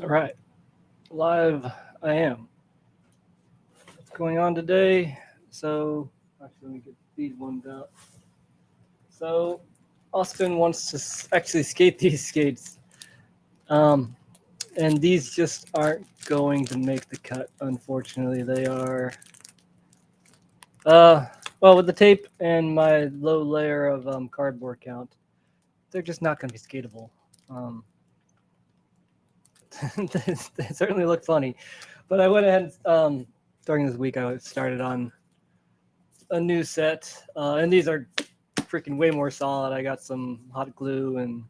right, live I am. What's going on today? So, actually, let me get these ones out. So, Austin wants to actually skate these skates. Um, and these just aren't going to make the cut, unfortunately. They are, uh, well, with the tape and my low layer of cardboard count, they're just not going to be skatable. Um, they certainly look funny. But I went ahead during this week. I started on a new set, and these are freaking way more solid. I got some hot glue and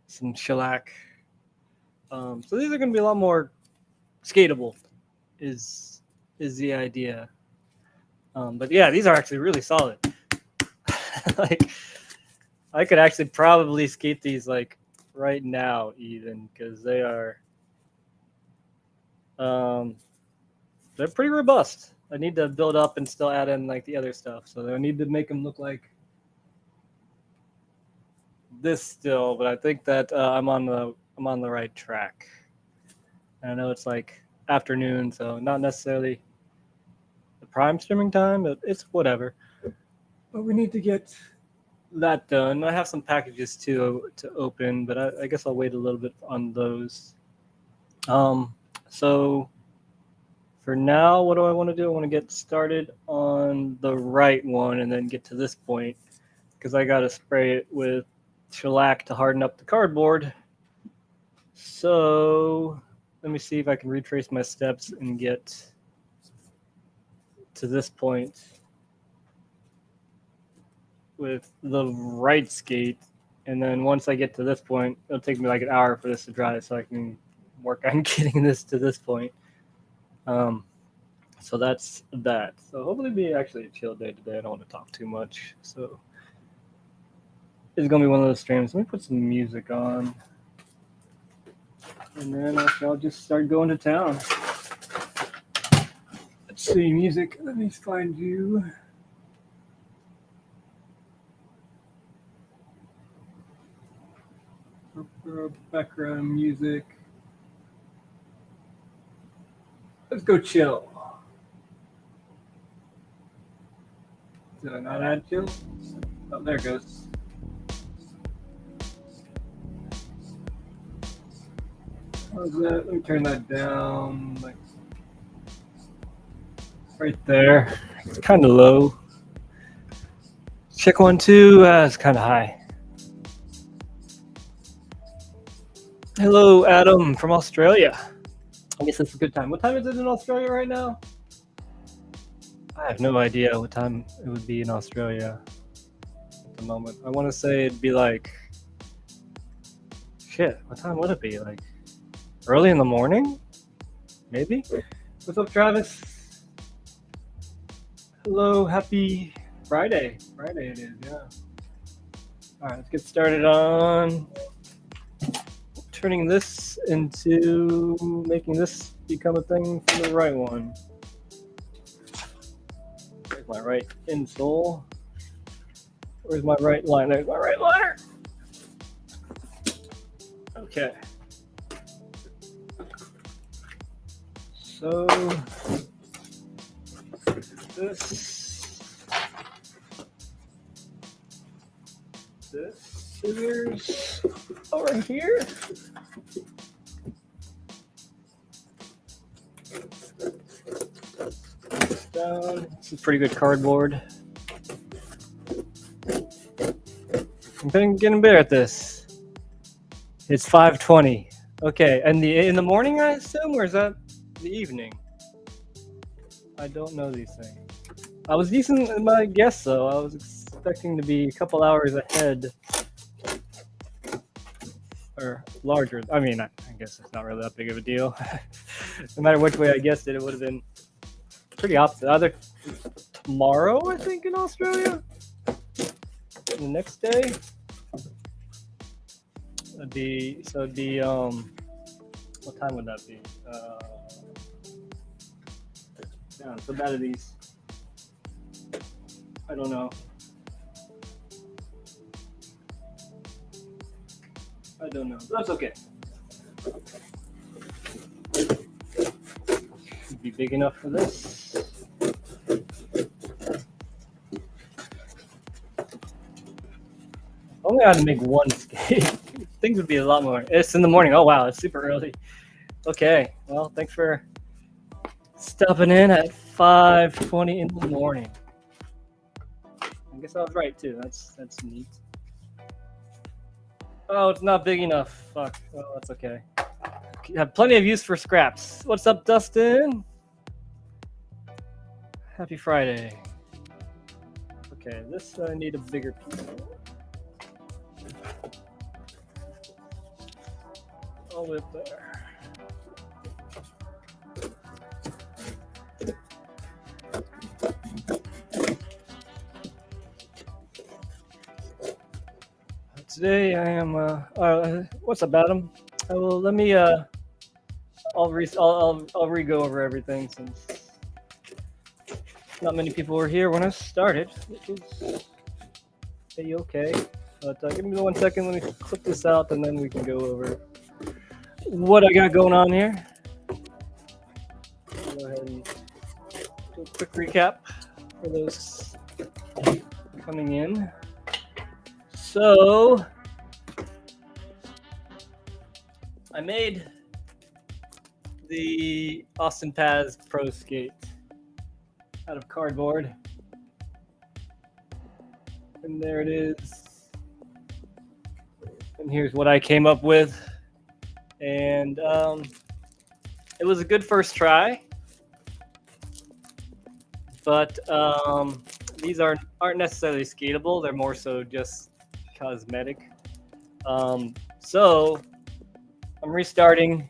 some shellac, so these are going to be a lot more skatable. Is the idea? But yeah, these are actually really solid. Like I could actually probably skate these like right now, even because they are. Um, they're pretty robust. I need to build up and still add in like the other stuff. So I need to make them look like this still, but I think that I'm on the right track. And I know it's like afternoon, so not necessarily the prime streaming time, but it's whatever. But we need to get that done. I have some packages to open, but I guess I'll wait a little bit on those. So for now, what do I want to do? I want to get started on the right one and then get to this point because I got to spray it with shellac to harden up the cardboard. So let me see if I can retrace my steps and get to this point with the right skate. And then once I get to this point, it'll take me like an hour for this to dry so I can work on getting this to this point. So that's that. So hopefully it'll be actually a chill day today. I don't want to talk too much. So it's going to be one of those streams. Let me put some music on. And then I'll just start going to town. Let's see, music. Let me find you. Background music. Let's go chill. Did I not add chill? Oh, there it goes. How's that? Let me turn that down. Like right there. It's kind of low. Check 1, 2. It's kind of high. Hello, Adam from Australia. I guess it's a good time. What time is it in Australia right now? I have no idea what time it would be in Australia at the moment. I want to say it'd be like, shit, what time would it be? Like early in the morning? Maybe? What's up, Travis? Hello, happy Friday. Friday it is, yeah. All right, let's get started on turning this into making this become a thing for the right one. There's my right insole. Where's my right line? There's my right liner. Okay. So this scissors over here. Down. This is pretty good cardboard. I'm getting better at this. It's 5:20. Okay, and in the morning, I assume, or is that the evening? I don't know these things. I was decent in my guess, though. I was expecting to be a couple hours ahead. Or larger. I mean, I guess it's not really that big of a deal. No matter which way I guessed it, it would have been pretty opposite. Either tomorrow, I think, in Australia. And the next day. It'd be what time would that be? Yeah, so bad are these? I don't know. That's okay. be big enough for this. Only I had to make one skate. Things would be a lot more. It's in the morning. Oh wow, it's super early. Okay, well, thanks for stopping in at 5:20 in the morning. I guess I was right too. That's neat. Oh, it's not big enough. Fuck. Well, that's okay. Have plenty of use for scraps. What's up, Dustin? Happy Friday. Okay, this I need a bigger piece. All the way up there. Today I am. What's up, Adam? Let me. I'll re-go over everything since not many people were here when I started, which is okay. But give me 1 second. Let me clip this out, and then we can go over what I got going on here. Go ahead and do a quick recap for those coming in. So I made the Austin Paz Pro Skate out of cardboard. And there it is. And here's what I came up with. And it was a good first try. But these aren't necessarily skatable. They're more so just cosmetic. So I'm restarting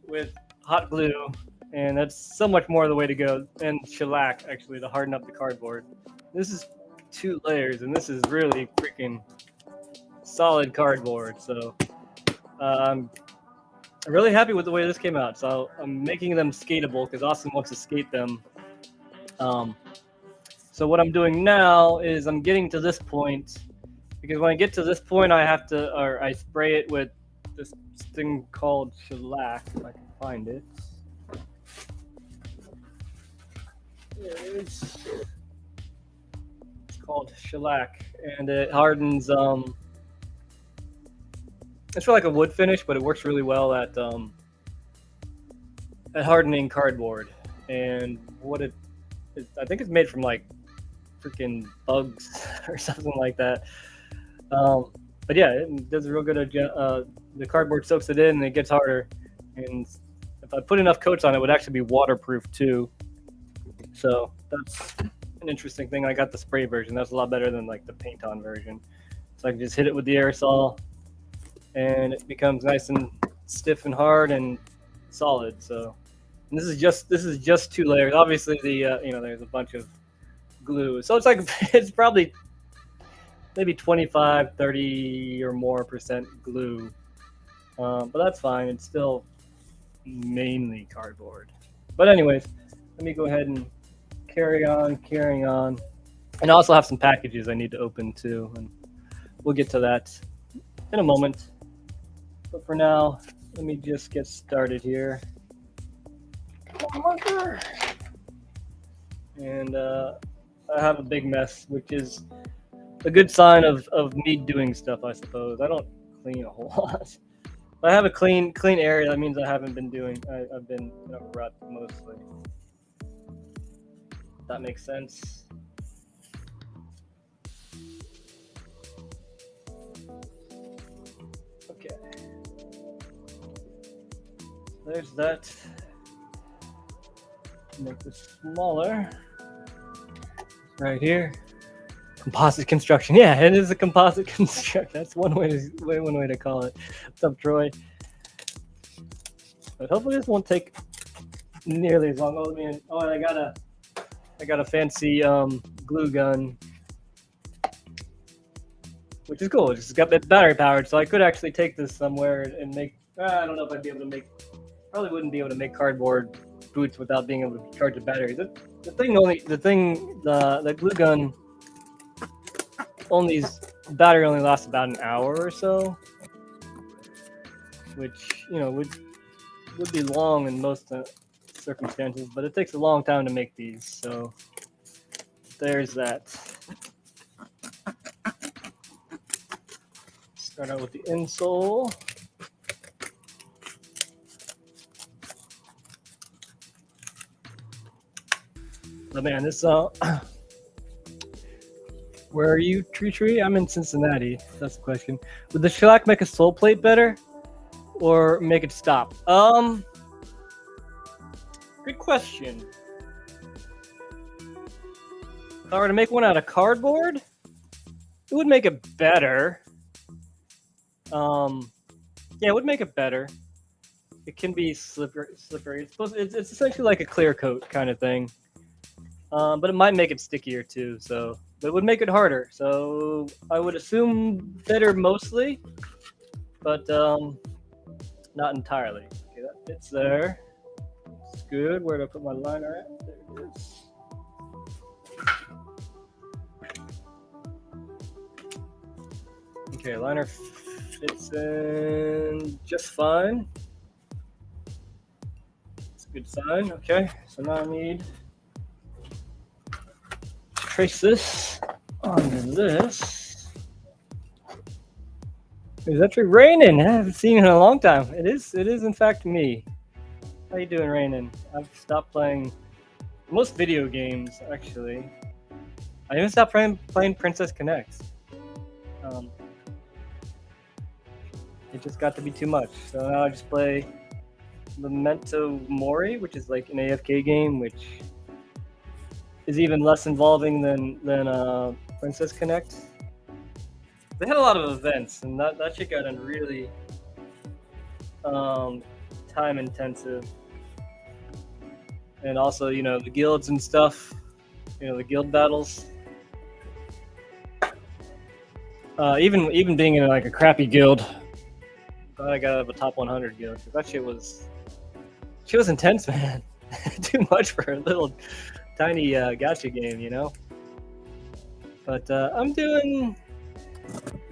with hot glue, and that's so much more the way to go, and shellac actually to harden up the cardboard. This is 2 layers, and this is really freaking solid cardboard. So I'm really happy with the way this came out. So I'm making them skatable because Austin wants to skate them. So what I'm doing now is I'm getting to this point, because when I get to this point, I spray it with this thing called shellac, if I can find it. There it is. It's called shellac, and it hardens. It's for like a wood finish, but it works really well at hardening cardboard. And I think it's made from like freaking bugs or something like that. But yeah, it does a real good. The cardboard soaks it in, and it gets harder. And if I put enough coats on it, would actually be waterproof too. So that's an interesting thing. I got the spray version. That's a lot better than like the paint-on version. So I can just hit it with the aerosol, and it becomes nice and stiff and hard and solid. So, and this is just 2 layers. Obviously, there's a bunch of glue. So it's like it's probably maybe 25, 30 or more % glue. But that's fine. It's still mainly cardboard. But anyways, let me go ahead and carrying on. And I also have some packages I need to open too, and we'll get to that in a moment. But for now, let me just get started here. And I have a big mess, which is a good sign of me doing stuff, I suppose. I don't clean a whole lot. If I have a clean area, that means I haven't been doing. I've been in a rut mostly. If that makes sense. Okay. There's that. Make this smaller. Right here. Composite construction. Yeah, it is a composite construction. That's one way to call it. What's up, Troy? But hopefully this won't take nearly as long. I got a fancy glue gun, which is cool. It's got battery powered, so I could actually take this somewhere and make. I don't know if I'd be able to make. Probably wouldn't be able to make cardboard boots without being able to charge the battery. The glue gun. Battery only lasts about an hour or so, which would be long in most circumstances, but it takes a long time to make these, so there's that. Start out with the insole. But man, this where are you, Tree? I'm in Cincinnati. That's the question. Would the shellac make a sole plate better, or make it stop? Good question. If I were to make one out of cardboard, it would make it better. Yeah, it would make it better. It can be slippery. It's essentially like a clear coat kind of thing. But it might make it stickier too, so it would make it harder. So I would assume better mostly, but not entirely. Okay, that fits there. It's good. Where do I put my liner at? There it is. Okay, liner fits in just fine. It's a good sign. Okay, so now I need trace this onto this. It's actually raining. I haven't seen it in a long time. It is in fact me. How you doing, Raining? I've stopped playing most video games, actually. I even stopped playing Princess Connect. It just got to be too much. So now I just play Memento Mori, which is like an AFK game, which is even less involving than Princess Connect. They had a lot of events, and that shit got really time intensive. And also, the guilds and stuff, the guild battles. Even being in like a crappy guild, I got out of a top 100 guild. That shit was intense, man. Too much for a little tiny gacha game, But I'm doing,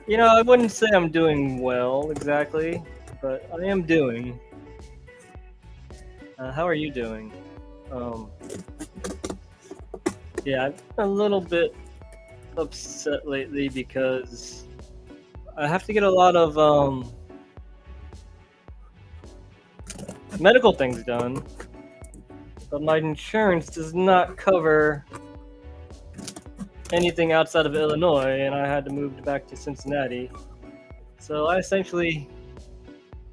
I wouldn't say I'm doing well exactly, but I am doing. How are you doing? Yeah, I'm a little bit upset lately because I have to get a lot of medical things done, but my insurance does not cover anything outside of Illinois, and I had to move back to Cincinnati. So I essentially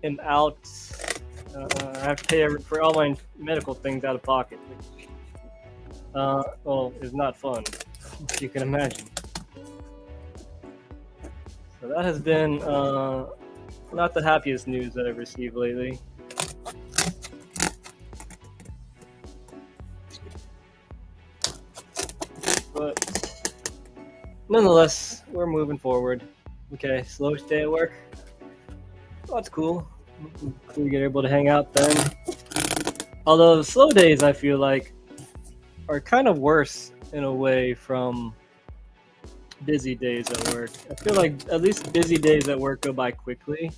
am out. I have to pay for all my medical things out of pocket, which, is not fun, as you can imagine. So that has been not the happiest news that I've received lately. But nonetheless, we're moving forward. Okay, slowest day at work. Oh, that's cool. We get able to hang out then. Although slow days, I feel like, are kind of worse in a way from busy days at work. I feel like at least busy days at work go by quickly.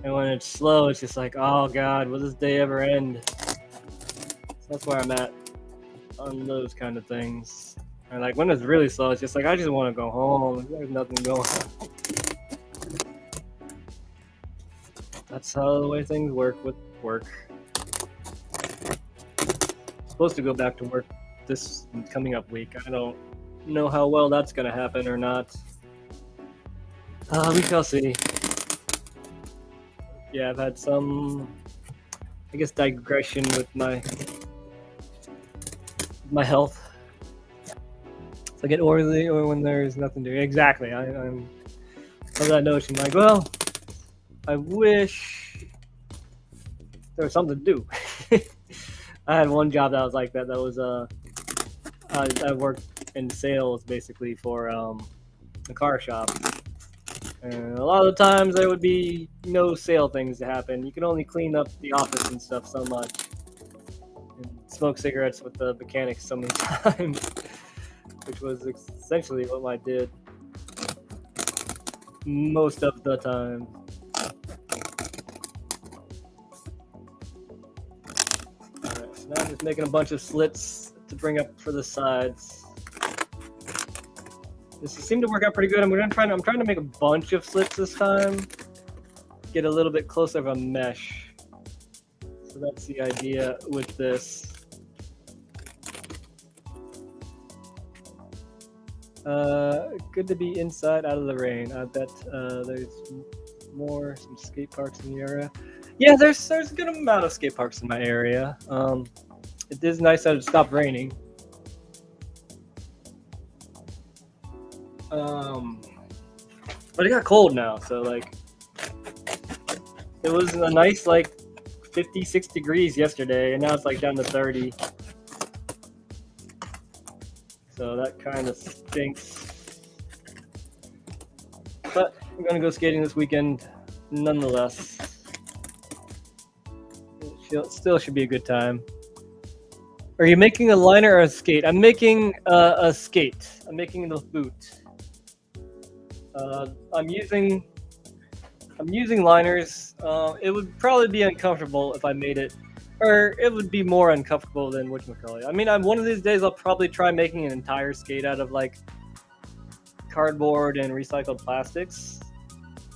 And when it's slow, it's just like, oh god, will this day ever end? So that's where I'm at on those kind of things. And like when it's really slow, it's just like I just want to go home. There's nothing going on. That's how the way things work with work. I'm supposed to go back to work this coming up week. I don't know how well that's going to happen or not. We shall see. Yeah, I've had some, I guess, digression with my health. If I get oily or when there's nothing to do. Exactly. I'm of that notion. Like, well, I wish there was something to do. I had one job that was like that. That was I worked in sales basically for a car shop, and a lot of the times there would be no sale things to happen. You can only clean up the office and stuff so much, and smoke cigarettes with the mechanics so many times, which was essentially what I did most of the time. Now I'm just making a bunch of slits to bring up for the sides. This seemed to work out pretty good. I'm trying to make a bunch of slits this time. Get a little bit closer of a mesh. So that's the idea with this. Good to be inside, out of the rain. I bet there's some skate parks in the area. Yeah, there's a good amount of skate parks in my area. It is nice that it stopped raining. But it got cold now, so like it was a nice like 56 degrees yesterday, and now it's like down to 30. So that kind of stinks. But I'm gonna go skating this weekend nonetheless. It still should be a good time. Are you making a liner or a skate? I'm making a skate. I'm making the boot. I'm using liners. It would probably be uncomfortable if I made it, or it would be more uncomfortable than whatchamacallit. I mean, one of these days I'll probably try making an entire skate out of like cardboard and recycled plastics.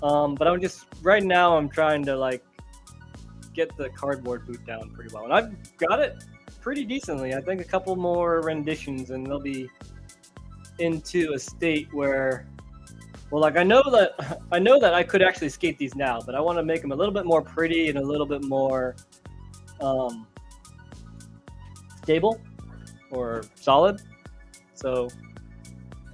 But right now I'm trying to like get the cardboard boot down pretty well, and I've got it pretty decently. I think a couple more renditions and they'll be into a state where, well, like I know that I could actually skate these now, but I want to make them a little bit more pretty and a little bit more stable or solid. So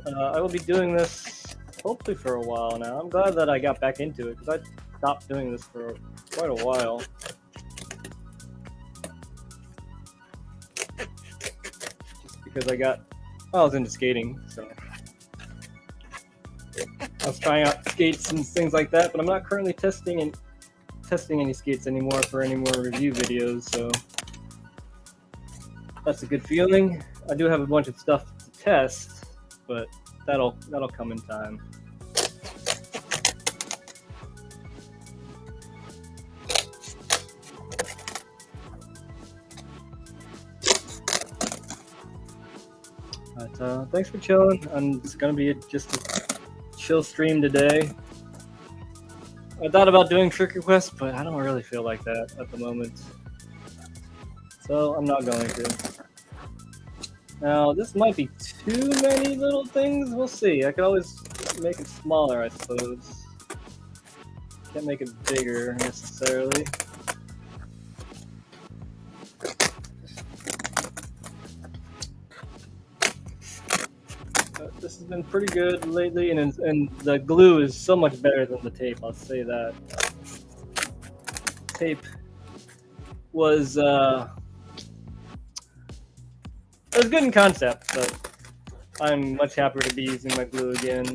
I will be doing this hopefully for a while now. I'm glad that I got back into it because I stopped doing this for quite a while. Just because I was into skating, so I was trying out skates and things like that, but I'm not currently testing any skates anymore for any more review videos, so that's a good feeling. I do have a bunch of stuff to test, but that'll come in time. But thanks for chilling. It's gonna be just a chill stream today. I thought about doing trick requests, but I don't really feel like that at the moment, so I'm not going to. Now this might be too many little things. We'll see. I could always make it smaller, I suppose. Can't make it bigger necessarily. This has been pretty good lately, and the glue is so much better than the tape. I'll say that. Tape was it was good in concept, but I'm much happier to be using my glue again.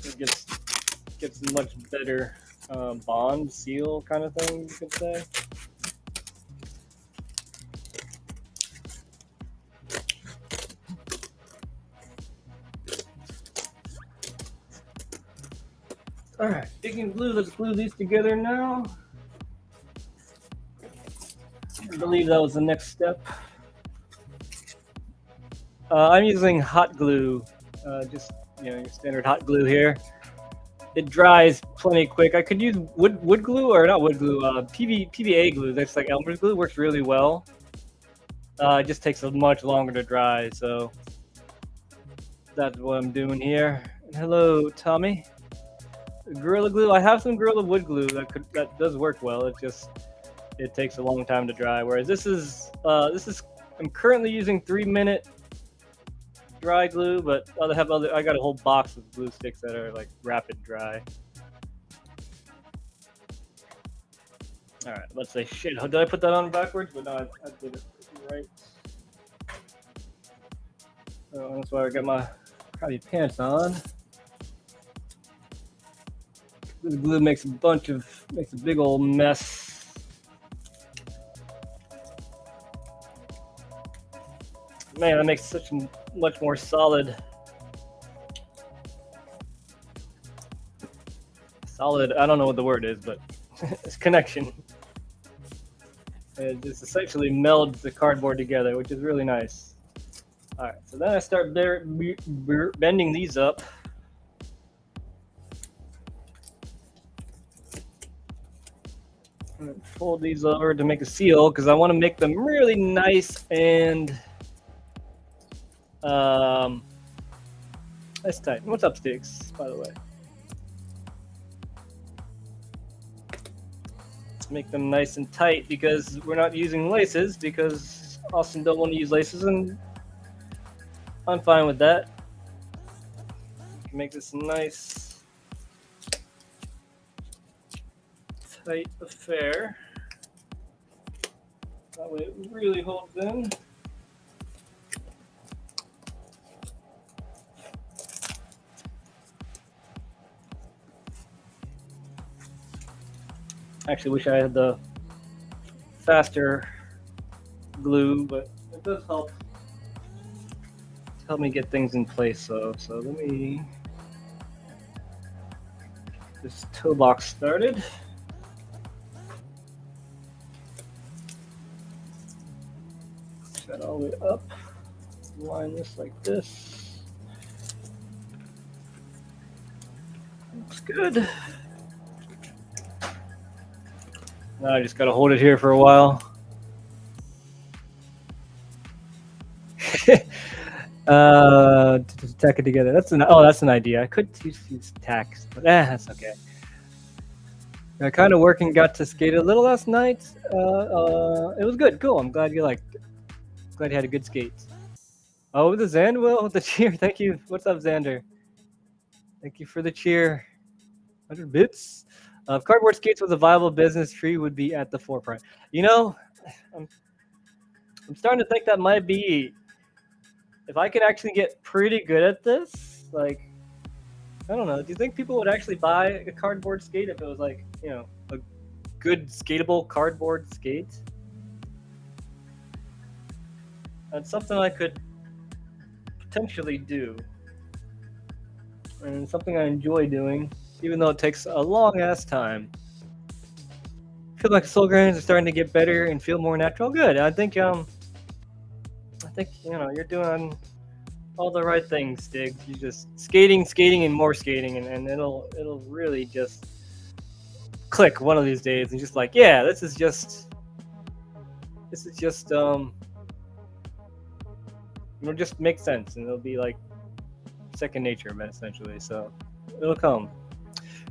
It gets a much better bond seal kind of thing, you could say. All right, speaking of glue, let's glue these together now. I believe that was the next step. I'm using hot glue, just your standard hot glue here. It dries plenty quick. I could use wood glue, or not wood glue, PVA glue. That's like Elmer's glue. Works really well. It just takes much longer to dry, so that's what I'm doing here. And hello, Tommy. Gorilla glue. I have some Gorilla wood glue that does work well. It takes a long time to dry. Whereas this is I'm currently using 3-minute dry glue, but I got a whole box of glue sticks that are like rapid dry. All right, let's say shit. Did I put that on backwards? But no, I did it right. So that's why I got my crabby pants on. The glue makes a big old mess. Man, that makes such a much more solid. I don't know what the word is, but it's connection. It just essentially melds the cardboard together, which is really nice. All right, so then I start bending these up. Fold these over to make a seal because I want to make them really nice and nice tight. What's up, Sticks? By the way, make them nice and tight because we're not using laces because Austin don't want to use laces, and I'm fine with that. Make this a nice tight affair. That way it really holds in. Actually wish I had the faster glue, but it does help me get things in place. So let me get this toe box started. Set all the way up. Line this like this. Looks good. Now I just gotta hold it here for a while. To tack it together. That's an idea. I could use tacks, but that's okay. I kind of working. Got to skate a little last night. It was good. Cool. I'm glad you liked it. Glad you had a good skate. Oh, the Xander with the cheer. Thank you. What's up, Xander? Thank you for the cheer. 100 bits. If cardboard skates was a viable business, Tree would be at the forefront. You know, I'm starting to think that might be. If I could actually get pretty good at this, like, I don't know. Do you think people would actually buy a cardboard skate if it was like, you know, a good skatable cardboard skate? That's something I could potentially do. And something I enjoy doing, even though it takes a long ass time. I feel like soul grains are starting to get better and feel more natural. Good. I think you know you're doing all the right things, Stig. You just skating, and more skating, and it'll really just click one of these days, and just like, yeah, this is just it'll just make sense, and it'll be like second nature, essentially. So it'll come.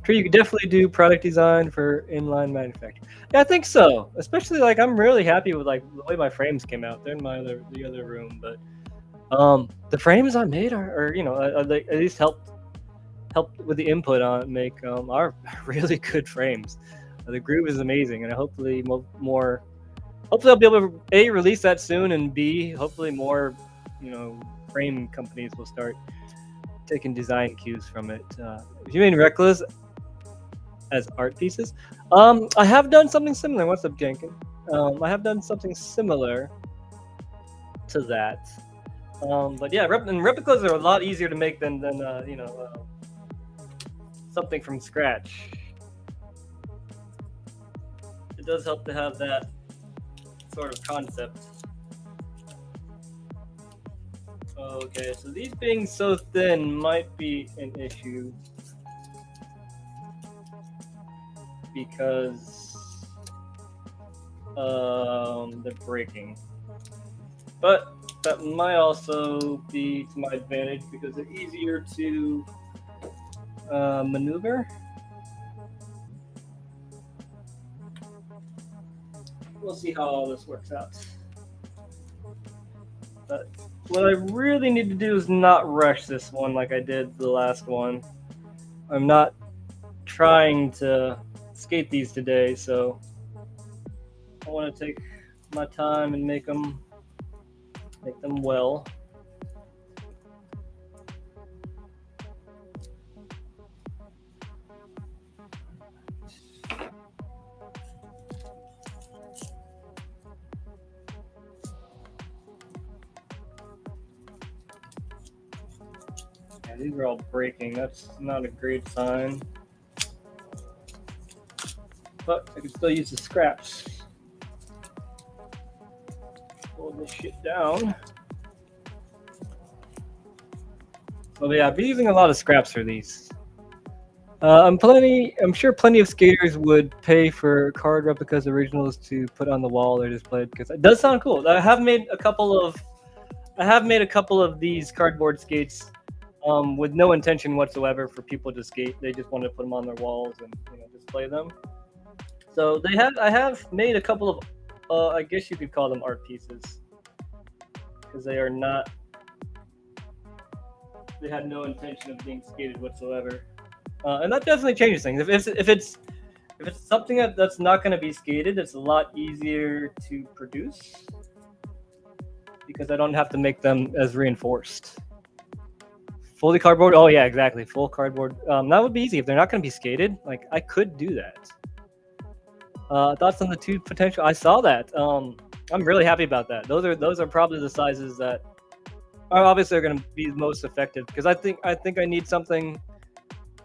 Tree, you could definitely do product design for inline manufacturing. Yeah, I think so. Especially like I'm really happy with like the way my frames came out. They're in the other room, but the frames I made are you know they at least helped with the input on make are really good frames. The groove is amazing, and hopefully more. Hopefully I'll be able to A, release that soon, and B, hopefully more, you know, frame companies will start taking design cues from it. You mean Reckless as art pieces? I have done something similar. What's up, Jenkins? I have done something similar to that. But yeah, replicas are a lot easier to make than you know, something from scratch. It does help to have that sort of concept. Okay, so these being so thin might be an issue because they're breaking. But that might also be to my advantage because they're easier to maneuver. We'll see how all this works out. But what I really need to do is not rush this one like I did the last one. I'm not trying to skate these today, so I want to take my time and make them well. Yeah, these are all breaking. That's not a great sign. But I can still use the scraps. pull this shit down. So yeah, I'll be using a lot of scraps for these. I'm sure plenty of skaters would pay for card replicas originals to put on the wall or display because it does sound cool. I have made a couple of these cardboard skates with no intention whatsoever for people to skate. They just wanted to put them on their walls and display them. So I have made a couple of I guess you could call them art pieces because they had no intention of being skated whatsoever. And that definitely changes things. If it's something that's not going to be skated, it's a lot easier to produce because I don't have to make them as reinforced. Fully cardboard? Oh yeah, exactly. Full cardboard. That would be easy if they're not going to be skated. Like I could do that. Thoughts on the two potential? I saw that. I'm really happy about that. Those are probably the sizes that are obviously going to be most effective because I think I need something.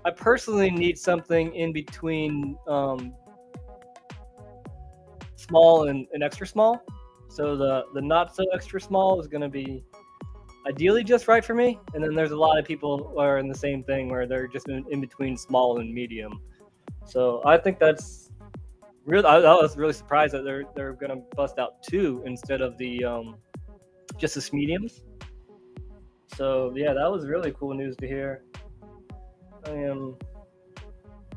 I personally need something in between small and extra small. So the not so extra small is going to be ideally just right for me. And then there's a lot of people who are in the same thing where they're just in between small and medium. So I think that's real. I was really surprised that they're going to bust out two instead of the just the mediums. So yeah, that was really cool news to hear. I am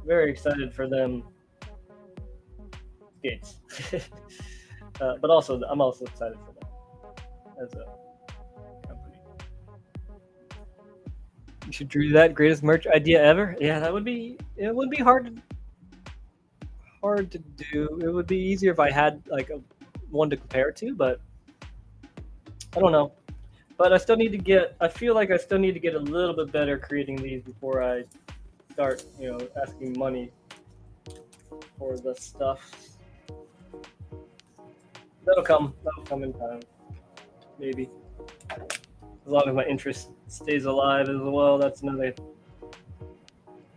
very excited for them skates, but also I'm also excited for them as a company. You should do that. Greatest merch idea ever. Yeah, that would be. It would be hard to do. It would be easier if I had like one to compare to, but I don't know. But I still need to get. I feel like I still need to get a little bit better creating these before I start, asking money for the stuff. That'll come in time, maybe. As long as my interest stays alive as well, that's another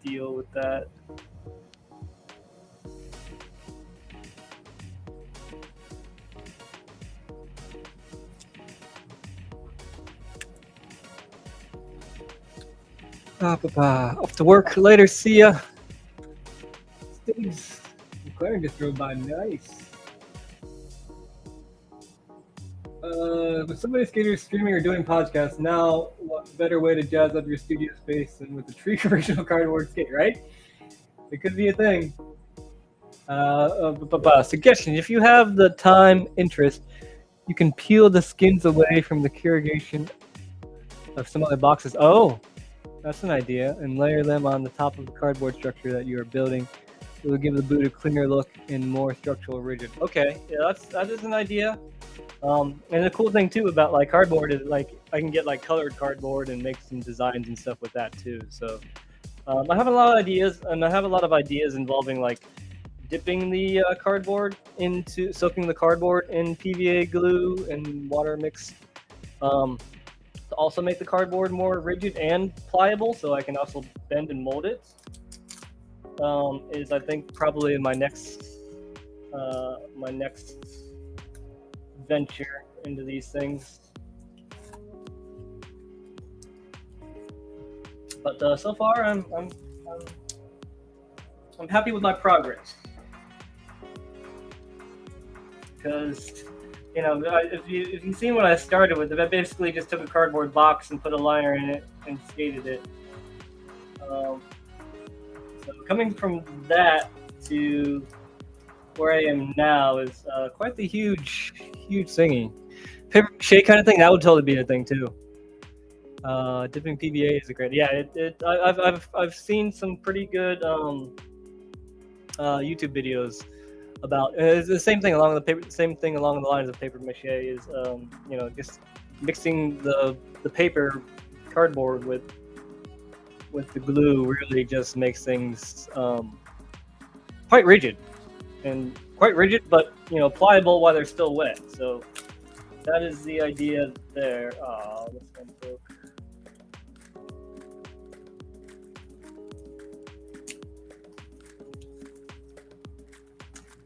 deal with that. Off to work later. See ya. Stiggs. McLaren just drove by. Nice. With so many skaters streaming or doing podcasts now, what better way to jazz up your studio space than with the Tri-Rudolf cardboard skate, right? It could be a thing. Suggestion: if you have the time, interest, you can peel the skins away from the corrugation of some other boxes. Oh. That's an idea, and layer them on the top of the cardboard structure that you are building. It will give the boot a cleaner look and more structural rigid. Okay, yeah, that is an idea. And the cool thing too about like cardboard is like I can get like colored cardboard and make some designs and stuff with that too. So I have a lot of ideas, and I have a lot of ideas involving like dipping the cardboard soaking the cardboard in PVA glue and water mix. To also make the cardboard more rigid and pliable, so I can also bend and mold it. Is I think probably my next venture into these things. But so far, I'm happy with my progress because. If you've seen what I started with, I basically just took a cardboard box and put a liner in it and skated it. So coming from that to where I am now is quite the huge thingy. Paper mache kind of thing, that would totally be a thing too. Dipping PVA is a great. Yeah, I've seen some pretty good YouTube videos about it's the same thing along the lines of paper mache is just mixing the paper cardboard with the glue really just makes things quite rigid but pliable while they're still wet. So that is the idea there. This one broke.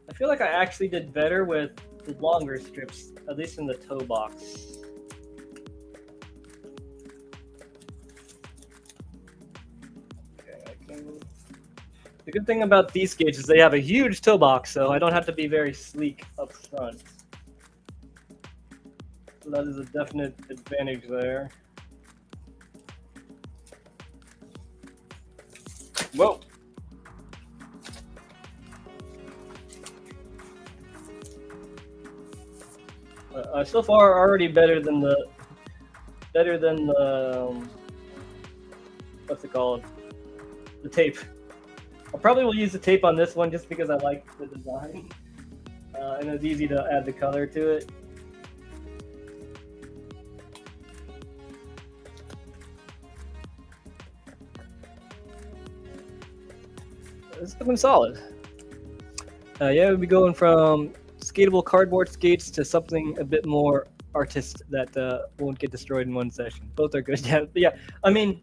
I feel like I actually did better with longer strips, at least in the toe box. The good thing about these skates is they have a huge toe box, so I don't have to be very sleek up front. So that is a definite advantage there. Whoa! So far, already better than the what's it called? The tape. I probably will use the tape on this one just because I like the design, and it's easy to add the color to it. It's looking solid. Yeah, we'll be going from skatable cardboard skates to something a bit more artist that won't get destroyed in one session. Both are good. Yeah. I mean,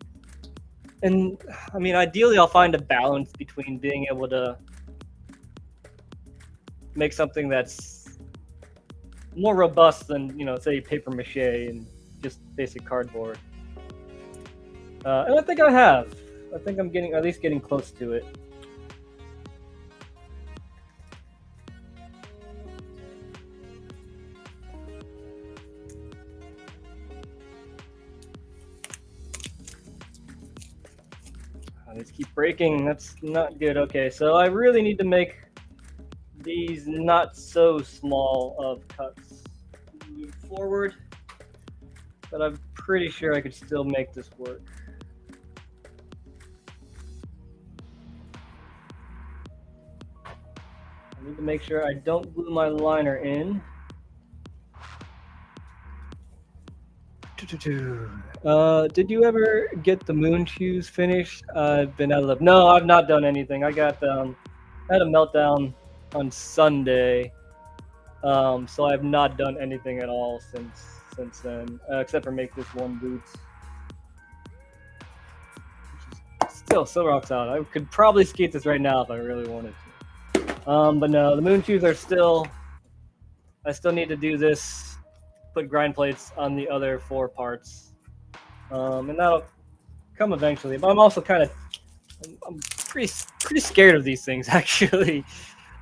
ideally, I'll find a balance between being able to make something that's more robust than, say, paper mache and just basic cardboard. And I think I have. I think I'm at least getting close to it. These keep breaking. That's not good. Okay, so I really need to make these not so small of cuts moving forward, but I'm pretty sure I could still make this work. I need to make sure I don't glue my liner in. Did you ever get the moon shoes finished? I've been out of No, I've not done anything. I got had a meltdown on Sunday, so I've not done anything at all since then, except for make this one boot. Still rocks out. I could probably skate this right now if I really wanted to. But no, the moon shoes are still. I still need to do this. Put grind plates on the other 4 parts, and that'll come eventually. But I'm also I'm pretty scared of these things actually.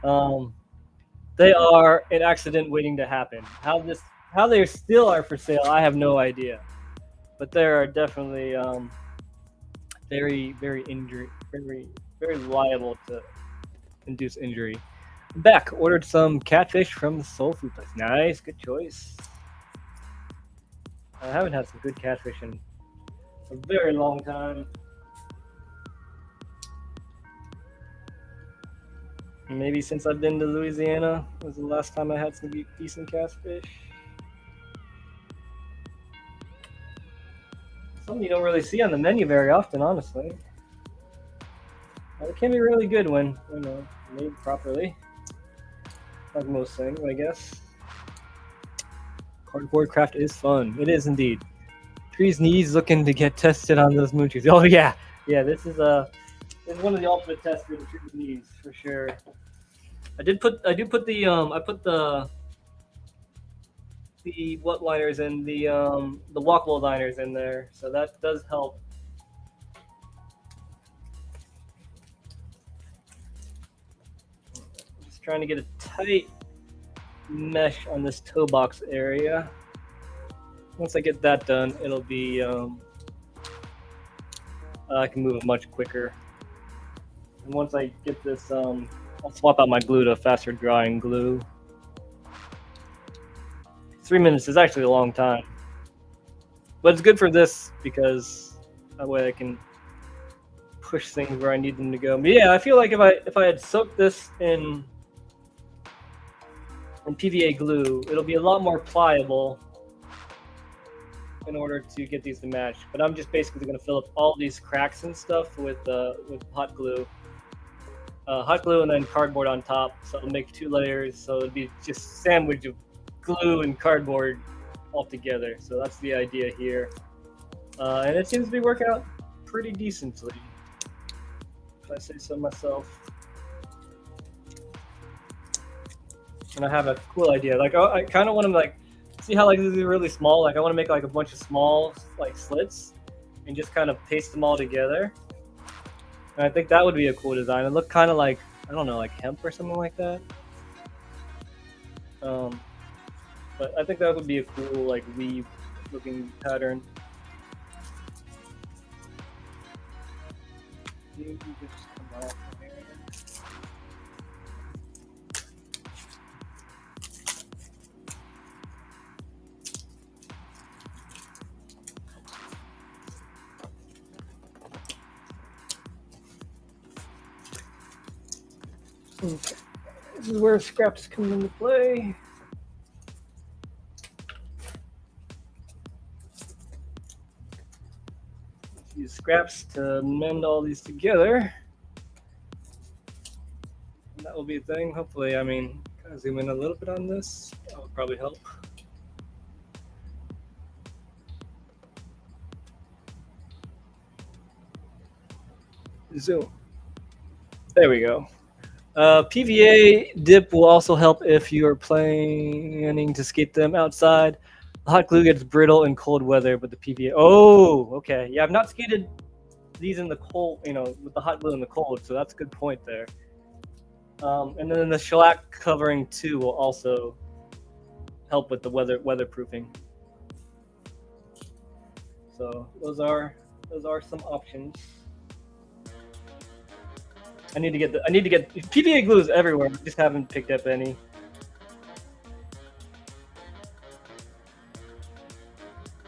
They are an accident waiting to happen. How they still are for sale, I have no idea. But they are definitely very liable to induce injury. Beck ordered some catfish from the soul food place. Nice, good choice. I haven't had some good catfish in a very long time. Maybe since I've been to Louisiana was the last time I had some decent catfish. Something you don't really see on the menu very often, honestly. It can be really good when, made properly. Like most things, I guess. Cardboard craft is fun. It is indeed. Tree's knees looking to get tested on those moon shoes. Oh yeah. This is one of the ultimate tests for the Tree's knees for sure. I put the what liners and the walkable liners in there, so that does help. Just trying to get a tight mesh on this toe box area. Once I get that done, it'll be I can move it much quicker. And once I get this, I'll swap out my glue to faster drying glue. 3 minutes is actually a long time, but it's good for this because that way I can push things where I need them to go. But yeah, I feel like if I had soaked this in PVA glue, it'll be a lot more pliable in order to get these to match. But I'm just basically going to fill up all these cracks and stuff with hot glue. Hot glue and then cardboard on top, so it'll make 2 layers, so it'll be just sandwich of glue and cardboard all together. So that's the idea here, and it seems to be working out pretty decently, if I say so myself. and I have a cool idea. Like I kind of want to like see how like these are really small. Like I want to make like a bunch of small like slits and just kind of paste them all together. And I think that would be a cool design. It look kind of like, I don't know, like hemp or something like that. But I think that would be a cool like weave looking pattern. You could just come out from here. Okay. This is where scraps come into play. Use scraps to mend all these together. And that will be a thing. Hopefully, I mean, kind of zoom in a little bit on this. That would probably help. Zoom. There we go. PVA dip will also help if you are planning to skate them outside. The hot glue gets brittle in cold weather, but the PVA. Oh, okay. Yeah, I've not skated these in the cold, with the hot glue in the cold, so that's a good point there. And then the shellac covering too will also help with the weatherproofing. So those are some options. I need to get PVA glues everywhere. I just haven't picked up any.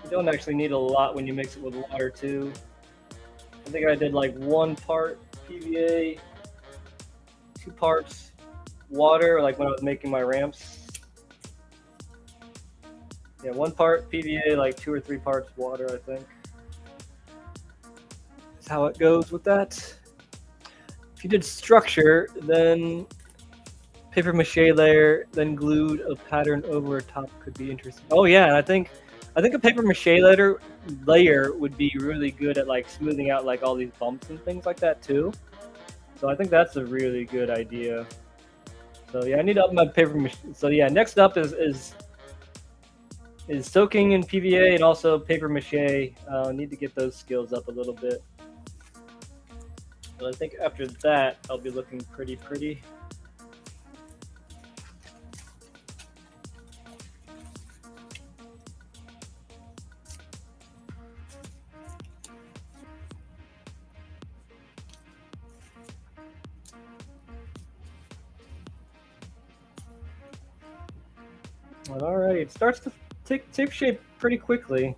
You don't actually need a lot when you mix it with water too. I think I did like 1 part PVA, 2 parts water, like when I was making my ramps. Yeah, 1 part PVA, like 2 or 3 parts water, I think. That's how it goes with that. If you did structure, then paper mache layer, then glued a pattern over top could be interesting. Oh yeah, and I think a paper mache layer would be really good at like smoothing out like all these bumps and things like that too. So I think that's a really good idea. So yeah, I need to up my paper mache. So yeah, next up is soaking in PVA and also paper mache. I need to get those skills up a little bit. So I think after that, I'll be looking pretty. All right, it starts to take shape pretty quickly.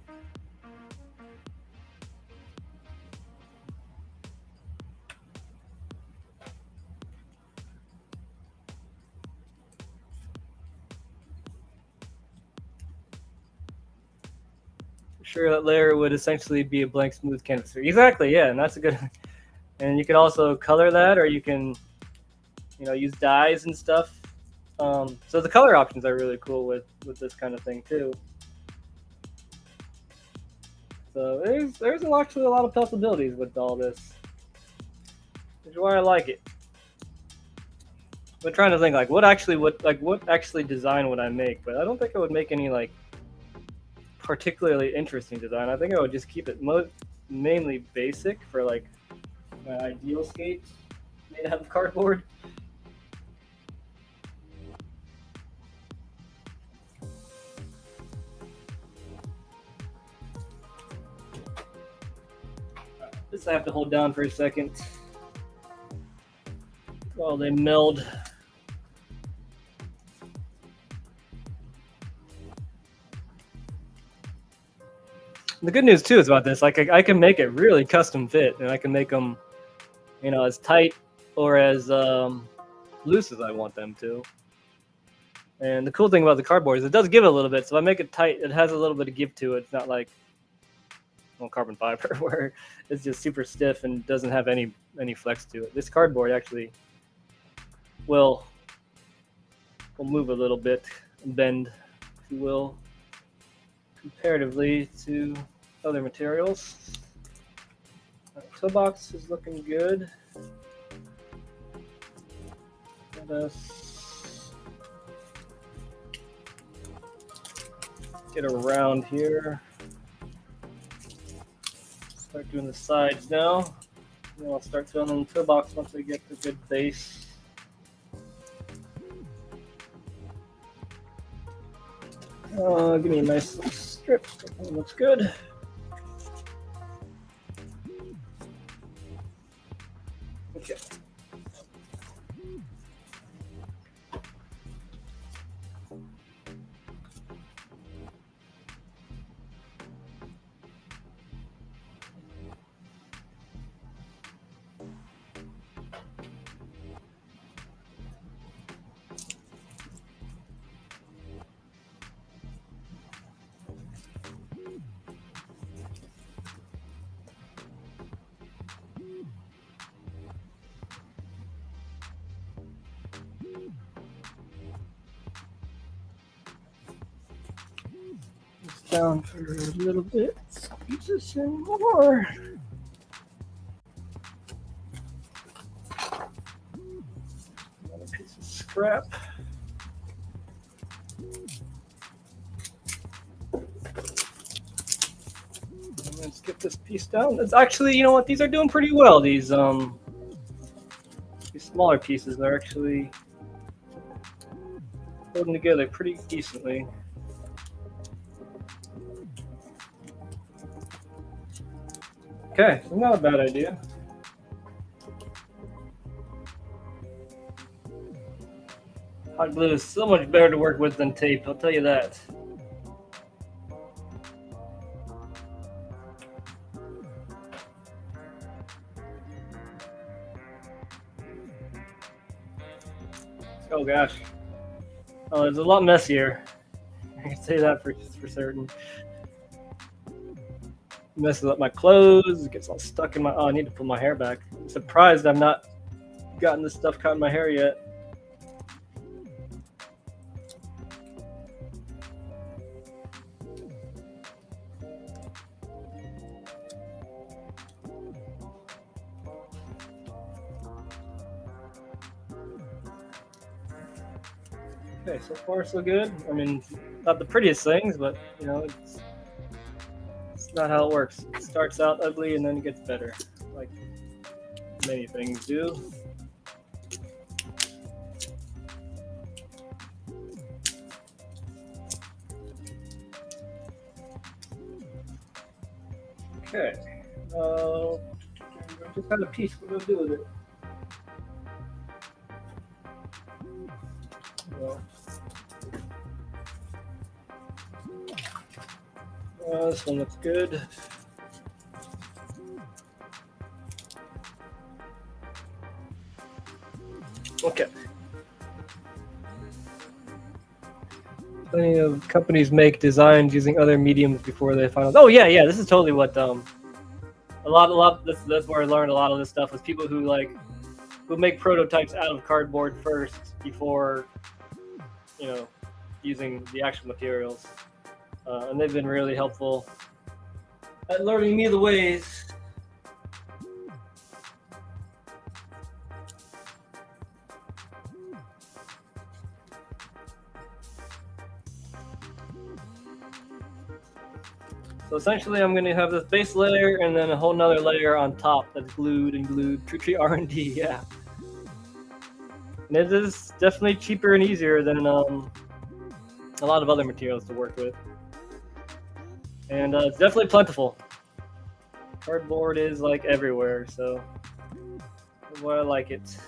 Sure, that layer would essentially be a blank smooth canvas. Exactly, yeah, and that's a good. And you can also color that, or you can, use dyes and stuff. So the color options are really cool with this kind of thing too. So there's actually a lot of possibilities with all this, which is why I like it. I'm trying to think like what actually design would I make, but I don't think I would make any like particularly interesting design. I think I would just keep it mainly basic for like my ideal skate made out of cardboard. This I have to hold down for a second while they meld. The good news too is about this, like I can make it really custom fit, and I can make them, as tight or as loose as I want them to. And the cool thing about the cardboard is it does give it a little bit. So if I make it tight, it has a little bit of give to it. It's not like carbon fiber where it's just super stiff and doesn't have any flex to it. This cardboard actually will move a little bit, bend, if you will, comparatively to other materials. Toe box is looking good. Let us get around here. Start doing the sides now. And I'll start filling in the toolbox once I get the good base. Give me a nice little strip. That looks good. Okay. Down for a little bit. Squeeze this in more. Another piece of scrap. And let's get this piece down. It's actually, you know what? These are doing pretty well. These smaller pieces are actually holding together pretty decently. Okay, so not a bad idea. Hot glue is so much better to work with than tape, I'll tell you that. Oh gosh. Oh, it's a lot messier. I can say that for certain. Messes up my clothes, it gets all stuck in my, oh, I need to pull my hair back. I'm surprised I've not gotten this stuff caught in my hair yet. Okay, so far so good. I mean, not the prettiest things, but you know, it's not how it works. It starts out ugly and then it gets better, like many things do. Okay, just had a piece. What do I do with it? This one looks good. Okay. Plenty of companies make designs using other mediums before they finalize. Oh yeah, this is totally what a lot. That's where I learned a lot of this stuff was people who make prototypes out of cardboard first before, you know, using the actual materials. And they've been really helpful at learning me the ways. So essentially I'm going to have this base layer and then a whole nother layer on top that's glued. Tree R&D, yeah. And it is definitely cheaper and easier than a lot of other materials to work with. And it's definitely plentiful. Cardboard is like everywhere, so that's why I like it.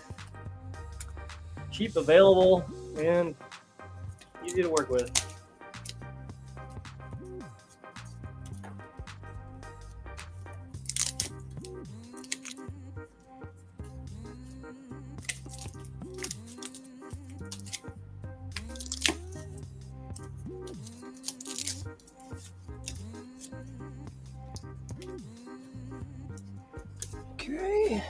Cheap, available, and easy to work with. Okay.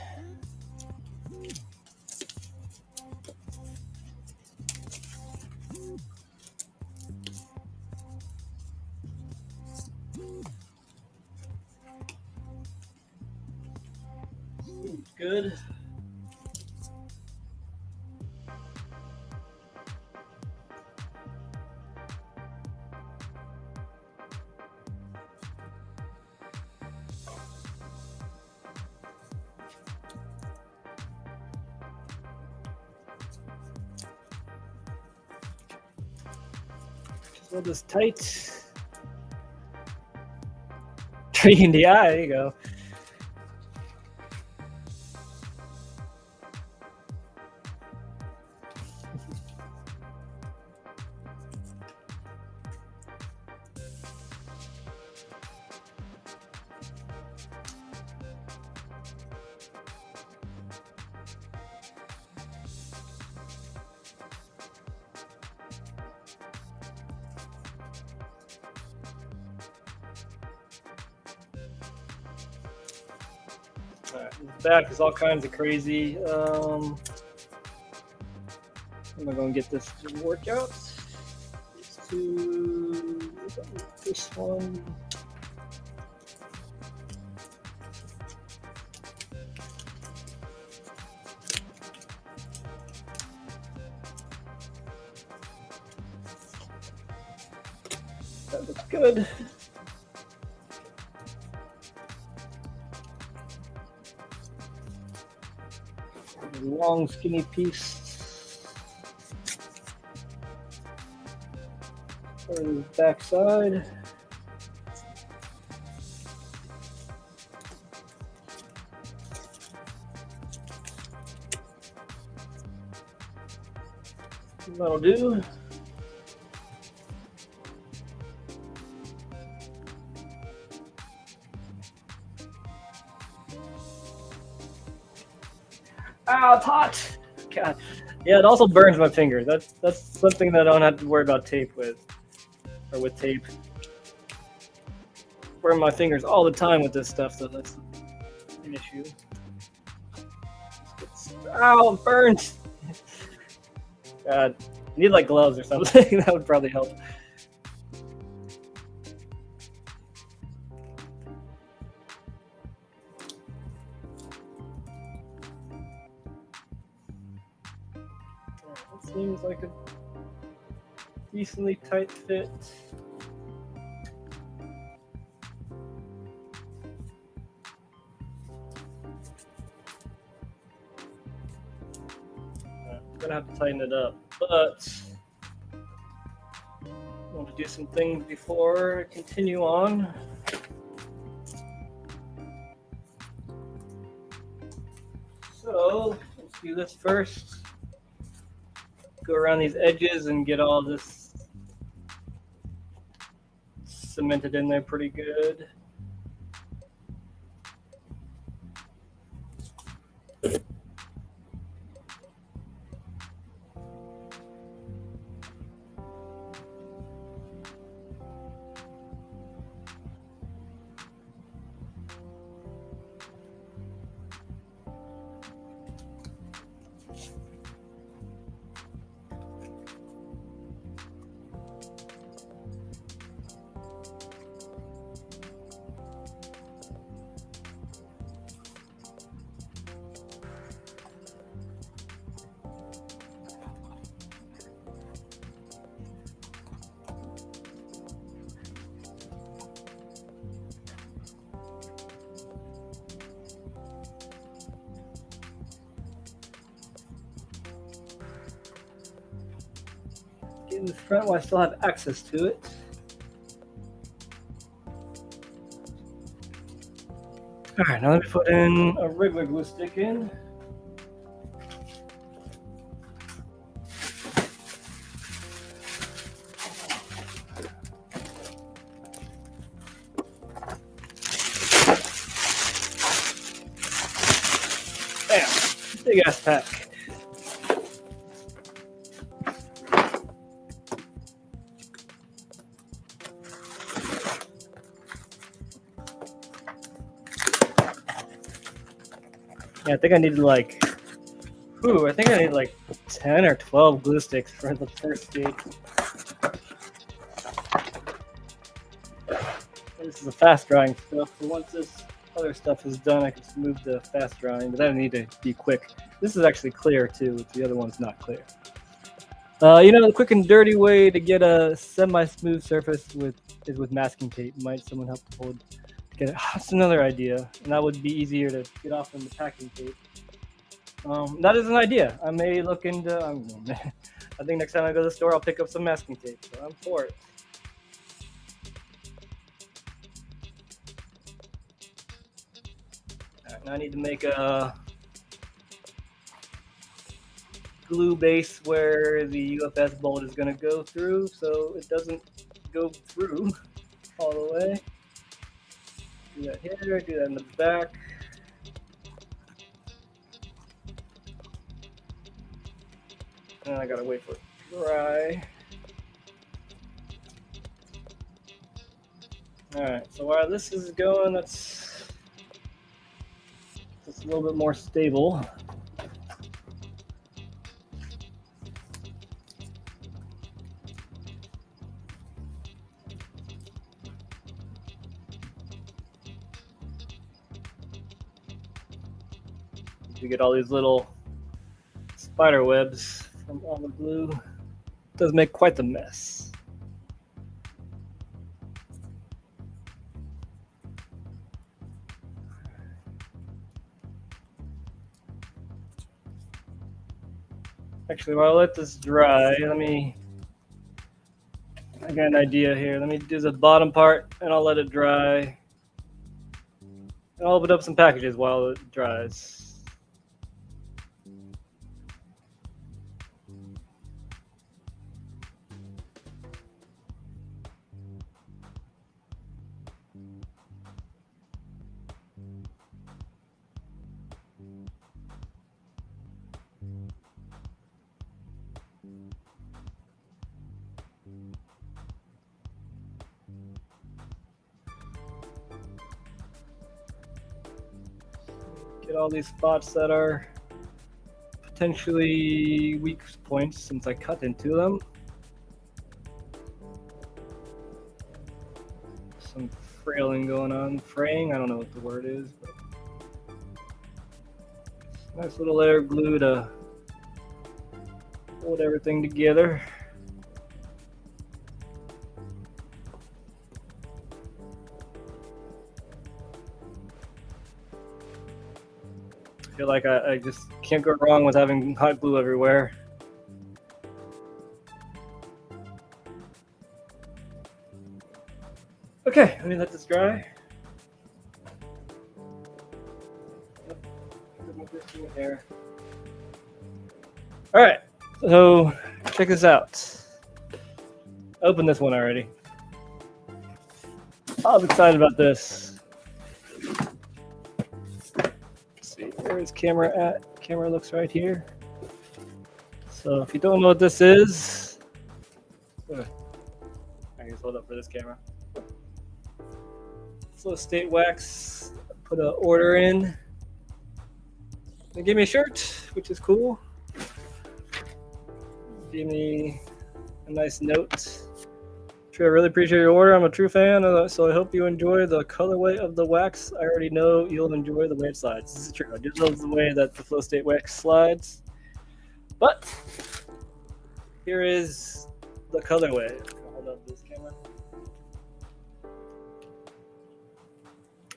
Good. Hold this tight. Tree in the eye. There you go. Alright, this back is all kinds of crazy. I'm going to get this to work out. These two, this one. That looks good. Long skinny piece for the back side. That'll do. Ow, it's hot. God. Yeah, it also burns my fingers. That's something that I don't have to worry about tape with. Or with tape. Burn my fingers all the time with this stuff, so that's an issue. Ow, it burns! God. I need like gloves or something. That would probably help. Seems like a decently tight fit. I'm gonna have to tighten it up, but I want to do some things before I continue on. So let's do this first. Go around these edges and get all this cemented in there pretty good. Get in the front while I still have access to it. All right, now let me put in a regular glue stick in. Bam, big ass pack. Yeah, I think I needed like, I think I need like 10 or 12 glue sticks for the first gate. This is a fast drying stuff, so once this other stuff is done, I can just move to fast drying, but I need to be quick. This is actually clear too, the other one's not clear. The quick and dirty way to get a semi-smooth surface is with masking tape. Might someone help to hold? That's another idea, and that would be easier to get off than the packing tape. That is an idea. I may look into. I think next time I go to the store, I'll pick up some masking tape. So I'm for it. and I need to make a glue base where the UFS bolt is going to go through, so it doesn't go through all the way. Do that here, do that in the back. And I gotta wait for it to dry. Alright, so while this is going, that's just a little bit more stable. You get all these little spider webs from all the glue. It does make quite the mess. Actually, while I let this dry, I got an idea here. Let me do the bottom part and I'll let it dry. And I'll open up some packages while it dries. Get all these spots that are potentially weak points since I cut into them. Some fraying going on. Fraying, I don't know what the word is, but nice little layer of glue to hold everything together. I feel like I just can't go wrong with having hot glue everywhere. Okay, let me let this dry. All right, so check this out. I opened this one already. I was excited about this. Let's see, where is camera at? Camera looks right here. So if you don't know what this is, I can just hold up for this camera. Flow State Wax, put an order in. They gave me a shirt, which is cool. Gave me a nice note. I really appreciate your order. I'm a true fan, so I hope you enjoy the colorway of the wax. I already know you'll enjoy the way it slides. This is true. I do love the way that the Flow State Wax slides. But here is the colorway. Hold up this camera.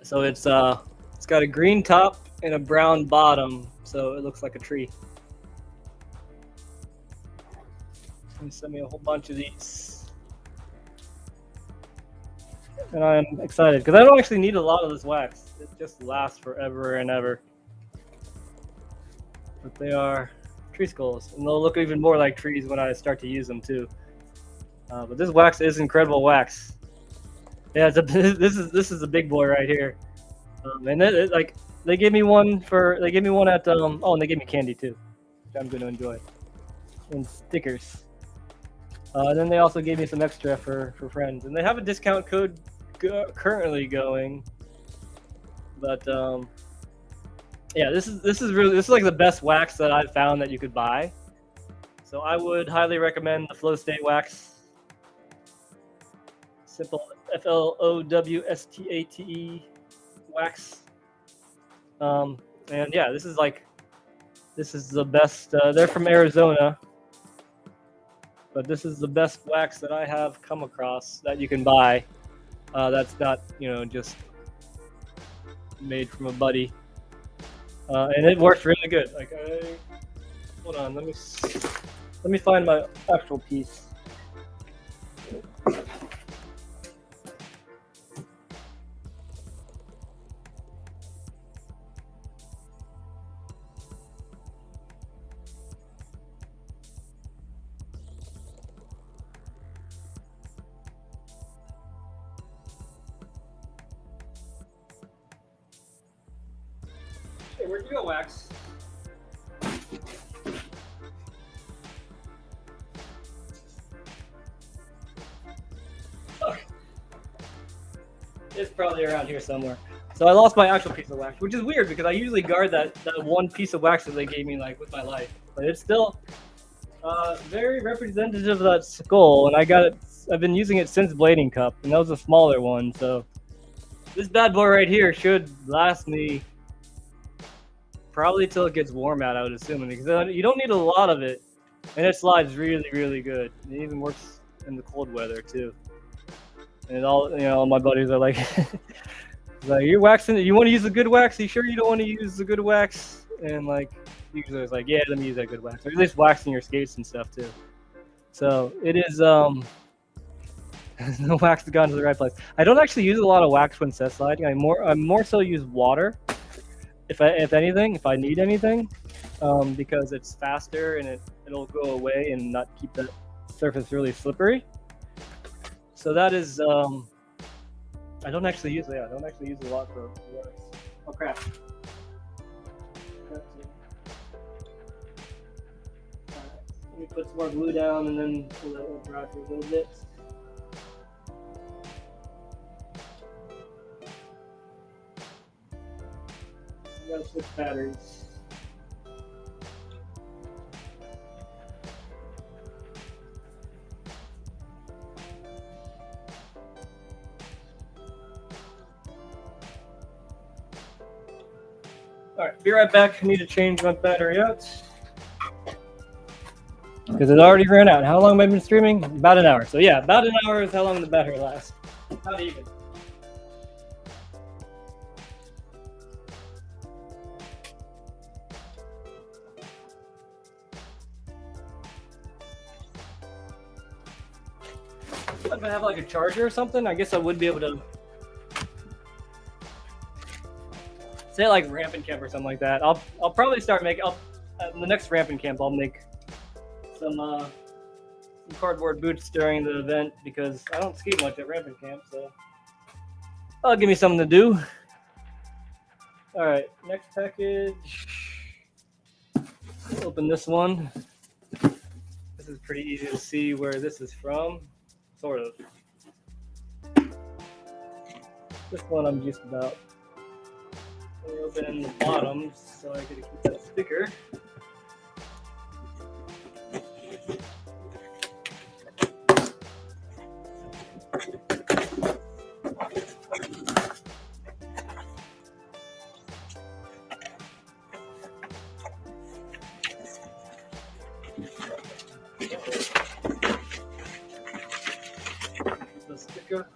So it's got a green top and a brown bottom, so it looks like a tree. They sent me a whole bunch of these. And I'm excited because I don't actually need a lot of this wax. It just lasts forever and ever. But they are tree skulls, and they'll look even more like trees when I start to use them too. But this wax is incredible wax. Yeah, this is a big boy right here. And like they gave me one at and they gave me candy too, which I'm going to enjoy, and stickers. And then they also gave me some extra for friends, and they have a discount code currently going. But yeah, this is like the best wax that I've found that you could buy. So I would highly recommend the Flow State Wax. Simple FLOWSTATE wax. And yeah, this is the best. They're from Arizona. But this is the best wax that I have come across that you can buy. That's not, just made from a buddy. And it works really good. Hold on, let me find my actual piece. where'd you go, Wax? Oh. It's probably around here somewhere. So I lost my actual piece of wax, which is weird because I usually guard that one piece of wax that they gave me like with my life. But it's still very representative of that skull, and I got it. I've been using it since Blading Cup, and that was a smaller one. So this bad boy right here should last me probably till it gets warm out. I would assume, because you don't need a lot of it, and it slides really, really good. It even works in the cold weather too. And all my buddies are like, like, you're waxing. You want to use the good wax? Are you sure you don't want to use the good wax? And like, usually it's like, yeah, let me use that good wax. Or at least waxing your skates and stuff too. So it is the wax has gone to the right place. I don't actually use a lot of wax when set sliding. I more so use water, if I need anything, because it's faster and it'll go away and not keep the surface really slippery. So that is I don't actually use a lot for wax. Oh crap. Let me put some more glue down and then we'll let it dry for a little bit. I gotta switch batteries. Alright, be right back. I need to change my battery out. Because it already ran out. How long have I been streaming? About an hour. So yeah, about an hour is how long the battery lasts. Not even. If I have like a charger or something, I guess I would be able to say like ramping camp or something like that. I'll probably start making. The next ramping camp, I'll make some cardboard boots during the event because I don't ski much at ramping camp, so that'll give me something to do. All right, next package. Open this one. This is pretty easy to see where this is from, sort of. This one I'm just about. Let me open the bottoms so I get to keep that sticker. The sticker.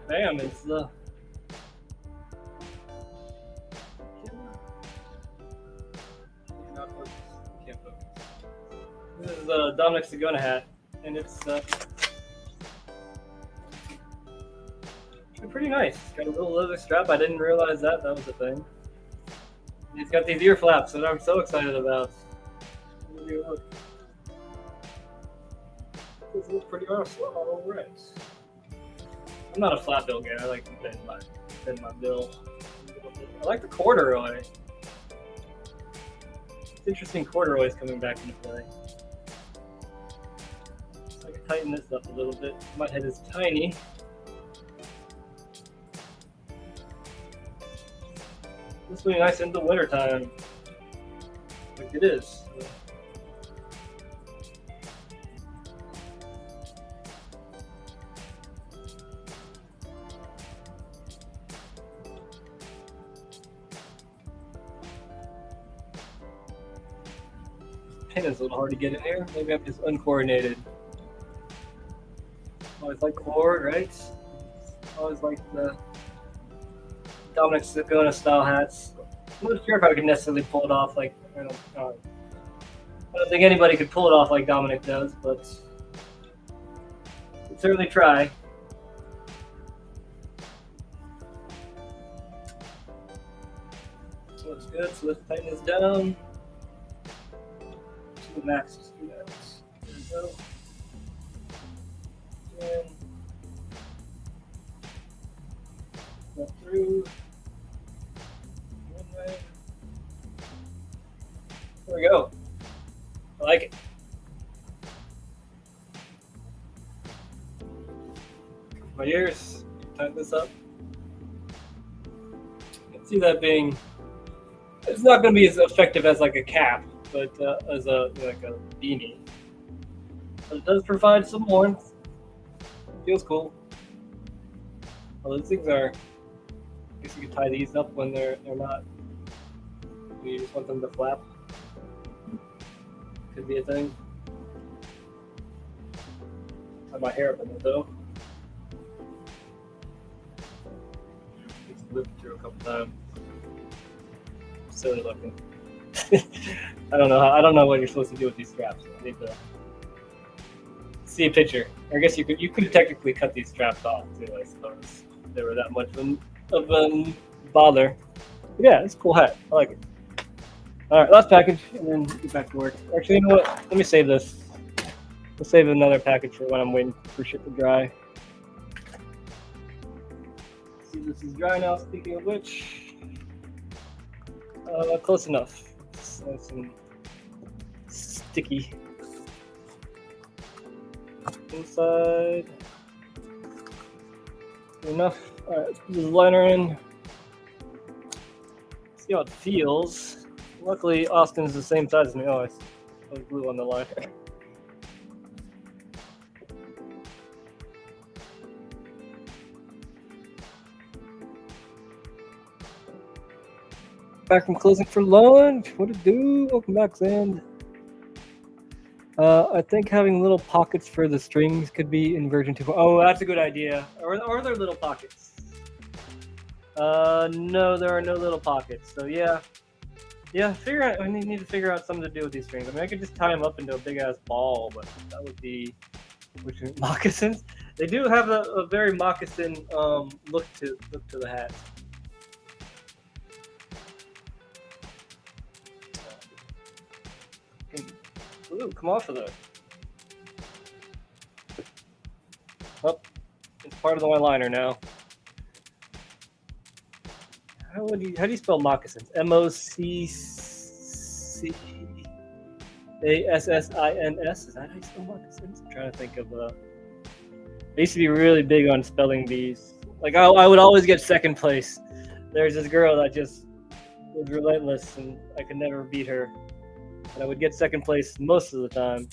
Bam, it's the this is the Dominic Sagona hat, and it's pretty nice. It's got a little leather strap. I didn't realize that was a thing. It's got these ear flaps that I'm so excited about. Look. This looks pretty awesome. All right. I'm not a flat bill guy. I like to bend my bill. I like the corduroy. It's interesting corduroy's coming back into play. So I can tighten this up a little bit. My head is tiny. This will be nice in the winter time. Like it is. Pin is a little hard to get in here. Maybe I'm just uncoordinated. Always like cord, right? Always like the Dominic Sagona style hats. I'm not sure if I could necessarily pull it off like I don't think anybody could pull it off like Dominic does, but we'll certainly try. Looks good. So let's tighten this down. the max. Just do that. There we go. And go through. One way. There we go. I like it. My ears. Tighten this up. I can see that being. It's not going to be as effective as like a cap, but as a beanie. But it does provide some warmth. Feels cool. Well, these things are. I guess you could tie these up when they're not. You just want them to flap. Could be a thing. Tie my hair up in it though. Just whip it through a couple times. Silly looking. I don't know what you're supposed to do with these straps. I need to see a picture. I guess you could technically cut these straps off too, I suppose. If they were that much of a bother. But yeah, it's a cool hat. I like it. Alright, last package and then get back to work. Actually, you know what? Let me save this. We'll save another package for when I'm waiting for shit to dry. Let's see if this is dry now, speaking of which. Close enough. It's nice and sticky. Inside. Enough. Alright, let's put this liner in. See how it feels. Luckily, Austin's the same size as me. Oh, I put glue on the liner. Back from closing for lunch. What it do? Welcome back, Zand. I think having little pockets for the strings could be in version 2. Oh, that's a good idea. Or are there little pockets? No, there are no little pockets. So yeah, figure out. I need to figure out something to do with these strings. I mean, I could just tie them up into a big ass ball, but that would be moccasins. They do have a very moccasin look to the hat. Ooh, come off of that. Oh, it's part of the liner now. How do you spell moccasins? M-O-C-C-A-S-S-I-N-S. Is that how you spell moccasins? I'm trying to think of. I used to be really big on spelling bees. Like I would always get second place. There's this girl that just was relentless, and I could never beat her. And I would get second place most of the time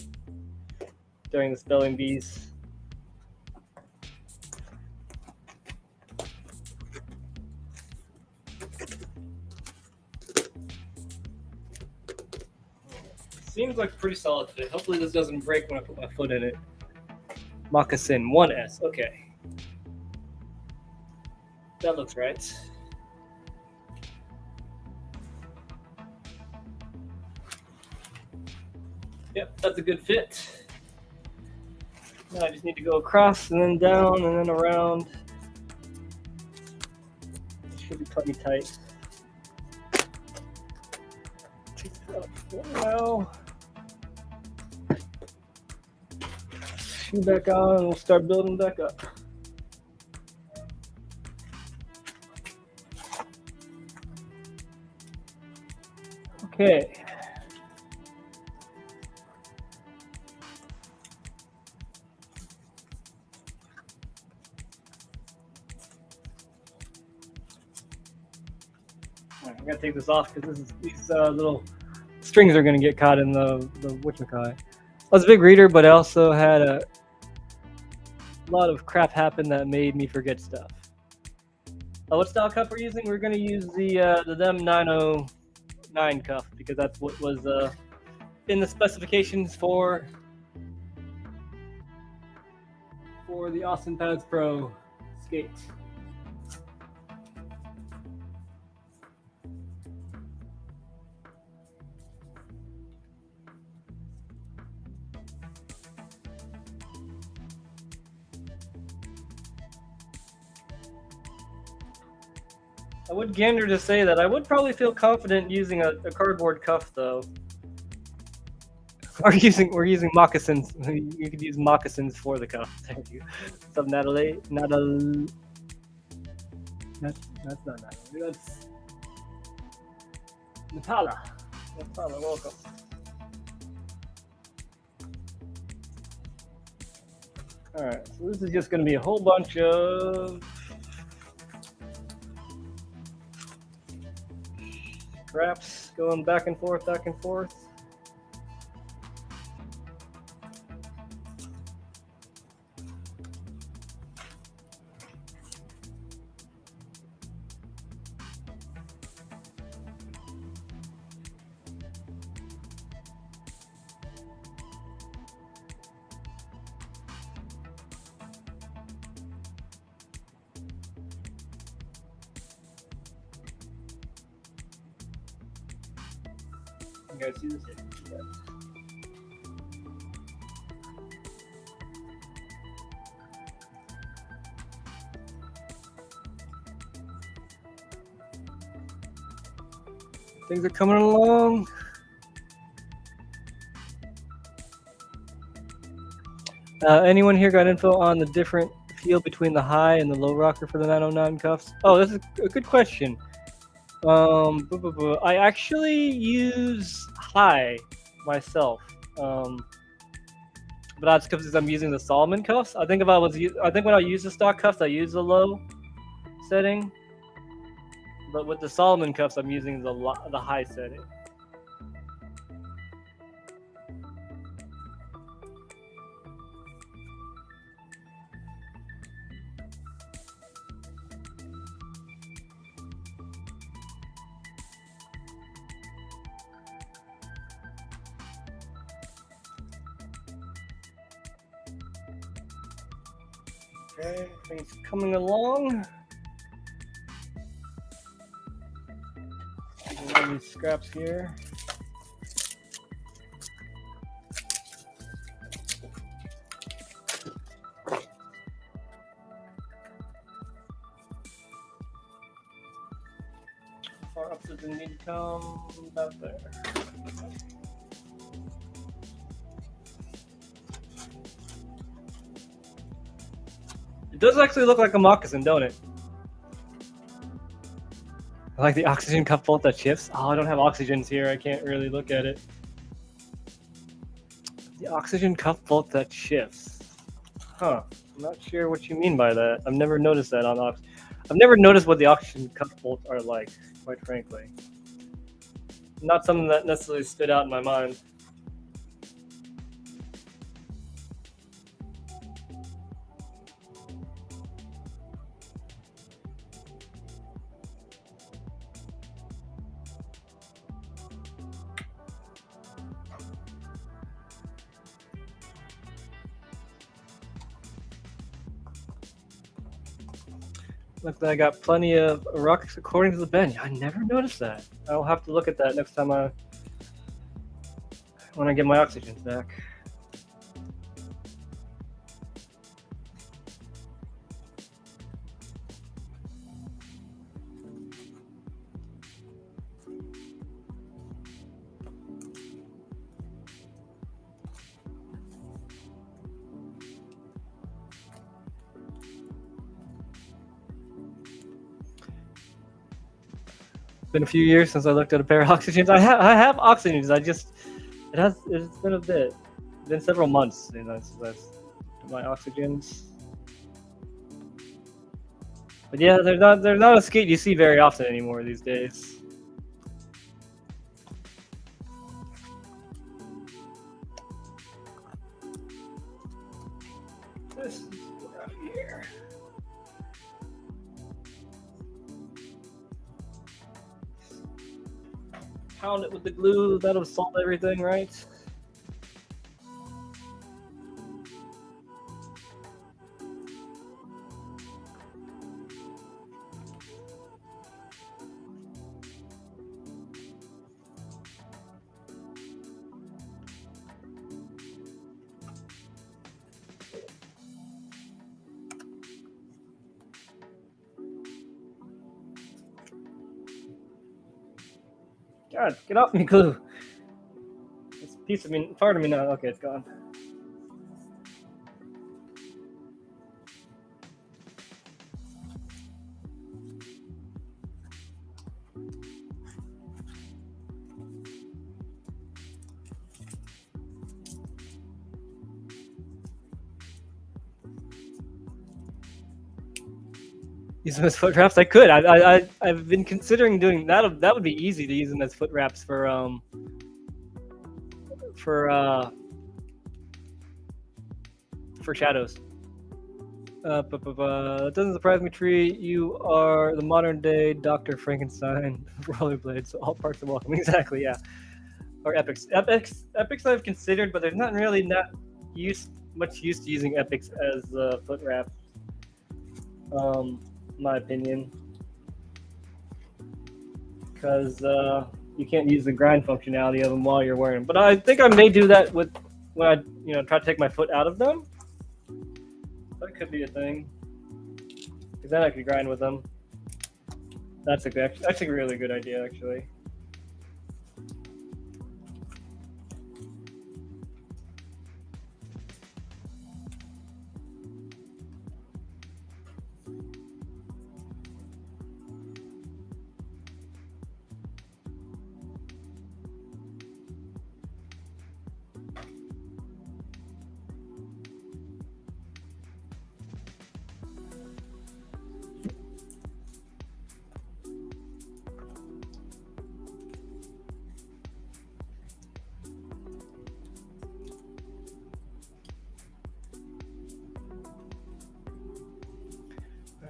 during the spelling bees. Seems like pretty solid fit. Hopefully this doesn't break when I put my foot in it. Moccasin 1S. Okay. That looks right. Yep, that's a good fit. Now I just need to go across and then down and then around. It should be plenty tight. Take that out for now. Shoe back on and we'll start building back up. Okay. I gotta take this off because these little strings are gonna get caught in the whatchamacallit. I was a big reader, but I also had a lot of crap happen that made me forget stuff. What style cuff we're using? We're gonna use the DEM 909 cuff because that's what was in the specifications for the Austin Pads Pro skate. I would gander to say that I would probably feel confident using a cardboard cuff, though. We're using moccasins. You could use moccasins for the cuff. Thank you. What's up, Natalie? Natalie. That's not Natalie. That's Natala. Natala, welcome. All right, so this is just going to be a whole bunch of scraps going back and forth, back and forth. You guys see this? Yeah. Things are coming along. Anyone here got info on the different feel between the high and the low rocker for the 909 cuffs? Oh, this is a good question. I actually use high myself, but that's because I'm using the Solomon cuffs. I think when I use the stock cuffs, I use the low setting, but with the Solomon cuffs, I'm using the high setting. Okay, things coming along. All these scraps here. How far up does it need to come? About there. It does actually look like a moccasin, don't it? I like the oxygen cuff bolt that shifts. Oh, I don't have oxygens here. I can't really look at it. The oxygen cuff bolt that shifts. Huh. I'm not sure what you mean by that. I've never noticed that on Ox. I've never noticed what the oxygen cuff bolts are like, quite frankly. Not something that necessarily stood out in my mind. Looks like I got plenty of rocks according to the bench. I never noticed that. I'll have to look at that next time when I get my oxygens back. Been a few years since I looked at a pair of oxygens. I have oxygens. It's been a bit. It's been several months since that's my oxygens. But yeah, they're not a skate you see very often anymore these days. This is right here. Pound it with the glue. That'll solve everything, right? God, get off me, glue. It's piece of me, part of me now. Okay, it's gone. Use them as foot wraps. I could. I've been considering doing that. That would be easy to use them as foot wraps for shadows. It doesn't surprise me, Tree. You are the modern day Dr. Frankenstein rollerblades. So all parts are welcome. Exactly. Yeah. Or epics. Epics I've considered, but there's not really much use to using epics as foot wraps. My opinion, because you can't use the grind functionality of them while you're wearing them. But I think I may do that when I try to take my foot out of them. That could be a thing, because then I could grind with them. That's a really good idea, actually.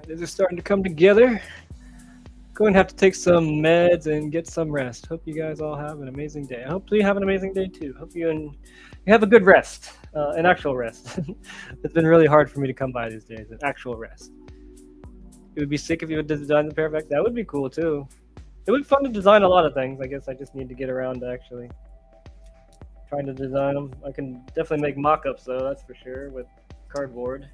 These are starting to come together. Going to have to take some meds and get some rest. Hope you guys all have an amazing day. I hope you have an amazing day too. Hope you have a good rest, an actual rest. It's been really hard for me to come by these days, an actual rest. It would be sick if you would design the pair effect. That would be cool too. It would be fun to design a lot of things. I guess I just need to get around to actually trying to design them. I can definitely make mock-ups though, that's for sure, with cardboard.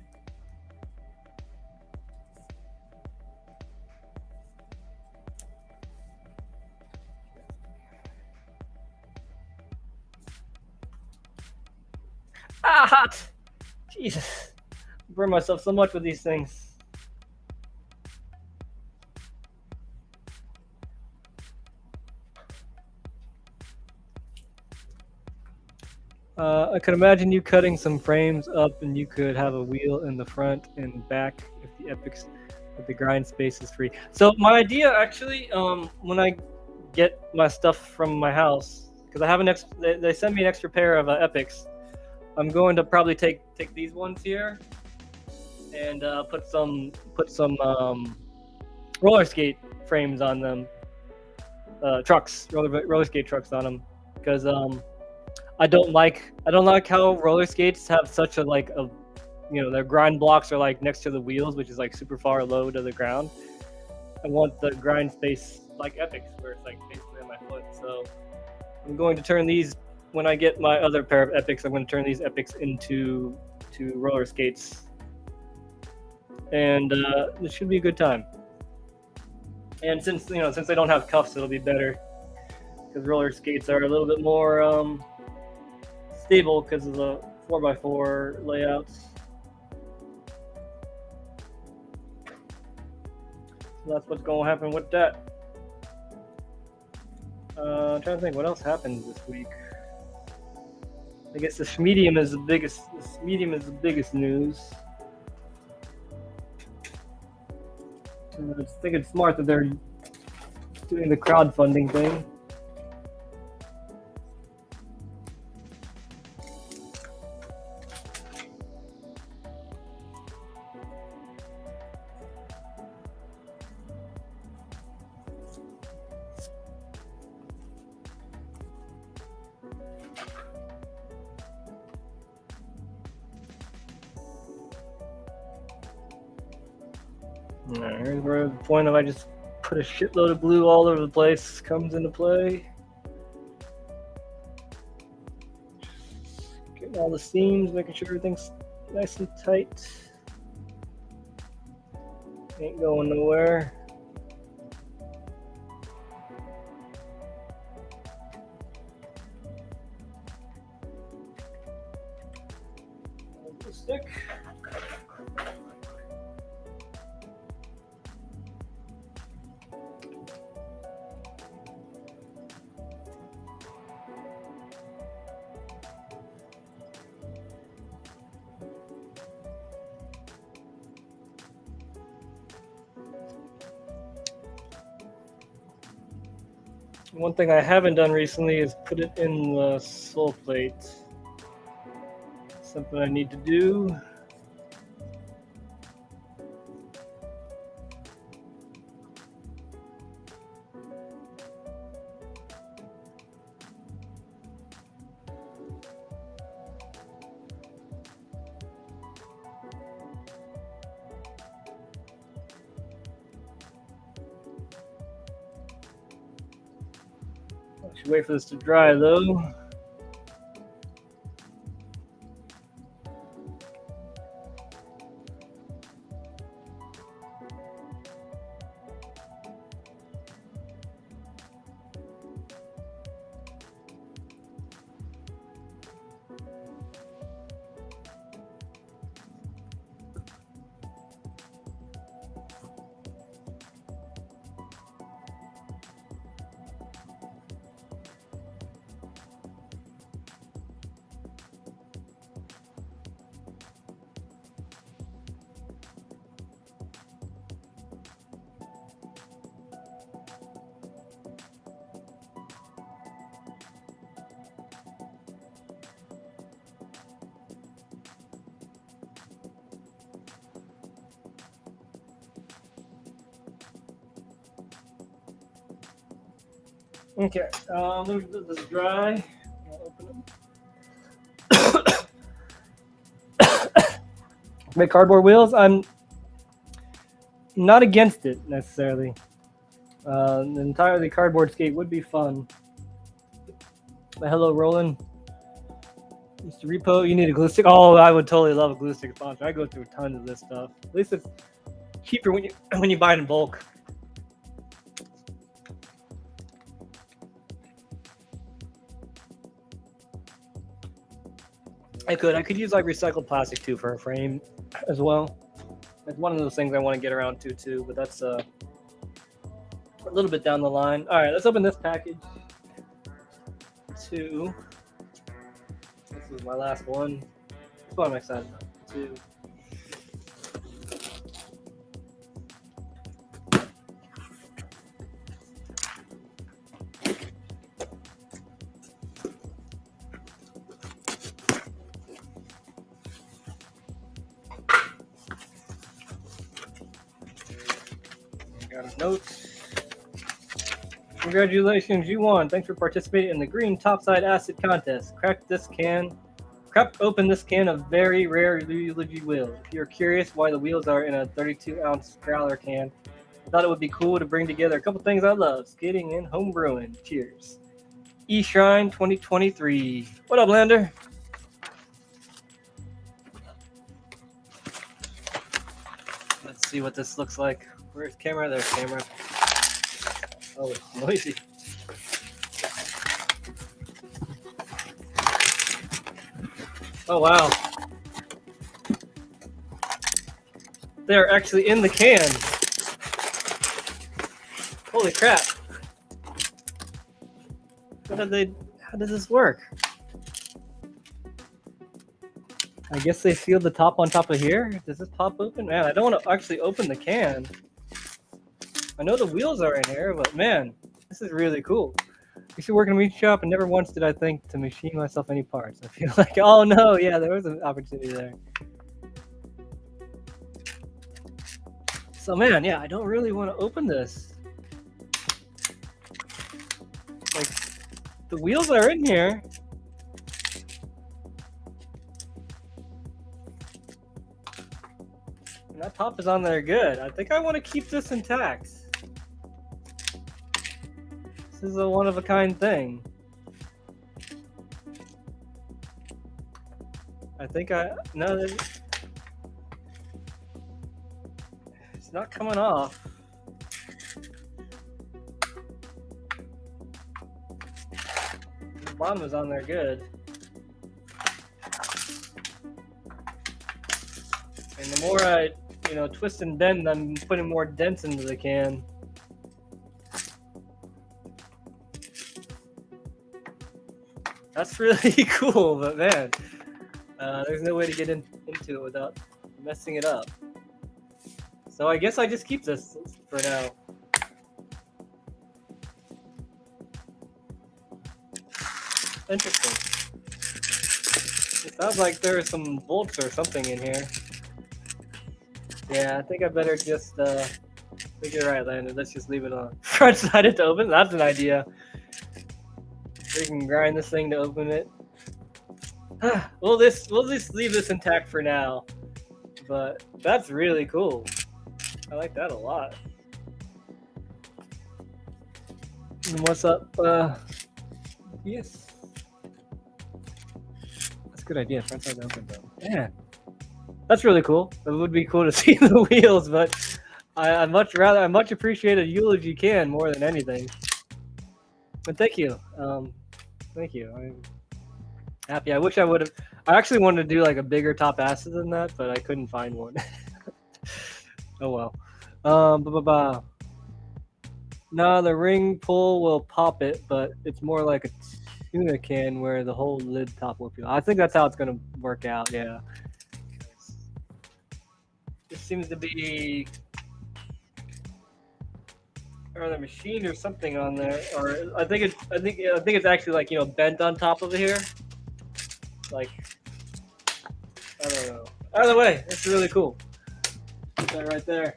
Ah, hot! Jesus. I burn myself so much with these things. I could imagine you cutting some frames up and you could have a wheel in the front and back if the grind space is free. So my idea actually, when I get my stuff from my house, because I have they send me an extra pair of epics. I'm going to probably take these ones here and put some roller skate frames on them, roller skate trucks on them, because I don't like how roller skates have such their grind blocks are like next to the wheels, which is like super far low to the ground. I want the grind space like epics, where it's like basically on my foot. So I'm going to turn these. When I get my other pair of epics, I'm going to turn these epics into roller skates, and it should be a good time. And since they don't have cuffs, it'll be better, because roller skates are a little bit more stable because of the 4x4 layouts. So that's what's going to happen with that. I'm trying to think what else happened this week. I guess the medium is the biggest. This medium is the biggest news. I think it's smart that they're doing the crowdfunding thing. Here's where the point of I just put a shitload of glue all over the place comes into play. Getting all the seams, making sure everything's nice and tight. Ain't going nowhere. One thing I haven't done recently is put it in the sole plate. Something I need to do. I should wait for this to dry though. Okay, let me let this dry. I'll open it. Make cardboard wheels. I'm not against it necessarily. An entirely cardboard skate would be fun. But hello, Roland. Mr. Repo, you need a glue stick. Oh, I would totally love a glue stick sponsor. I go through tons of this stuff. At least it's cheaper when you buy it in bulk. I could use like recycled plastic too for a frame as well. It's one of those things I want to get around to too, but that's a little bit down the line. All right, let's open this package. Two. This is my last one. That's what I'm excited about. Two. Got his notes. Congratulations, you won. Thanks for participating in the green topside acid contest. Crack open this can of very rare eulogy wheels. If you're curious why the wheels are in a 32-ounce growler can, I thought it would be cool to bring together a couple things I love, skating and home brewing. Cheers. E-Shrine 2023. What up, Lander? Let's see what this looks like. Where's camera? There's camera. Oh, it's noisy. Oh, wow. They're actually in the can. Holy crap. How does this work? I guess they sealed the top on top of here. Does this pop open? Man, I don't want to actually open the can. I know the wheels are in here, but man, this is really cool. I used to work in a meat shop, and never once did I think to machine myself any parts. I feel like, oh no, yeah, there was an opportunity there. So man, yeah, I don't really want to open this. Like, the wheels are in here. And that top is on there good. I think I want to keep this intact. This is a one-of-a-kind thing. I think no, it's not coming off. The bottom is on there good. And the more I, twist and bend, I'm putting more dents into the can. That's really cool, but man, there's no way to get into it without messing it up. So I guess I just keep this for now. Interesting. It sounds like there are some bolts or something in here. Yeah, I think I better just, I think you're right, Landon. Let's just leave it on. Front-sided to open? That's an idea. We can grind this thing to open it. We'll just leave this intact for now. But that's really cool. I like that a lot. And what's up? Yes. That's a good idea. Front side open though. Yeah. That's really cool. It would be cool to see the wheels, but I much appreciate a eulogy can more than anything. But thank you. Thank you. I'm happy. I wish I would have. I actually wanted to do like a bigger top acid than that, but I couldn't find one. Oh well. No, the ring pull will pop it, but it's more like a tuna can where the whole lid top will peel. I think that's how it's gonna work out. Yeah. It seems to be either machine or something on there, or I think it's actually like bent on top of here. Like I don't know. Either way, it's really cool. Put that right there.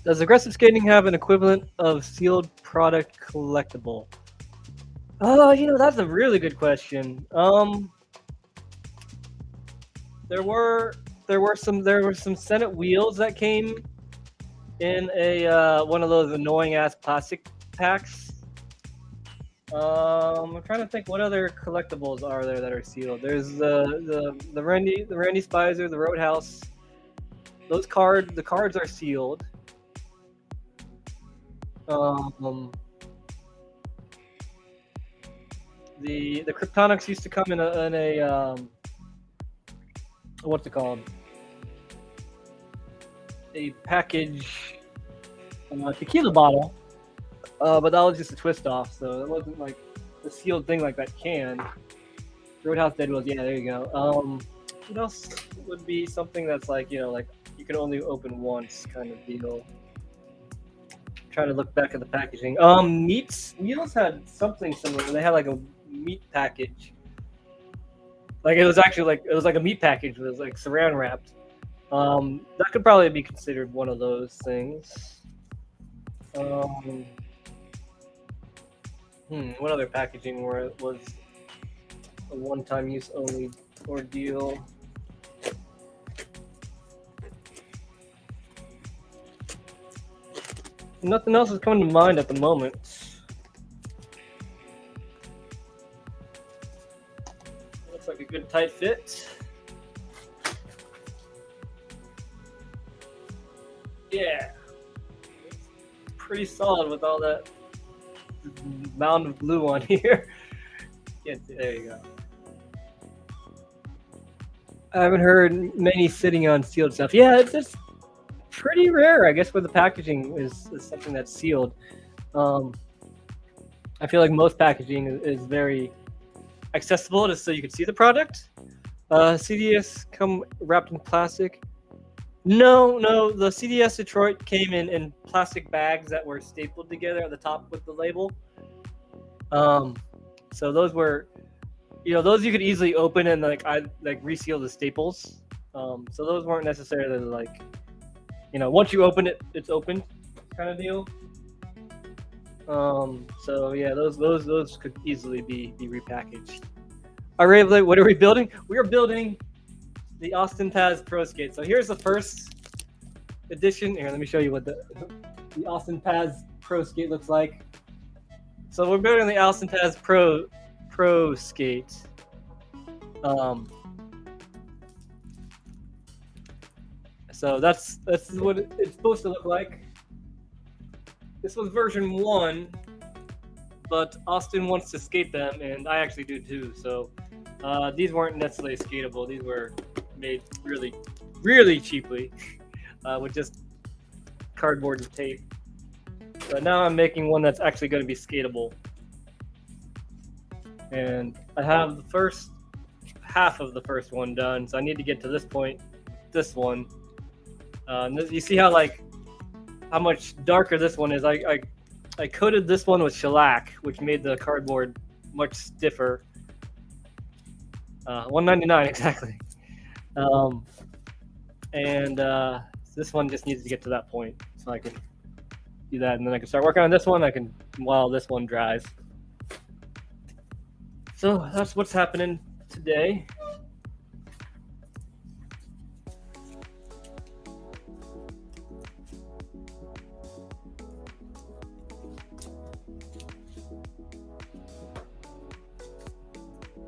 Does aggressive skating have an equivalent of sealed product collectible? Oh, that's a really good question. There were some Senate wheels that came in a one of those annoying ass plastic packs. I'm trying to think what other collectibles are there that are sealed. There's the Randy Spicer, the Roadhouse. The cards are sealed. The Kryptonics used to come in a what's it called? A package, tequila bottle, but that was just a twist off, so it wasn't like the sealed thing like that can. Roadhouse Dead was, yeah, there you go. What else would be something that's like like you can only open once kind of deal? Trying to look back at the packaging. Wheels had something similar. They had like a meat package. Like it was actually like a meat package. It was like saran wrapped. That could probably be considered one of those things. What other packaging where it was a one-time use only ordeal? Nothing else is coming to mind at the moment. Looks like a good tight fit. Yeah. Pretty solid with all that mound of glue on here. Yeah, there you go. I haven't heard many sitting on sealed stuff. Yeah, it's just pretty rare, I guess, where the packaging is something that's sealed. I feel like most packaging is very accessible just so you can see the product. CDS come wrapped in plastic. No, the CDS Detroit came in plastic bags that were stapled together at the top with the label. So those were, those you could easily open and reseal the staples. So those weren't necessarily like, once you open it, it's open kind of deal. So yeah, those could easily be repackaged. All right, what are we building? We are building the Austin Paz Pro Skate. So here's the first edition. Here, let me show you what the Austin Paz Pro Skate looks like. So we're building the Austin Paz Pro Skate. So that's what it's supposed to look like. This was version 1, but Austin wants to skate them, and I actually do too. So these weren't necessarily skatable. These were made really, really cheaply with just cardboard and tape. But now I'm making one that's actually going to be skatable. And I have the first half of the first one done, so I need to get to this point, this one. You see how much darker this one is. I coated this one with shellac, which made the cardboard much stiffer. $1.99 exactly. And this one just needs to get to that point, so I can do that, and then I can start working on this one. While this one dries. So that's what's happening today.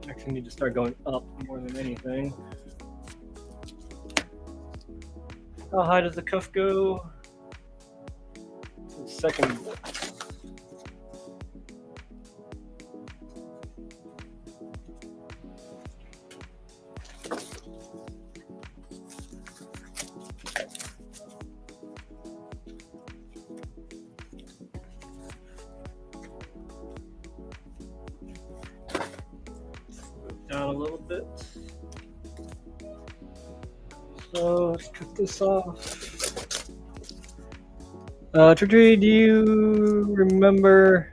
Actually, need to start going up more than anything. How high does the cuff go? Second. Down a little bit. So let's cut this off. Trickery, do you remember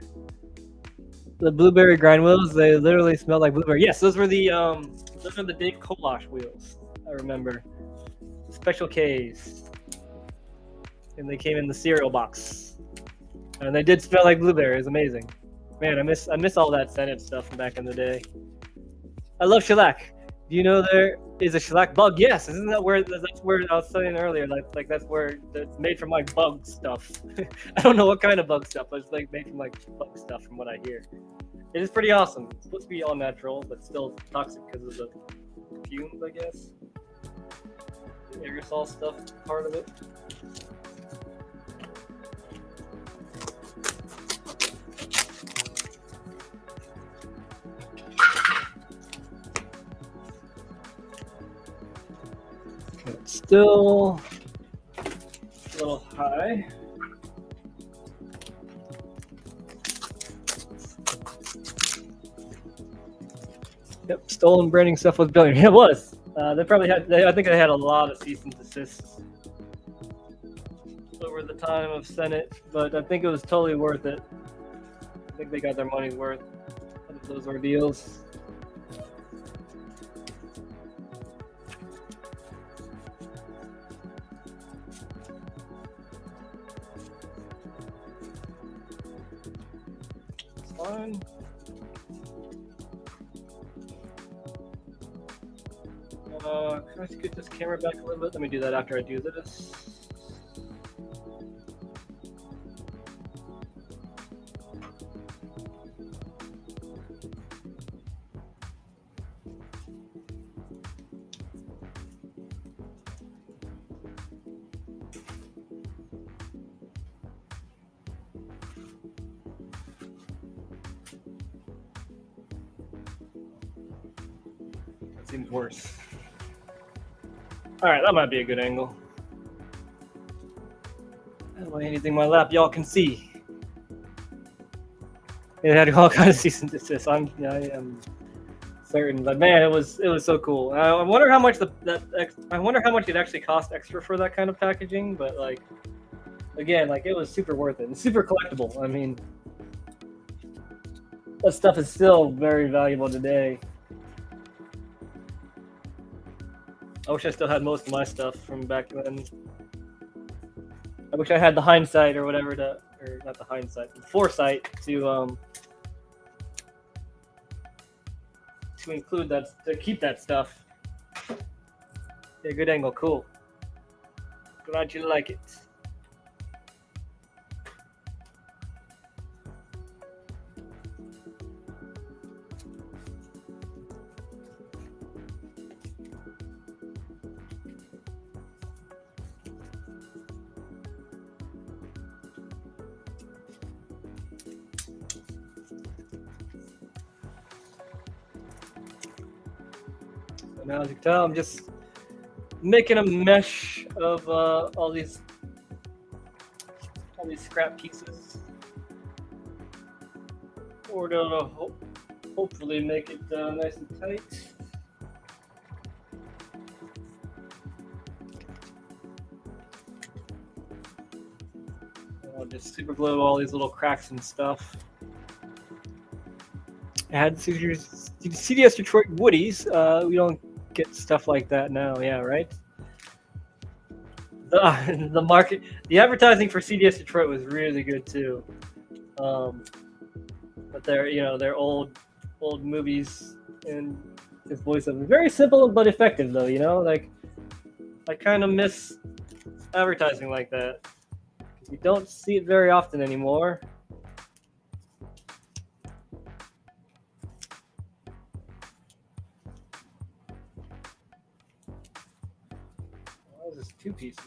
the blueberry grind wheels? They literally smelled like blueberry. Yes, those are the Dave Kolash wheels. I remember. Special K's. And they came in the cereal box. And they did smell like blueberry. It was amazing. Man, I miss all that Senate stuff from back in the day. I love shellac. Do you know there is a shellac bug? Yes, isn't that where that's where I was saying earlier? Like that's where it's made from like bug stuff. I don't know what kind of bug stuff, but it's like made from like bug stuff from what I hear. It is pretty awesome. It's supposed to be all natural, but still toxic because of the fumes, I guess. The aerosol stuff part of it. It's still a little high. Yep, stolen branding stuff was brilliant. It was. They probably had. I think they had a lot of cease and desists over the time of Senate, but I think it was totally worth it. I think they got their money's worth out of those ordeals. Fine. Can I scoot this camera back a little bit? Let me do that after I do this. That seems worse. All right, that might be a good angle. That way anything in my lap y'all can see. It had all kinds of cease and desist. I am certain, but man, it was so cool. I wonder how much I wonder how much it actually cost extra for that kind of packaging. But like, again, like it was super worth it and super collectible. I mean, that stuff is still very valuable today. I wish I still had most of my stuff from back then. I wish I had the hindsight or whatever or not the hindsight, the foresight to include that, to keep that stuff. Yeah, good angle, cool. Glad you like it. Now, as you can tell, I'm just making a mesh of all these scrap pieces, or to hopefully make it nice and tight. I'll just super glue all these little cracks and stuff. had CDS Detroit Woodies. We don't get stuff like that now. Yeah, right. The market, the advertising for CDS Detroit was really good too. But they're old movies, and his voiceover very simple but effective though. Like I kind of miss advertising like that. You don't see it very often anymore. Oh, this is 2 pieces.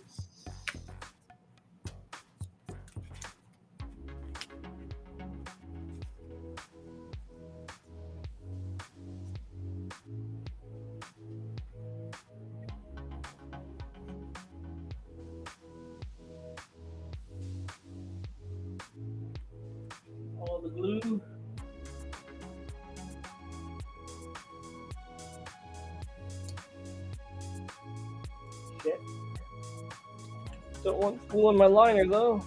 All the glue. Shit. Don't want glue on my liner though.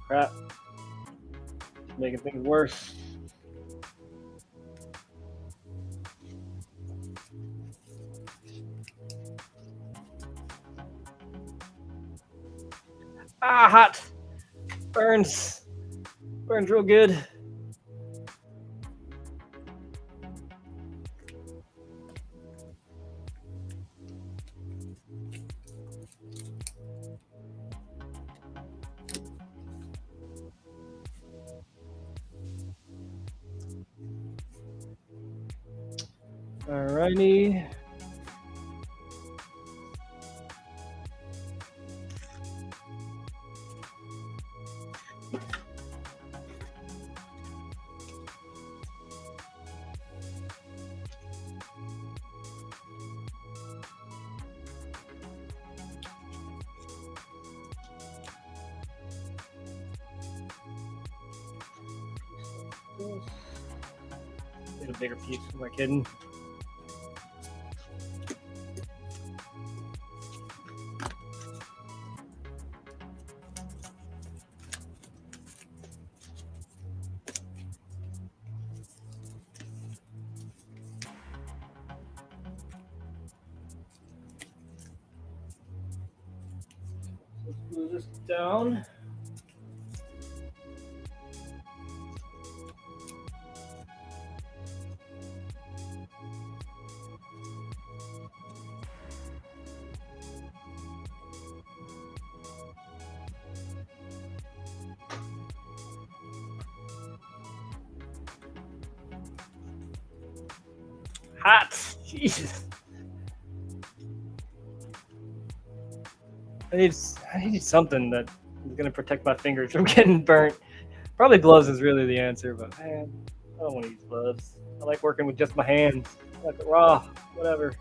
Crap. Making things worse. Ah, hot. Burns. Burns real good. Alrighty. Get a bigger piece. Am I kidding? Let's move this down. Hot. Jesus. I need something that is gonna protect my fingers from getting burnt. Probably gloves is really the answer, but man, I don't want to use gloves. I like working with just my hands. I like it raw, whatever.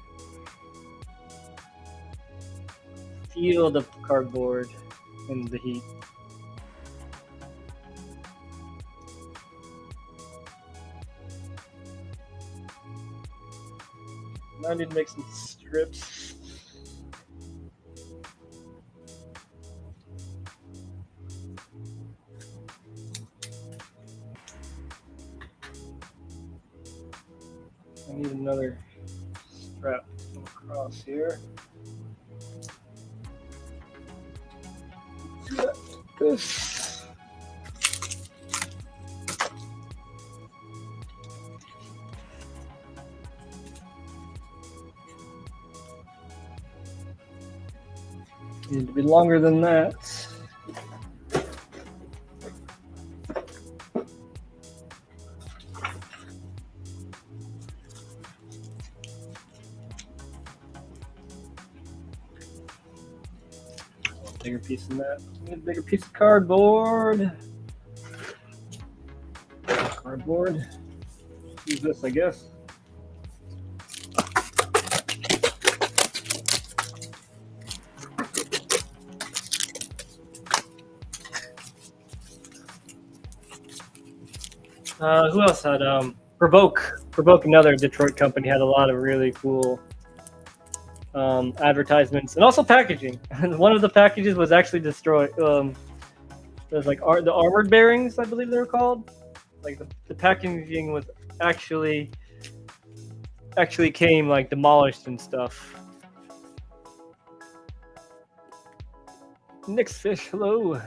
Feel the cardboard in the heat. Now I need to make some strips. I need another strap across here. This. Need to be longer than that. Bigger piece than that. Need a bigger piece of cardboard. Cardboard. Use this, I guess. Who else had Provoke? Provoke, another Detroit company, had a lot of really cool advertisements and also packaging. And one of the packages was actually destroyed. There's like the armored bearings, I believe they were called. Like the packaging was actually came like demolished and stuff. Nick's fish, hello.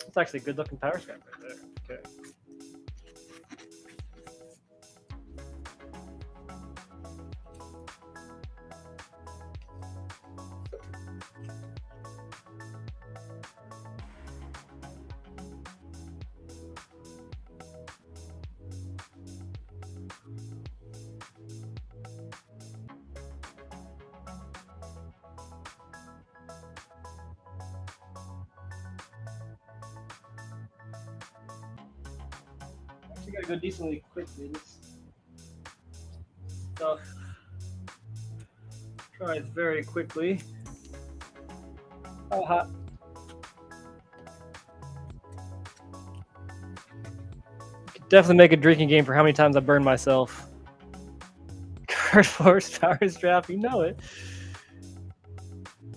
It's actually a good looking power strap right there. Okay. Actually gotta go decently quickly. This stuff dries very quickly. How hot? Could definitely make a drinking game for how many times I burn myself. Cardboard power strap, you know it.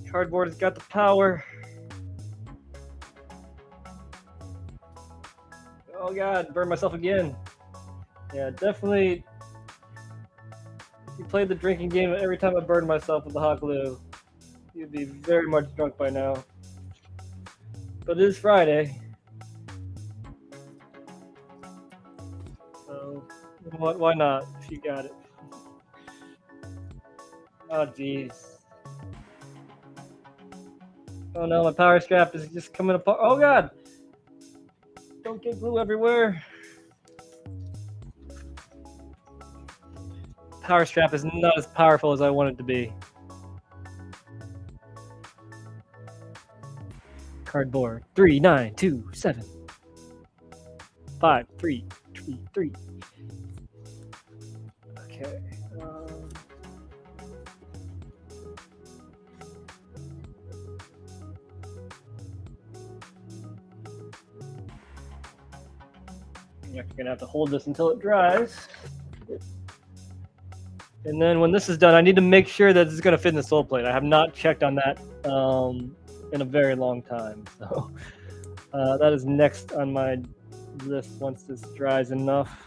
Cardboard has got the power. Oh god, burn myself again. Yeah, definitely. If you played the drinking game every time I burned myself with the hot glue, you'd be very much drunk by now. But it is Friday. So, why not if you got it? Oh, jeez. Oh no, my power strap is just coming apart. Oh god! Don't get glue everywhere. Power strap is not as powerful as I want it to be. Cardboard 3, 9, 2, 7, 5, 3, 3, 3. Okay. You're gonna have to hold this until it dries. And then when this is done, I need to make sure that it's gonna fit in the sole plate. I have not checked on that in a very long time. So that is next on my list once this dries enough.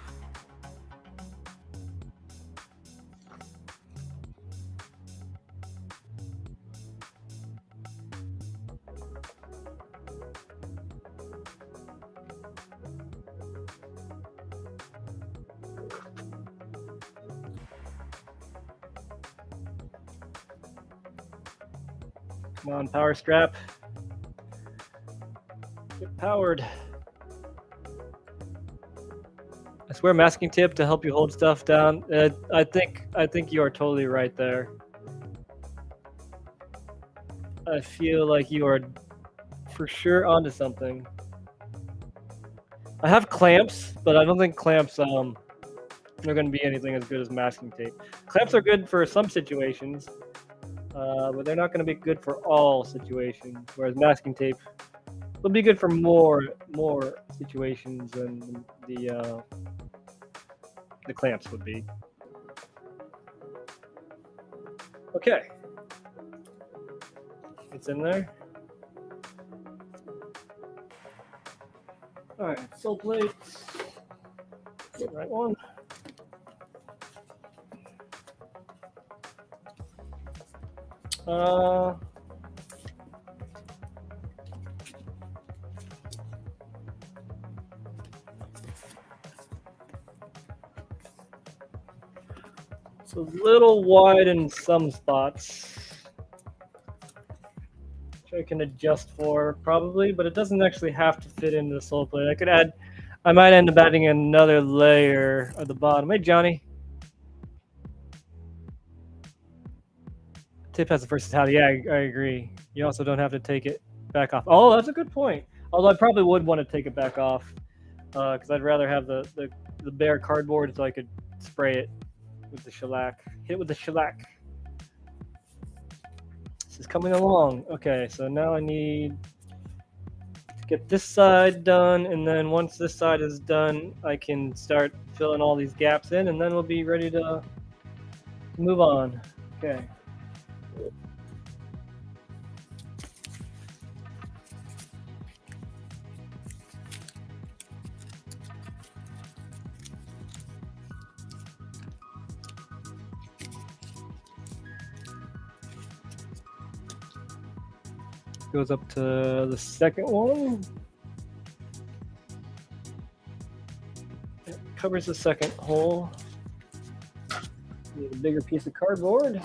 Come on, power strap. Get powered. I swear masking tape to help you hold stuff down. I think you are totally right there. I feel like you are for sure onto something. I have clamps, but I don't think clamps are going to be anything as good as masking tape. Clamps are good for some situations, but they're not going to be good for all situations. Whereas masking tape will be good for more situations than the clamps would be. Okay, it's in there. All right, sole plate. Get the right one. It's a little wide in some spots, which I can adjust for probably, but it doesn't actually have to fit into the sole plate. I might end up adding another layer at the bottom. Hey, Johnny. Tip has the versatility. Yeah, I agree. You also don't have to take it back off. Oh, that's a good point. Although I probably would want to take it back off because I'd rather have the bare cardboard so I could spray it with the shellac. Hit it with the shellac. This is coming along. Okay, so now I need to get this side done, and then once this side is done, I can start filling all these gaps in, and then we'll be ready to move on. Okay. goes up to the second one. It covers the second hole. Need a bigger piece of cardboard.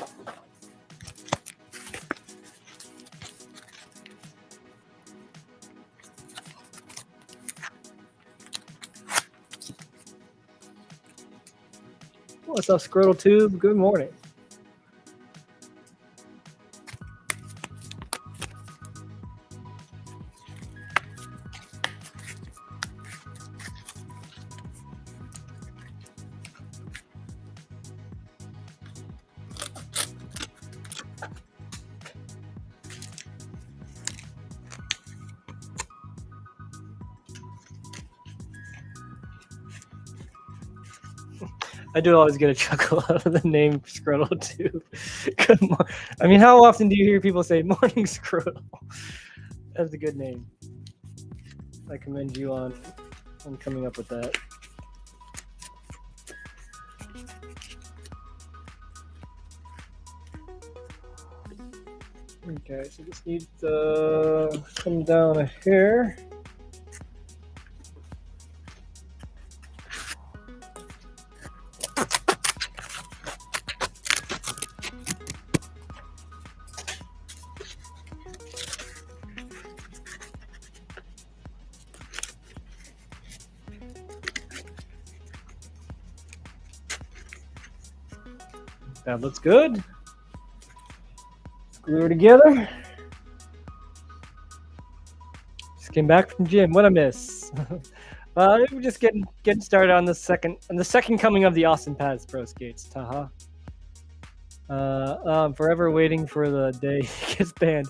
What's up, Scrotal Tube? Good morning. I do always get a chuckle out of the name Scrotal too. Good morning. I mean, how often do you hear people say "Morning Scrotal"? That's a good name. I commend you on coming up with that. Okay, so just need to come down a hair. That looks good. Let's glue her together. Just came back from gym. What a miss. We're just getting started on the second coming of the Austin Pads Pro Skates. Taha. I'm forever waiting for the day it gets banned.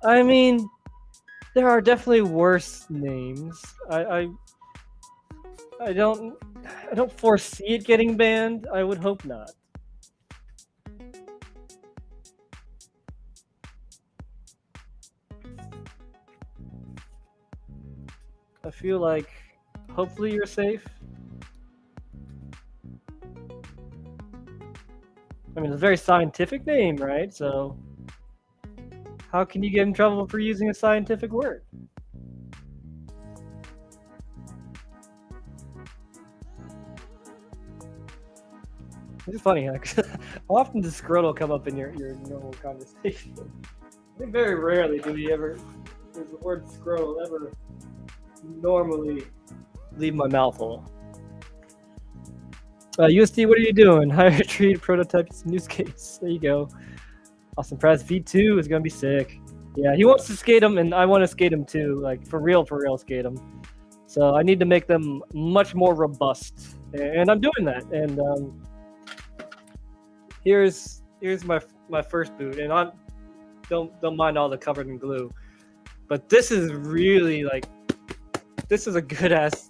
I mean, there are definitely worse names. I don't foresee it getting banned. I would hope not. I feel like hopefully you're safe. I mean, it's a very scientific name, right? So how can you get in trouble for using a scientific word? It's funny. Like, how often does Scrotal come up in your normal conversation? I think very rarely does the word Scrotal ever normally leave my mouth hole. USD, what are you doing? Higher treat prototypes, new skates. There you go. Austin Press V2 is gonna be sick. Yeah, he wants to skate them, and I want to skate them too. Like for real skate them. So I need to make them much more robust, and I'm doing that. And here's my first boot, and I don't mind all the covered in glue, but this is really like. This is a good ass.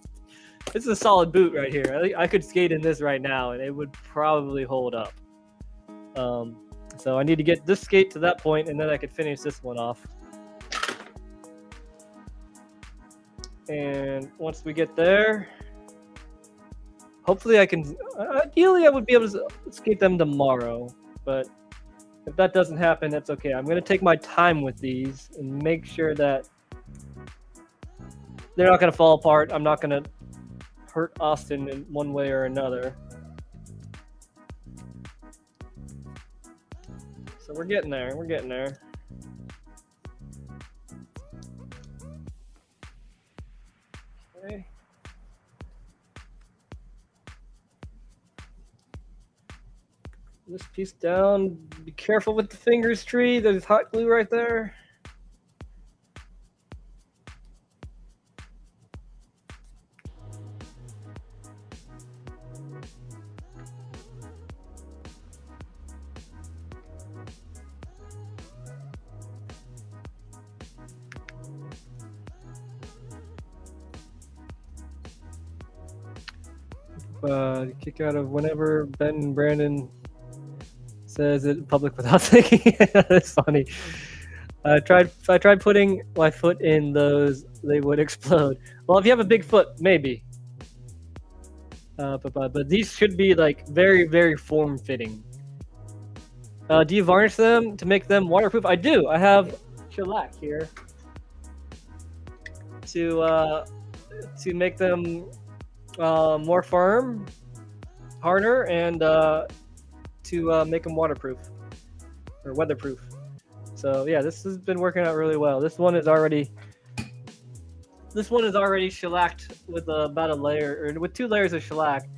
This is a solid boot right here. I could skate in this right now, and it would probably hold up. So I need to get this skate to that point, and then I could finish this one off. And once we get there, hopefully I can. Ideally, I would be able to skate them tomorrow, but if that doesn't happen, that's okay. I'm gonna take my time with these and make sure that they're not going to fall apart. I'm not going to hurt Austin in one way or another. So we're getting there. We're getting there. Okay. This piece down. Be careful with the fingers, Tree. There's hot glue right there. Kick out of whenever Ben and Brandon says it in public without thinking. That's funny. If I tried putting my foot in those, they would explode. Well, if you have a big foot, maybe. But these should be like very, very form-fitting. Do you varnish them to make them waterproof? I do. I have shellac here. to make them more firm, harder, and to make them waterproof or weatherproof. So yeah, this has been working out really well. This one is already shellacked with about a layer or with 2 layers of shellac,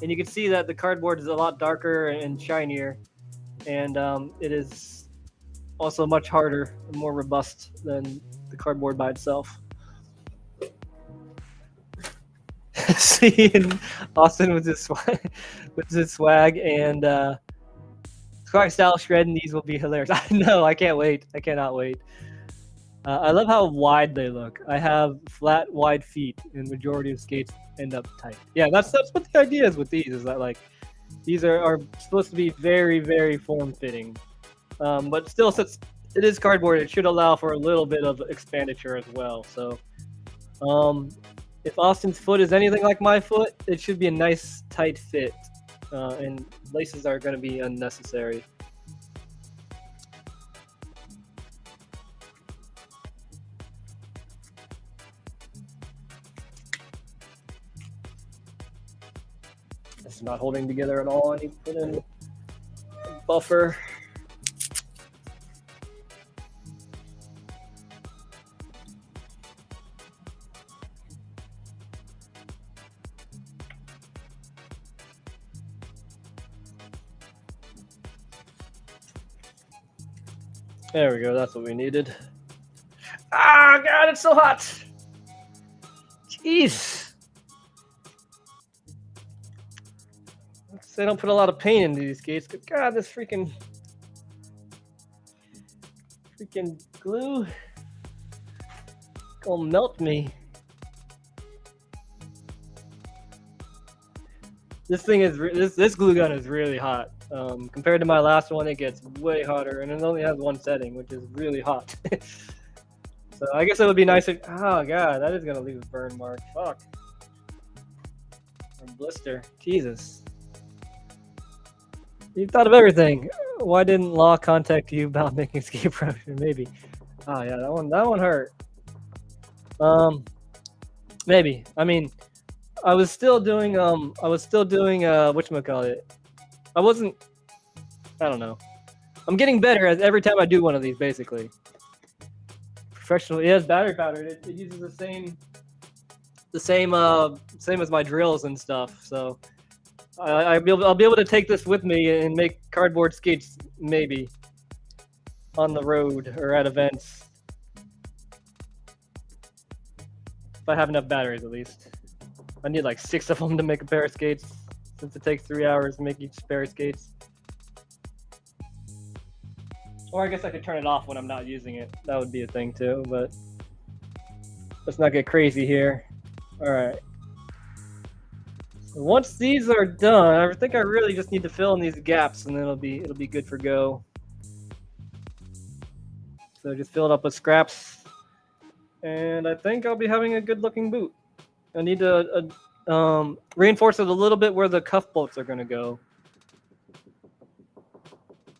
and you can see that the cardboard is a lot darker and shinier, and it is also much harder and more robust than the cardboard by itself. Seeing Austin with his swag and Squawk style shredding these will be hilarious. I know, I can't wait. I cannot wait. I love how wide they look. I have flat, wide feet, and majority of skates end up tight. Yeah, that's what the idea is with these. Is that like these are supposed to be very, very form-fitting, but still, since it is cardboard, it should allow for a little bit of expenditure as well. So, if Austin's foot is anything like my foot, it should be a nice, tight fit, and laces are going to be unnecessary. It's not holding together at all. I need to put in a buffer. There we go. That's what we needed. Ah, God, it's so hot. Jeez. They don't put a lot of paint into these skates. God, this freaking glue gonna melt me. This thing is this glue gun is really hot. Compared to my last one, it gets way hotter, and it only has one setting, which is really hot. So I guess it would be nice if, oh God, that is gonna leave a burn mark. Fuck. Or blister. Jesus. You thought of everything. Why didn't Law contact you about making skate pressure? Maybe. Oh yeah, that one hurt. Maybe. I mean, I was still doing whatchamacallit. I don't know. I'm getting better as every time I do one of these, basically. Professional, it has battery powder. It uses the same as my drills and stuff. So I'll be able to take this with me and make cardboard skates, maybe, on the road or at events. If I have enough batteries, at least. I need like 6 of them to make a pair of skates, since it takes 3 hours to make each pair of skates. Or I guess I could turn it off when I'm not using it. That would be a thing too, but let's not get crazy here. All right. Once these are done, I think I really just need to fill in these gaps, and then it'll be good for go. So just fill it up with scraps, and I think I'll be having a good-looking boot. I need to reinforce it a little bit where the cuff bolts are going to go.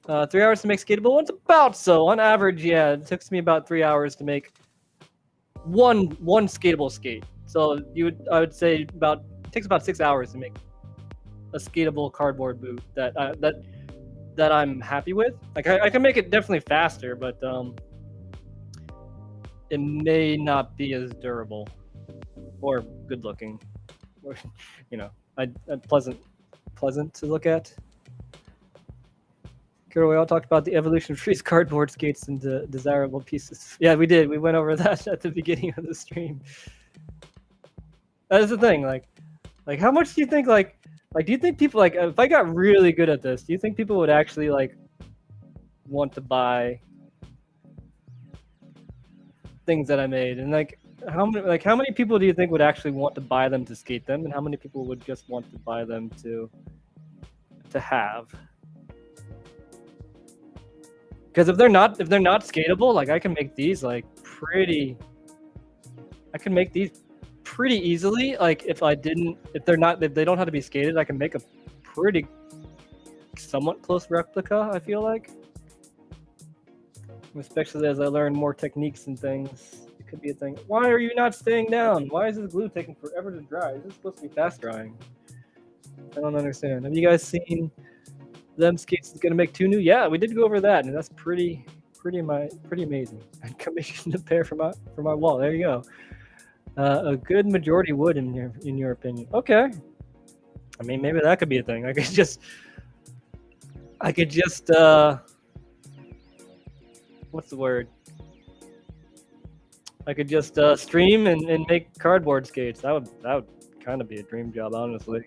3 hours to make skatable ones, about so. On average, yeah, it takes me about 3 hours to make one skatable skate. So I would say it takes about 6 hours to make a skatable cardboard boot that I'm happy with. Like I can make it definitely faster, but it may not be as durable or good looking, or pleasant to look at. Carol, we all talked about the evolution of Tree's cardboard skates into desirable pieces. Yeah, we did. We went over that at the beginning of the stream. That is the thing. Like how much do you think do you think people if I got really good at this, do you think people would actually want to buy things that I made? And how many people do you think would actually want to buy them to skate them, and how many people would just want to buy them to have? Because if they're not skatable, I can make these pretty easily. If they don't have to be skated, I can make a pretty somewhat close replica, I feel like. Especially as I learn more techniques and things, could be a thing. Why are you not staying down? Why is this glue taking forever to dry? Is this supposed to be fast drying? I don't understand. Have you guys seen them skates is gonna make 2 new? Yeah, we did go over that, and that's pretty amazing. I commissioned a pair for my wall. There you go. A good majority wood in your opinion. Okay. I mean, maybe that could be a thing. I could just what's the word? I could just stream and make cardboard skates. That would kind of be a dream job, honestly.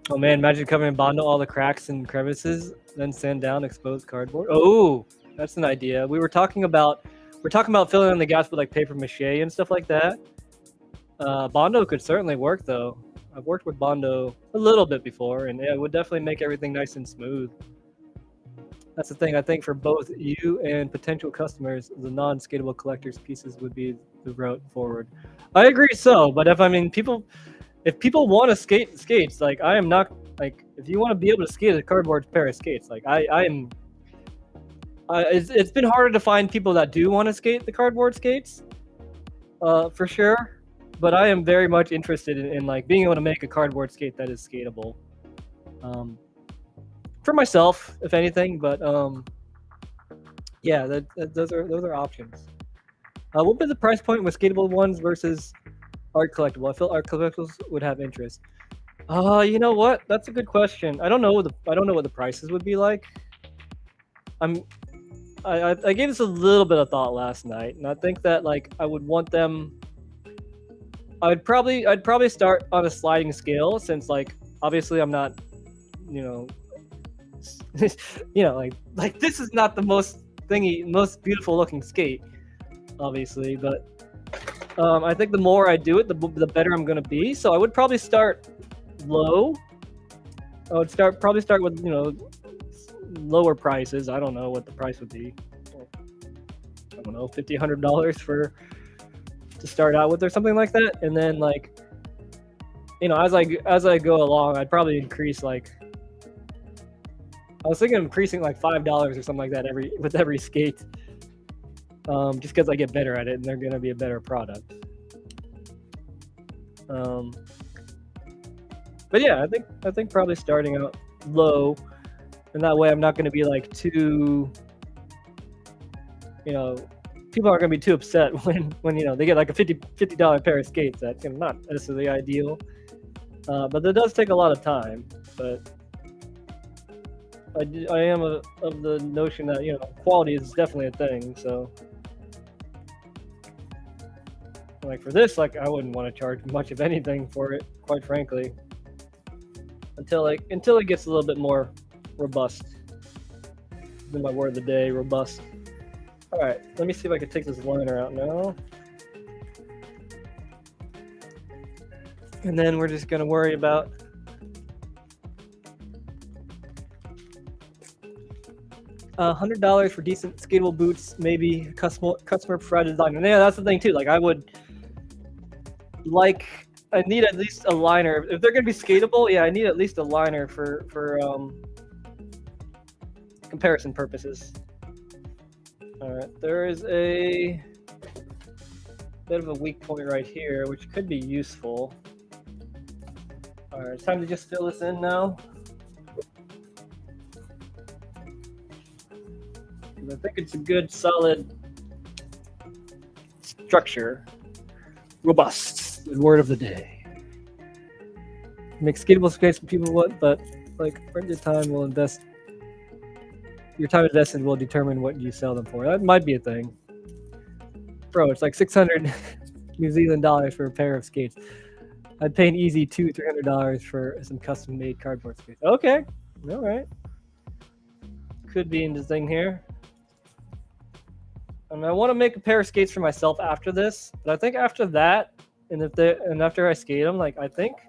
Oh man, imagine covering Bondo all the cracks and crevices, then sand down exposed cardboard. Oh, that's an idea. We're talking about filling in the gaps with like paper mache and stuff like that. Bondo could certainly work though. I've worked with Bondo a little bit before, and it would definitely make everything nice and smooth. That's the thing. I think for both you and potential customers, the non-skatable collectors pieces would be the route forward. I agree. So, but if people want to skate skates, like I am not like if you want to be able to skate a cardboard pair of skates, like it's been harder to find people that do want to skate the cardboard skates, for sure. But I am very much interested in like being able to make a cardboard skate that is skatable. For myself, if anything, but yeah, those are options. What would be the price point with skatable ones versus art collectible? I feel art collectibles would have interest. You know what? That's a good question. I don't know what the prices would be like. I gave this a little bit of thought last night, and I think that like I would want them. I'd probably start on a sliding scale since like obviously I'm not, like this is not the most beautiful looking skate, obviously, but I think the more I do it, the better I'm gonna be. So I would probably start low. I would probably start with lower prices. I don't know what the price would be. I don't know, $50, $100 to start out with or something like that, and then like as I go along, I'd probably increase like. I was thinking of increasing like $5 or something like that with every skate, just because I get better at it and they're gonna be a better product. But yeah, I think probably starting out low, and that way I'm not gonna be like too, people aren't gonna be too upset when they get like a $50 pair of skates. That's not necessarily ideal, but that does take a lot of time. But I am of the notion that quality is definitely a thing. So like for this, like I wouldn't want to charge much of anything for it, quite frankly, until it gets a little bit more robust. This is my word of the day, robust. All right, let me see if I can take this liner out now, and then we're just gonna worry about $100 for decent skatable boots, maybe customer provided design. And yeah, that's the thing too. Like I need at least a liner if they're gonna be skatable. Yeah, I need at least a liner for comparison purposes. All right, there is a bit of a weak point right here, which could be useful. All right, it's time to just fill this in now. I think it's a good, solid structure. Robust, the word of the day. Make skatable skates for people what, but like your time invested will determine what you sell them for. That might be a thing. Bro, it's like 600 New Zealand dollars for a pair of skates. I'd pay an easy $200-300 for some custom made cardboard skates. Okay, all right. Could be in the thing here. I want to make a pair of skates for myself after this, but I think after that, and after I skate them, like I think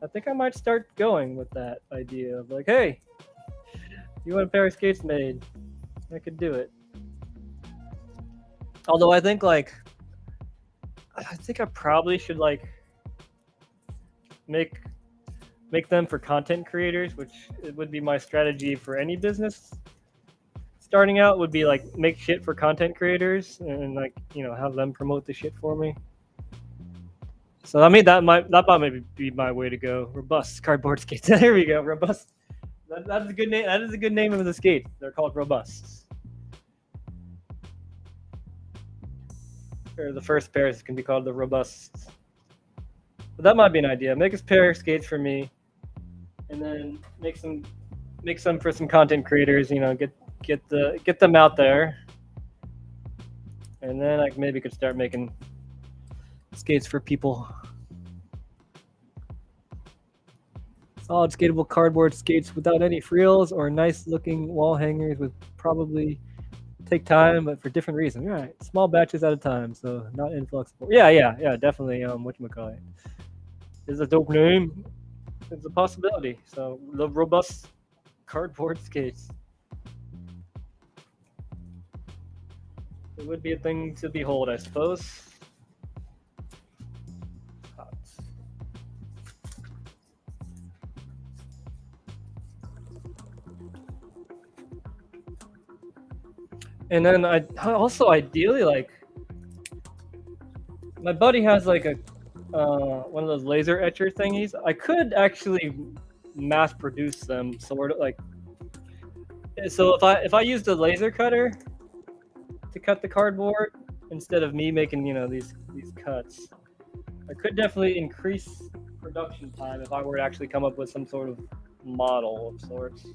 I might start going with that idea of like, hey, you want a pair of skates made? I could do it. Although I think I probably should like make them for content creators, which it would be my strategy for any business. starting out would be like make shit for content creators and like have them promote the shit for me. So I mean that might maybe be my way to go. Robust cardboard skates. There we go. Robust. That's a good name. That is a good name of the skate. They're called robusts. Or the first pairs can be called the robusts. But that might be an idea. Make a pair of skates for me, and then make some for some content creators. Get them out there, and then I maybe could start making skates for people. Solid skatable cardboard skates without any frills or nice looking wall hangers would probably take time, but for different reasons. Right, small batches at a time, so not inflexible. Yeah, definitely. Whatchamacallit is a dope name. It's a possibility. So the robust cardboard skates. It would be a thing to behold, I suppose. And then I also ideally like my buddy has like a one of those laser etcher thingies. I could actually mass produce them sort of like. So if I used a laser cutter to cut the cardboard instead of me making these cuts, I could definitely increase production time if I were to actually come up with some sort of model of sorts.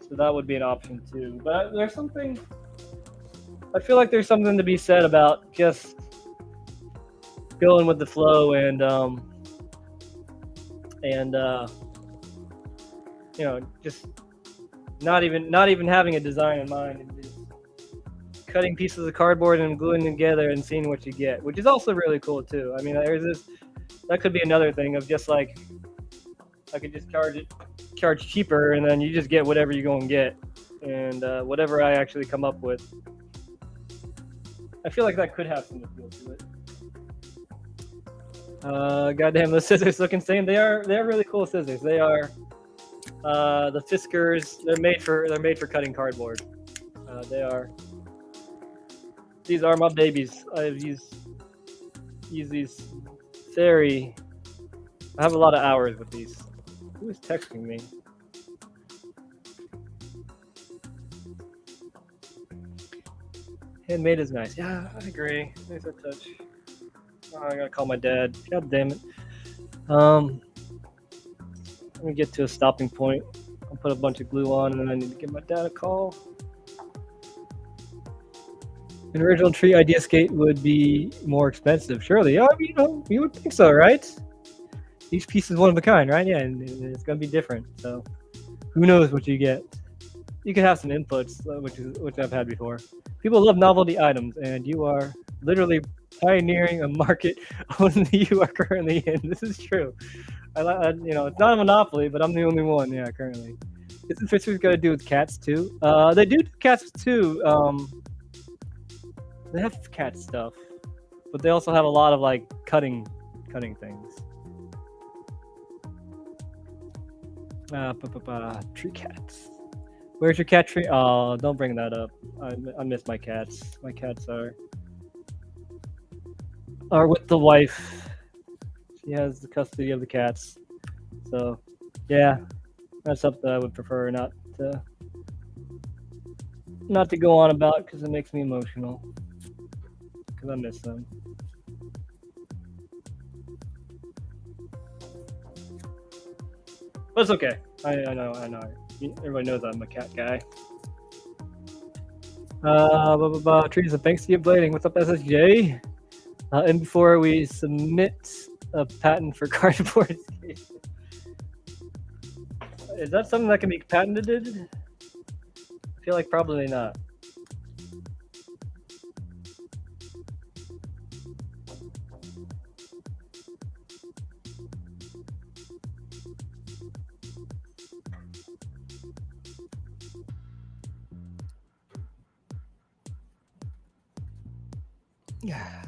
So that would be an option too. But there's something. I feel like there's something to be said about just going with the flow and just not even having a design in mind and just cutting pieces of cardboard and gluing them together and seeing what you get, which is also really cool too. I mean, that could be another thing of just like I could just charge cheaper, and then you just get whatever you're going to get, and whatever I actually come up with. I feel like that could have some appeal to it. Goddamn, those scissors look insane. They're really cool scissors. They are the Fiskars. They're made for cutting cardboard. They are. These are my babies. I've used these very. I have a lot of hours with these. Who is texting me? Handmade is nice. Yeah, I agree. Nice a touch. Oh, I gotta call my dad. God damn it. Let me get to a stopping point. I'll put a bunch of glue on, and then I need to give my dad a call. An original tree idea skate would be more expensive, surely. Yeah, you would think so, right? Each piece is one of a kind, right? Yeah, and it's gonna be different. So, who knows what you get? You can have some inputs, which I've had before. People love novelty items, and you are literally pioneering a market only you are currently in. This is true. It's not a monopoly, but I'm the only one. Yeah, currently. Isn't Fiskars got to do with cats too? They do cats too. They have cat stuff, but they also have a lot of like cutting things. Tree cats. Where's your cat tree? Oh, don't bring that up. I miss my cats. My cats are with the wife. She has the custody of the cats. So, yeah, that's something I would prefer not to go on about because it makes me emotional. Because I miss them. But it's okay. I know. Everybody knows I'm a cat guy. Trees of Banksy blading. What's up, SSJ? And before we submit a patent for cardboard skates, is that something that can be patented? I feel like probably not. Yeah.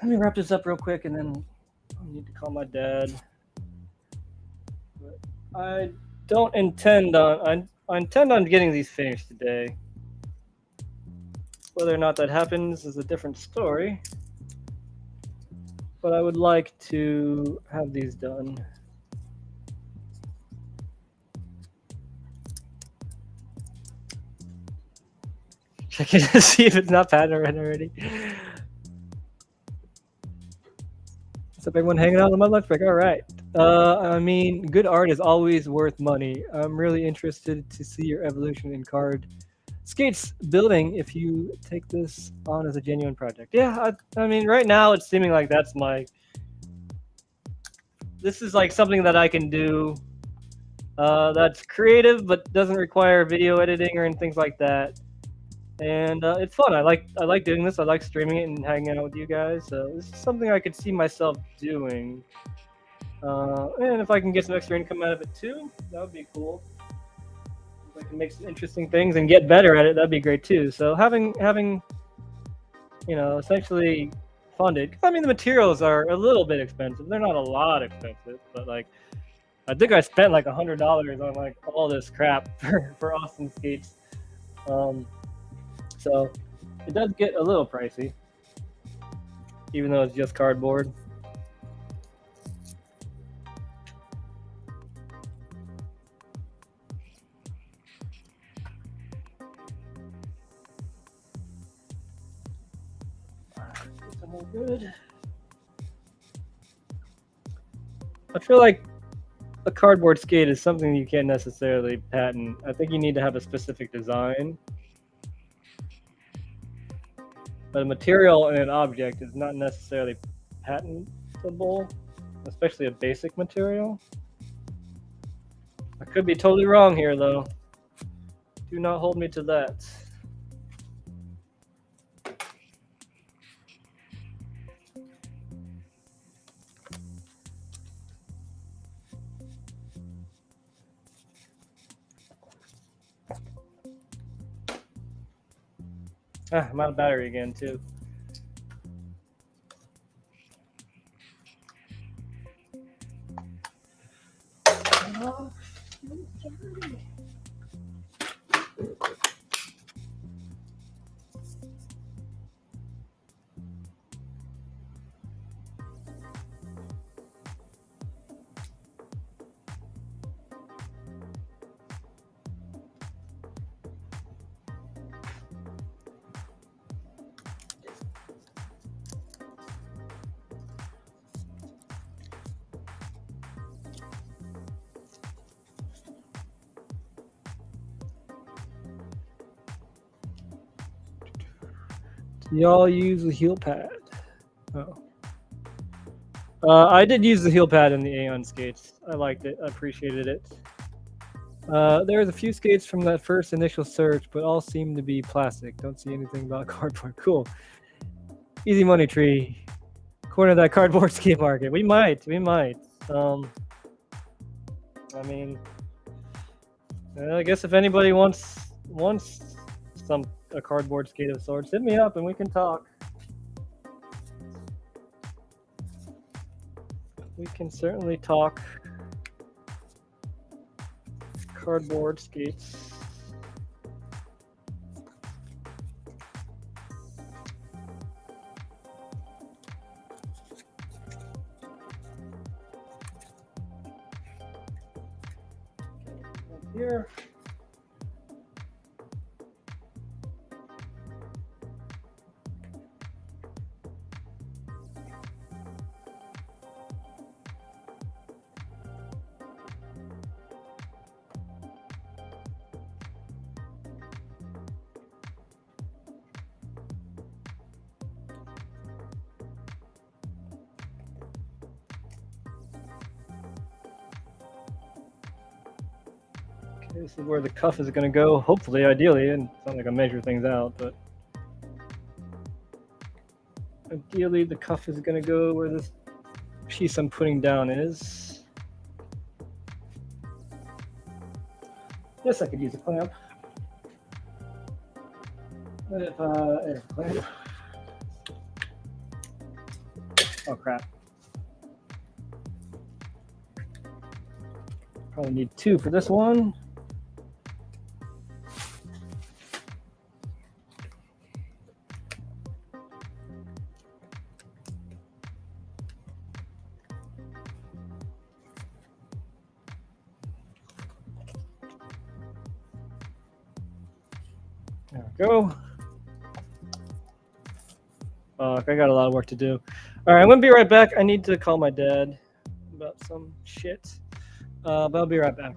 Let me wrap this up real quick, and then I'm need to call my dad. But I don't intend on. I intend on getting these finished today. Whether or not that happens is a different story. But I would like to have these done. Check it to see if it's not patent already. What's up, everyone hanging out on my lunch break? All right. I mean, good art is always worth money. I'm really interested to see your evolution in card skates building if you take this on as a genuine project. Yeah, I mean, right now it's seeming like that's my. This is like something that I can do. That's creative, but doesn't require video editing or things like that. And it's fun. I like doing this. I like streaming it and hanging out with you guys. So this is something I could see myself doing. And if I can get some extra income out of it too, that would be cool. If I can make some interesting things and get better at it, that'd be great too. So having essentially funded. I mean, the materials are a little bit expensive. They're not a lot expensive, but like I think I spent like $100 on like all this crap for Austin skates. So it does get a little pricey, even though it's just cardboard. Good. I feel like a cardboard skate is something you can't necessarily patent. I think you need to have a specific design. But a material and an object is not necessarily patentable, especially a basic material. I could be totally wrong here, though. Do not hold me to that. I'm out of battery again, too. Y'all use the heel pad. Oh. I did use the heel pad in the Aeon skates. I liked it. I appreciated it. There's a few skates from that first initial search, but all seem to be plastic. Don't see anything about cardboard. Cool. Easy money tree. Corner that cardboard skate market. We might. I mean, I guess if anybody wants a cardboard skate of sorts, hit me up and we can talk. We can certainly talk cardboard skates. Here. This is where the cuff is going to go, hopefully, ideally, and it's not like I measure things out, but ideally the cuff is going to go where this piece I'm putting down is. Yes, I could use a clamp. But if clamp. Oh crap. Probably need 2 for this one. There we go. I got a lot of work to do. All right, I'm gonna be right back. I need to call my dad about some shit, but I'll be right back.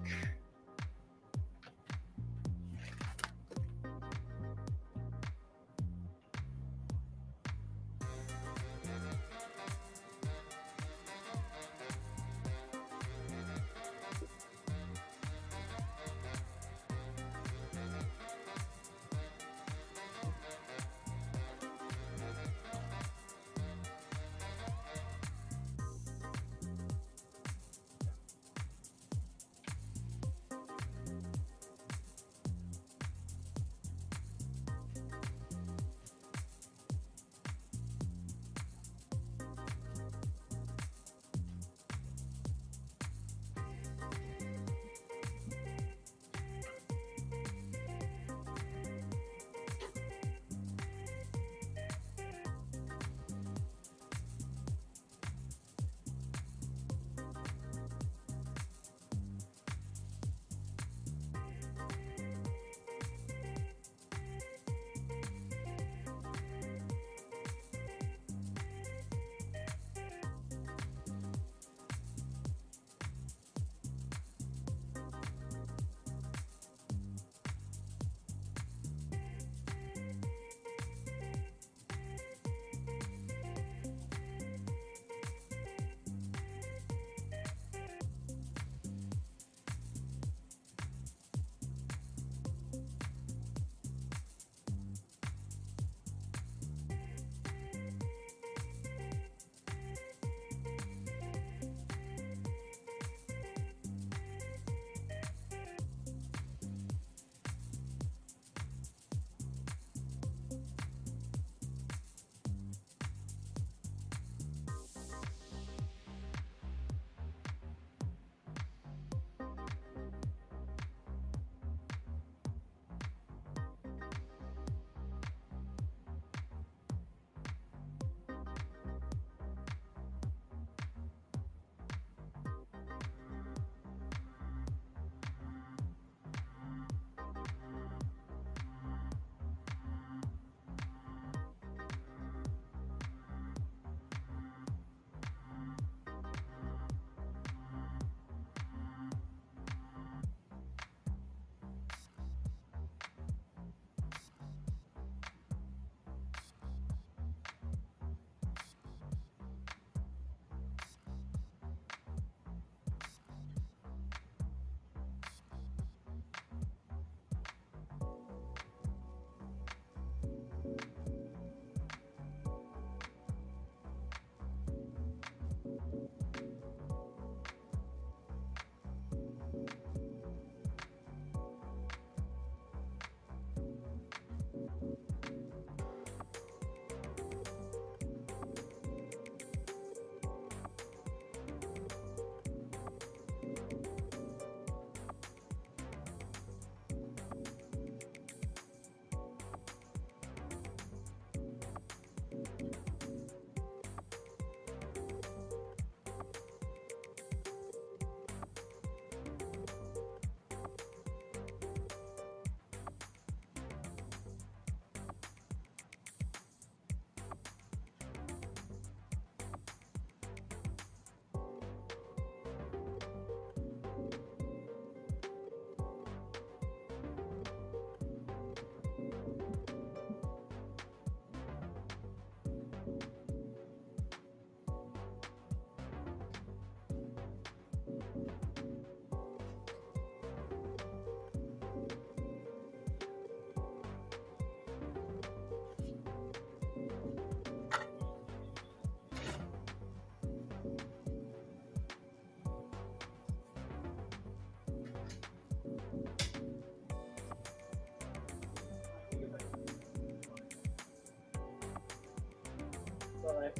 All right.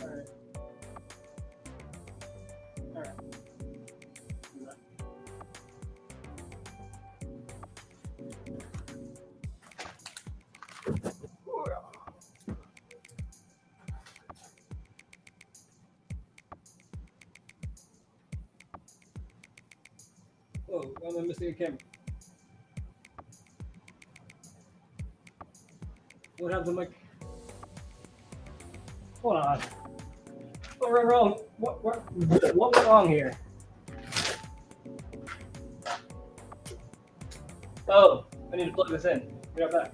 All right. All right. Oh, I'm missing a camera. What happened to my... Hold on. What went wrong? What went wrong here? Oh, I need to plug this in. Be right back.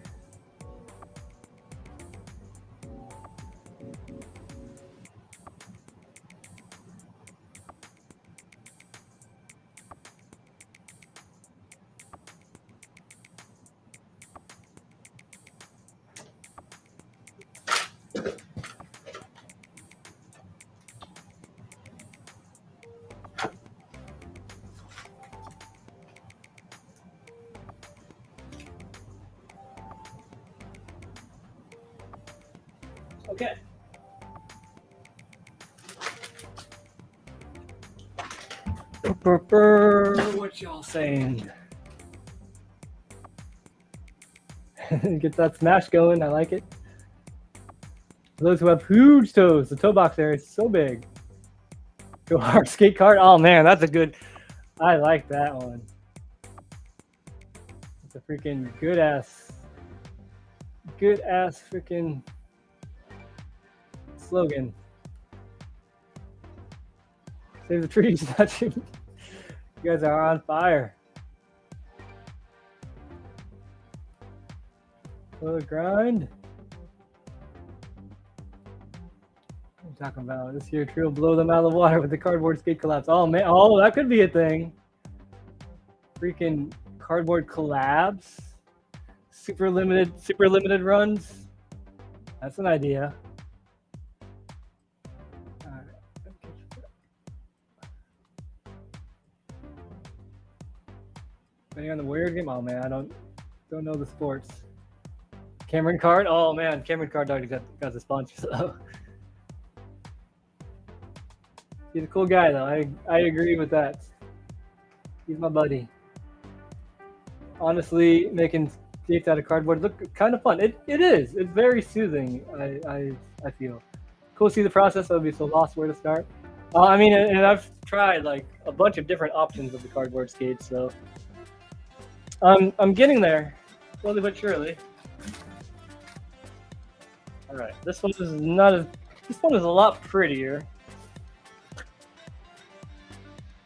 Okay. What y'all saying? Get that smash going. I like it. For those who have huge toes, the toe box area is so big. Go hard skate card. Oh man, that's a good. I like that one. It's a freaking good ass freaking slogan. Save the trees, not you. You guys are on fire. Oh, grind. What are you talking about? This year, Tree will blow them out of the water with the cardboard skate collapse. Oh man, oh that could be a thing. Freaking cardboard collabs. Super limited runs. That's an idea. Depending on the weird game, oh man, I don't know the sports. Cameron Card, oh man, Cameron Card already got the sponsor. So he's a cool guy though. I agree with that. He's my buddy. Honestly, making skates out of cardboard look kind of fun. It is. It's very soothing. I feel cool to see the process. I'd be so lost where to start. I mean, and I've tried like a bunch of different options of the cardboard skates, so. I'm getting there, slowly but surely. All right, this one is not as. This one is a lot prettier.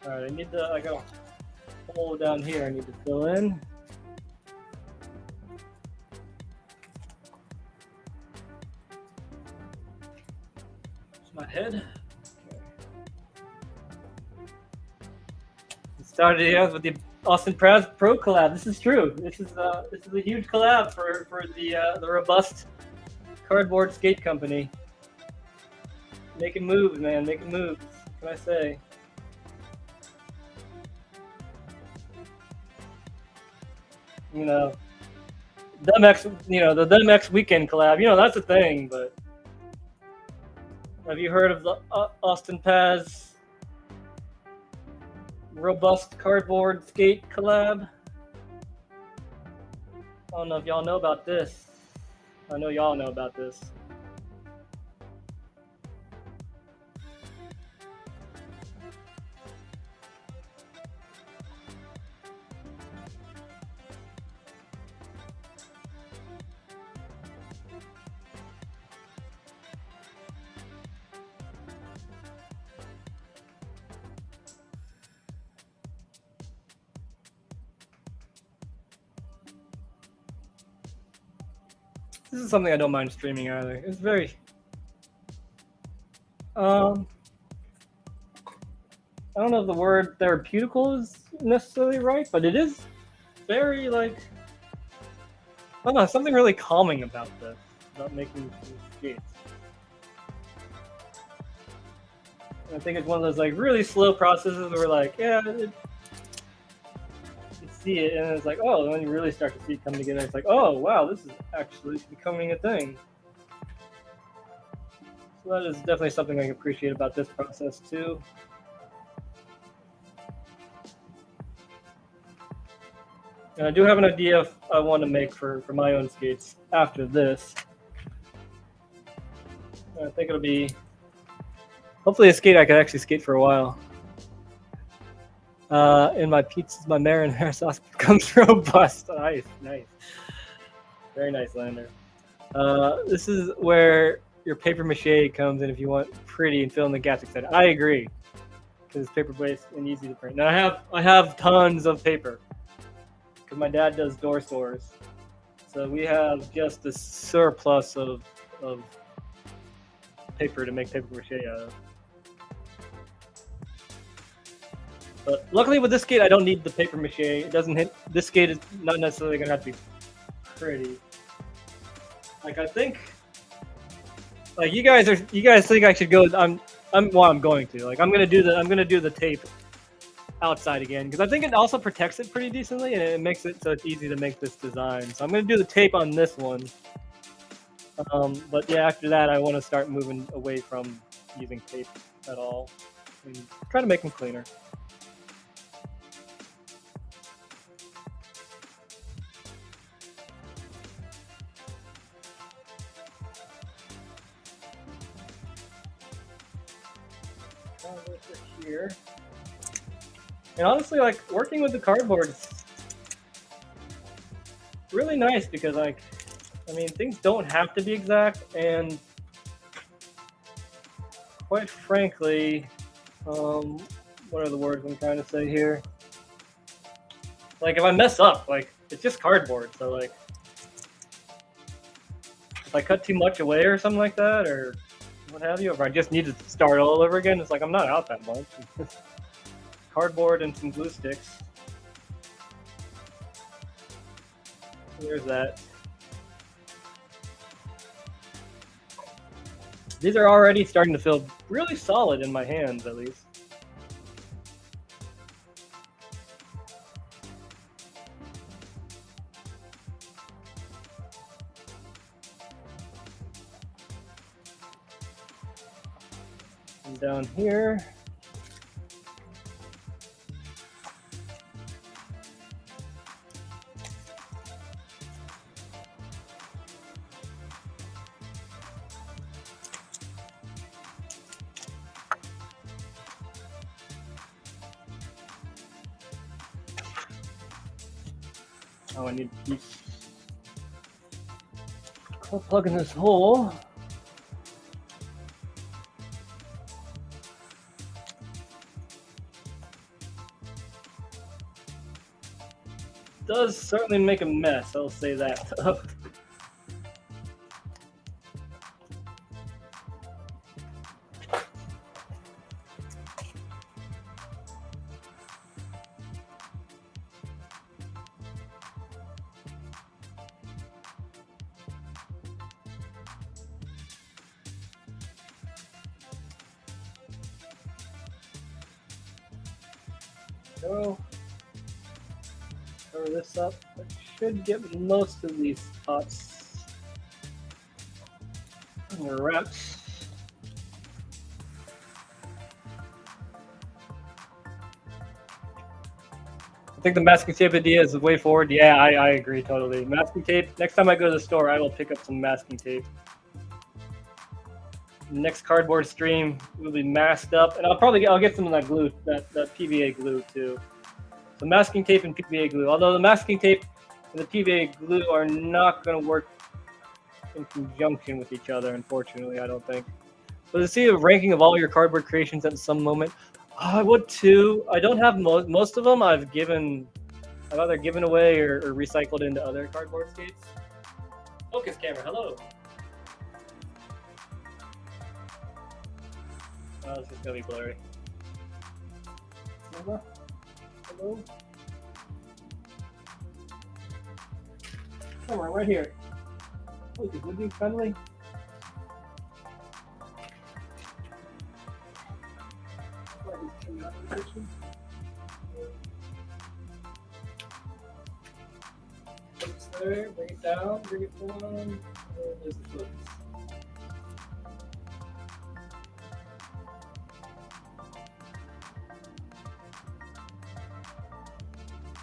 All right, I got a hole down here. I need to fill in. It's my head. Okay. Started out with the Austin Pro collab. This is true. This is a huge collab for the robust cardboard skate company. Making moves, man. Making moves. What can I say? You know, the MX weekend collab. You know that's a thing. But have you heard of the Austin Paz robust cardboard skate collab? I don't know if y'all know about this. I know y'all know about this. This is something I don't mind streaming either. It's very, I don't know if the word therapeutical is necessarily right, but it is very like, I don't know, something really calming about this, about making these skates. I think it's one of those like really slow processes where like, yeah, you see it and it's like, oh, when you really start to see it come together, it's like, oh wow, this is actually becoming a thing. So that is definitely something I appreciate about this process too. And I do have an idea I want to make for my own skates after this. I think it'll be hopefully a skate I could actually skate for a while. In my pizzas, my marinara sauce becomes robust. Nice, nice. Very nice, Lander. This is where your paper mache comes in if you want pretty and fill in the gaps, etc. I agree, because it's paper based and easy to print. Now I have tons of paper because my dad does door stores, so we have just a surplus of paper to make paper mache out of. But luckily with this skate, I don't need the paper mache. It doesn't hit. This skate is not necessarily gonna have to be pretty. Like I think, like you guys think I should go. I'm going to. Like I'm gonna do the tape outside again because I think it also protects it pretty decently and it makes it so it's easy to make this design. So I'm gonna do the tape on this one. But yeah, after that, I want to start moving away from using tape at all and try to make them cleaner. Here. And honestly, like working with the cardboard is really nice because, like, I mean, things don't have to be exact, and quite frankly, what are the words I'm trying to say here? Like, if I mess up, like, it's just cardboard, so like, if I cut too much away or something like that, or what have you, if I just need to start all over again, it's like I'm not out that much. Cardboard and some glue sticks. There's that. These are already starting to feel really solid in my hands, at least. And down here. Oh, I need to keep plugging this hole. Does certainly make a mess, I'll say that. Go. Cover this up. That should get most of these spots in the wraps. I think the masking tape idea is the way forward. Yeah, I agree totally. Masking tape. Next time I go to the store, I will pick up some masking tape. Next cardboard stream will be masked up, and I'll get some of that glue, that PVA glue too. So masking tape and PVA glue. Although the masking tape and the PVA glue are not going to work in conjunction with each other, unfortunately, I don't think. But to see a ranking of all your cardboard creations at some moment, I would too. I don't have most of them. I've either given away or recycled into other cardboard skates. Focus camera, hello. Oh, this is gonna be blurry. Hello? Hello? Camera right here. Focus, would you kindly? Focus there, bring it down, bring it down. There's the focus.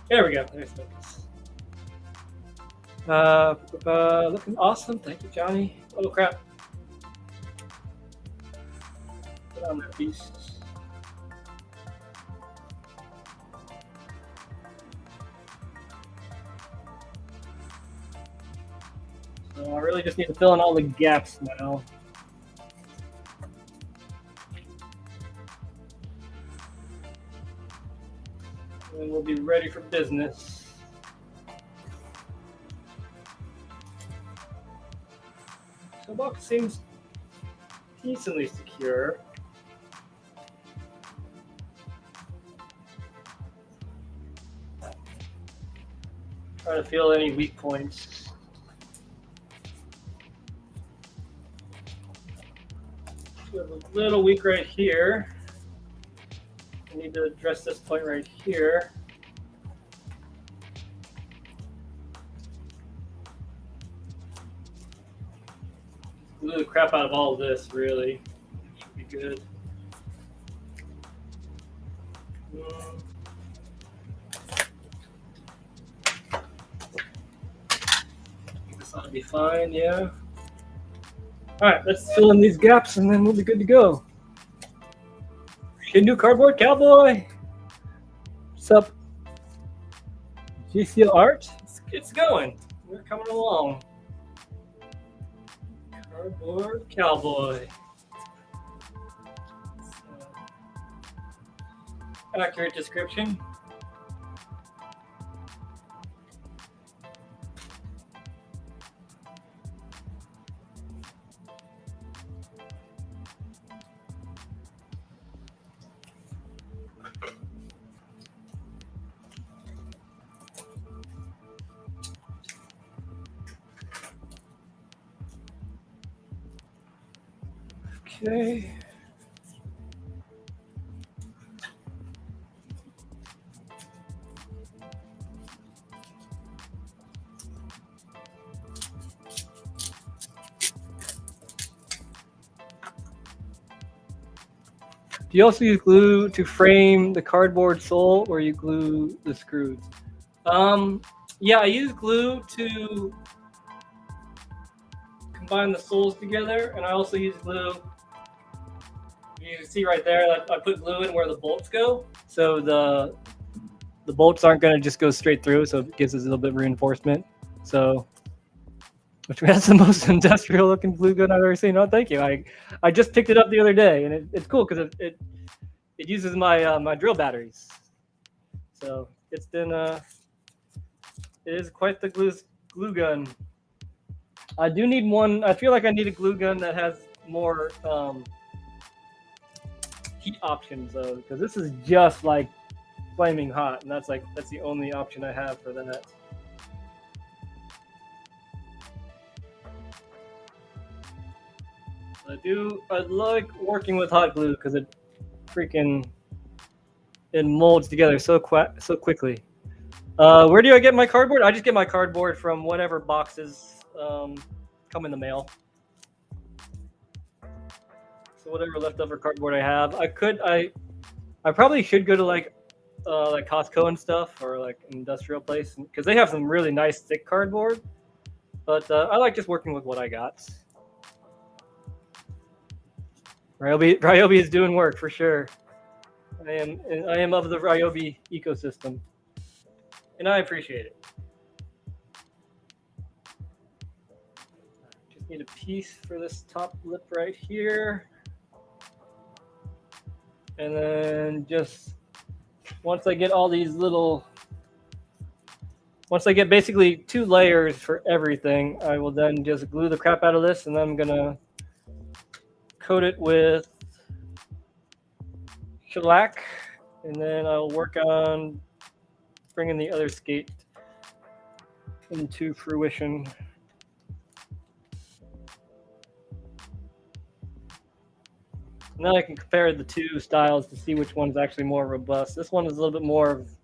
There we go. There's focus. Looking awesome. Thank you, Johnny. Oh crap. Put on that piece. So I really just need to fill in all the gaps now. And then we'll be ready for business. So the box seems decently secure. Try to feel any weak points. We have a little weak right here. We need to address this point right here. Glue the crap out of all of this, really. Should be good. This ought to be fine, yeah. All right, let's fill in these gaps and then we'll be good to go. New cardboard cowboy. What's up? GCL art? It's going. We're coming along. Cardboard cowboy. Accurate description. Okay. Do you also use glue to frame the cardboard sole, or you glue the screws? Yeah, I use glue to combine the soles together, and I also use glue. You can see right there that I put glue in where the bolts go, so the bolts aren't going to just go straight through, so it gives us a little bit of reinforcement. So, which has the most industrial looking glue gun I've ever seen. Oh, thank you. I just picked it up the other day, and it's cool because it uses my my drill batteries. So it's been it is quite the glue gun. I do need one. I feel like I need a glue gun that has more heat options though, because this is just like flaming hot, and that's the only option I have for that. I like working with hot glue because it molds together so quickly. Where do I get my cardboard? I just get my cardboard from whatever boxes come in the mail. So whatever leftover cardboard I have, I probably should go to like Costco and stuff, or like an industrial place, because they have some really nice thick cardboard. But I like just working with what I got. Ryobi is doing work for sure. I am of the Ryobi ecosystem, and I appreciate it. Just need a piece for this top lip right here, and then just once I get basically 2 layers for everything, I will then just glue the crap out of this, and then I'm gonna coat it with shellac, and then I'll work on bringing the other skate into fruition. Now I can compare the 2 styles to see which one's actually more robust. This one is a little bit more of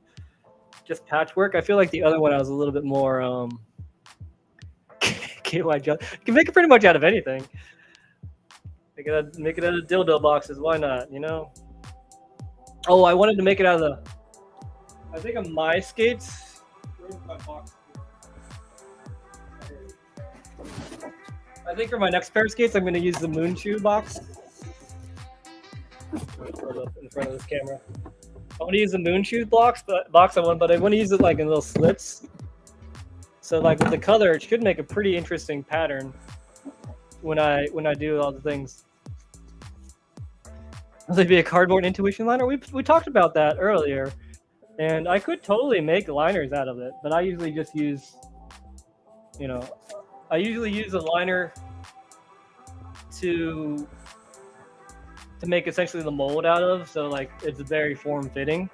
just patchwork. I feel like the other one I was a little bit more KY gel. You can make it pretty much out of anything. Make it out of dildo boxes. Why not? You know. Oh, I wanted to make it out of I think of my skates. Where's my box? I think for my next pair of skates, I'm going to use the Moon Shoe box. In front of this camera. I want to use the Moon Shoe box, but I want to use it like in little slits. So like with the color, it should make a pretty interesting pattern when I do all the things. Will it be a cardboard intuition liner? We talked about that earlier, and I could totally make liners out of it, but I usually just use, I usually use a liner to make essentially the mold out of, so like it's very form fitting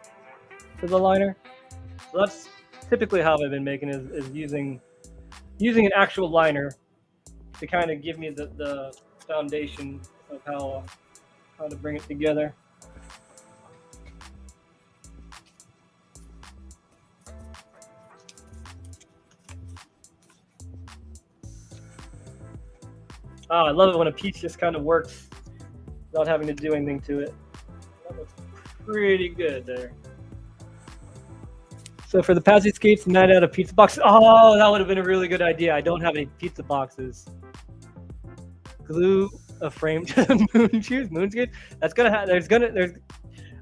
for the liner. So that's typically how I've been making is using an actual liner to kind of give me the foundation of how to bring it together. I love it when a piece just kind of works without having to do anything to it. That looks pretty good there. So for the Pazzi skates, Matt out of pizza boxes. Oh, that would have been a really good idea. I don't have any pizza boxes. Glue a frame to the moon skates. That's gonna have. There's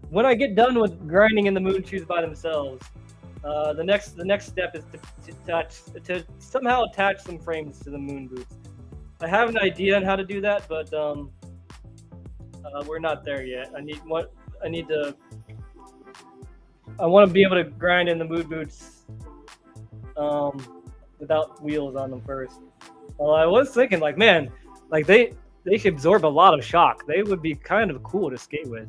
when I get done with grinding in the moon shoes by themselves, the next step is to somehow attach some frames to the moon boots. I have an idea on how to do that, but we're not there yet. I want to be able to grind in the moon boots without wheels on them first. Well, I was thinking, like, man, like they should absorb a lot of shock. They would be kind of cool to skate with.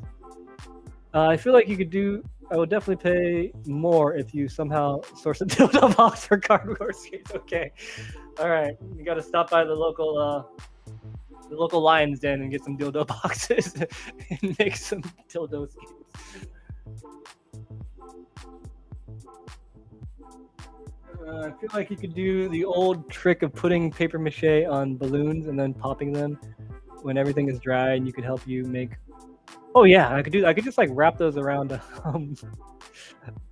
I feel like you could do. I would definitely pay more if you somehow source a dildo box for cardboard skates. Okay, all right. You got to stop by the local Lions Den and get some dildo boxes and make some dildo skates. I feel like you could do the old trick of putting paper mache on balloons and then popping them when everything is dry, and you could help you make. Oh yeah, I could just like wrap those around,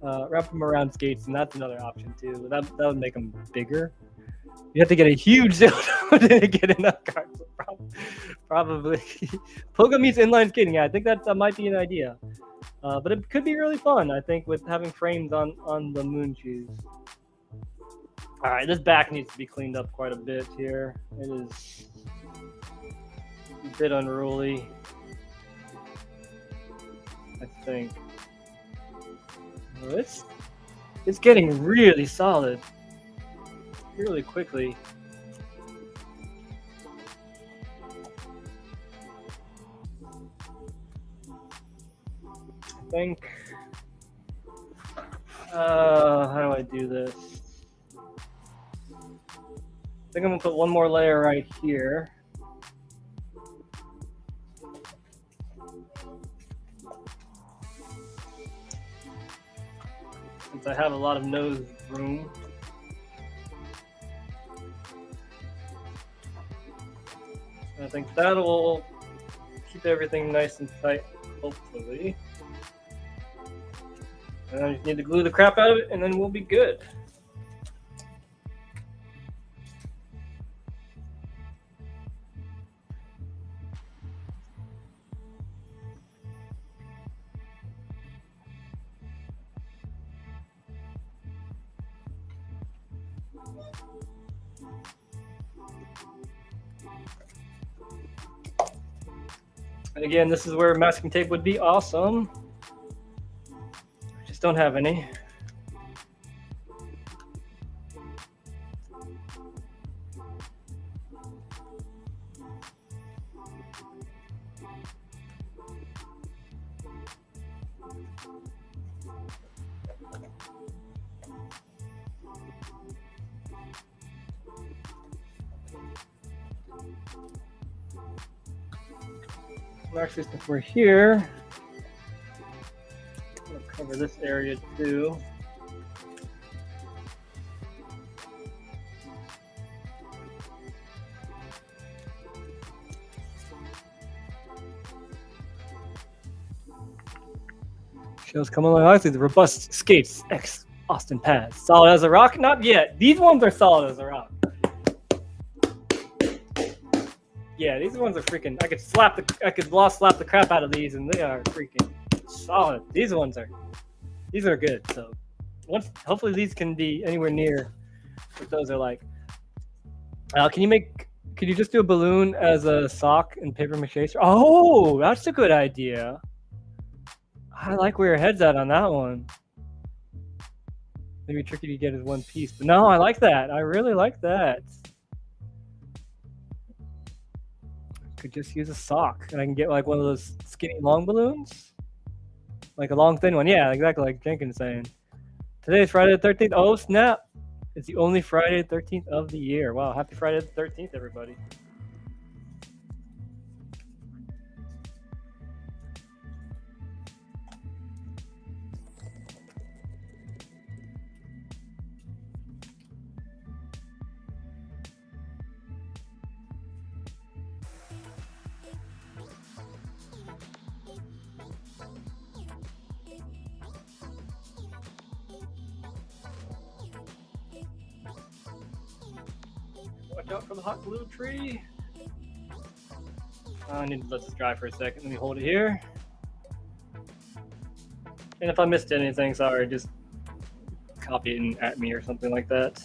wrap them around skates, and that's another option too. That would make them bigger. You have to get a huge dildo to get enough cards. Probably. Pogo meets inline skating. Yeah, I think that might be an idea. But it could be really fun, I think, with having frames on the moon shoes. All right, this back needs to be cleaned up quite a bit here. It is a bit unruly, I think. Well, it's getting really solid really quickly. I think. How do I do this? I think I'm gonna put one more layer right here. Since I have a lot of nose room. I think that'll keep everything nice and tight, hopefully. And I just need to glue the crap out of it, and then we'll be good. And again, this is where masking tape would be awesome. I just don't have any. Actually, since we're here, I'm going to cover this area too. Shows coming along nicely. The robust skates X Austin Paz. Solid as a rock? Not yet. These ones are solid as a rock. Yeah, these ones are freaking. I could law slap the crap out of these, and they are freaking solid. These are good. So hopefully these can be anywhere near what those are like. Could you just do a balloon as a sock and paper mache? Oh, that's a good idea. I like where your head's at on that one. Maybe tricky to get as one piece, but no, I like that. I really like that. Could just use a sock, and I can get like one of those skinny long balloons, like a long thin one. Yeah, exactly like Jenkins saying. Today is Friday the 13th. Oh snap! It's the only Friday the 13th of the year. Wow, happy Friday the 13th, everybody. Watch out for the hot glue tree. I need to let this dry for a second. Let me hold it here. And if I missed anything, sorry, just copy it at me or something like that.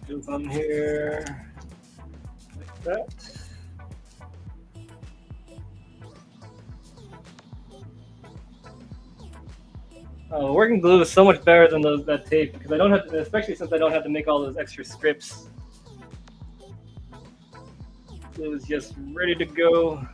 Do some here, like that. Working glue is so much better than that tape because I don't have to, especially since I don't have to make all those extra strips. Glue is just ready to go.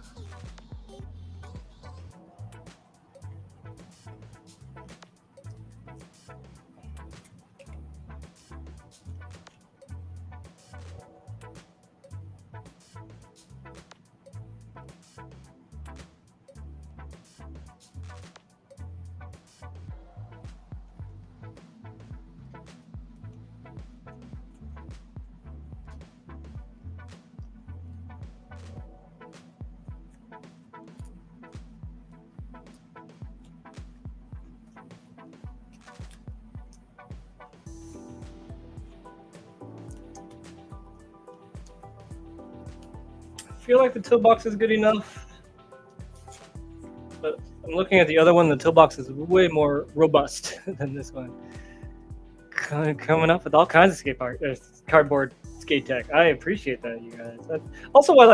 I feel like the toolbox is good enough, but I'm looking at the other one. The toolbox is way more robust than this one. Coming up with all kinds of cardboard skate tech. I appreciate that, you guys. That's also why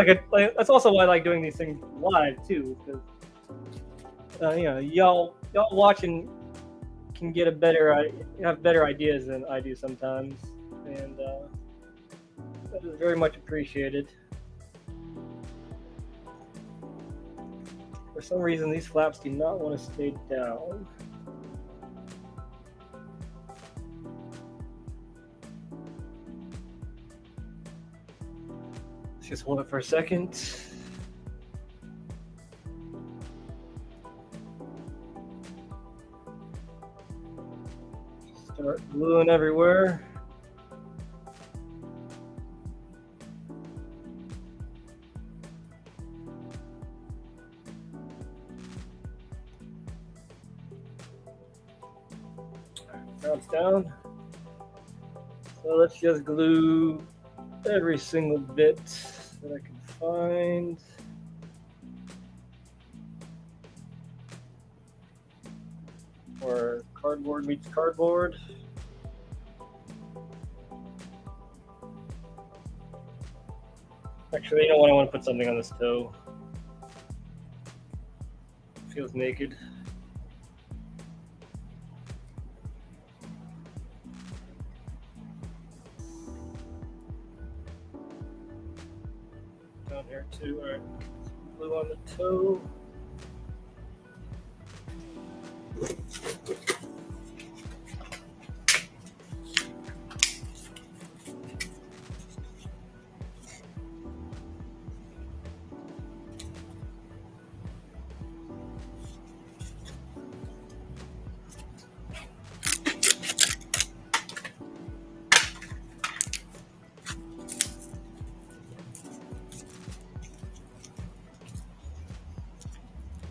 that's also why I like doing these things live too, because you know, y'all watching can get have better ideas than I do sometimes, and that is very much appreciated. For some reason, these flaps do not want to stay down. Let's just hold it for a second. Start gluing everywhere. Bounce down. So let's just glue every single bit that I can find. Or cardboard meets cardboard. Actually, you know what? I want to put something on this toe. Feels naked. Down here too. All right, glue on the toe.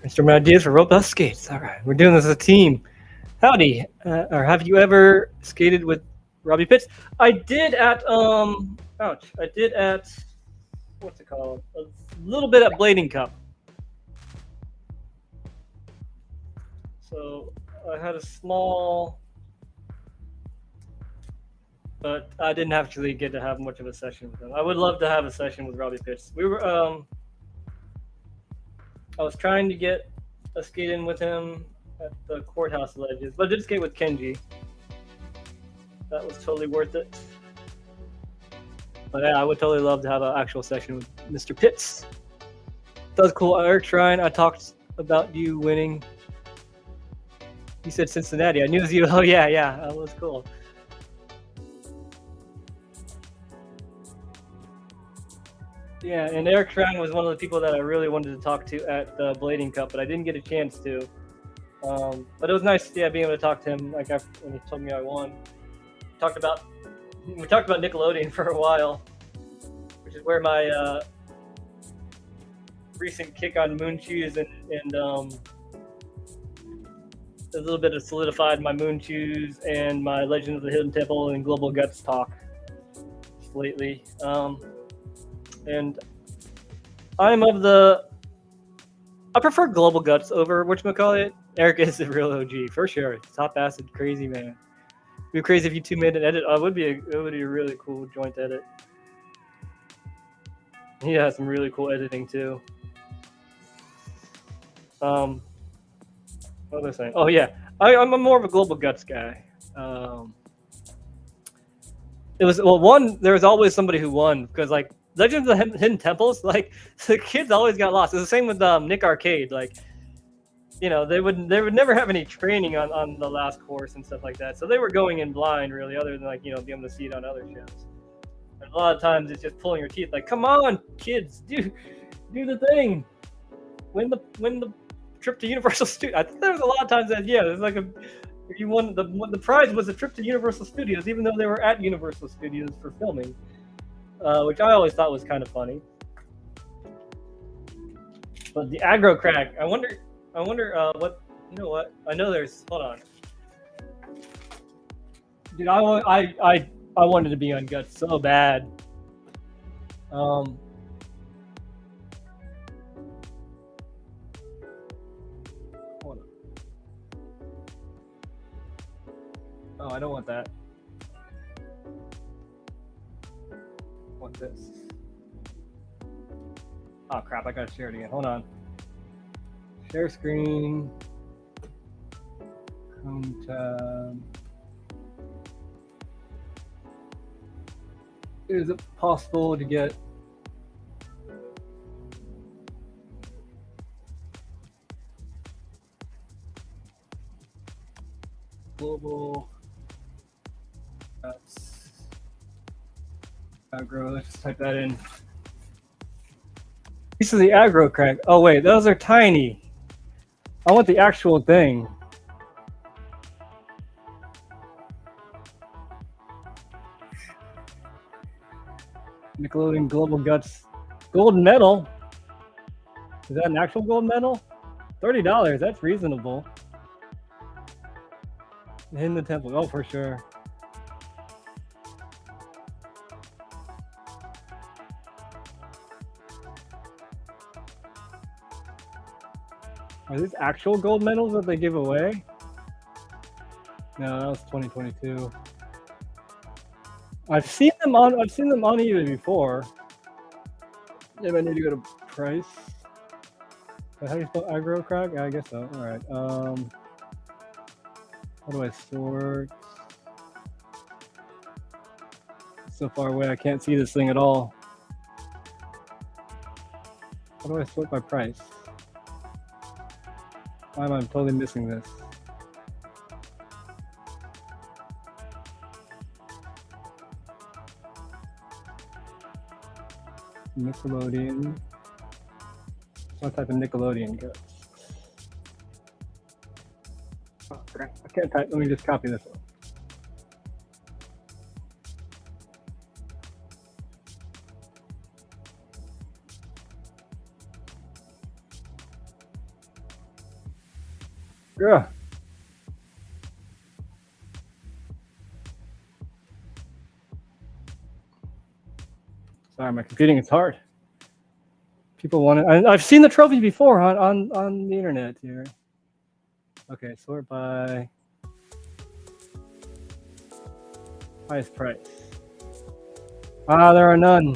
Instrument ideas for robust skates. All right, we're doing this as a team. Howdy, or have you ever skated with Robbie Pitts? I did at I did at what's it called? A little bit at Blading Cup. So I had a small, but I didn't actually get to have much of a session with him. I would love to have a session with Robbie Pitts. I was trying to get a skate in with him at the courthouse ledges, but I did skate with Kenji. That was totally worth it. But yeah, I would totally love to have an actual session with Mr. Pitts. That was cool. Eric Shrine, I talked about you winning. You said Cincinnati. I knew it was you. Oh yeah, that was cool. Yeah, and Eric Shrine was one of the people that I really wanted to talk to at the Blading Cup, but I didn't get a chance to. But it was nice, being able to talk to him. Like after when he told me I won, we talked about Nickelodeon for a while, which is where my recent kick on Moon Shoes and a little bit of solidified my Moon Shoes and my Legend of the Hidden Temple and Global Guts talk lately. And I prefer Global Guts over whatchamacallit. Eric is the real OG for sure. Top acid, crazy man. It'd be crazy if you two made an edit. It would be a really cool joint edit. He has some really cool editing too. What was I saying? Oh yeah, I'm more of a Global Guts guy. There was always somebody who won because like Legends of the Hidden Temples, like the kids always got lost. It's the same with Nick Arcade. Like, they would never have any training on the last course and stuff like that. So they were going in blind, really, other than like being able to see it on other shows. And a lot of times it's just pulling your teeth. Like, come on, kids, do the thing. Win the trip to Universal Studios. I think there was a lot of times that there's like you won the prize was a trip to Universal Studios, even though they were at Universal Studios for filming. Which I always thought was kind of funny. But the aggro crack, I wonder what, I know there's, hold on. Dude, I wanted to be on Guts so bad. Hold on. Oh, I don't want that. This. Oh crap, I gotta share it again. Hold on. Share screen. Chrome tab. Is it possible to get global aggro? Let's just type that in. This is the aggro crack. Oh wait, those are tiny. I want the actual thing. Nickelodeon Global Guts gold medal. Is that an actual gold medal? $30. That's reasonable. In the temple. Oh, for sure. Are these actual gold medals that they give away? No, that was 2022. I've seen them on eBay before. Maybe I need to go to price. How do you spell aggro crack? Yeah, I guess so. All right. How do I sort? It's so far away, I can't see this thing at all. How do I sort by price? Why am I totally missing this? Nickelodeon. What type of Nickelodeon Guts? Oh, crap. I can't type. Let me just copy this one. Yeah. Sorry, my computing is hard. People want it. I've seen the trophy before on the internet here. Okay, sort by highest price. Ah, there are none.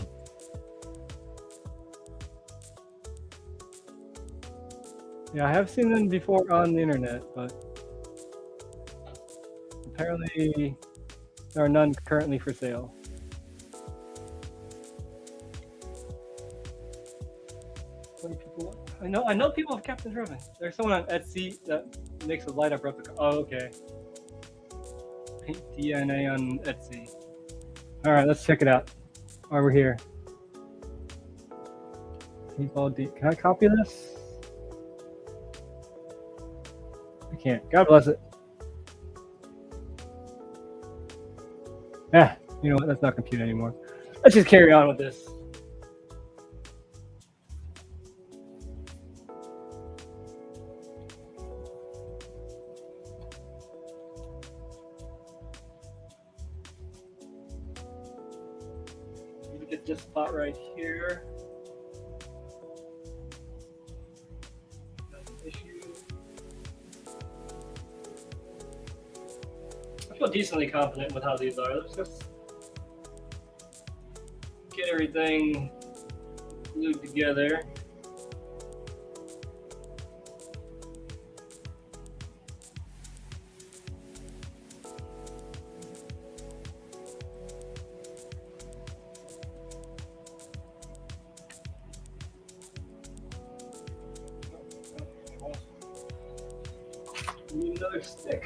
Yeah, I have seen them before on the internet, but apparently there are none currently for sale. I know people have Captain Driven. There's someone on Etsy that makes a light up replica. Oh, okay. Paint DNA on Etsy. All right, let's check it out. While we're here. Paintball D. Can I copy this? I can't. God bless it. Ah, you know what? That's not compute anymore. Let's just carry on with this. Get this spot right here. That's an issue. I feel decently confident with how these are. Let's just get everything glued together. Need another stick.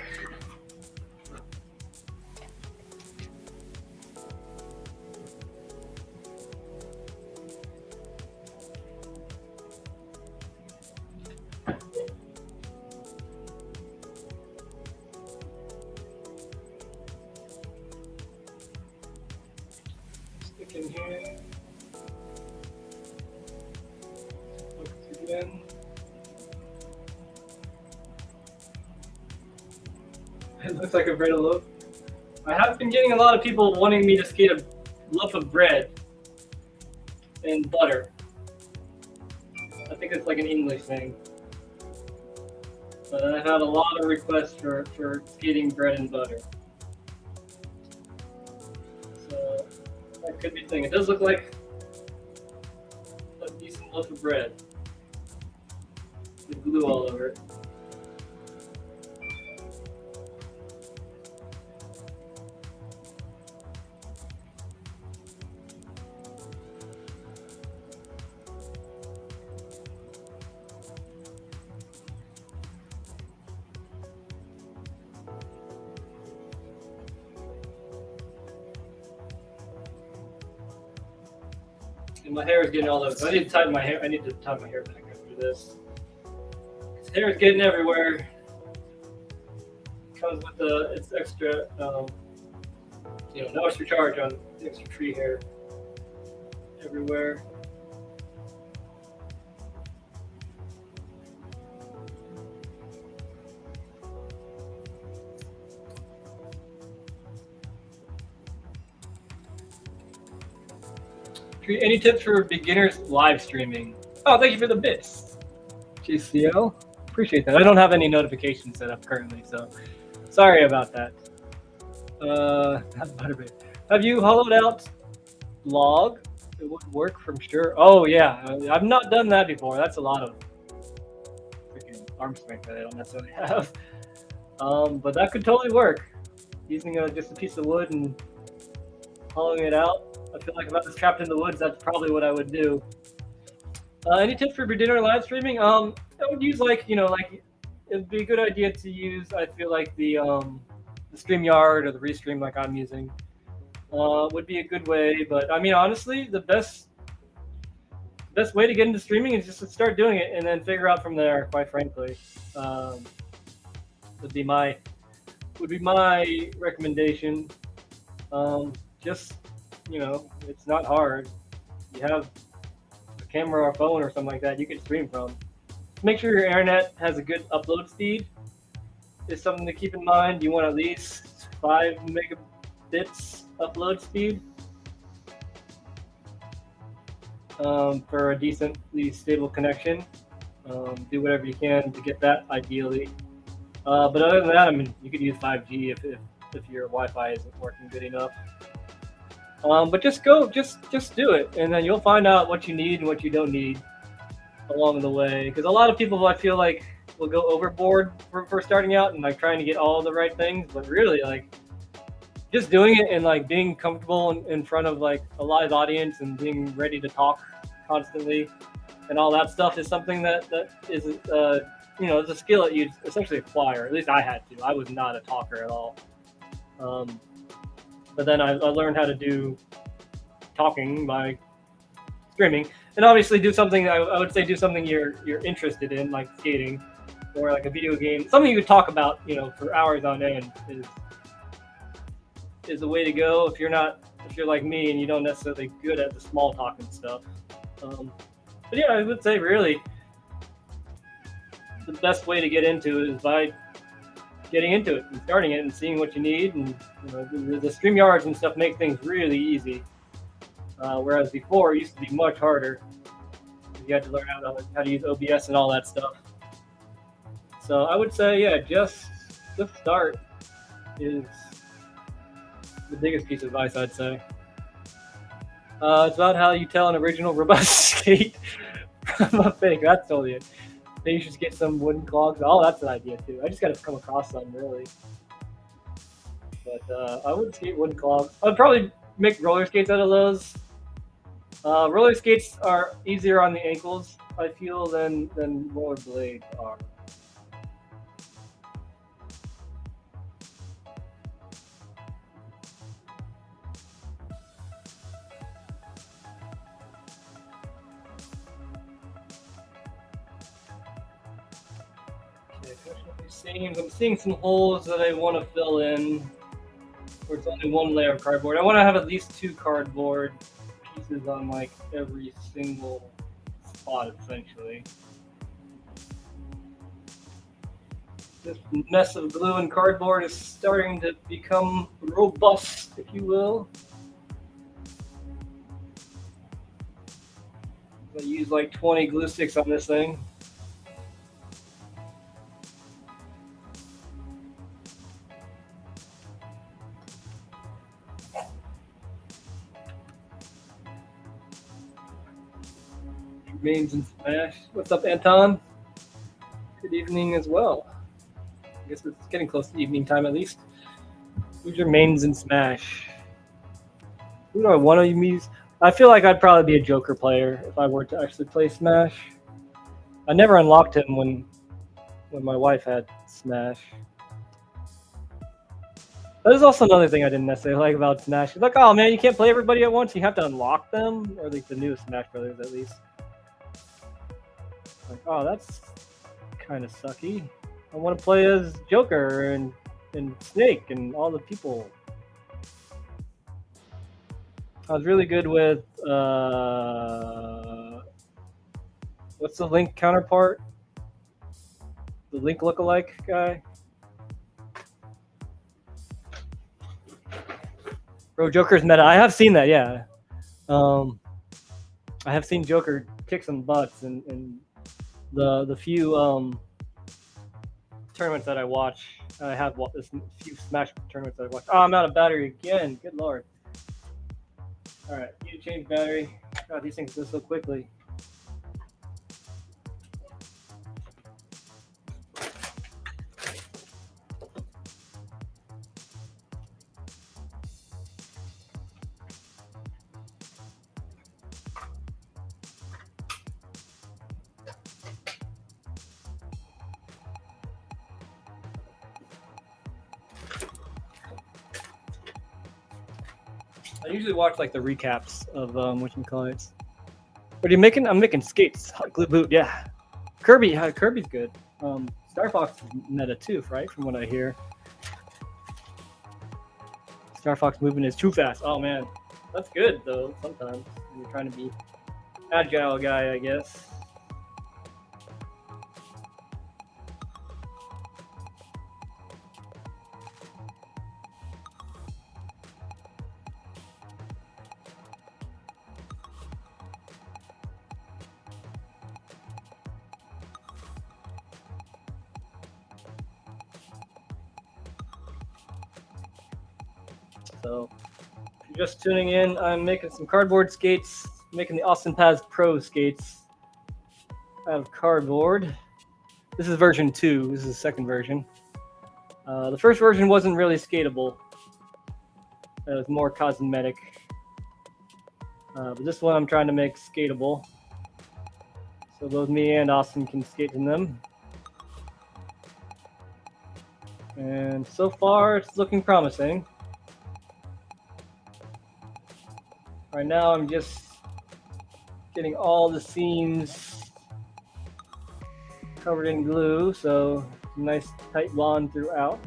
Stick in here. Look again. It looks like a bread loaf. I have been getting a lot of people wanting me to get a loaf of bread and butter. I think it's like an English thing. But I've had a lot of requests for skating bread and butter. So that could be a thing. It does look like a decent loaf of bread with glue all over it. And my hair is getting all over. I need to tie my hair. I need to tie my hair back after this. His hair is getting everywhere. Comes with it's extra, no extra charge on the extra tree hair everywhere. Any tips for beginners live streaming? Oh, thank you for the bits, GCO. Appreciate that. I don't have any notifications set up currently, so sorry about that. Have you hollowed out log? It would work from sure. Oh yeah, I've not done that before. That's a lot of freaking arm strength that I don't necessarily have. But that could totally work. Using just a piece of wood and hollowing it out. I feel like if I was trapped in the woods, that's probably what I would do. Any tips for beginner live streaming? I would use it'd be a good idea to use. I feel like the StreamYard or the Restream like I'm using would be a good way. But I mean, honestly, the best way to get into streaming is just to start doing it and then figure out from there. Quite frankly, would be my recommendation. Just it's not hard. You have a camera or a phone or something like that you can stream from. Make sure your internet has a good upload speed is something to keep in mind. You want at least 5 megabits upload speed for a decently stable connection. Do whatever you can to get that ideally. But other than that, I mean, you could use 5G if your Wi-Fi isn't working good enough. But just do it, and then you'll find out what you need and what you don't need along the way. Because a lot of people, I feel like, will go overboard for starting out and like trying to get all the right things, but really like just doing it and like being comfortable in front of like a live audience and being ready to talk constantly and all that stuff is something that is it's a skill that you essentially acquire. At least I had to. I was not a talker at all. But then I learned how to do talking by streaming, and obviously do something. I would say do something you're interested in, like skating, or like a video game. Something you could talk about, for hours on end is the way to go. If you're like me and you don't necessarily good at the small talk and stuff. But yeah, I would say really the best way to get into it is by getting into it and starting it and seeing what you need. And the StreamYards and stuff make things really easy. Whereas before, it used to be much harder. You had to learn how to use OBS and all that stuff. So I would say, yeah, just start is the biggest piece of advice I'd say. It's about how you tell an original robust skate from a fake. That's totally it. Then you should get some wooden clogs. Oh, that's an idea too. I just got to come across some really. But I would skate wooden clogs. I'd probably make roller skates out of those. Roller skates are easier on the ankles, I feel, than roller blades are. I'm seeing some holes that I want to fill in, where it's only one layer of cardboard. I want to have at least 2 cardboard pieces on like every single spot, essentially. This mess of glue and cardboard is starting to become robust, if you will. I use like 20 glue sticks on this thing. Mains and Smash. What's up, Anton? Good evening as well. I guess it's getting close to evening time at least. Who's your mains and Smash? Who do I want to use? I feel like I'd probably be a Joker player if I were to actually play Smash. I never unlocked him when my wife had Smash. That is also another thing I didn't necessarily like about Smash. It's like, oh man, you can't play everybody at once. You have to unlock them, or at least the newest Smash Brothers, at least. Like, oh, that's kind of sucky. I want to play as Joker and Snake and all the people. I was really good with what's the Link counterpart? The Link lookalike guy. Bro, Joker's meta. I have seen that, yeah. I have seen Joker kick some butts and the few tournaments that I watch. I have this few Smash tournaments that I watch. Oh, I'm out of battery again. Good lord. All right, need to change battery. God, these things go so quickly. I usually watch like the recaps of whatchamacallits. What are you making? I'm making skates. Hot glue boot, yeah. Kirby's good. Star Fox is meta too, right? From what I hear. Star Fox movement is too fast. Oh man, that's good though. Sometimes when you're trying to be agile guy, I guess. So, if you're just tuning in, I'm making some cardboard skates, making the Austin Paz Pro skates out of cardboard. This is version 2. This is the second version. The first version wasn't really skatable. It was more cosmetic. But this one I'm trying to make skatable. So both me and Austin can skate in them. And so far, it's looking promising. Right now, I'm just getting all the seams covered in glue, so nice tight bond throughout.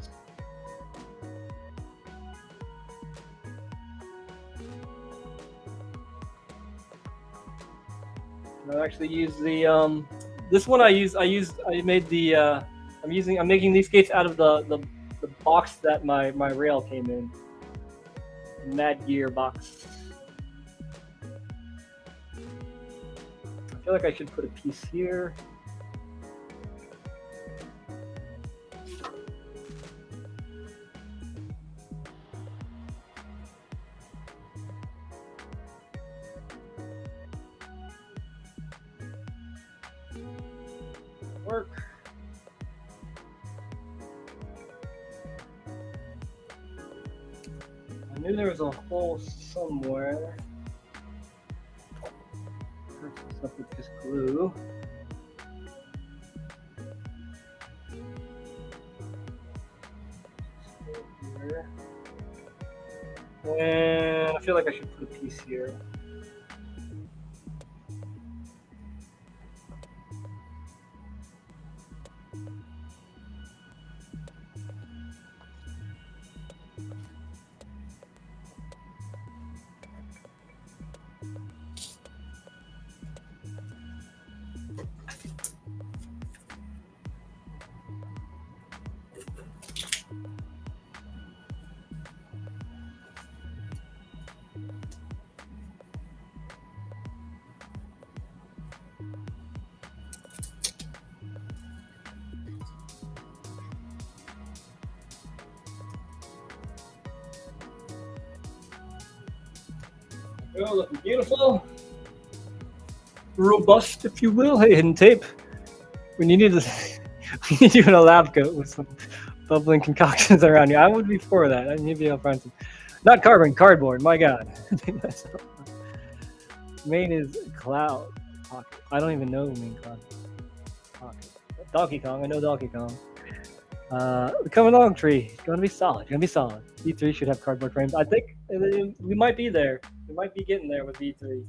I actually use the this one I'm making these skates out of the box that my rail came in. Mad Gear box. I feel like I should put a piece here. Work. I knew there was a hole somewhere. Stuff with this glue. Here. And I feel like I should put a piece here. Oh, looking beautiful. Robust, if you will. Hey, hidden tape. When you need this, we need you in a lab coat with some bubbling concoctions around you. I would be for that. I need to be able to find some. Not carbon, cardboard. My God. Main is Cloud Pocket. I don't even know Main Cloud Pocket. Donkey Kong. I know Donkey Kong. The Coming Along Tree. It's gonna be solid. Gonna be solid. V3 should have cardboard frames. I think we might be there. We might be getting there with V3.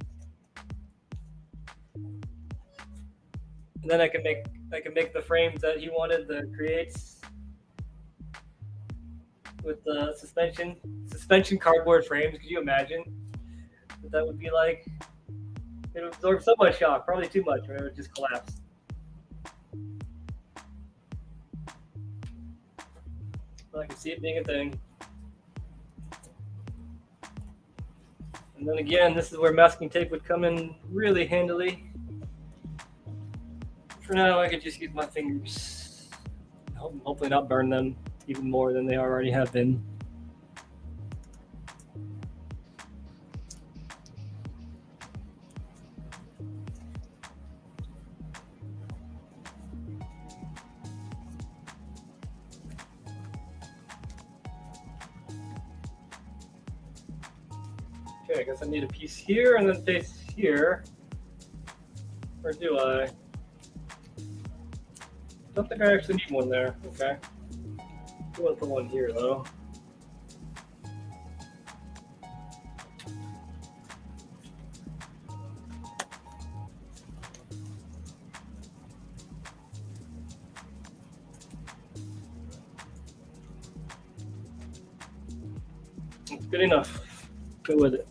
And then I can make the frames that he wanted, the creates with the suspension cardboard frames. Could you imagine what that would be like? It would absorb so much shock, probably too much, or it would just collapse. But I can see it being a thing. And then again, this is where masking tape would come in really handily. For now, I could just use my fingers. Hopefully not burn them even more than they already have been. Okay, I guess I need a piece here and then a piece here. Or do I? Don't think I actually need one there. Okay. I want to put one here though. Good enough. Go with it.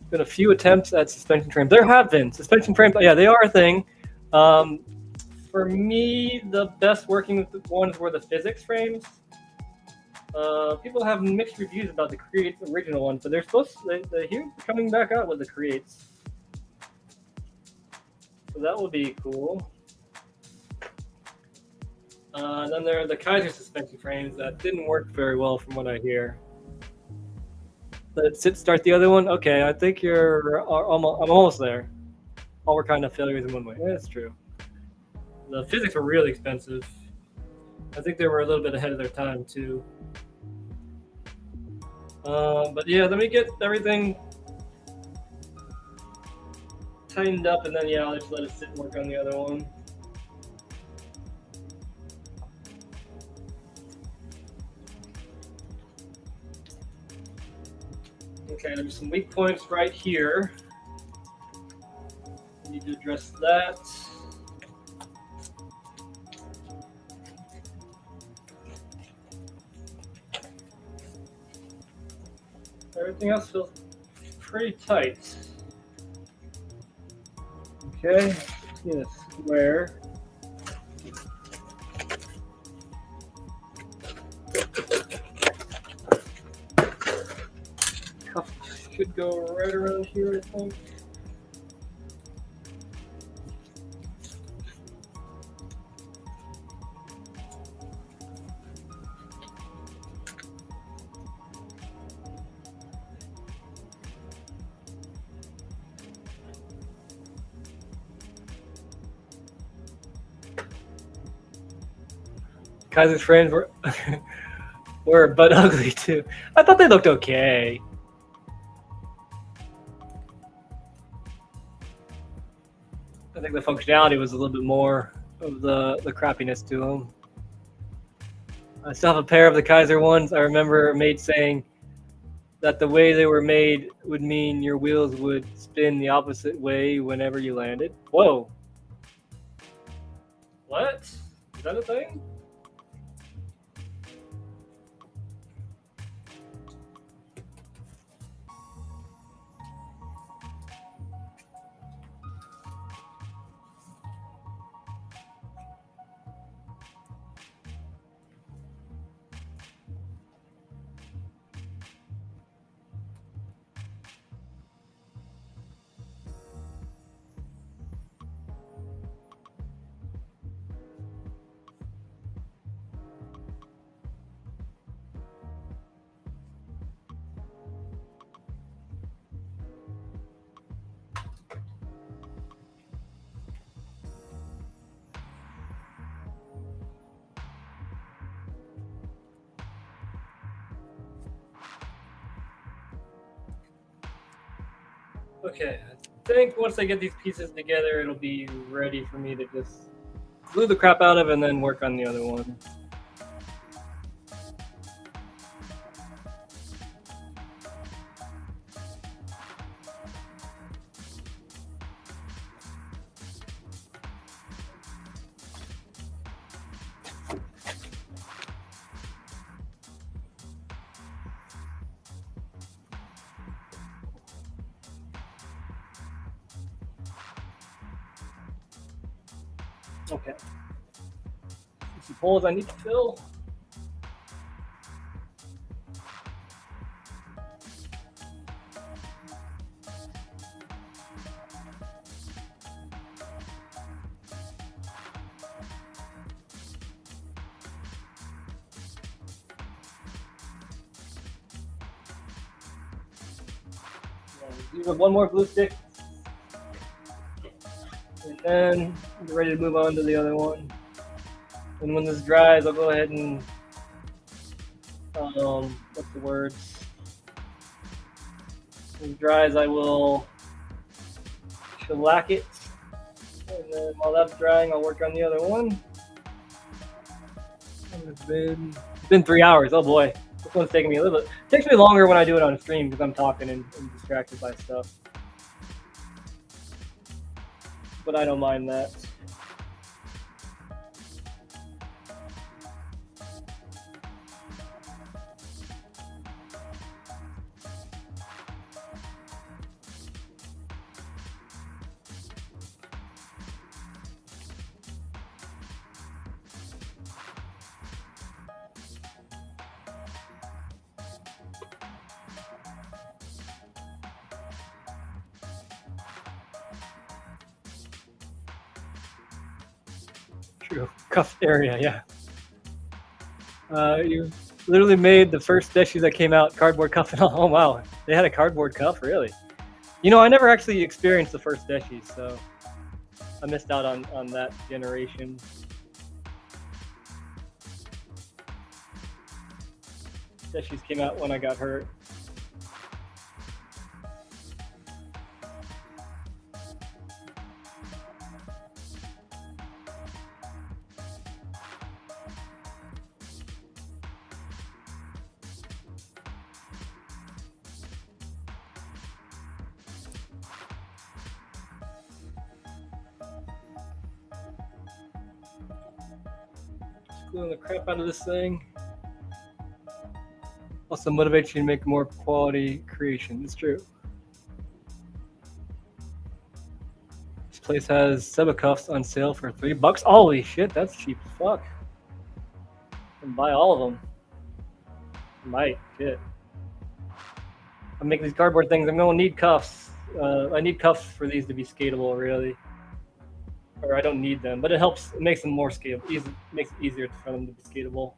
Been a few attempts at suspension frames. There have been suspension frames. Yeah, they are a thing. For me, the best working ones were the physics frames. People have mixed reviews about the Creates original ones, but they're supposed to, they're coming back out with the Creates. So that will be cool. Then there are the Kaiser suspension frames that didn't work very well from what I hear. Let's start the other one. Okay, I think you're almost. I'm almost there. All were kind of failures in one way. Yeah, that's true. The physics were really expensive. I think they were a little bit ahead of their time too. But yeah, let me get everything tightened up, and then yeah, I'll just let it sit and work on the other one. Okay, there's some weak points right here. Need to address that. Everything else feels pretty tight. Okay, get a square. Cuff should go right around here, I think. Kaiser's frames were were but ugly too. I thought they looked okay. I think the functionality was a little bit more of the crappiness to them. I still have a pair of the Kaiser ones. I remember a mate saying that the way they were made would mean your wheels would spin the opposite way whenever you landed. Whoa. What? Is that a thing? Okay, I think once I get these pieces together, it'll be ready for me to just glue the crap out of and then work on the other one. Okay. Some holes I need to fill. Use one more glue stick. And then we're ready to move on to the other one. And when this dries, I'll go ahead and what's the word? When it dries, I will shellac it. And then while that's drying, I'll work on the other one. And it's been 3 hours. Oh boy, this one's taking me a little bit. It takes me longer when I do it on stream because I'm talking and distracted by stuff. But I don't mind that. True. Cuff area, yeah. You literally made the first issue that came out cardboard cuff and all. Oh wow, they had a cardboard cuff, really? You know, I never actually experienced the first issue, so I missed out on that generation. Issues came out when I got hurt. Gluing the crap out of this thing. Also motivates you to make more quality creation. It's true. This place has Seba cuffs on sale for $3. Holy shit, that's cheap as fuck. I can buy all of them. Might, shit. I'm making these cardboard things. I'm gonna need cuffs. I need cuffs for these to be skatable, really. Or I don't need them, but it helps. It makes them more skatable. Makes it easier for them to be skatable.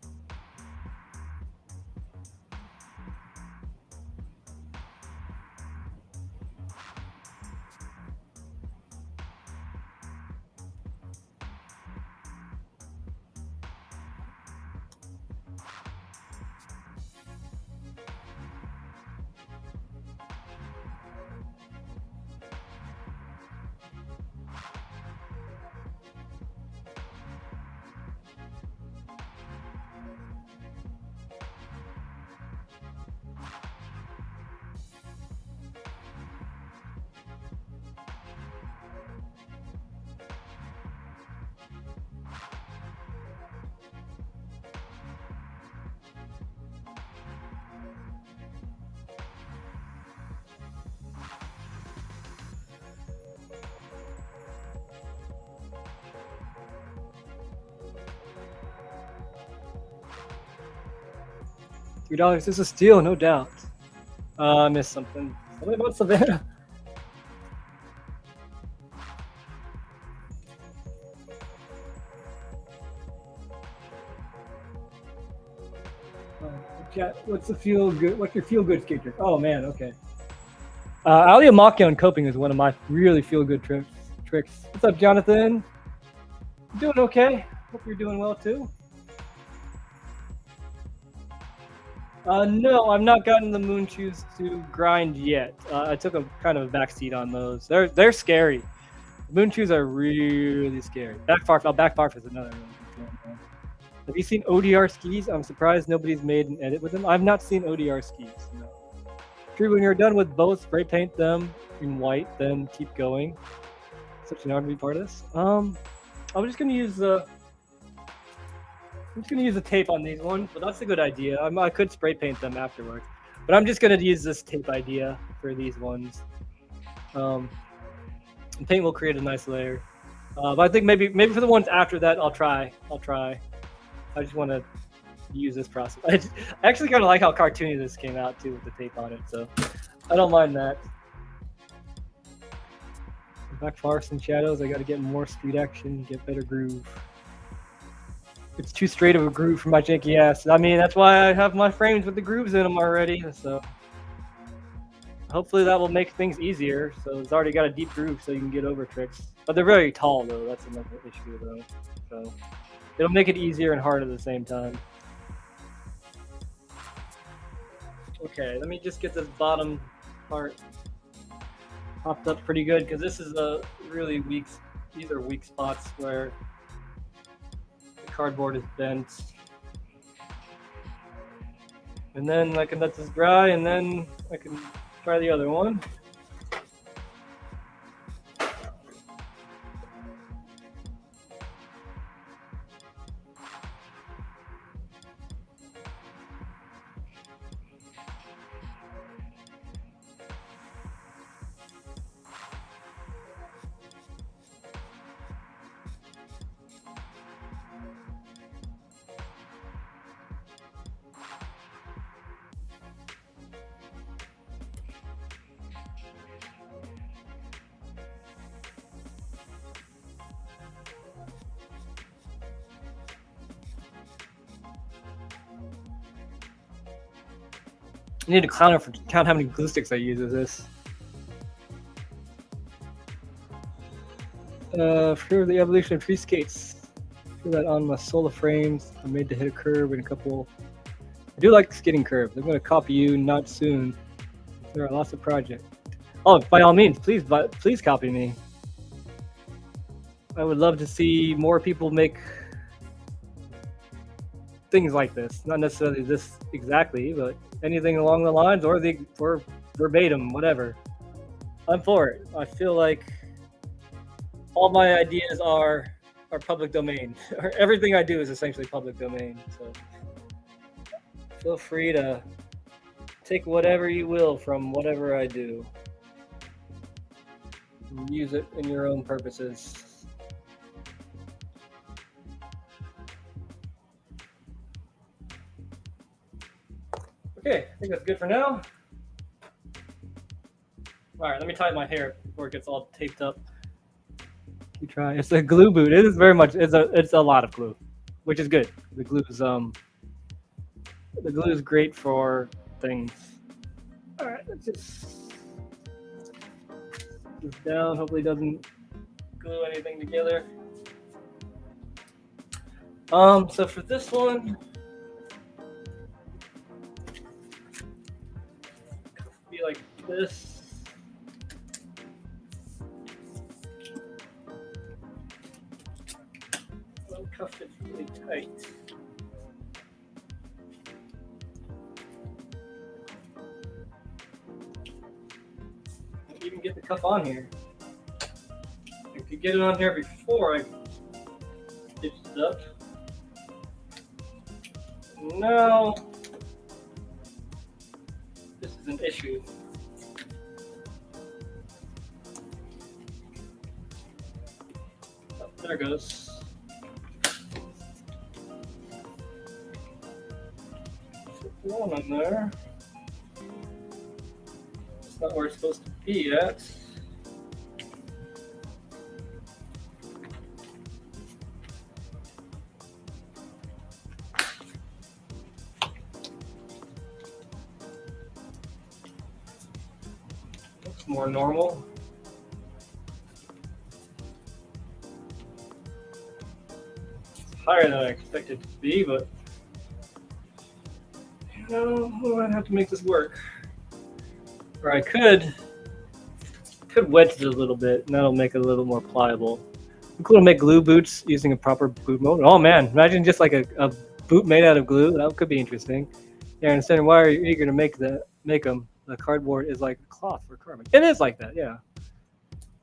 $3 is a steal, no doubt. I missed something. Something about Savannah. What's the feel good? What's your feel good skate trick? Oh man, okay. Alia Maki on coping is one of my really feel good tricks. What's up, Jonathan? Doing okay. Hope you're doing well too. No, I've not gotten the moon shoes to grind yet. I took a kind of a backseat on those. They're scary. Moon shoes are really scary. Backbarf is another really good one. Have you seen ODR skis? I'm surprised nobody's made an edit with them. I've not seen ODR skis. No. True, when you're done with both, spray paint them in white, then keep going. Such an honor to be part of this. I'm just gonna use the tape on these ones, but that's a good idea. I could spray paint them afterwards, but I'm just gonna use this tape idea for these ones. Paint will create a nice layer, but I think maybe for the ones after that, I'll try. I just want to use this process. I actually kind of like how cartoony this came out too with the tape on it, so I don't mind that. Back forests and shadows. I got to get more street action, get better groove. It's too straight of a groove for my janky ass. I mean, that's why I have my frames with the grooves in them already. So hopefully that will make things easier. So it's already got a deep groove, so you can get over tricks. But they're very tall though. That's another issue though. So it'll make it easier and hard at the same time. Okay, let me just get this bottom part popped up pretty good because this is a really weak. These are weak spots where the cardboard is bent. And then I can let this dry, and then I can try the other one. I need to count how many glue sticks I use with this. For the evolution of tree skates. Feel that on my solar frames. I'm made to hit a curve in a couple. I do like skating curves. I'm going to copy you not soon. There are lots of projects. Oh, by all means, please copy me. I would love to see more people make things like this. Not necessarily this exactly, but anything along the lines or verbatim, whatever. I'm for it. I feel like all my ideas are public domain. Everything I do is essentially public domain. So feel free to take whatever you will from whatever I do and use it in your own purposes. Okay, I think that's good for now. All right, let me tie my hair before it gets all taped up. You try. It's a glue boot. It is very much. It's a lot of glue, which is good. The glue is great for things. All right, let's just this down. Hopefully, it doesn't glue anything together. So for this one, be like this. Cuff it really tight. You can get the cuff on here. I could get it on here before I stitched it up. No, this is an issue. Oh, there it goes. One on there. It's not where it's supposed to be yet. Looks more normal. It's higher than I expected it to be, but no, I have to make this work. Or I could wedge it a little bit, and that'll make it a little more pliable. I'm cool to make glue boots using a proper boot mold. Oh man, imagine just like a boot made out of glue. That could be interesting. Yeah, I understand why are you eager to make them? The cardboard is like cloth for carbon. It is like that, yeah.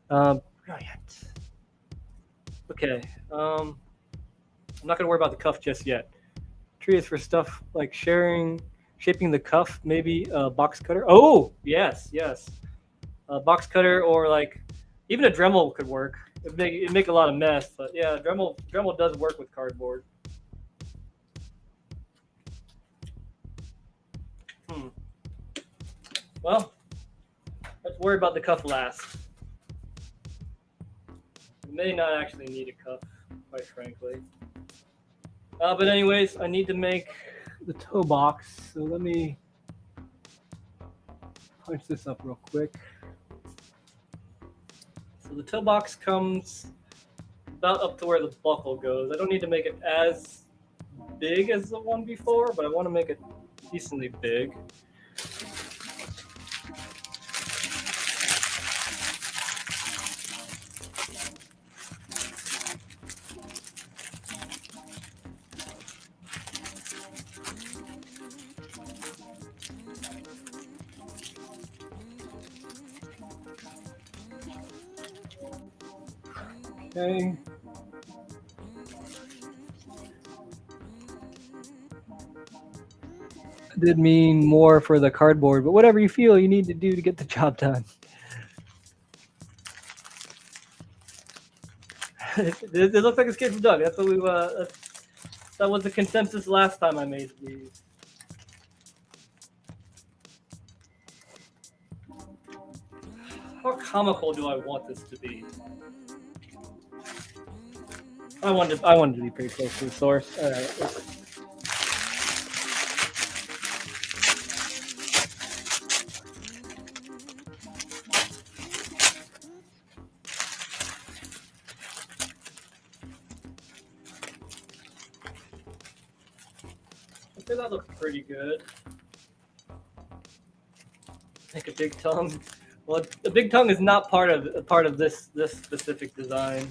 Brilliant. Okay, I'm not gonna worry about the cuff just yet. Tree is for stuff like shaping the cuff, maybe a box cutter. Oh, yes. A box cutter or like even a Dremel could work. It'd make a lot of mess, but yeah, Dremel does work with cardboard. Well, let's worry about the cuff last. We may not actually need a cuff, quite frankly. But anyways, I need to make the toe box. So let me punch this up real quick. So the toe box comes about up to where the buckle goes. I don't need to make it as big as the one before, but I want to make it decently big. Okay. I did mean more for the cardboard, but whatever you feel you need to do to get the job done. It looks like it's getting done. That's what that was the consensus last time I made these. How comical do I want this to be? I wanted to be pretty close to the source. All right. Yeah, that looks pretty good. Make a big tongue. Well, the big tongue is not part of this specific design.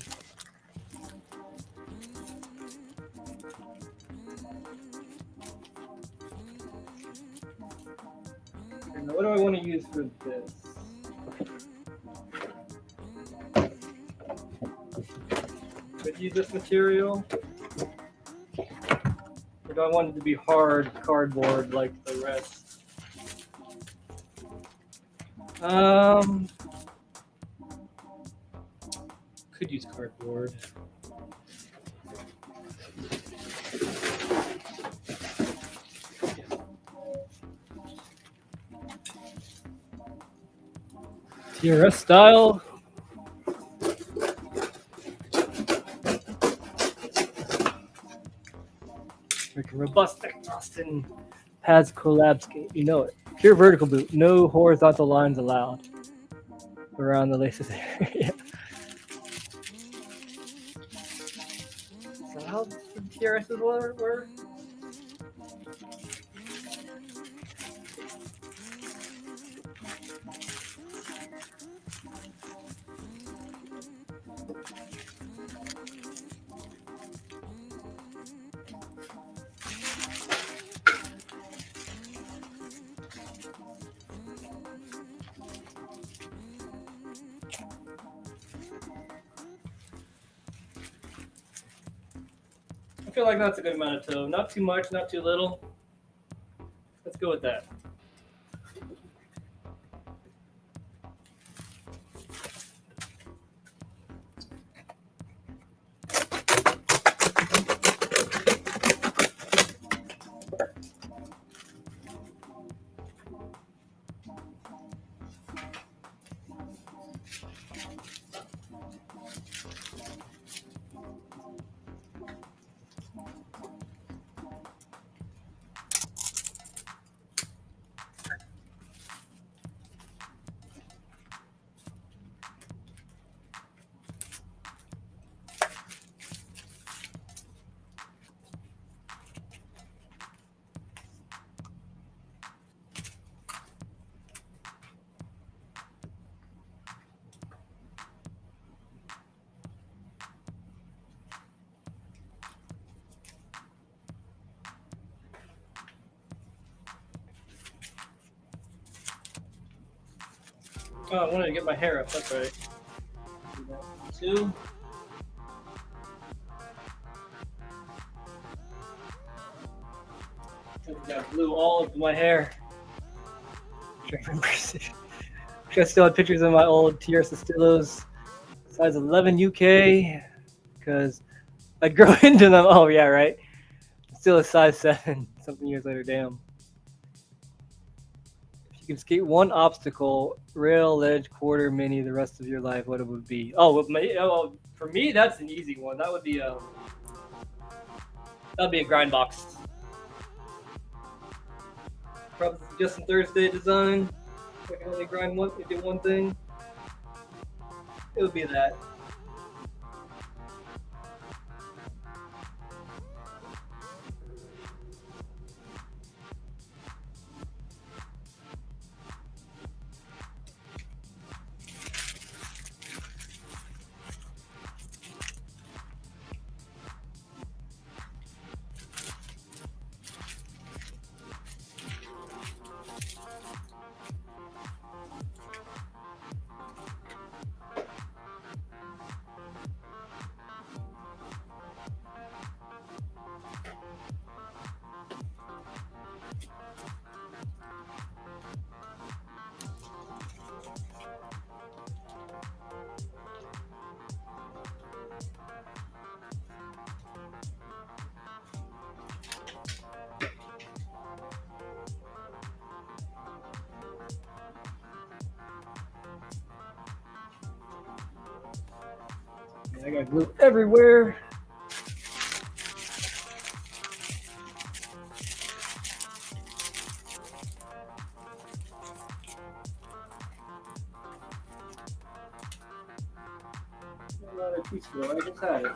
Now, what do I want to use for this? Could use this material, or do I want it to be hard cardboard like the rest? Could use cardboard. TRS style. Freaking robust Austin pads collab skate. You know it. Pure vertical boot. No horizontal lines allowed around the laces area. Is that how the TRSs were? I feel like that's a good amount of toe. Not too much, not too little. Let's go with that. Oh, I wanted to get my hair up. That's right. Two. I got glue all of my hair. I still had pictures of my old TRS Stilos, size 11 UK, because I'd grow into them. Oh yeah, right. Still a size 7 something years later. Damn. If you could skate one obstacle, rail, ledge, quarter, mini, the rest of your life, what it would be? Oh, for me, that's an easy one. That'd be a grind box. Probably just some Thursday design. If I can only grind one, do one thing, it would be that. I got glue everywhere. Another piece of it. I just had it.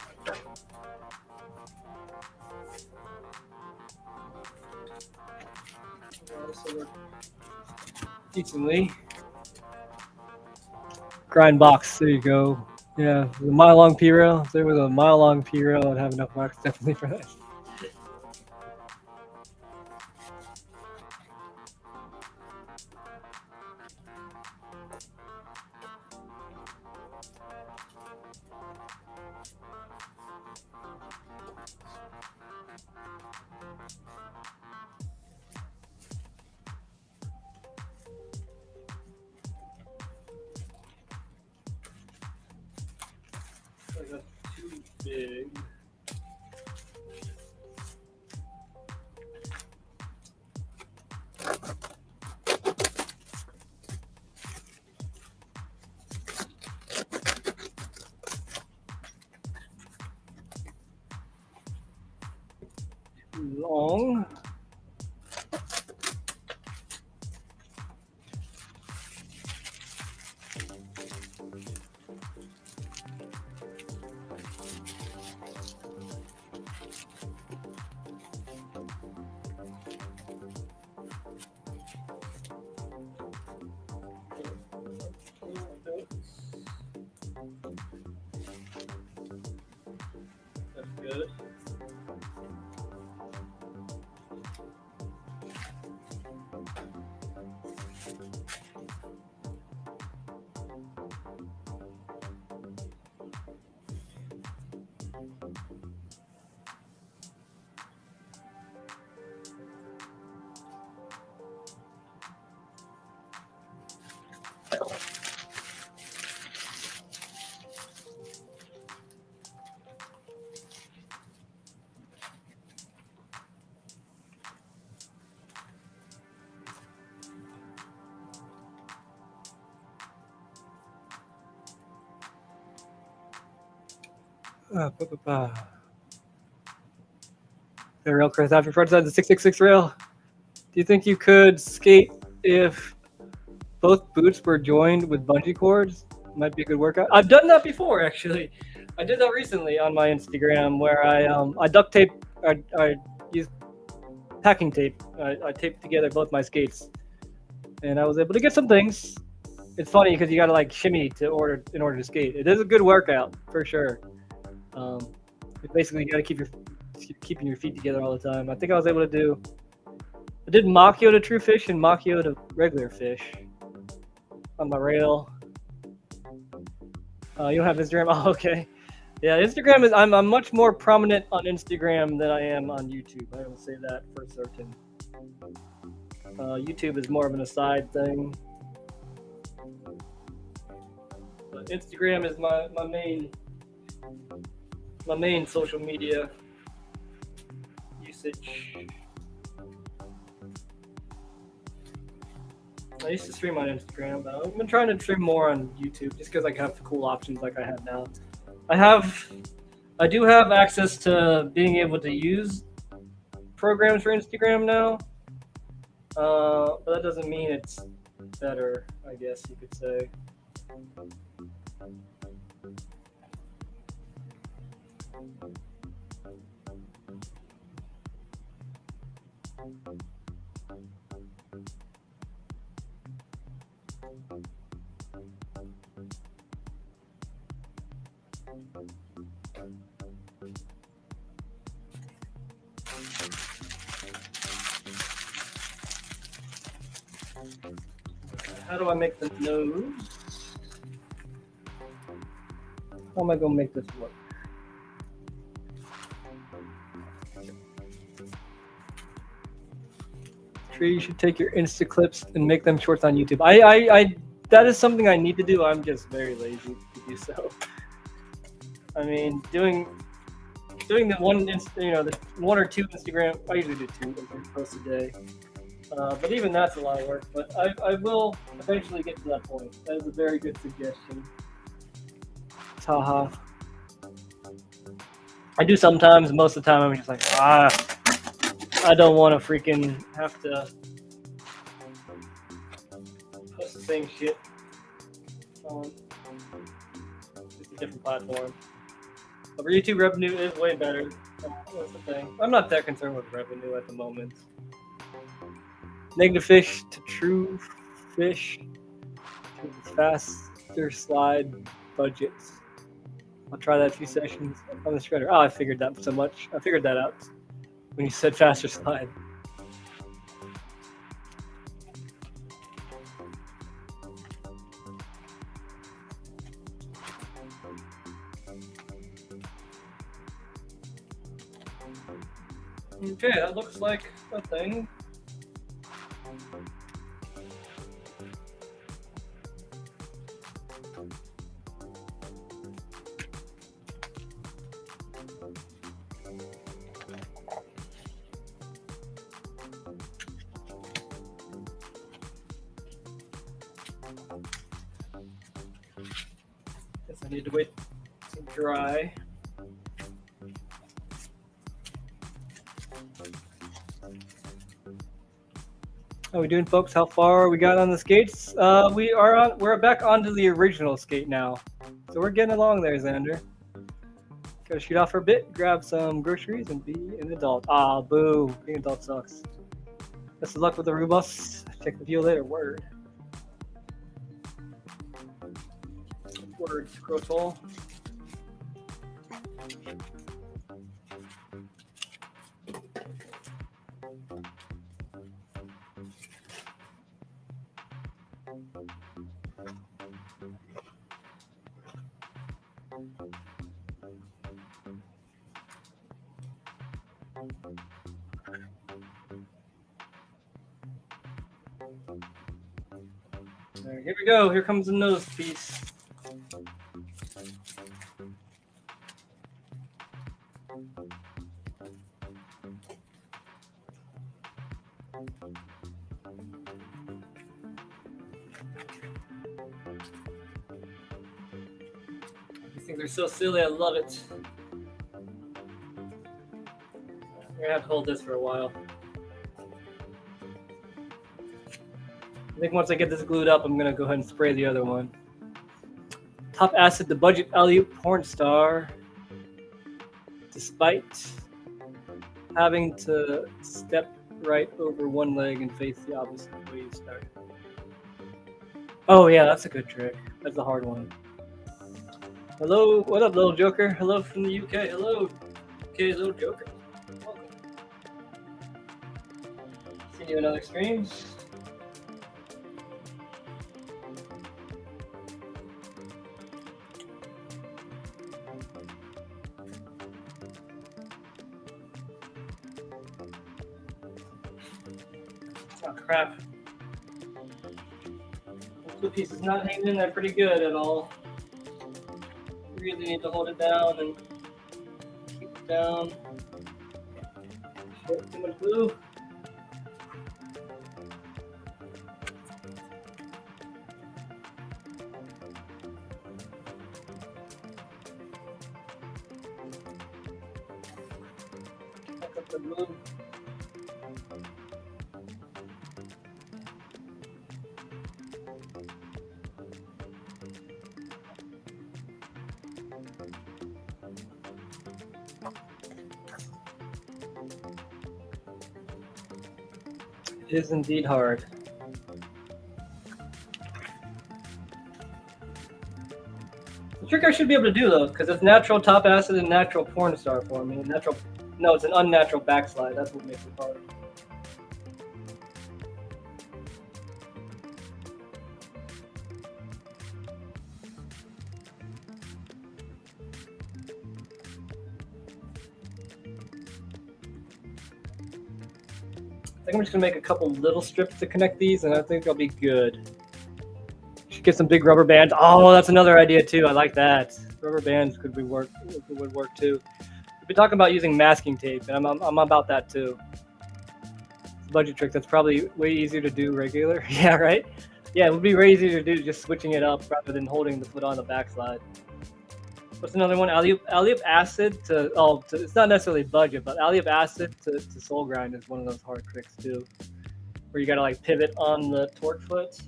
also work decently. Grind box, there you go. Yeah, the mile long P rail. If there was a mile long P rail, I'd have enough box definitely for that. I got too big. Too long. That's good. The rail Chris after front side the 666 rail. Do you think you could skate if both boots were joined with bungee cords? Might be a good workout. I've done that before, actually. I did that recently on my Instagram where I duct tape. I used packing tape. I taped together both my skates, and I was able to get some things. It's funny because you got to like shimmy in order to skate. It is a good workout for sure. Basically, you got to keeping your feet together all the time. I think I was able to do. I did Machio to true fish and Machio to regular fish on my rail. You don't have Instagram? Oh, okay. Yeah, Instagram is. I'm much more prominent on Instagram than I am on YouTube. I will say that for certain. YouTube is more of an aside thing. But Instagram is my main social media usage. I used to stream on Instagram, but I've been trying to stream more on YouTube just because I have cool options like I have now. I do have access to being able to use programs for Instagram now, but that doesn't mean it's better, I guess you could say. How do I make the nose? How am I going to make this work? Tree, you should take your Insta clips and make them shorts on YouTube. I that is something I need to do. I'm just very lazy to do so. I mean, doing the one, the one or two Instagram. I usually do 2 posts a day. But even that's a lot of work. But I will eventually get to that point. That is a very good suggestion. Haha. I do sometimes. Most of the time, I'm just like, I don't want to freaking have to post the same shit on just a different platform. But YouTube revenue is way better. That's the thing. I'm not that concerned with revenue at the moment. Negative fish to true fish. Faster slide budgets. I'll try that a few sessions on the shredder. Oh, I figured that so much. I figured that out when you said faster slide. Okay, that looks like a thing. Guess I need to wait to dry. How we doing, folks? How far we got on the skates? We're back onto the original skate now, so we're getting along there, Xander. Gotta shoot off for a bit, grab some groceries, and be an adult. Ah, boo! Being an adult sucks. Best of luck with the Rubus. Check the view later. Word. Word. Scrotal. There, here we go. Here comes the nose piece. These things are so silly. I love it. I'm gonna have to hold this for a while. I think once I get this glued up, I'm gonna go ahead and spray the other one. Top acid, the budget alley-oop porn star. Despite having to step right over one leg and face the opposite way you started. Oh yeah, that's a good trick. That's a hard one. Hello, what up, little Joker? Hello from the UK. Hello, UK little Joker. Welcome. See you in other streams. Oh crap. This piece is not hanging in there pretty good at all. Really need to hold it down and keep it down. Short, too much glue. Back up the glue. It is indeed hard. The trick I should be able to do though, because it's natural top acid and natural porn star for me. No, it's an unnatural backslide. That's what makes it hard. I think I'm just gonna make a couple little strips to connect these, and I think I'll be good. Should get some big rubber bands. Oh, that's another idea too. I like that. Rubber bands would work too. We've been talking about using masking tape, and I'm about that too. It's a budget trick that's probably way easier to do regular. Yeah, right. Yeah, it would be way easier to do just switching it up rather than holding the foot on the backslide. What's another one? Alley-oop acid to it's not necessarily budget, but alley-oop acid to soul grind is one of those hard tricks too, where you gotta like pivot on the torque foot.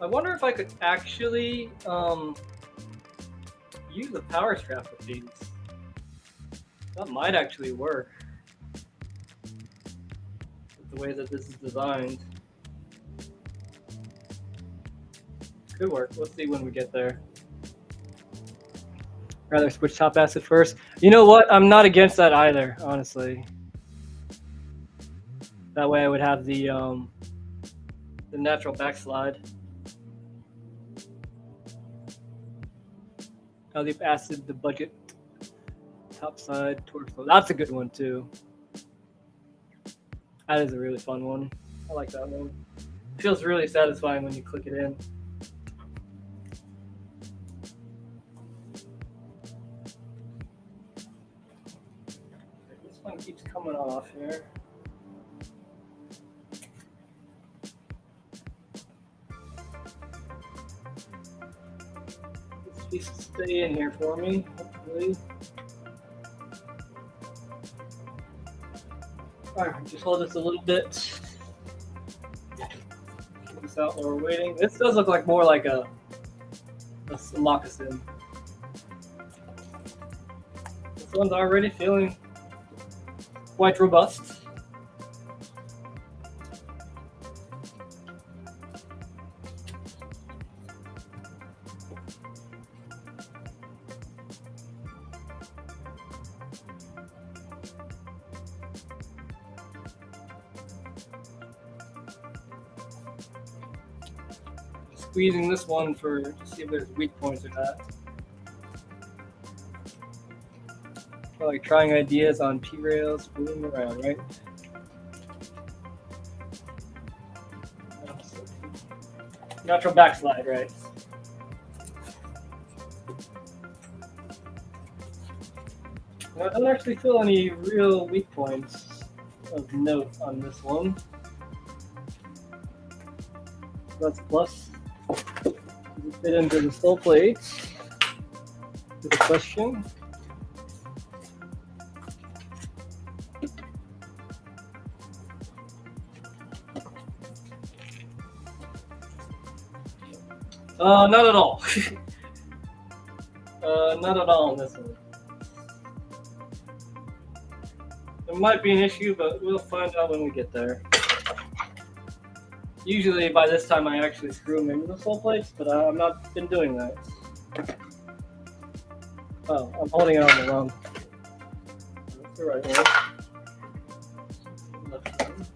I wonder if I could actually use a power strap with these. That might actually work. With the way that this is designed. Could work. Let's see when we get there. Rather switch top acid first. You know what? I'm not against that either, honestly. That way I would have the natural backslide. Aldeep acid, the budget, top side, torque flow. That's a good one too. That is a really fun one. I like that one. It feels really satisfying when you click it in. This one keeps coming off here. Please stay in here for me, hopefully. Alright, just hold this a little bit. Get this out while we're waiting. This does look like more like a moccasin. This one's already feeling quite robust. Squeezing this one to see if there's weak points or not. Or like trying ideas on P-rails, moving around, right? Natural backslide, right? Now, I don't actually feel any real weak points of note on this one. That's a plus. Fit into the full plate. Good question. Not at all. Not at all on this one. There might be an issue, but we'll find out when we get there. Usually by this time I actually screw them into the full plates, but I've not been doing that. Oh, I'm holding it on the wrong. That's the right one. Left one.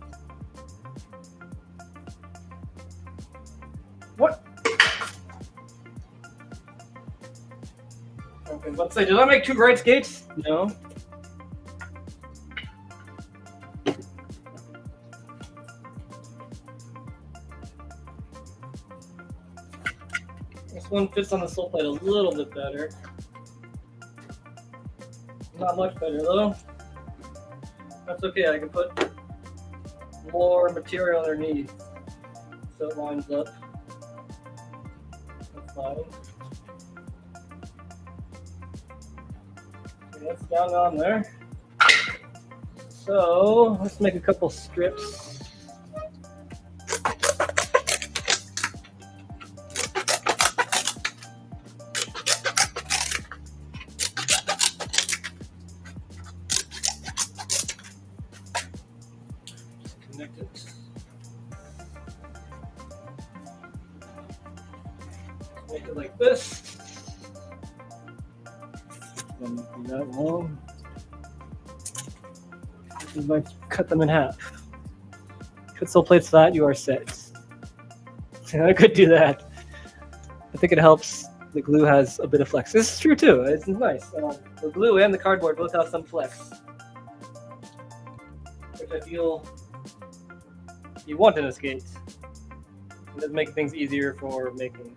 What? Okay, let's say, did I make two right skates? No. This one fits on the sole plate a little bit better. Not much better though. That's okay, I can put more material underneath so it lines up. That's fine. Okay, that's down on there. So let's make a couple strips. Make it like this. Don't do that long. You might cut them in half. Cut sole plates flat, you are set. I could do that. I think it helps. The glue has a bit of flex. This is true too. It's nice. The glue and the cardboard both have some flex, which I feel you want in a skate. It does make things easier for making.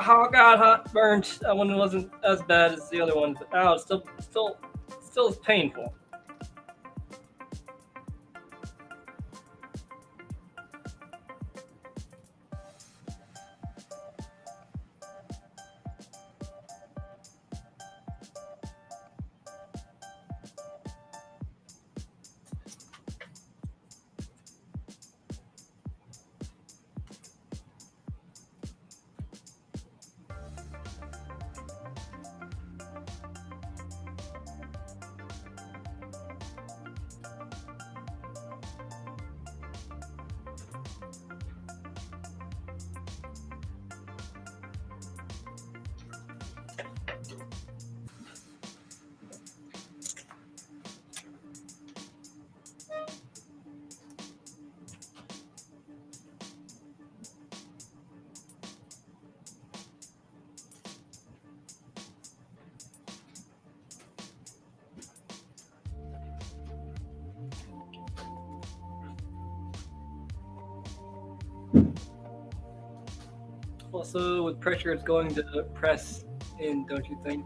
Oh god, hot, burned. That one wasn't as bad as the other one, but ow, it's still painful. Also, with pressure, it's going to press in, don't you think?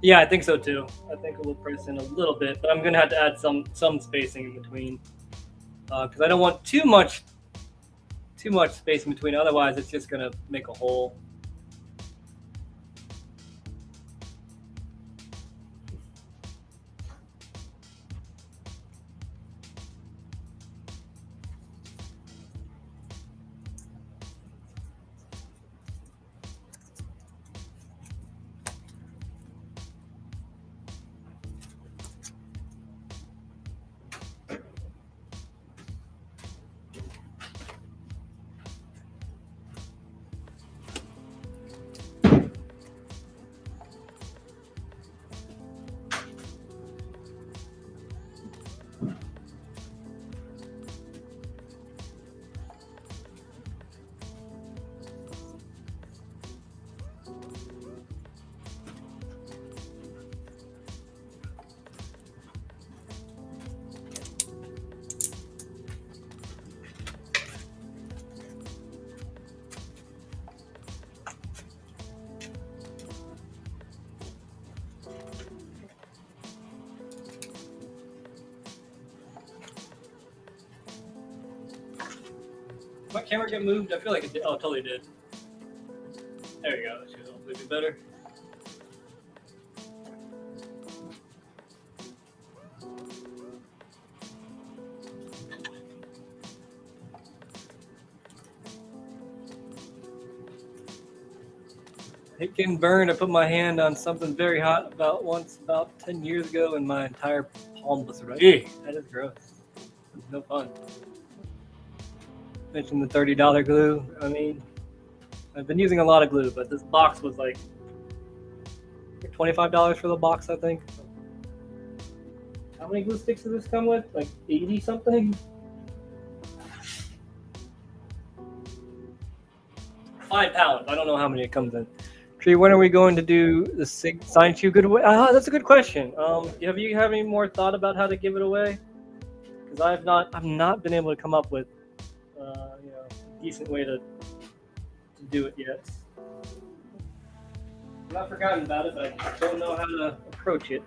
Yeah, I think so too. I think it will press in a little bit, but I'm gonna have to add some spacing in between because I don't want too much space in between. Otherwise, it's just gonna make a hole. Did my camera get moved? I feel like it did. Oh, it totally did. There you go. That should hopefully be better. It can burn. I put my hand on something very hot about 10 years ago, and my entire palm blistered. Ew, that is gross. It's no fun. Mentioned the $30 glue. I mean, I've been using a lot of glue, but this box was like $25 for the box, I think. How many glue sticks does this come with? Like 80 something? 5 pounds. I don't know how many it comes in. Tree, when are we going to do the science you giveaway? That's a good question. Have you any more thought about how to give it away? Because I've not been able to come up with a decent way to do it yet. I've not forgotten about it, but I don't know how to approach it.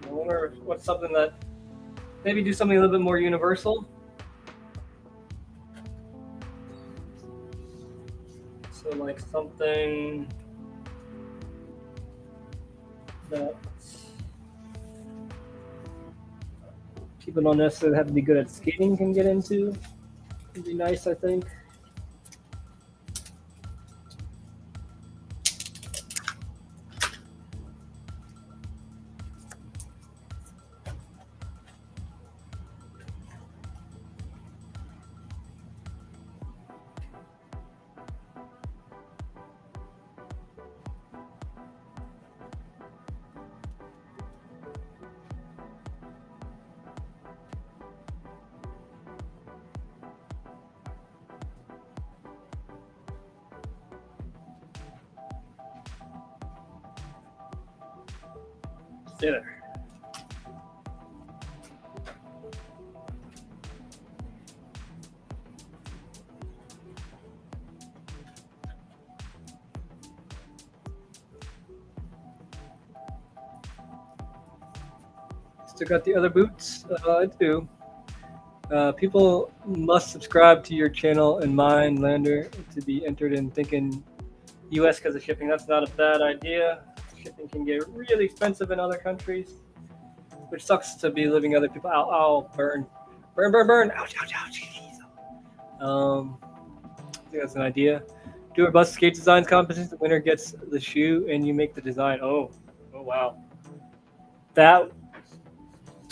I wonder what's something that maybe do something a little bit more universal. So like something that people don't necessarily have to be good at skating can get into. Would be nice, I think. Stay there. Still got the other boots? I do. People must subscribe to your channel and mine, Lander, to be entered in thinking US because of shipping. That's not a bad idea. Shipping can get really expensive in other countries, which sucks to be living other people. Ow, burn. Ouch. I think that's an idea. Do a bus skate designs competition. The winner gets the shoe and you make the design. Oh wow. That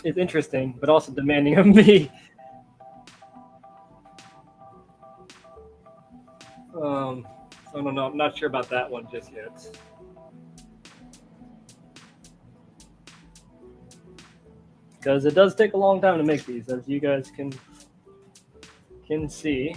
is interesting, but also demanding of me. I don't know. I'm not sure about that one just yet. Because it does take a long time to make these, as you guys can see.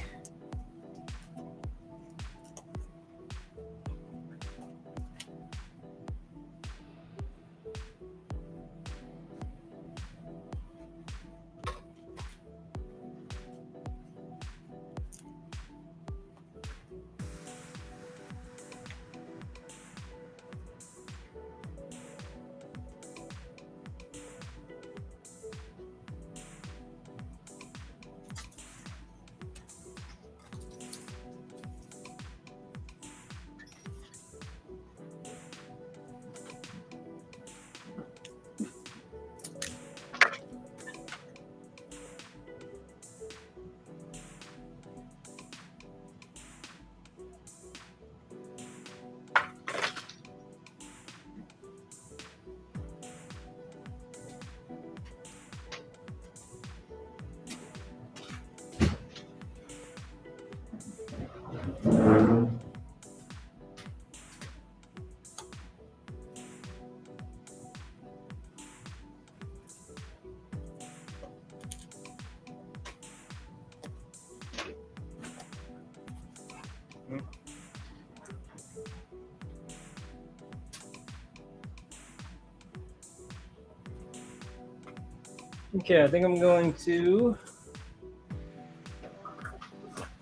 Okay, I think I'm going to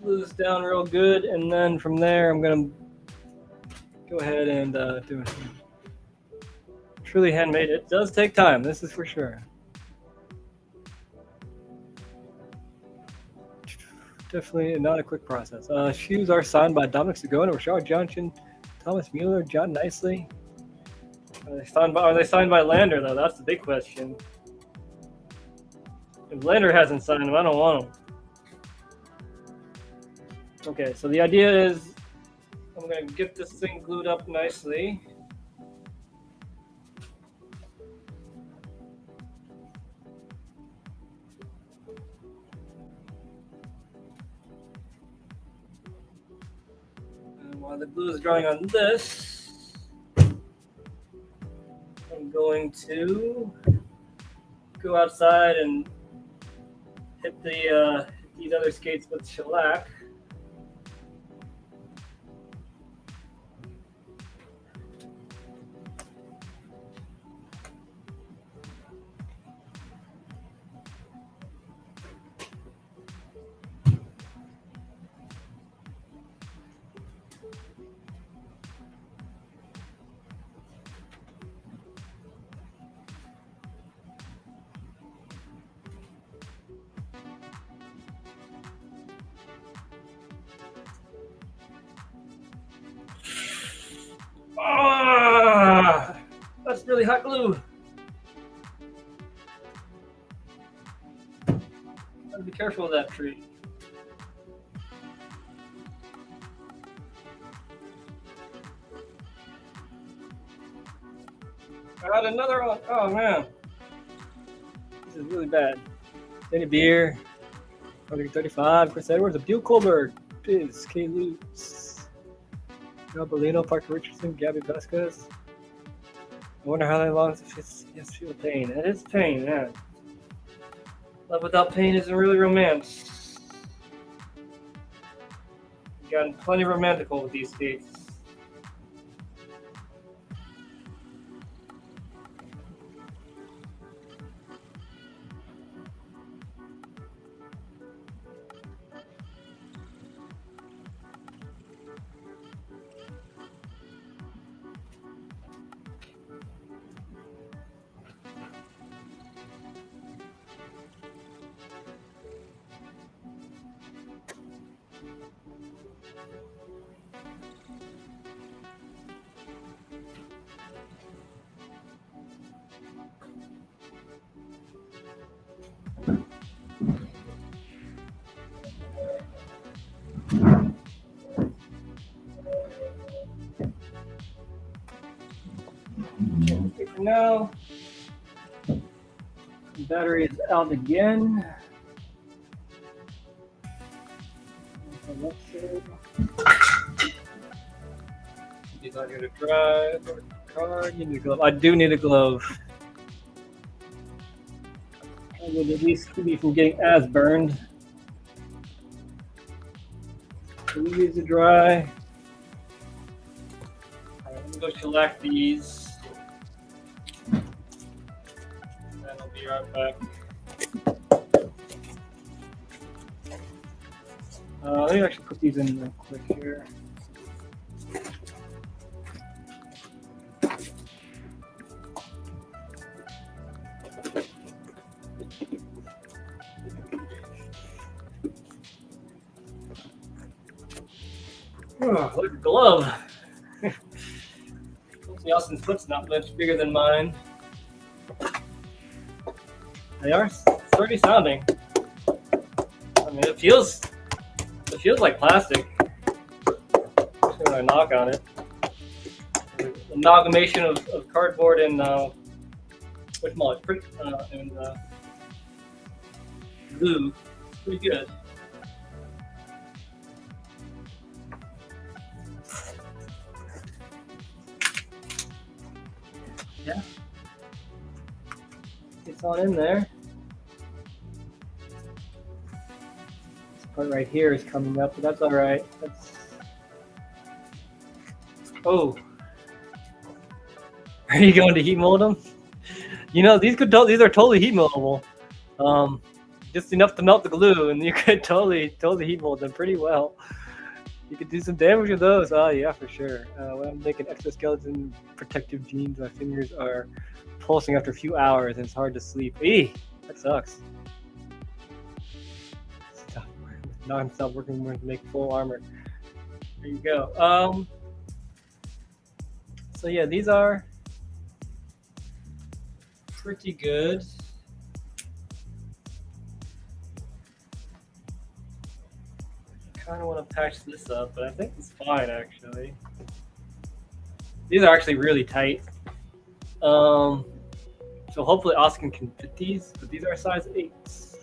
glue this down real good, and then from there I'm going to go ahead and do it. Truly handmade. It does take time, this is for sure. Definitely not a quick process. Shoes are signed by Dominic Sagona, Rashard Johnson, Thomas Mueller, John Nicely. Are they signed by Lander, though? That's the big question. If Lander hasn't signed them, I don't want them. Okay, so the idea is I'm going to get this thing glued up nicely. And while the glue is drying on this, I'm going to go outside and hit these other skates with shellac. Ah, that's really hot glue. Gotta be careful with that tree. I got another one. Oh man, this is really bad. Danny Beer, 35, Chris Edwards, Abdul Colberg, Biz, K. Lutz, Joe Bellino, Parker Richardson, Gabby Vasquez. I wonder how long this feel pain. It is pain, man. Love without pain isn't really romance. I've gotten plenty romantical with these skates. Okay, for now, the battery is out again. These on here to dry. Card. You need a glove. I do need a glove. I would at least keep me from getting as burned. So leave these to dry. Alright, I'm gonna go shellac these. And I'll be right back. Let me actually put these in real quick here. Oh, look at the glove. Hopefully Austin's foot's not much bigger than mine. They are sturdy sounding. I mean, it feels like plastic. Just when I knock on it. The amalgamation of cardboard and glue. It's pretty good. Yeah. It's on in there. This part right here is coming up, but that's all right. Oh, are you going to heat mold them? You know, these are totally heat moldable. Just enough to melt the glue, and you could totally heat mold them pretty well. You could do some damage with those. Oh yeah, for sure. When I'm making exoskeleton protective jeans, my fingers are pulsing after a few hours, and it's hard to sleep. Eee, that sucks. Stop working to make full armor. There you go. So yeah, these are pretty good. Kind of want to patch this up, but I think it's fine actually. These are actually really tight. So hopefully Austin can fit these, but these are size 8s.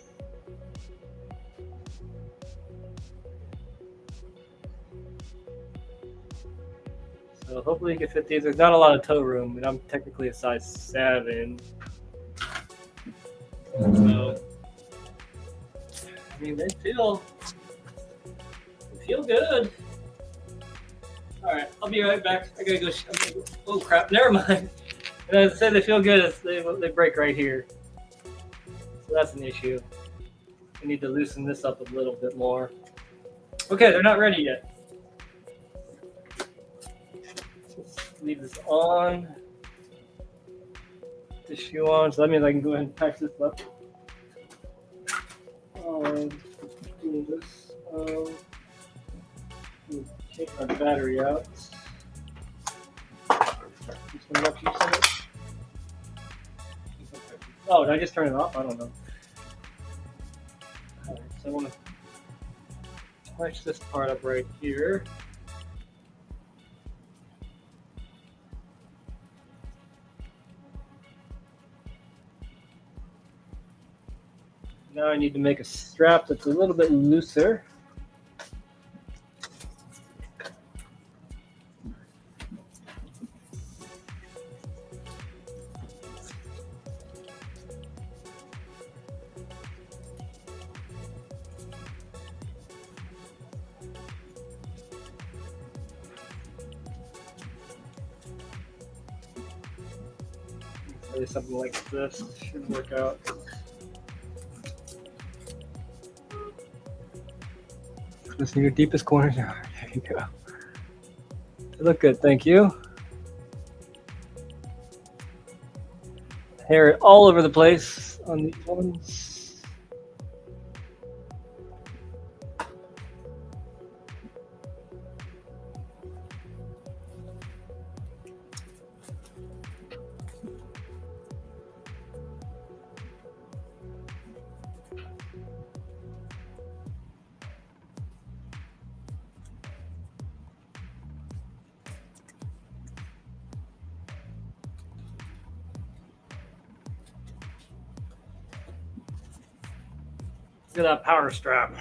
So hopefully you can fit these. There's not a lot of toe room, and I'm technically a size 7. So, I mean, they feel good. All right, I'll be right back. I gotta go. Oh crap! Never mind. And as I said, they feel good. They break right here, so that's an issue. I need to loosen this up a little bit more. Okay, they're not ready yet. Just leave this on. The shoe on, so that means I can go ahead and patch this up. Do this. Take our battery out. Oh, did I just turn it off? I don't know. Alright, so I want to patch this part up right here. Now I need to make a strap that's a little bit looser. Maybe something like this should work out. Listen to your deepest corners. There you go. They look good, thank you. Hair all over the place on these ones. Look at that power strap.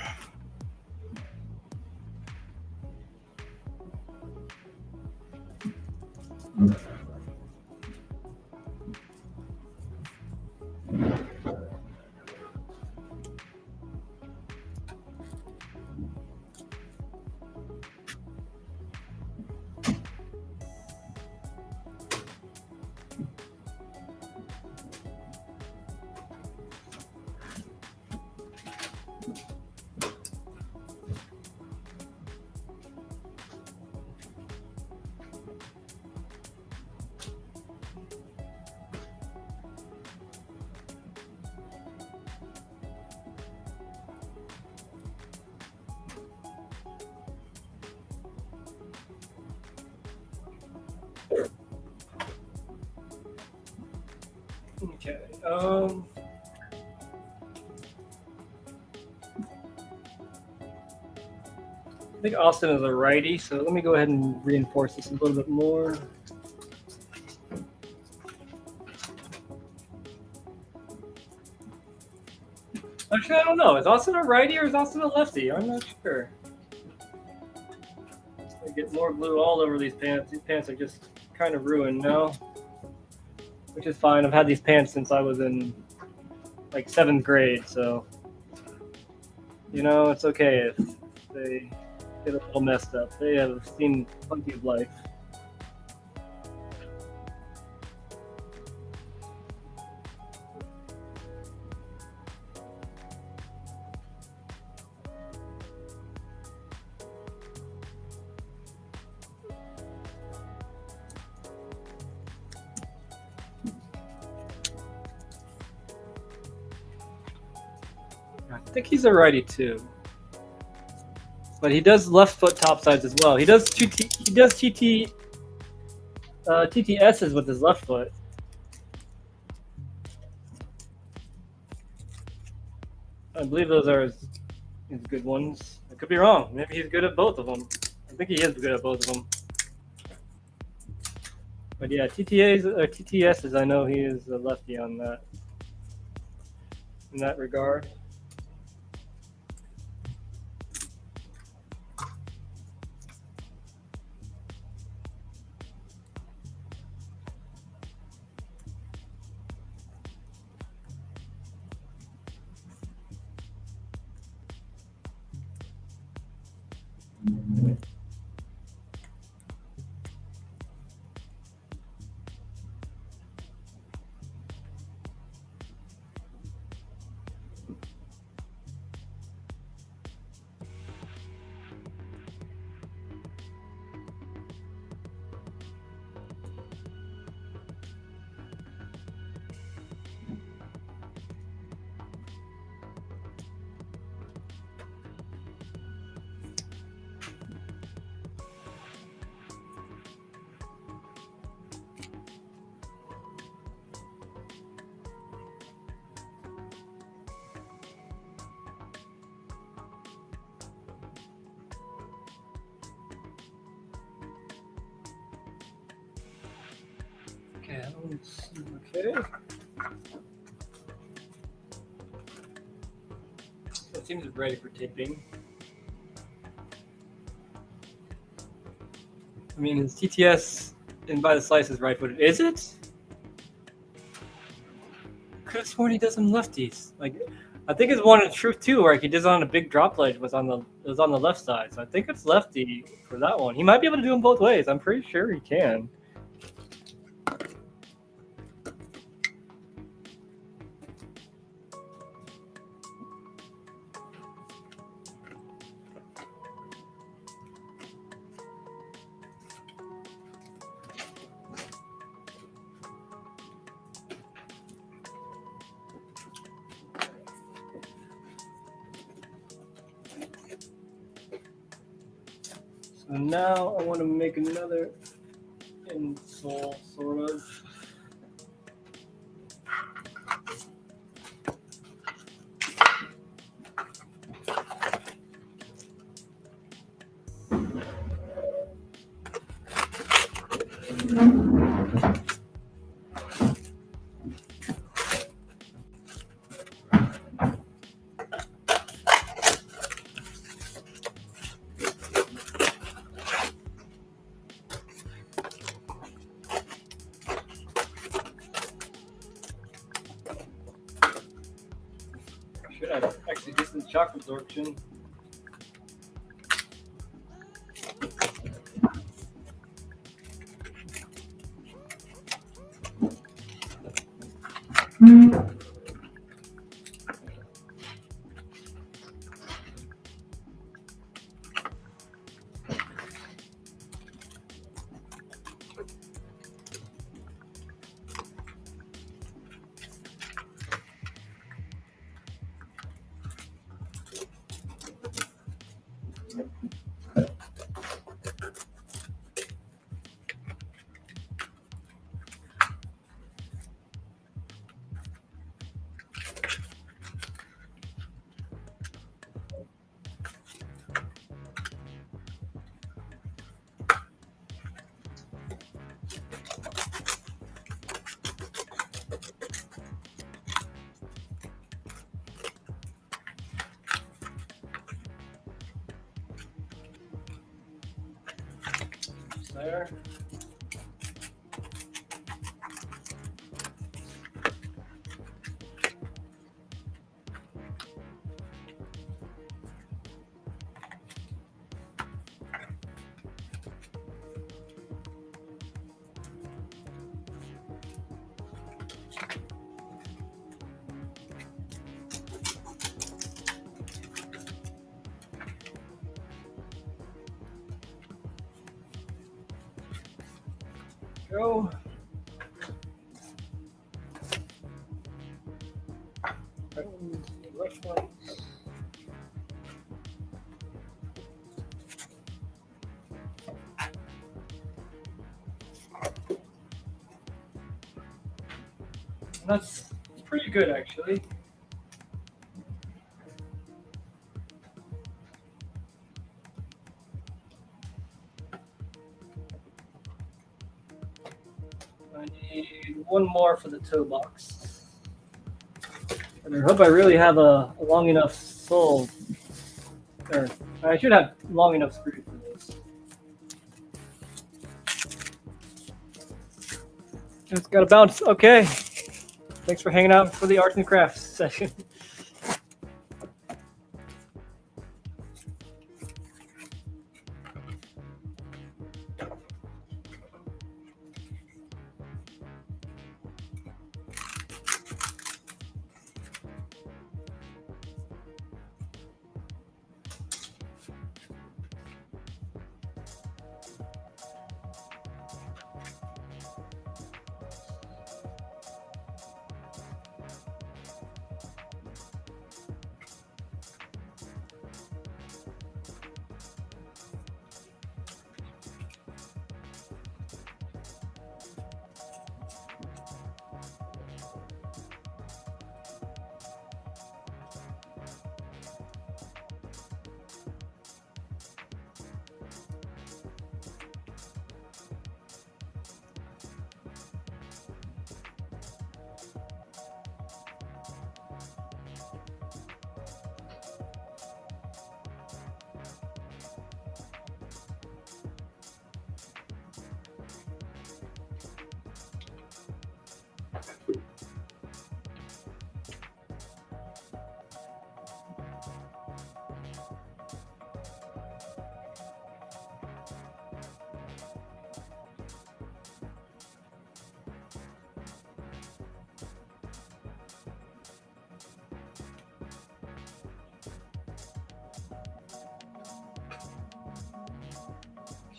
Okay. I think Austin is a righty, so let me go ahead and reinforce this a little bit more. Actually, I don't know. Is Austin a righty or is Austin a lefty? I'm not sure. I get more glue all over these pants. These pants are just kind of ruined now, which is fine. I've had these pants since I was in like 7th grade, so you know, it's okay if they get a little messed up. They have seen plenty of life. think he's a righty too. But he does left foot topsides as well. He does TTSs with his left foot. I believe those are his good ones. I could be wrong. Maybe he's good at both of them. I think he is good at both of them. But yeah, TTSs, I know he is a lefty on that. In that regard. Okay. So it seems ready for taping. I mean, his TTS and by the slice is right footed. Is it? Could have sworn he does some lefties. Like, I think it's one in truth too, where he does on a big drop ledge was on the left side. So I think it's lefty for that one. He might be able to do them both ways. I'm pretty sure he can. So now I want to make another insole, sort of. Should have actually decent shock absorption. There. Go. Left one. That's pretty good, actually. I need one more for the toe box. And I hope I really have a long enough sole. Or I should have long enough screws for this. It's got to bounce. Okay. Thanks for hanging out for the arts and crafts session.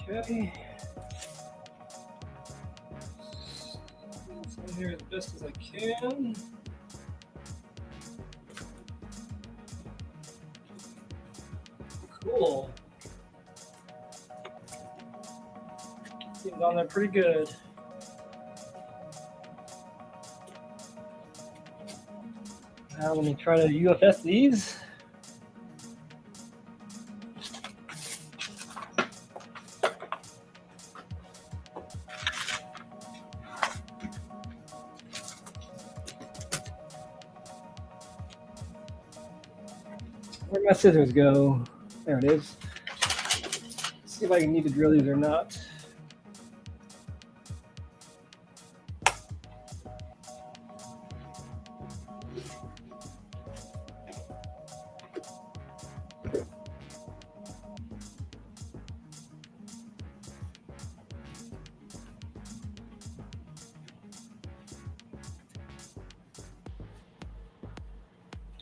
Okay. This one here as best as I can. Cool. Seems on there pretty good. Now let me try to UFS these. Where'd my scissors go? There it is. Let's see if I need to drill these or not.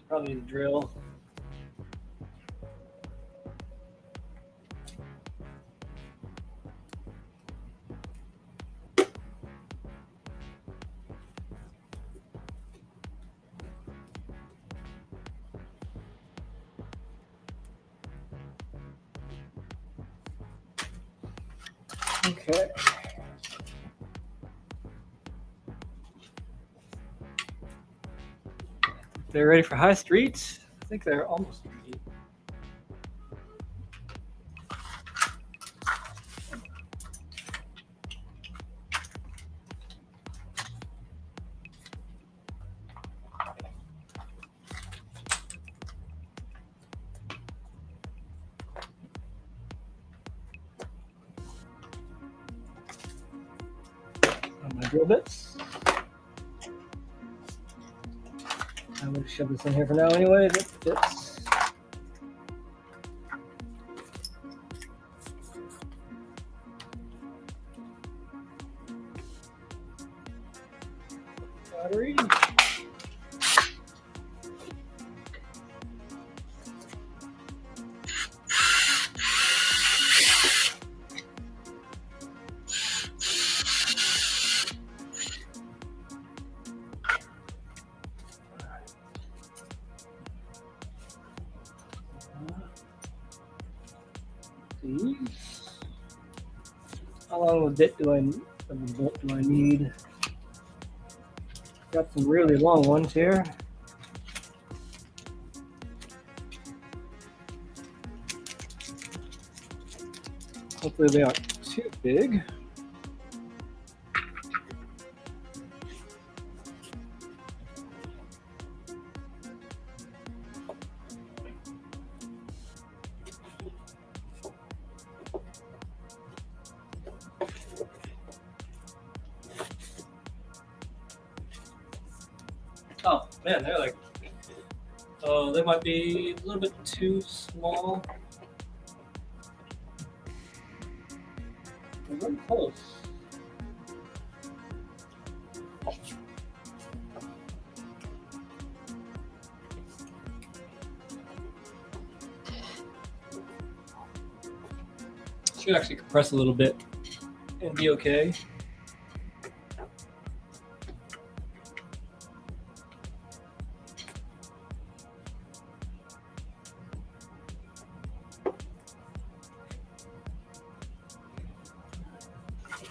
Probably need to drill. Okay. They're ready for high street. I think they're almost ready. My drill bits. I'm going to shove this in here for now anyway. It fits. Battery. How long of a bolt do I need? Got some really long ones here. Hopefully they aren't too big. Oh man, they're like, oh, they might be a little bit too small. They're very close. Should actually compress a little bit and be okay.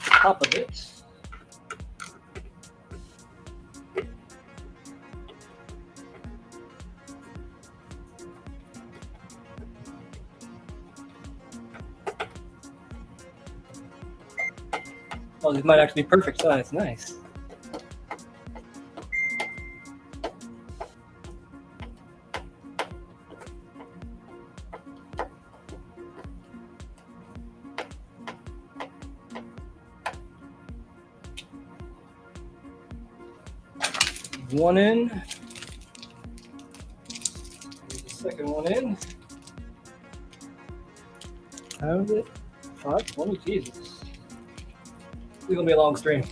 Top of it. Oh, these might actually be perfect size. Nice. One in. Here's the second one in. How is it? 520. Jesus. It's gonna be a long stream.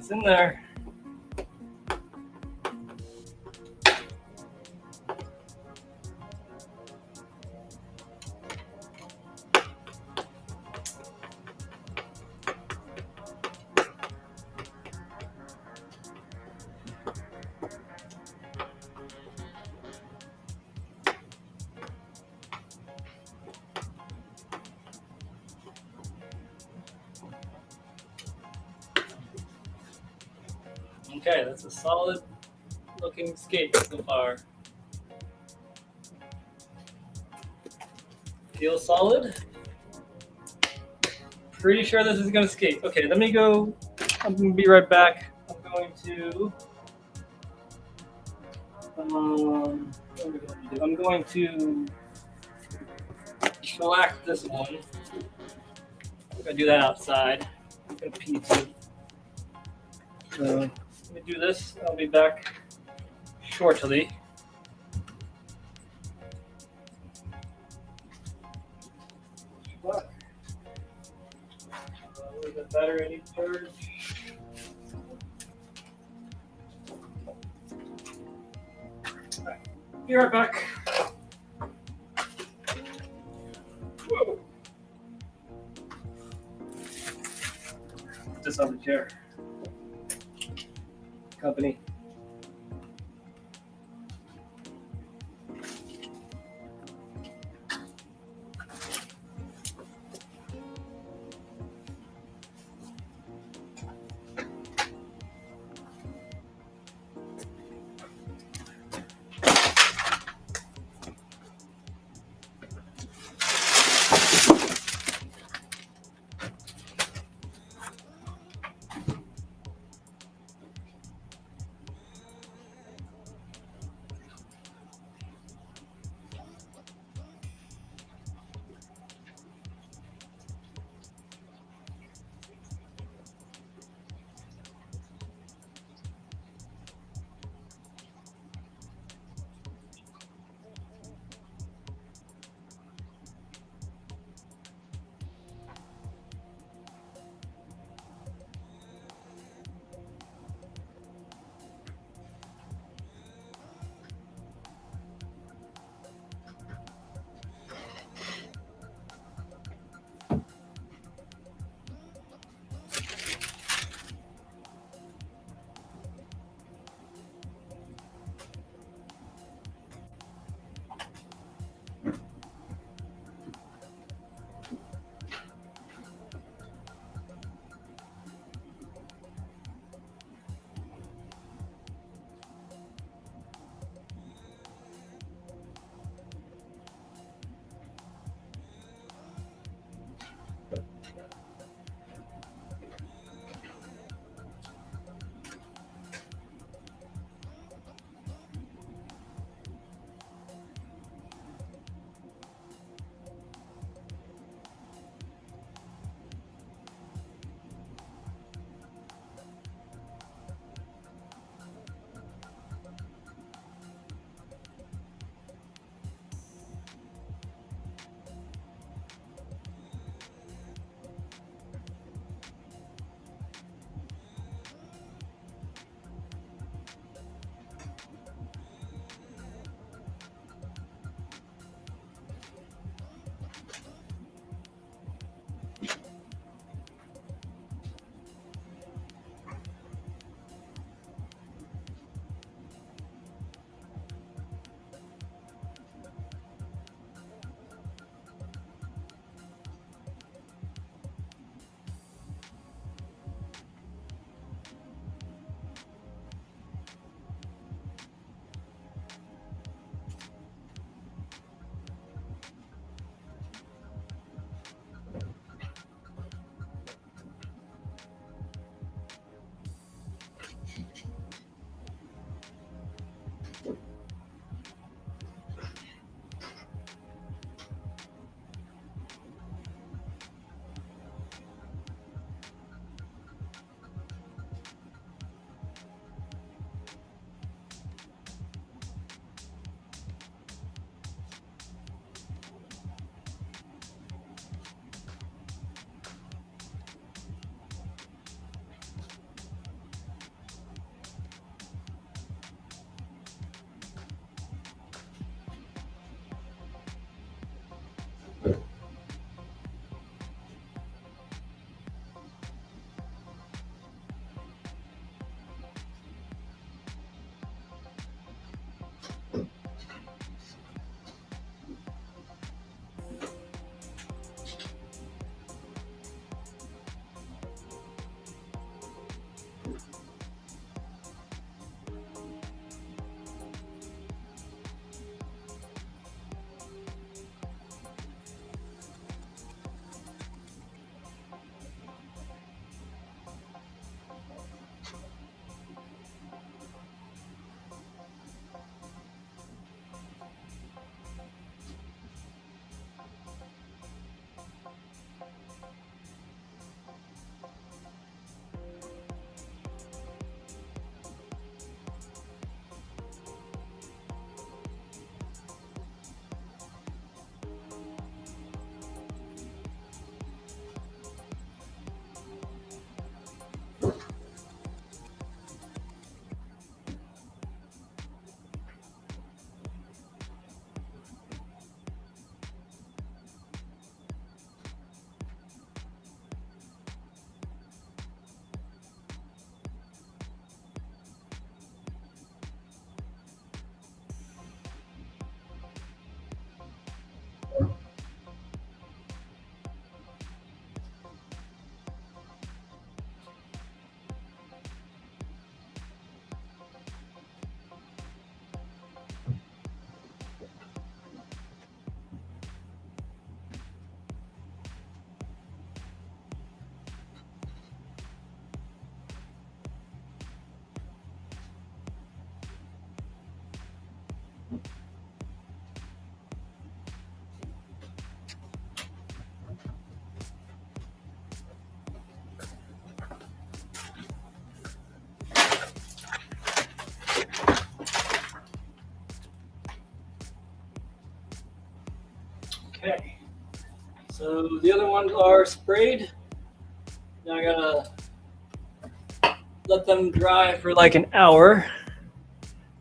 It's in there. Okay, that's a solid looking skate so far. Feels solid. Pretty sure this is gonna skate. Okay, let me go. I'm gonna be right back. I'm going to. What am I going to do? I'm going to shellac this one. I'm gonna do that outside. I'm gonna pee too. So let me do this. I'll be back shortly. Where's the battery? I need to charge. Right. Be right back. Whoa. Put this on the chair. Company. Okay. So the other ones are sprayed. Now I gotta let them dry for like an hour.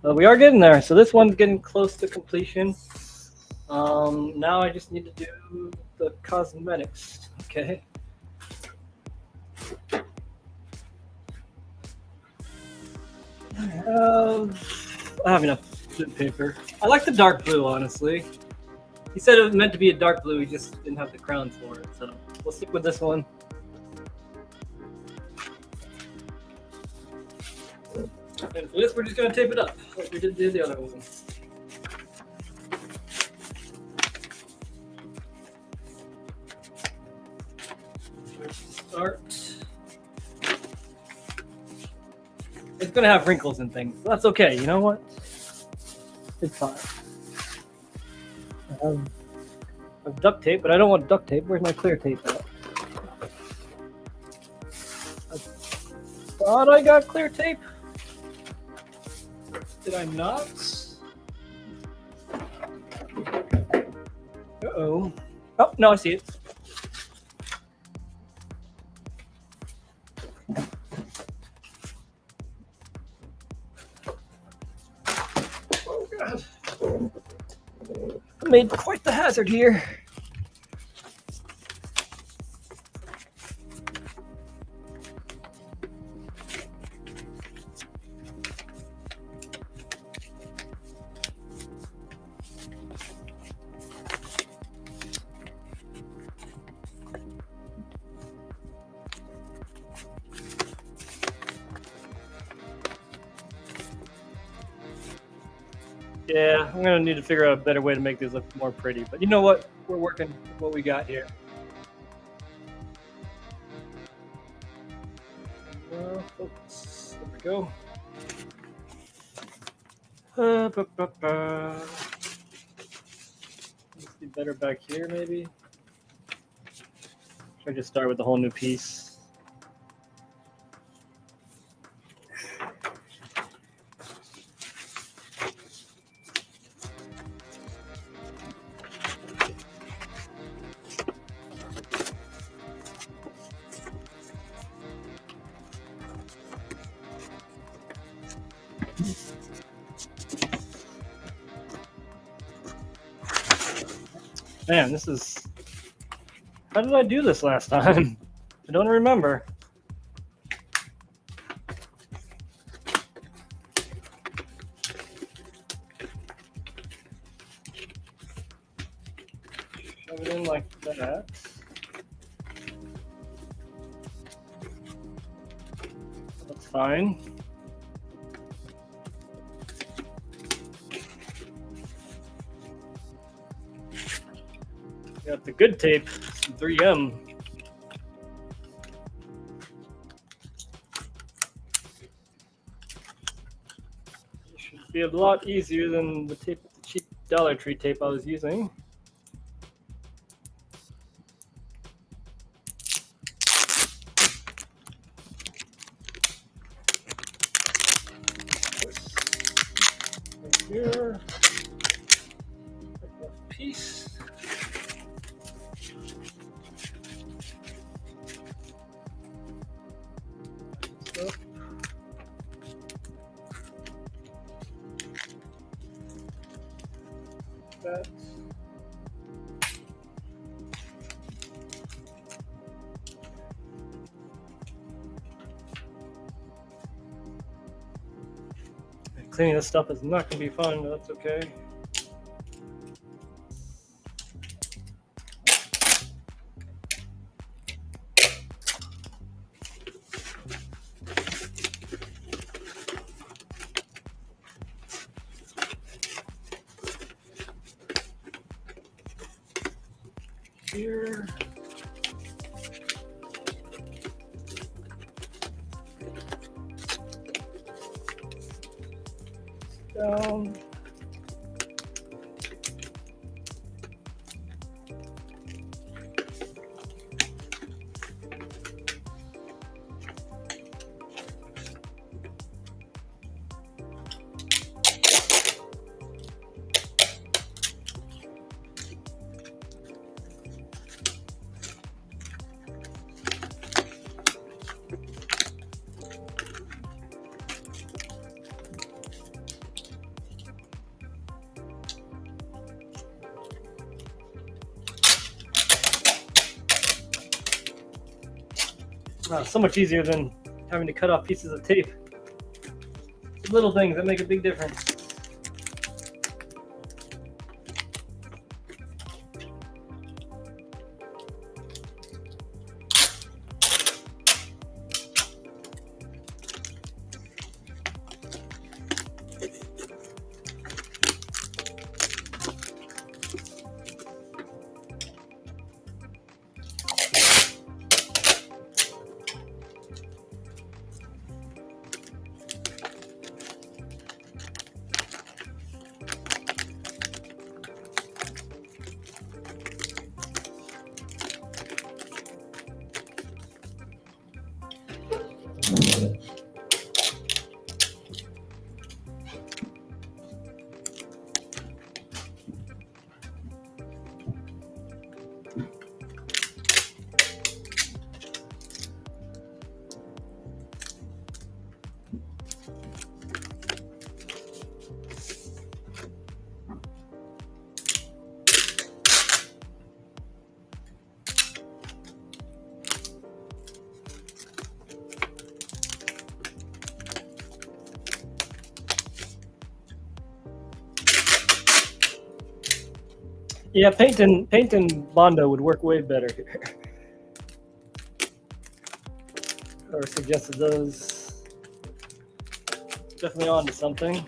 But we are getting there. So this one's getting close to completion. Now I just need to do the cosmetics. Okay. I have enough paper. I like the dark blue, honestly. He said it was meant to be a dark blue, he just didn't have the crown for it, so we'll stick with this one. And for this, we're just going to tape it up, like we did the other one. Start. It's going to have wrinkles and things, but that's okay, you know what? It's fine. I have duct tape, but I don't want duct tape. Where's my clear tape at? I thought I got clear tape. Did I not? Uh-oh. Oh, no, I see it. Oh, God. I made quite the hazard here. Yeah, I'm gonna need to figure out a better way to make these look more pretty. But you know what? We're working with what we got here. Focus. There we go. Let's be better back here, maybe. Should I just start with the whole new piece? Man, this is How did I do this last time? I don't remember. Shove it in like that. That's fine. Got the good tape, some 3M. Should be a lot easier than the tape, the cheap Dollar Tree tape I was using. Right here, piece. That. Cleaning this stuff is not going to be fun, but that's okay. Here. Down. So much easier than having to cut off pieces of tape. Little things that make a big difference. Yeah, paint and Bondo would work way better here. Or suggested those. Definitely onto something.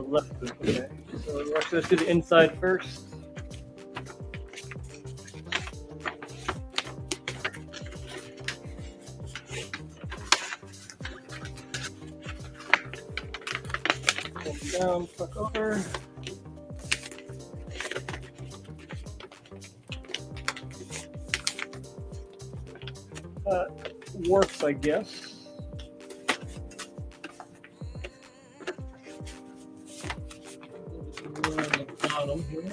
Left. Okay. So let's do the inside first. down, fuck over. That works, I guess. We're on the bottom here.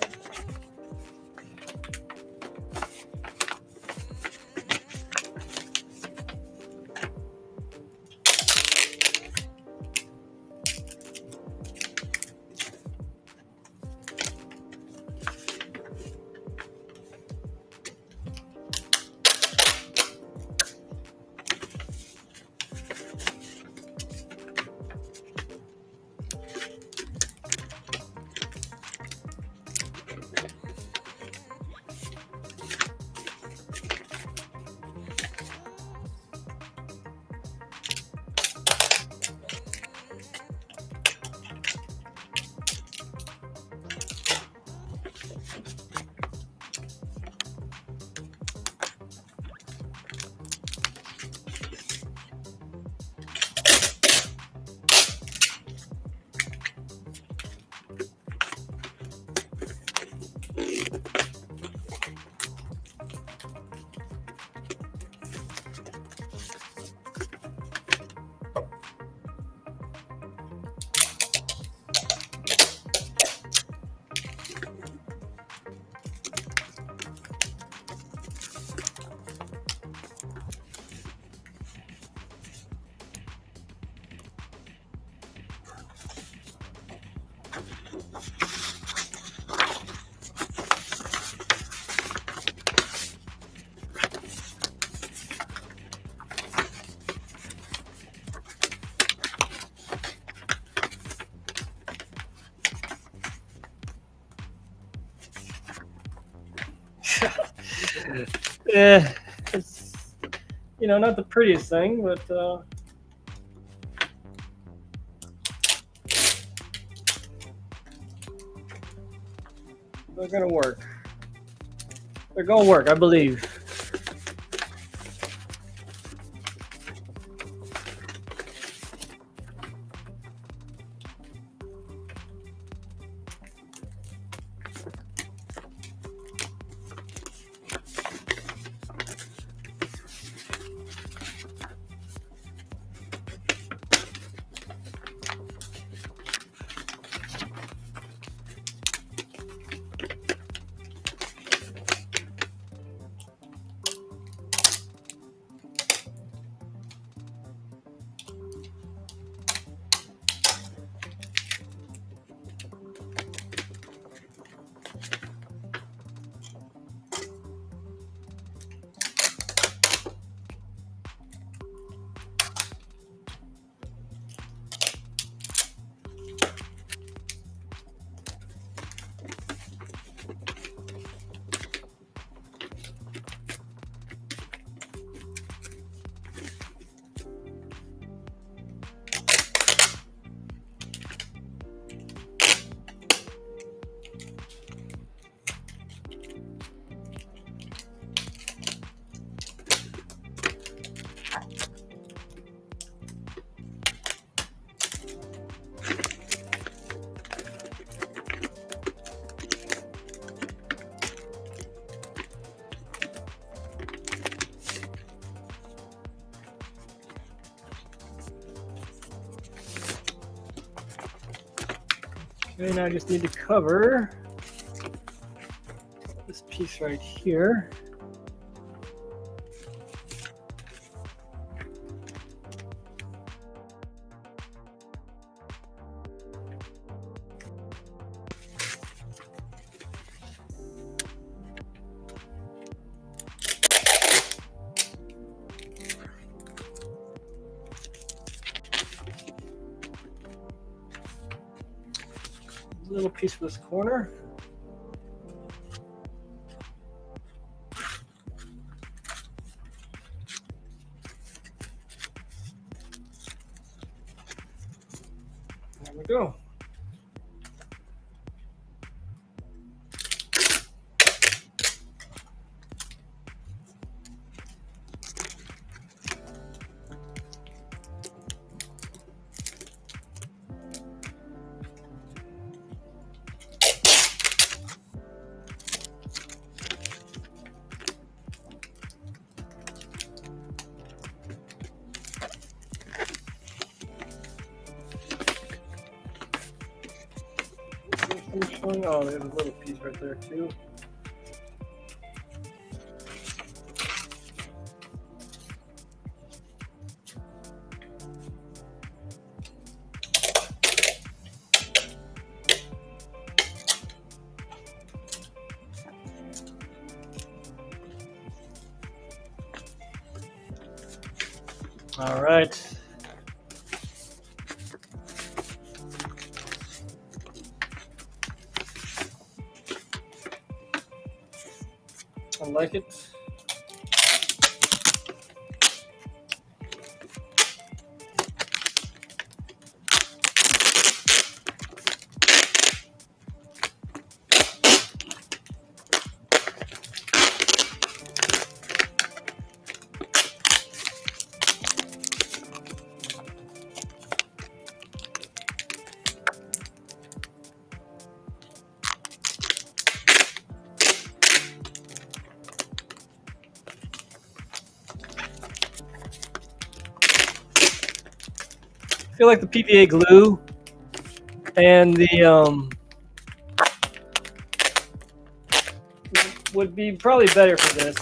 Yeah, it's, you know, not the prettiest thing, but they're gonna work. They're gonna work, I believe. Okay, now I just need to cover this piece right here. Little piece of this corner. There we go. one? Oh, there's a little piece right there too. All right. I like it. I feel like the PVA glue and the would be probably better for this.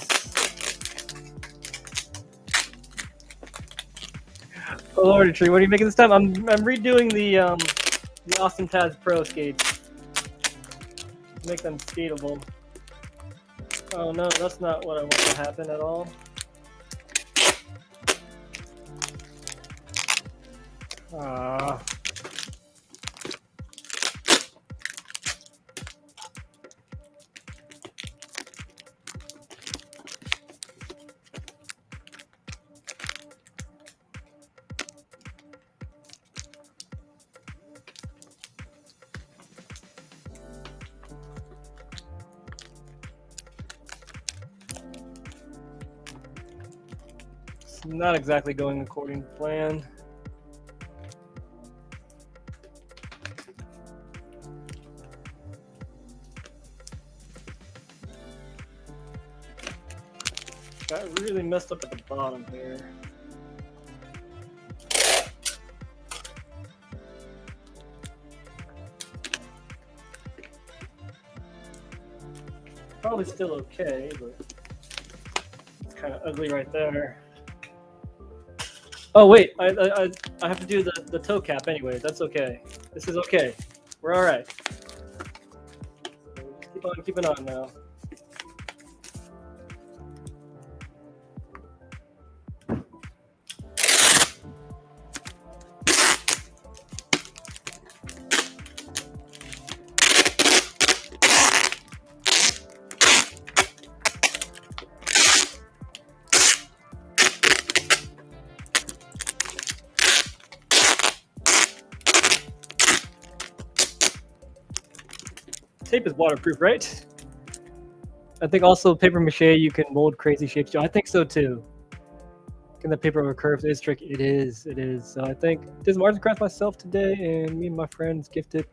Oh Lordy Tree, what are you making this time? I'm redoing the Austin Taz Pro skates. Make them skatable. Oh no, that's not what I want to happen at all. Ah. It's not exactly going according to plan. Got really messed up at the bottom here. Probably still okay, but it's kind of ugly right there. Oh wait, I have to do the toe cap anyway. That's okay. This is okay. We're all right. Keep on keeping on now. Tape is waterproof, right? I think also paper mache you can mold crazy shapes. I think so too. Can the paper over curves is tricky. It is. It is. So I think did some arts and crafts myself today, and me and my friends gifted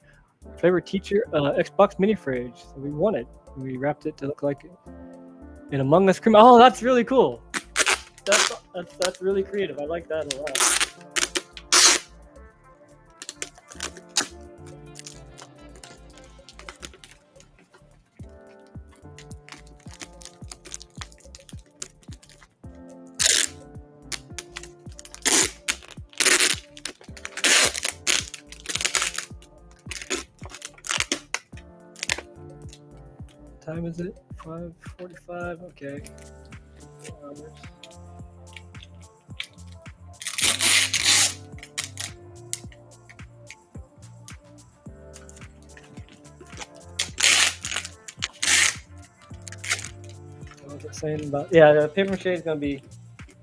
favorite teacher Xbox mini fridge. So we won it. We wrapped it to look like an Among Us cream. Oh, that's really cool. That's really creative. I like that a lot. Time is it? 5:45. Okay. 4 hours. What was I saying about? Yeah, the paper mache is going to be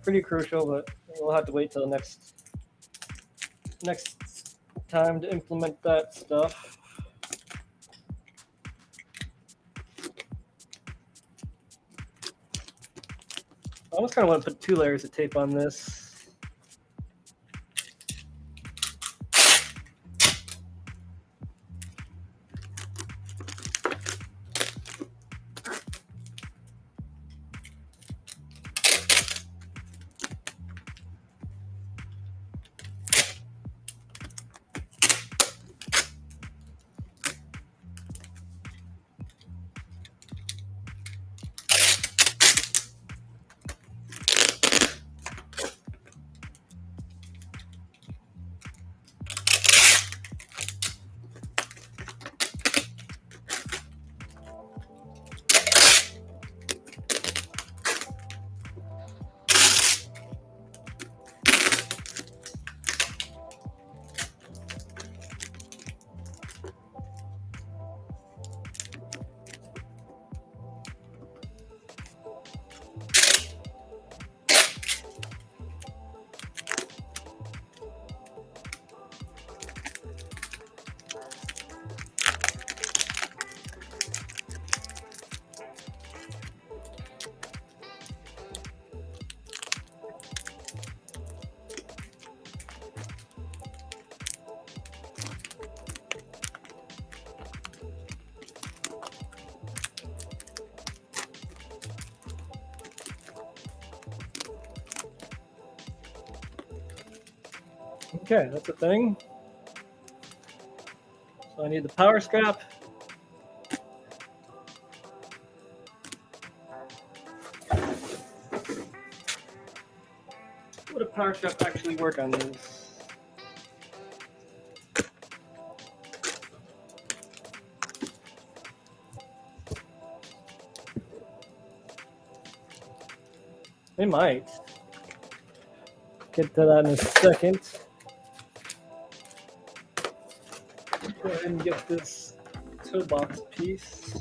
pretty crucial, but we'll have to wait till next time to implement that stuff. I almost kind of want to put 2 layers of tape on this. Okay, that's a thing. So I need the power strap. Would a power strap actually work on these? They might. Get to that in a second. Go ahead and get this toe box piece.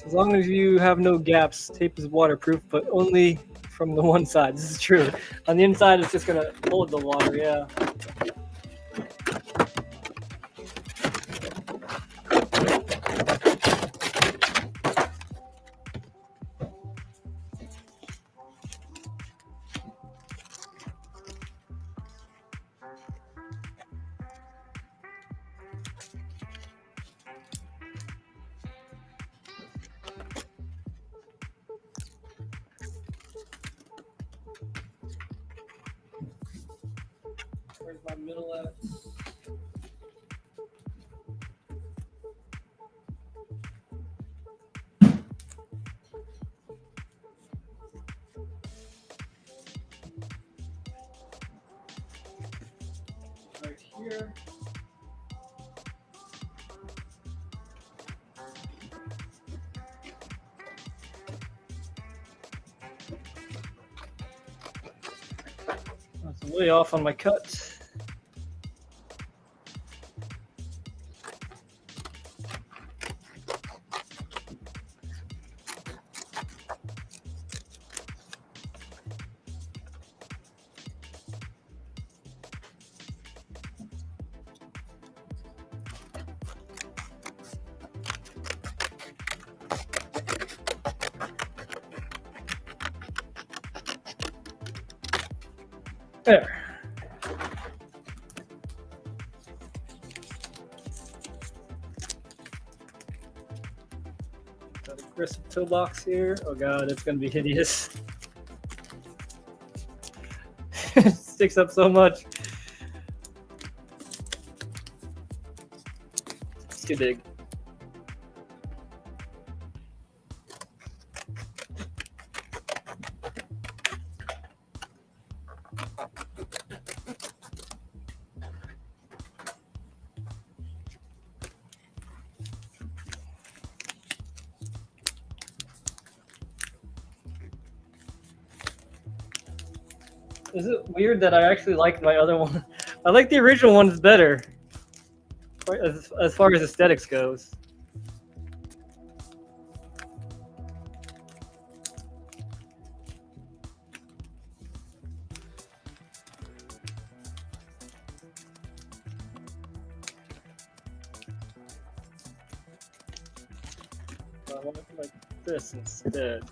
As long as you have no gaps, tape is waterproof, but only from the one side. This is true. On the inside, it's just gonna hold the water, yeah. Where's my middle at? Right here. That's way off on my cut. There. Got a aggressive toe box here. Oh god, it's gonna be hideous. It sticks up so much. It's too big. Is it weird that I actually like my other one? I like the original ones better, as far as aesthetics goes. I want it like this instead.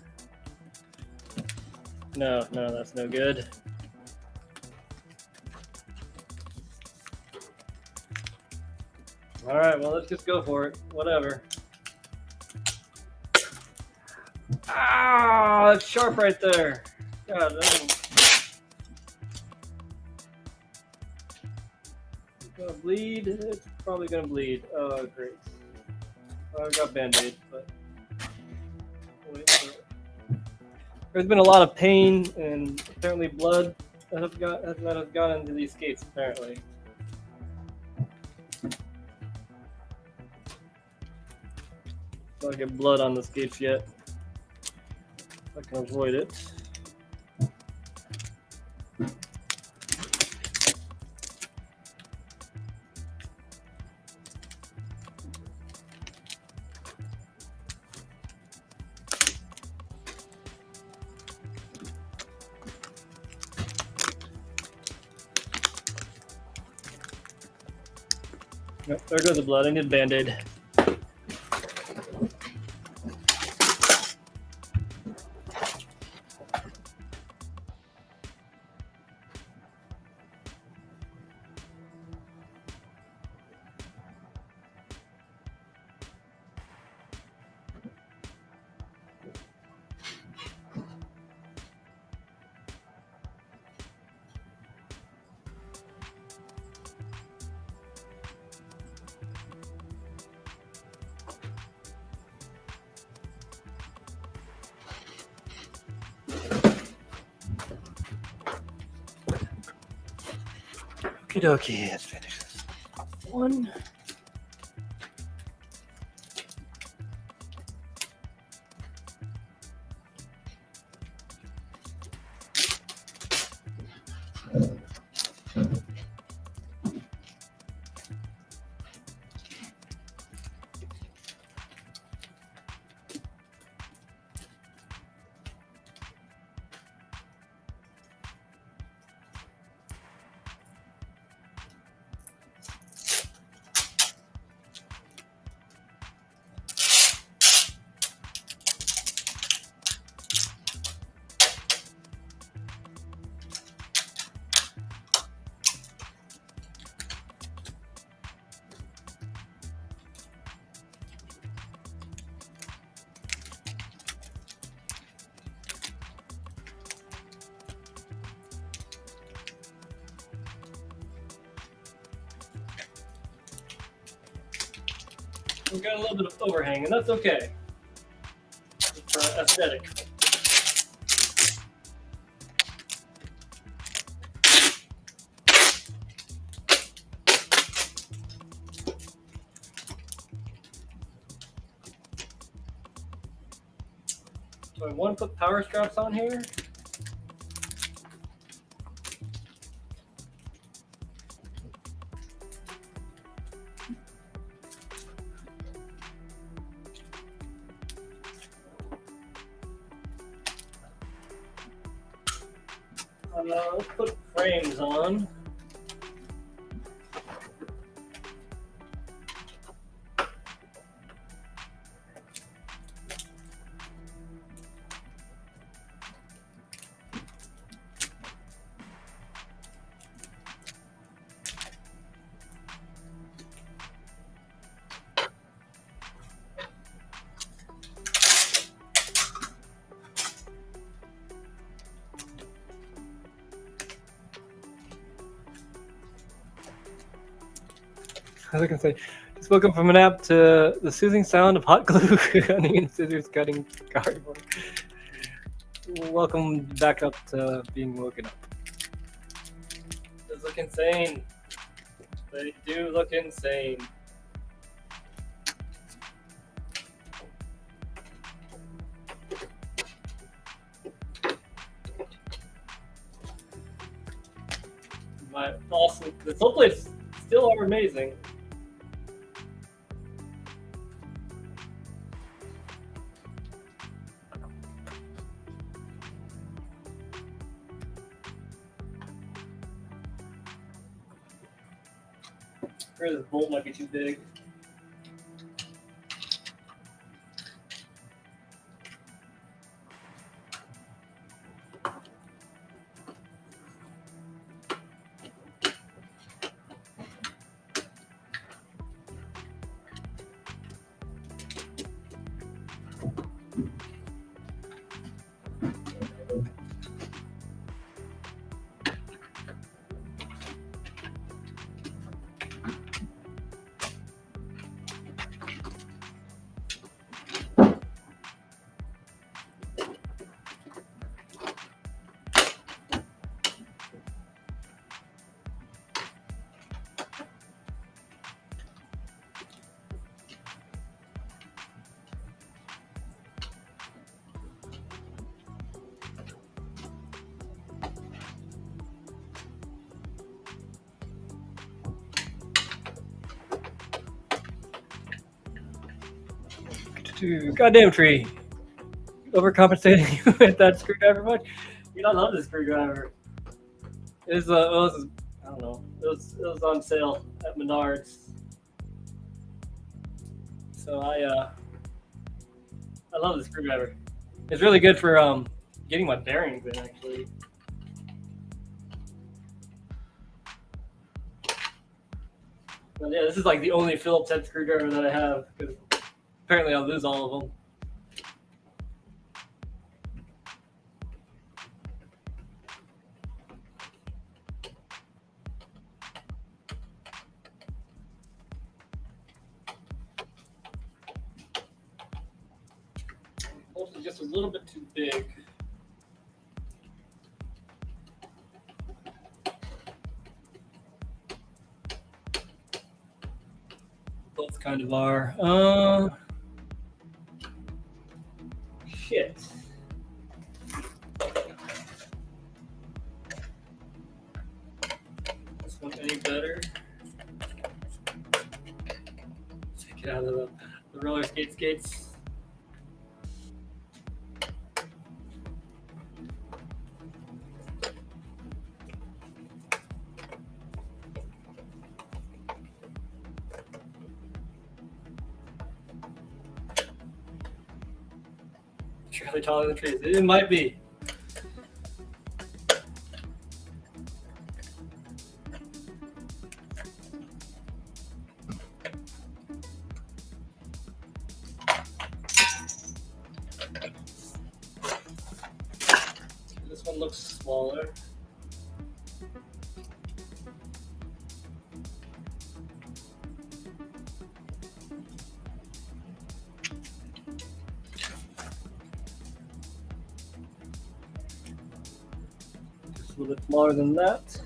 No, that's no good. All right, well, let's just go for it. Whatever. Ah, that's sharp right there. God, that's gonna bleed. It's probably gonna bleed. Oh, great. Well, I've got Band-Aid, but wait for it. There's been a lot of pain and apparently blood that have gone into these skates. Apparently. Don't get blood on the skates yet. I can avoid it. Yep, there goes the blood. I need a Band-Aid. dokie, let's finish this one. We've got a little bit of overhang, and that's okay. For aesthetic. So I want to put power straps on here. Let's put frames on. As I can say, just woke up from a nap to the soothing sound of hot glue cutting and scissors cutting cardboard. Welcome back up to being woken up. Those look insane. They do look insane. My awesome. This whole place still are amazing. This bolt might be too big. Goddamn tree. Overcompensating with that screwdriver much? You don't love this screwdriver. It was I don't know. It was on sale at Menards. So I love the screwdriver. It's really good for getting my bearings in actually. But yeah, this is like the only Phillips head screwdriver that I have because apparently I'll lose all of them. Mostly just a little bit too big. kind of are. Shit. This one any better? Take it out of the roller skates. Surely taller than trees. It might be. This one looks smaller. Just a little bit smaller than that.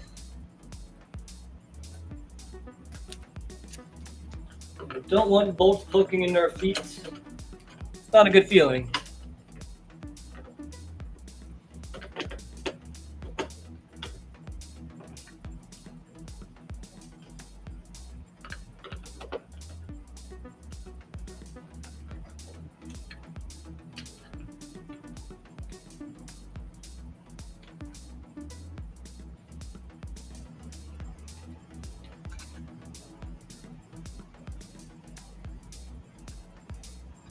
We don't want bolts poking into our feet. It's not a good feeling.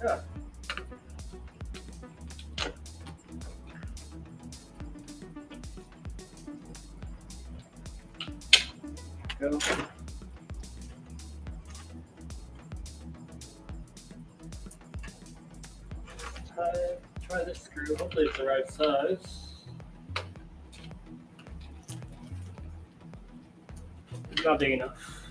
Yeah. Go. Try this screw. Hopefully it's the right size. It's not big enough.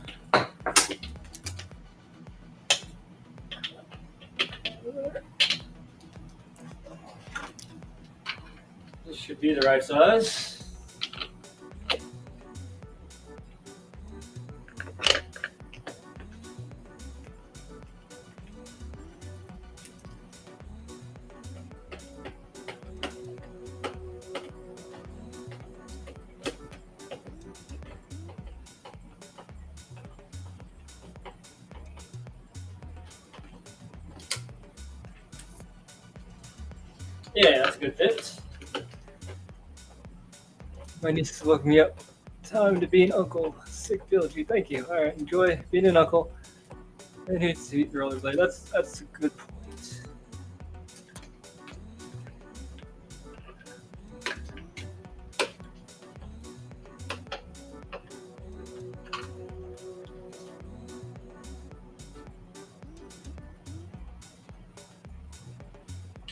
This should be the right size. Yeah, that's a good fit. My niece woke me up. Time to be an uncle. Sick Biology. Thank you. All right, enjoy being an uncle. And here's the rollerblade. That's a good point.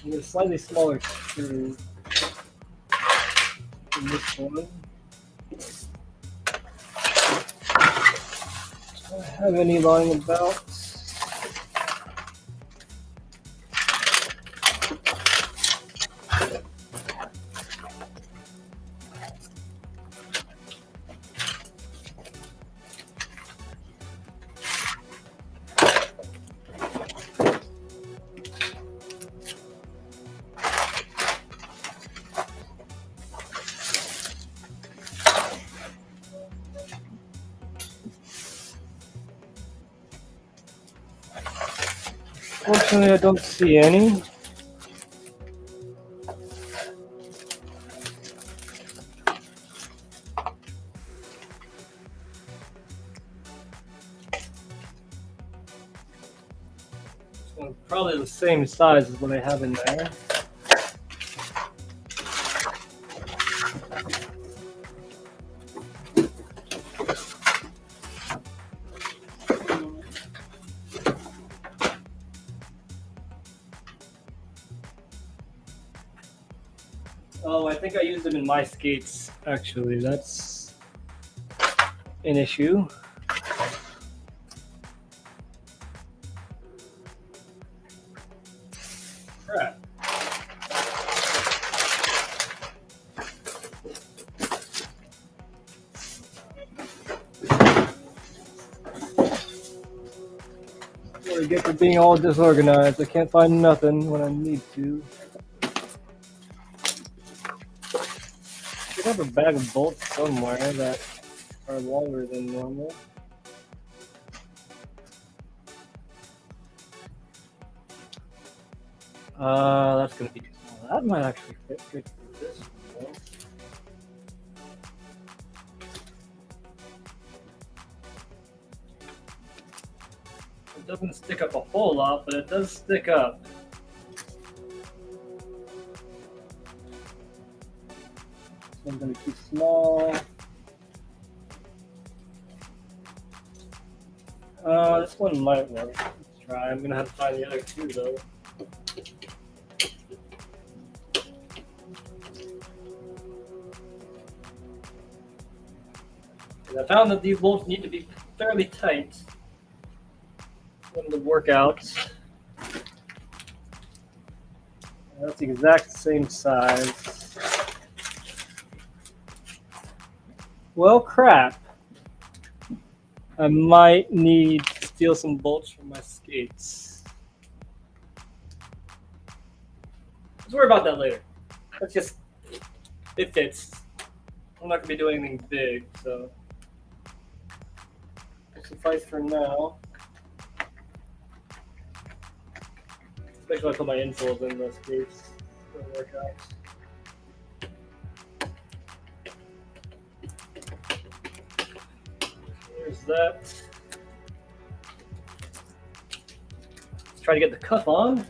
I'm going to slightly smaller screw in this one. Do I have any lying about? Fortunately, I don't see any. This one's probably the same size as what I have in there. Oh, I think I used them in my skates, actually. That's an issue. Crap. get for being all disorganized. I can't find nothing when I need to. Should have a bag of bolts somewhere that are longer than normal. That's gonna be too small. That might actually fit good for this one. It doesn't stick up a whole lot, but it does stick up. This one's gonna be too small. This one might work. Let's try. I'm gonna have to find the other two though. I found that these bolts need to be fairly tight for them to work out. That's the exact same size. Well, crap. I might need to steal some bolts from my skates. Let's worry about that later. Let's just, it fits. I'm not gonna be doing anything big, so it'll suffice for now. Especially when I put my insoles in the skates for workouts. There's that. Let's try to get the cuff on.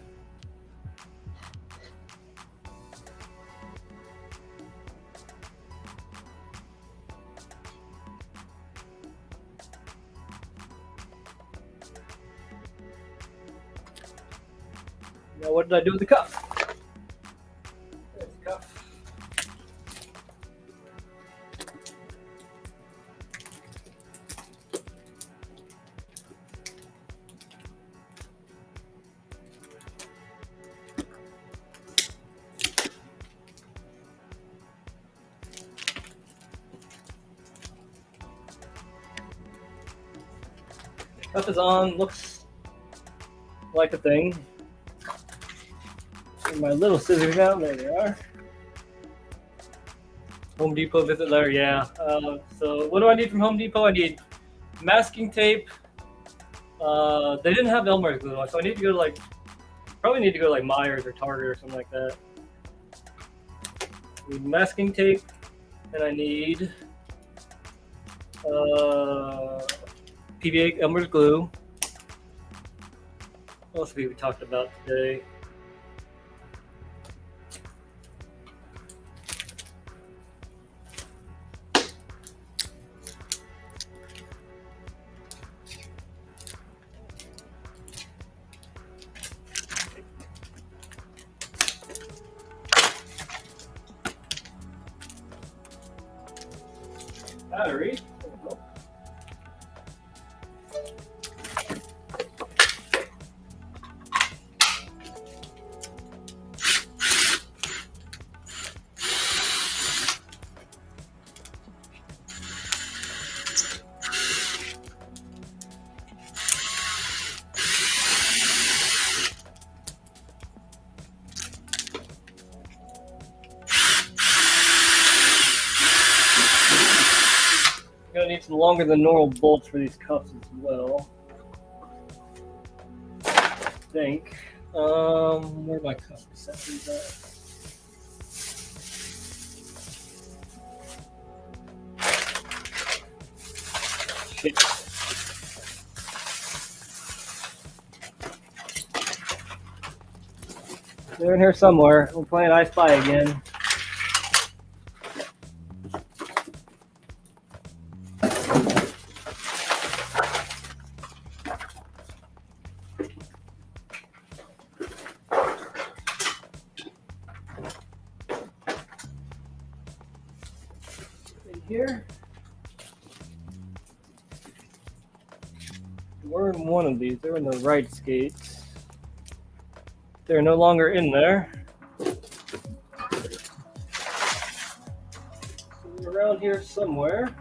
Now, what did I do with the cuff? There's the cuff. Cuff is on, looks like a thing. Get my little scissors out, there they are. Home Depot visit letter, yeah. So what do I need from Home Depot? I need masking tape. They didn't have Elmer's glue, so I need to go to probably need to go to like Myers or Target or something like that. I need masking tape, and I need PVA Elmer's glue. What else have we talked about today? Battery. Gonna need some longer than normal bolts for these cuffs as well. I think. Where are my cuff accessories at? Shit. They're in here somewhere. We're playing I Spy again. Here. We're in one of these. They're in the right skates. They're no longer in there. So they're around here somewhere.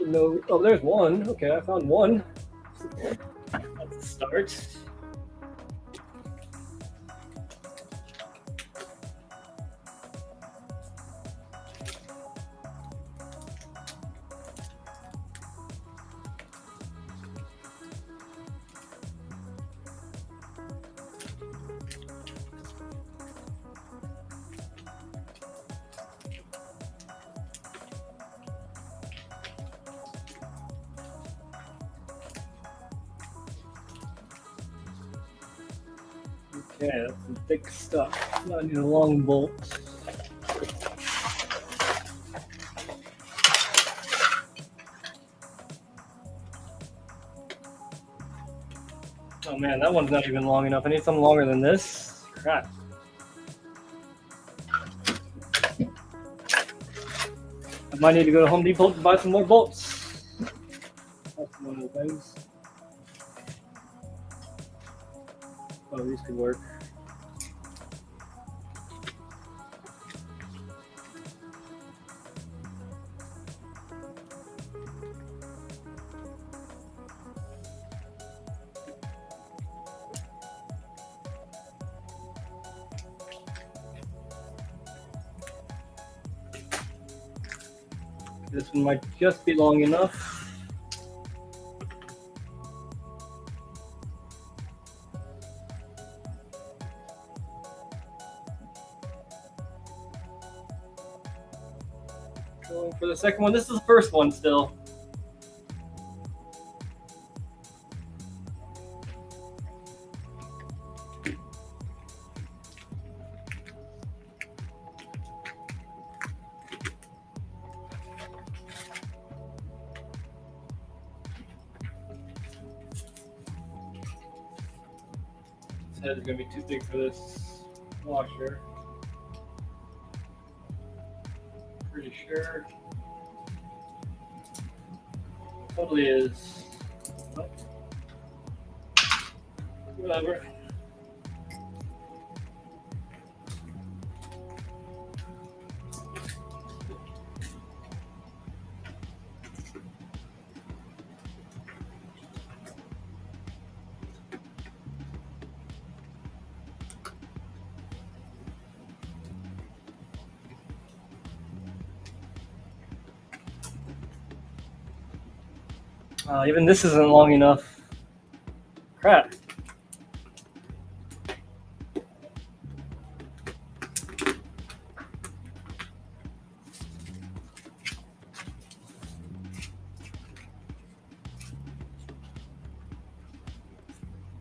No. Oh, there's one. Okay, I found one. That's a start. Okay, that's some thick stuff. Now I need a long bolt. Oh man, that one's not even long enough. I need something longer than this. Crap. I might need to go to Home Depot to buy some more bolts. That's one of the things. Oh, these could work. This one might just be long enough. Going for the second one. This is the first one still. This head is going to be too big for this washer. Pretty sure. Totally is. Oh. Whatever. Even this isn't long enough. Crap.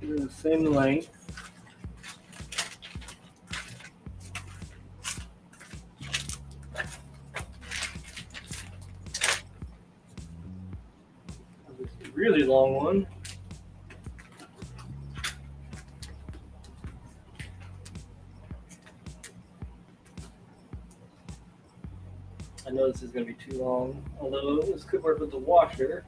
They're the same length. Really long one. I know this is going to be too long, although this could work with the washer.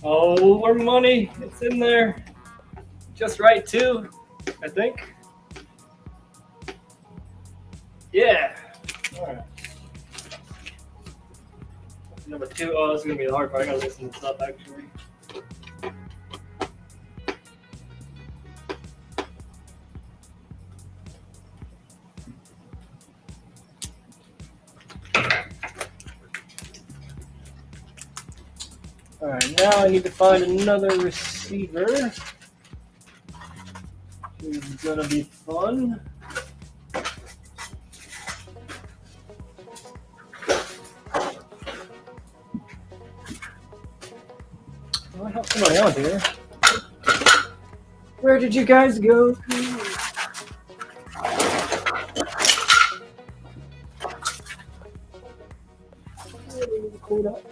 Oh, more money. It's in there. Just right, too, I think. Yeah. All right. Number 2. Oh, this is going to be the hard part. I got to listen to this up, actually. All right, now I need to find another receiver. This is gonna be fun. Well, I have somebody on here. Where did you guys go? Clean up.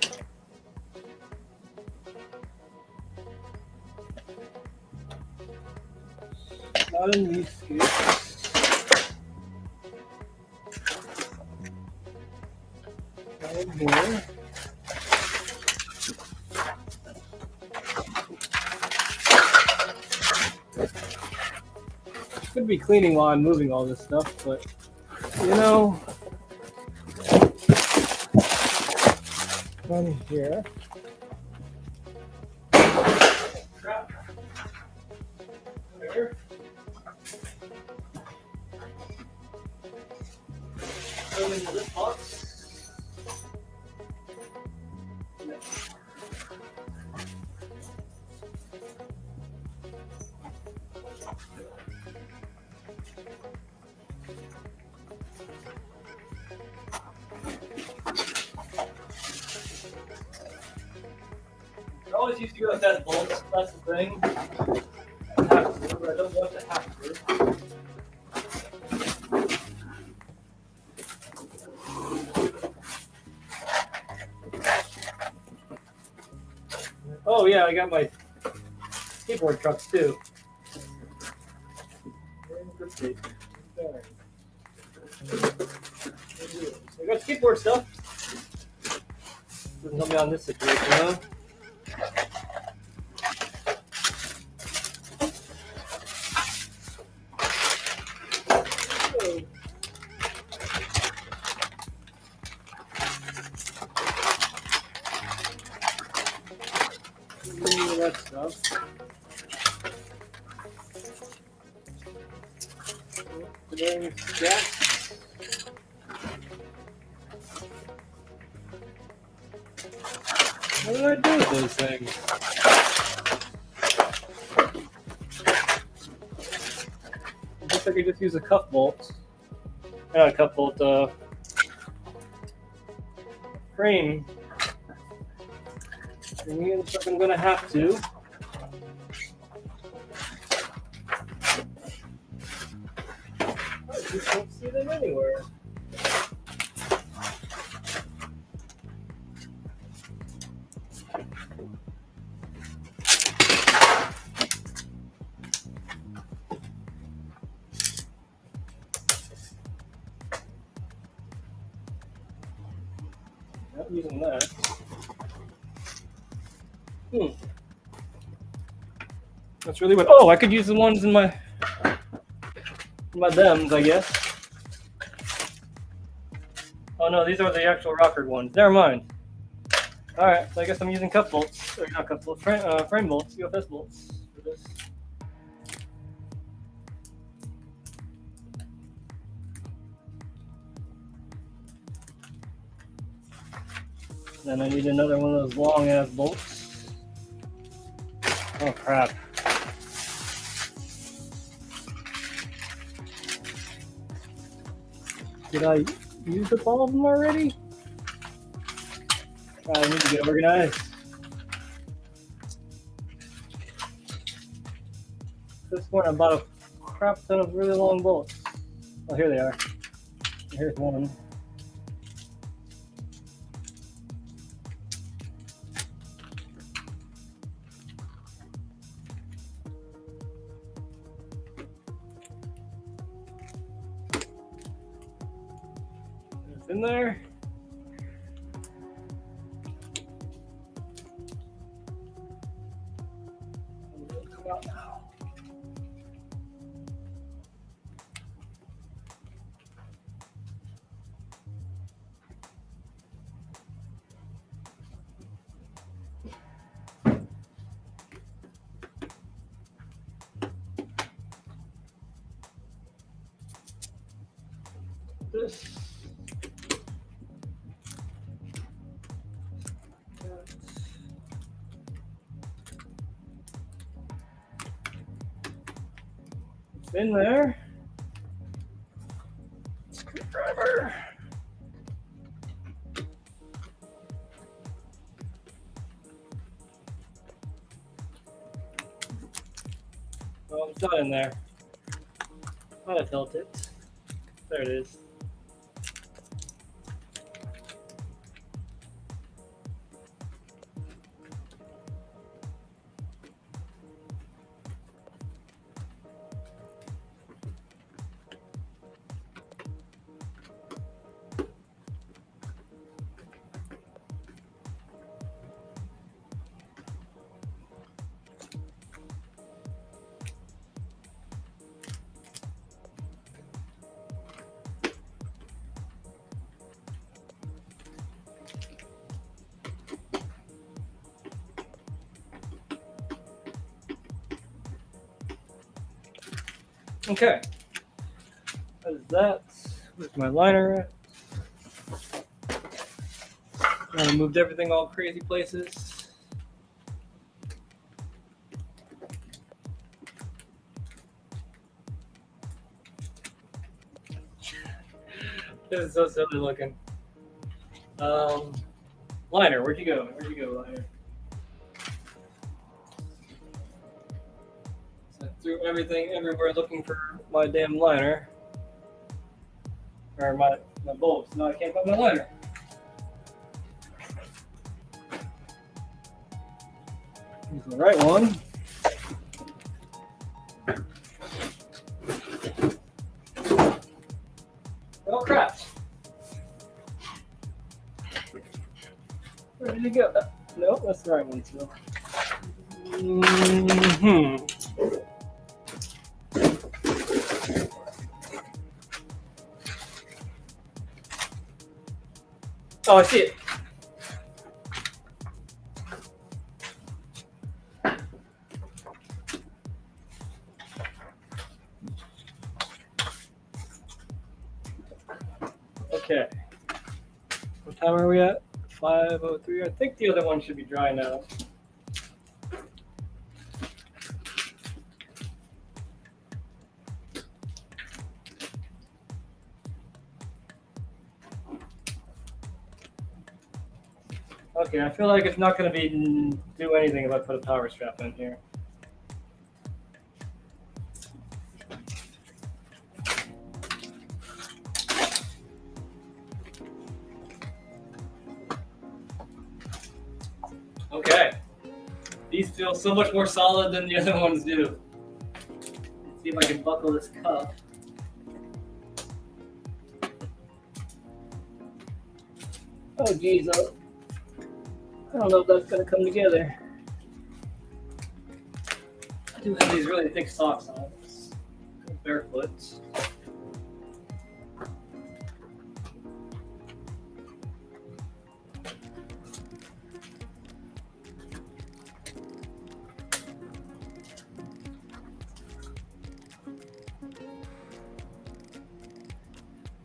Not in these scoops. Not in here. Could be cleaning while I'm moving all this stuff, but you know, on here. Crap. There. Throw into this box. I always used to go with that bolts, that's the thing. I have to, but I don't want to have to. Oh yeah, I got my skateboard trucks too. I got skateboard stuff. Doesn't help me on this situation, though. That stuff. What did I do with those things? I guess I could just use a cuff bolt. Not a cuff bolt, frame. And it looks like I'm gonna have to. I just don't see them anywhere. Not using that. That's really what. Oh, I could use the ones in my dems, I guess. Oh no, these are the actual rocker ones. Never mind. All right, so I guess I'm using cuff bolts, or not cuff bolts, frame bolts, UFS bolts for this. Then I need another one of those long ass bolts. Oh crap. Did I use up all of them already? I need to get organized. At this point, I bought a crap ton of really long bolts. Oh, here they are. Here's one. It's in there. Come out now. This. It's in there. Screwdriver. Oh, it's not in there. Might have felt it. There it is. Okay. What is that? Where's my liner at? I moved everything all crazy places. This is so silly looking. Liner, where'd you go? Where'd you go, liner? So I threw everything everywhere looking for my damn liner. Or my bulbs. Now I can't find my liner. Here's the right one. Oh crap. Where did you go? No, that's the right one still. Oh, I see it. Okay. What time are we at? 5:03. I think the other one should be dry now. Okay, I feel like it's not going to do anything if I put a power strap in here. Okay. These feel so much more solid than the other ones do. Let's see if I can buckle this cuff. Oh geez, I don't know if that's going to come together. I do have these really thick socks on. Barefoot.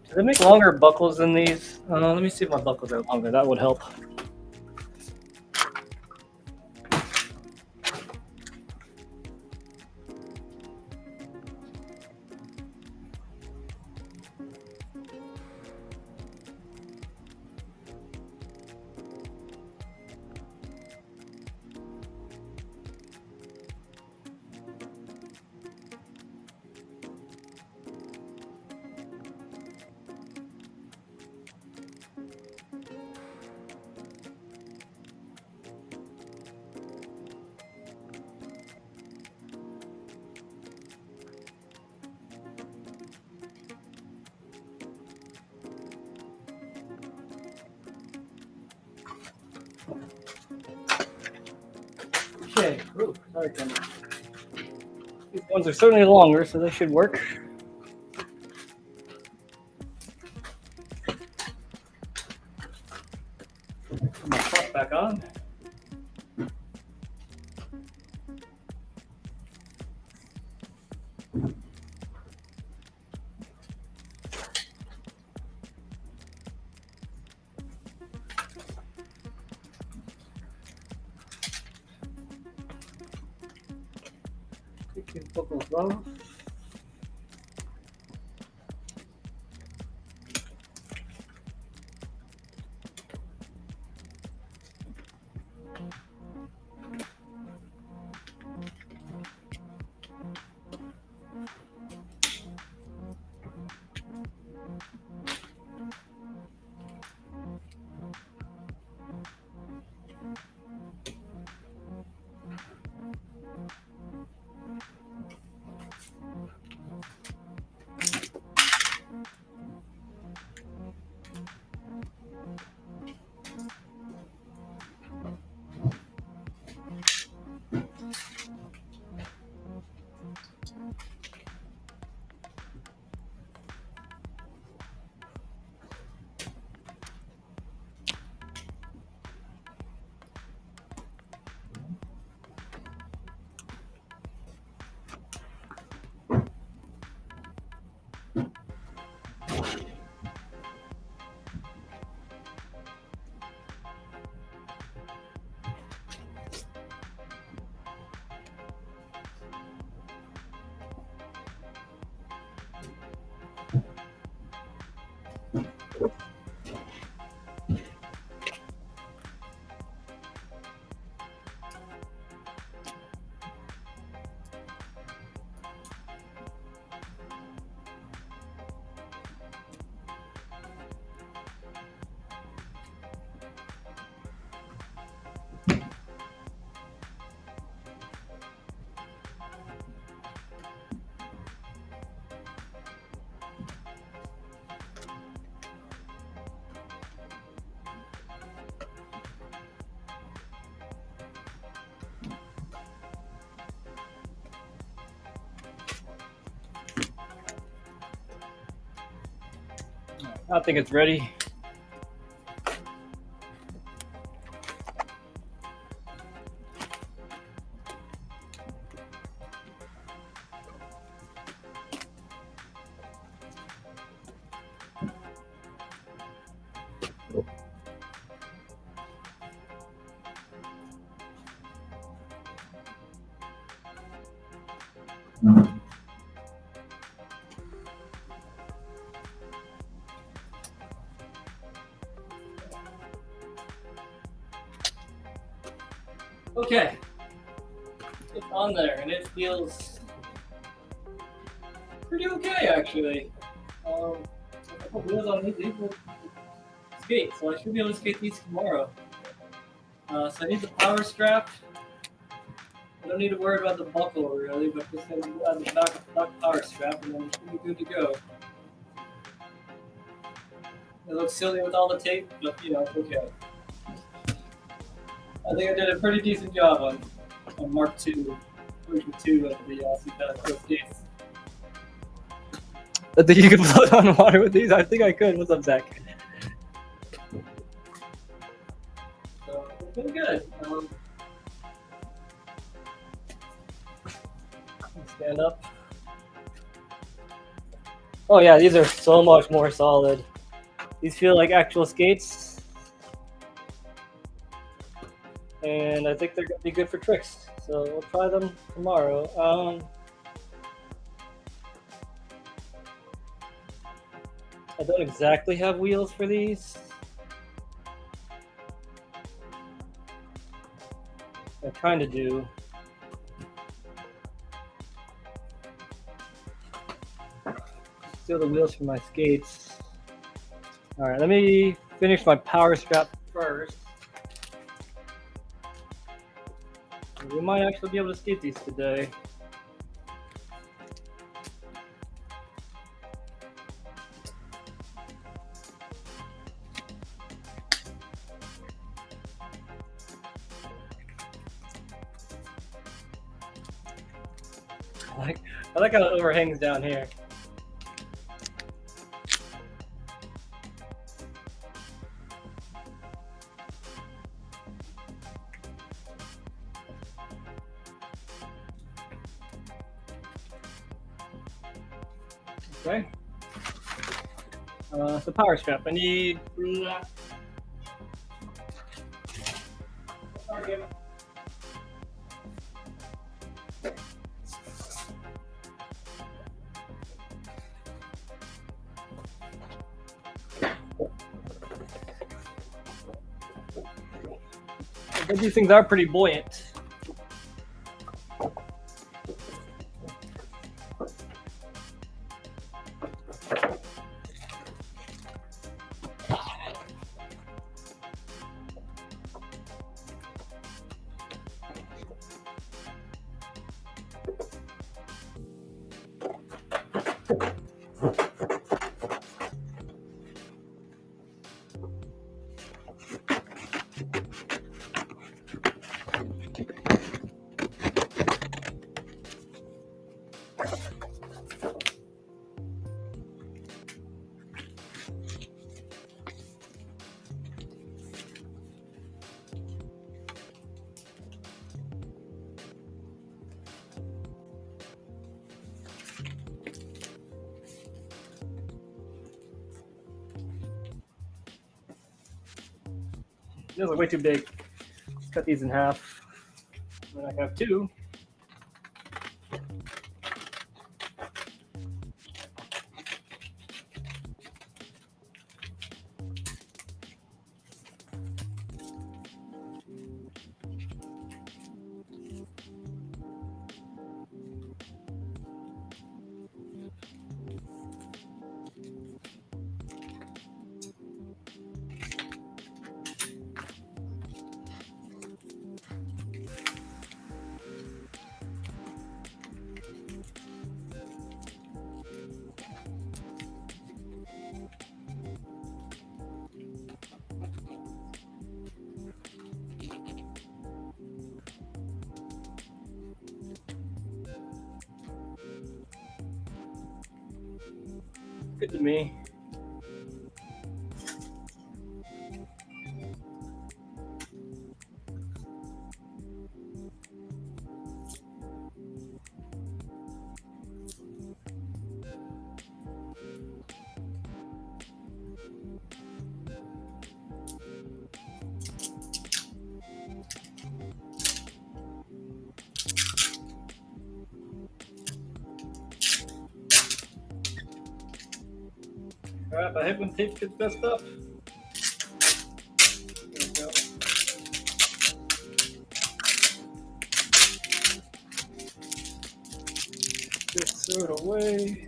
Do they make longer buckles than these? Let me see if my buckles are longer. That would help. Okay. Ooh, sorry, Kenny. These ones are certainly longer, so they should work. Put my cuff back on. Take these buckles off. I think it's ready. Okay, it's on there and it feels pretty okay actually. A couple wheels on these will skate, so I should be able to skate these tomorrow. So I need the power strap. I don't need to worry about the buckle really, but just gonna add the back power strap and then it should be good to go. It looks silly with all the tape, but you know, it's okay. I think I did a pretty decent job on Mark II, version 2 of the CPAS skates. I think you can float on water with these? I think I could. What's up, Zach? So, it's been good. Stand up. Oh yeah, these are so much more solid. These feel like actual skates. And I think they're going to be good for tricks. So we'll try them tomorrow. I don't exactly have wheels for these. I kind of do. Steal the wheels from my skates. All right, let me finish my power strap first. We might actually be able to skate these today. I like how it overhangs down here. Okay. So power strap. I need. But these things are pretty buoyant. These are way too big. Let's cut these in half. Then I have two. good to me. Crap, I hate when tape gets messed up. There we go. Just throw it away.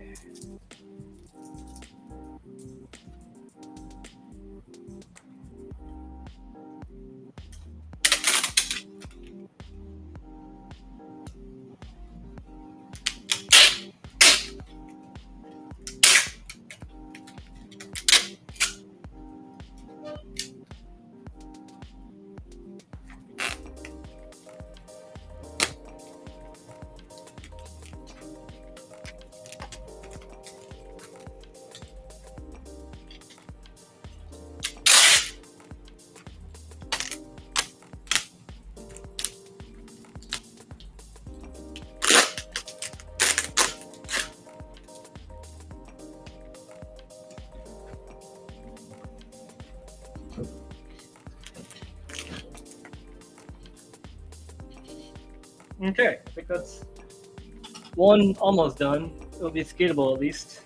Okay, I think that's one almost done. It'll be skatable at least.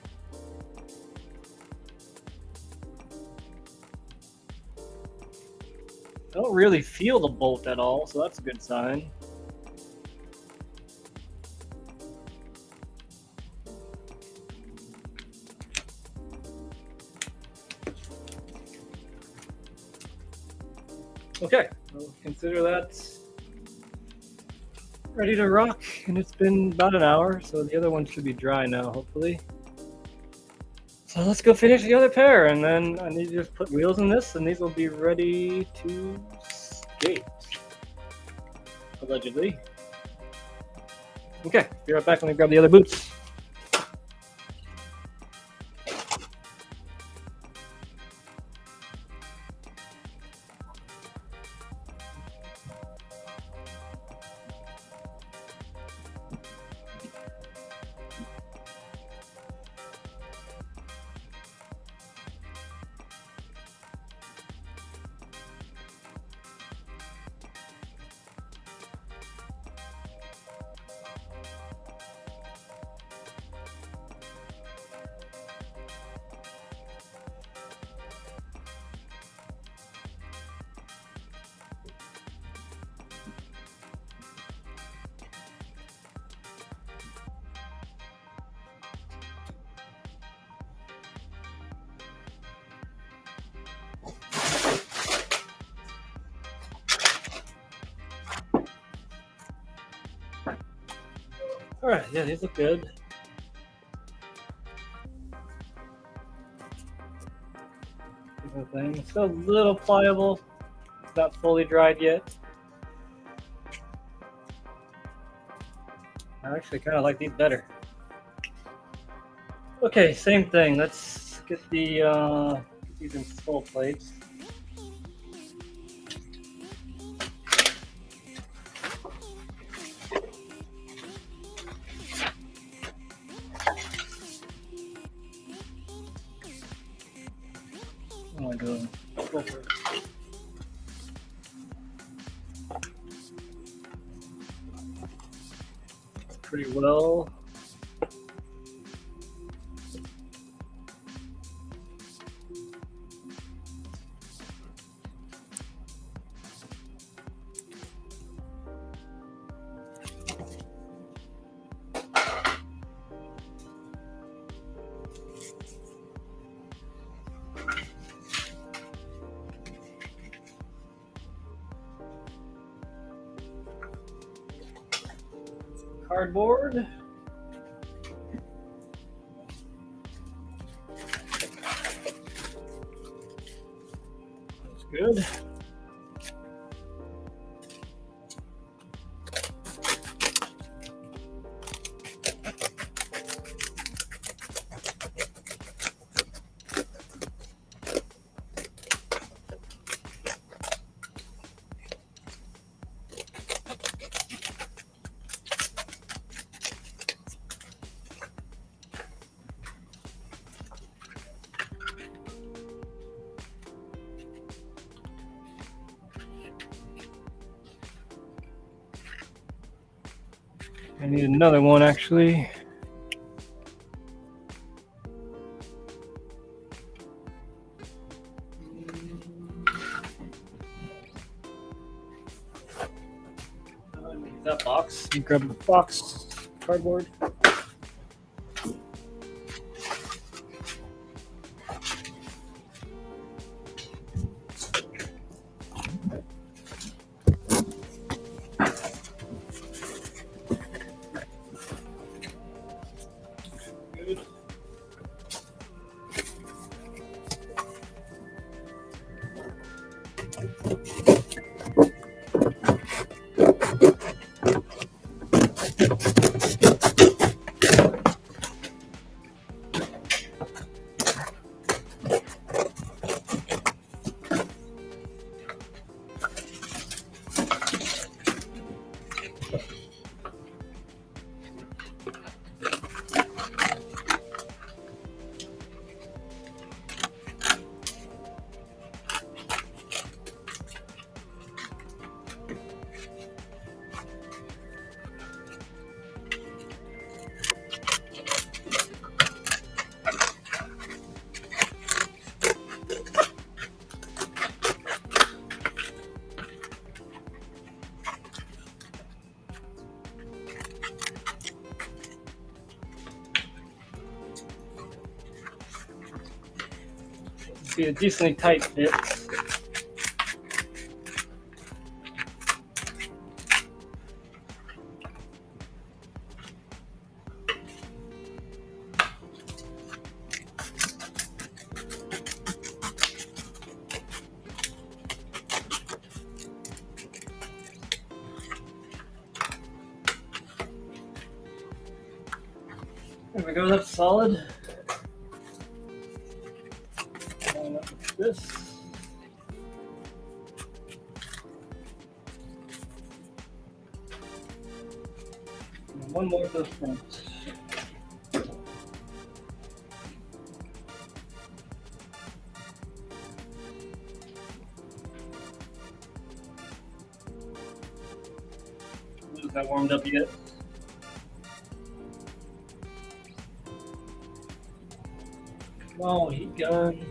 I don't really feel the bolt at all, so that's a good sign. Okay, I'll consider that ready to rock, and it's been about an hour, so the other one should be dry now, hopefully. So let's go finish the other pair, and then I need to just put wheels in this, and these will be ready to skate. Allegedly. Okay, be right back when I grab the other boots. All right, yeah, these look good. Thing. It's still a little pliable. It's not fully dried yet. I actually kind of like these better. Okay, same thing. Let's get the these in full plates. What am I doing? Go for it. Pretty well. Cardboard. That's good. I need another one actually. That box. You grab the box, cardboard. Good. Be a decently tight fit. There we go, that's solid. Line up with this. And one more to the front. Is that warmed up yet? Oh, heat gun.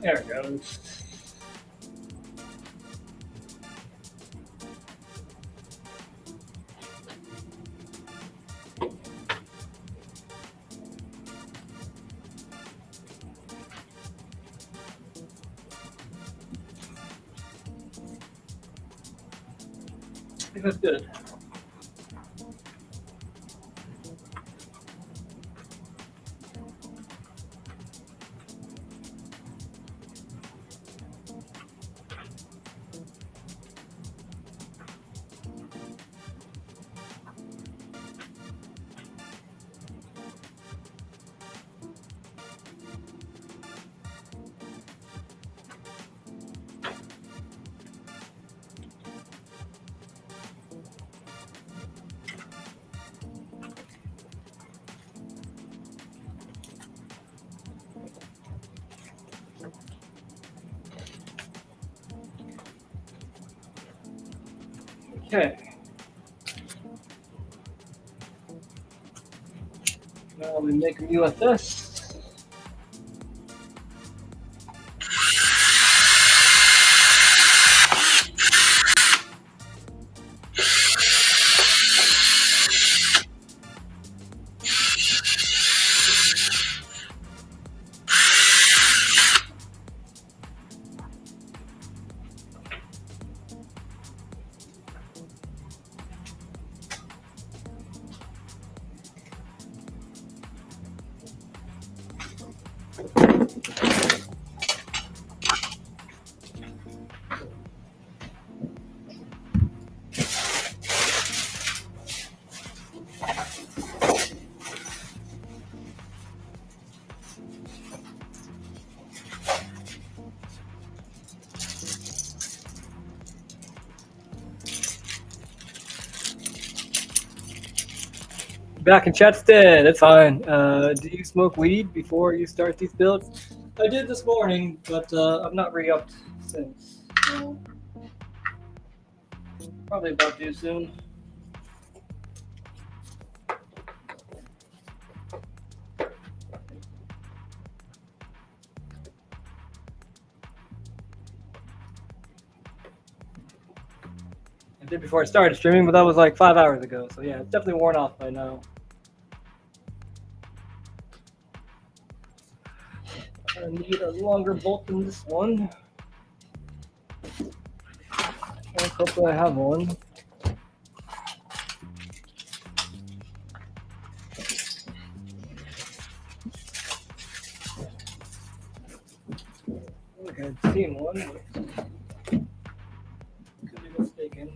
There it goes. I think that's good. Okay. Now we make a meal with this. Back in Chatstead, that's fine. Do you smoke weed before you start these builds? I did this morning, but I've not re-upped since. So probably about due soon. I did before I started streaming, but that was like 5 hours ago. So yeah, it's definitely worn off by now. I need a longer bolt than this one. And hopefully I have one. Okay, I've seen one, but could be mistaken.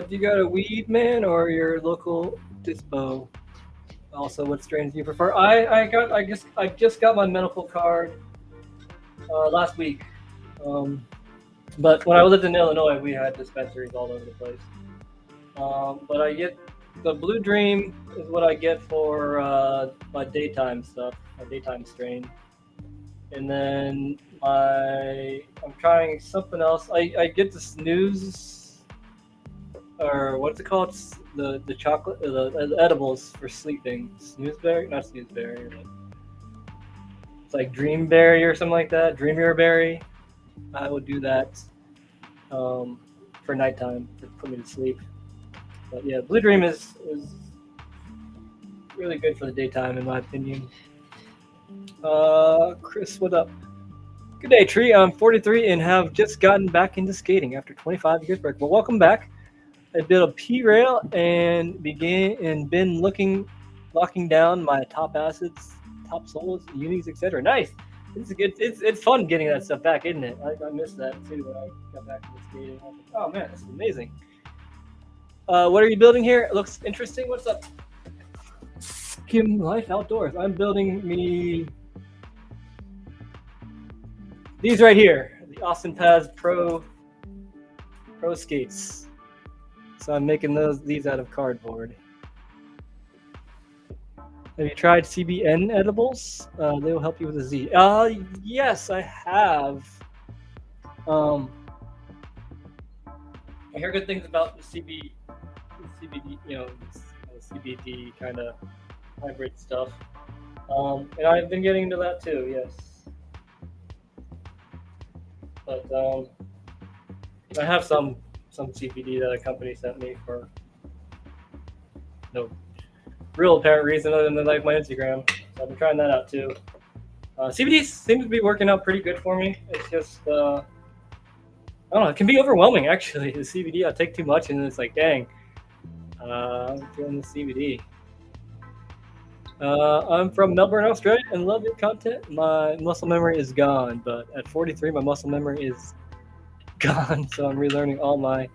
Do you got a weed man or your local dispo? Also, what strains do you prefer? I just got my medical card last week. But when I lived in Illinois, we had dispensaries all over the place. But I get the Blue Dream is what I get for my daytime stuff, my daytime strain. And then I'm trying something else. I get the snooze, or what's it called? It's the chocolate, the edibles for sleeping. Snoozeberry, not snoozeberry. But it's like Dreamberry or something like that. Dreamier berry. I would do that for nighttime to put me to sleep. But yeah, Blue Dream is really good for the daytime, in my opinion. Chris, what up? Good day, Tree. I'm 43 and have just gotten back into skating after 25 years break. Well, welcome back. I built a P-rail and been locking down my top acids, top solos, unis, etc. Nice. It's good. It's fun getting that stuff back, isn't it? I missed that too when I got back into skating. I was like, oh man, this is amazing. What are you building here? It looks interesting. What's up? Kim Life Outdoors. I'm building me these right here, the Austin Paz Pro skates. So I'm making these out of cardboard. Have you tried CBN edibles? They will help you with the Z. Yes, I have. I hear good things about the CBD, CBD kind of hybrid stuff. And I've been getting into that too, yes. But I have some CBD that a company sent me for no real apparent reason other than like my Instagram. So I've been trying that out too. CBD seems to be working out pretty good for me. It's just I don't know. It can be overwhelming actually. The CBD, I take too much and it's like, dang, I'm feeling the CBD. I'm from Melbourne, Australia, and love your content. My muscle memory is gone, but at 43, my muscle memory is gone, so I'm relearning all my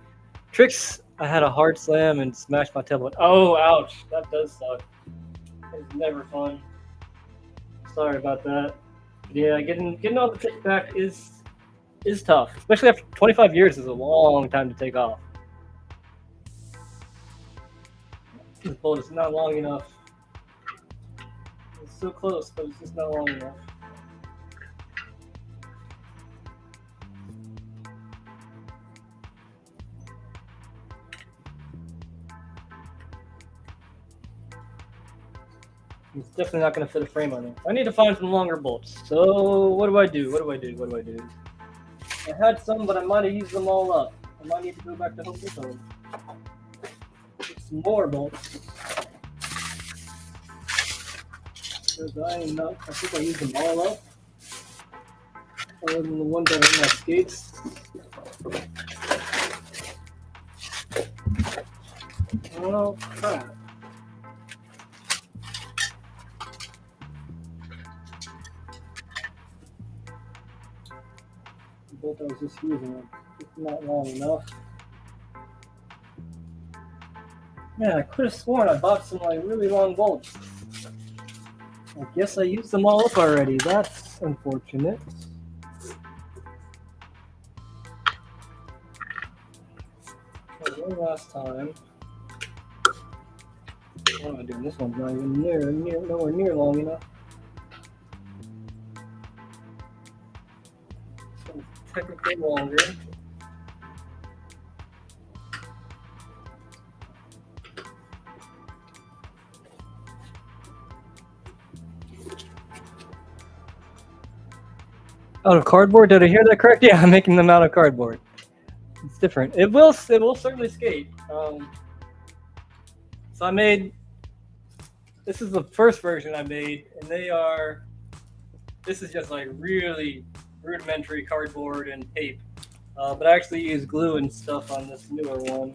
tricks. I had a hard slam and smashed my tailbone. Oh, ouch! That does suck. It's never fun. Sorry about that. Yeah, getting all the tricks back is tough, especially after 25 years is a long time to take off. This bolt is not long enough. It's so close, but it's just not long enough. It's definitely not going to fit a frame on it. I need to find some longer bolts. So what do I do? I had some, but I might have used them all up. I might need to go back to Home Depot. some more bolts. Because I think I used them all up. Other than the ones that are in my skates. Oh crap. The bolt I was just using, it's not long enough. Man, I could have sworn I bought some like really long bolts. I guess I used them all up already. That's unfortunate. Okay, one last time. What am I doing? This one's not even nowhere near long enough. This one's technically longer. Out of cardboard? Did I hear that correct? Yeah, I'm making them out of cardboard. It's different. It will certainly skate. So I made. This is the first version I made, and this is just like really rudimentary cardboard and tape. But I actually used glue and stuff on this newer one,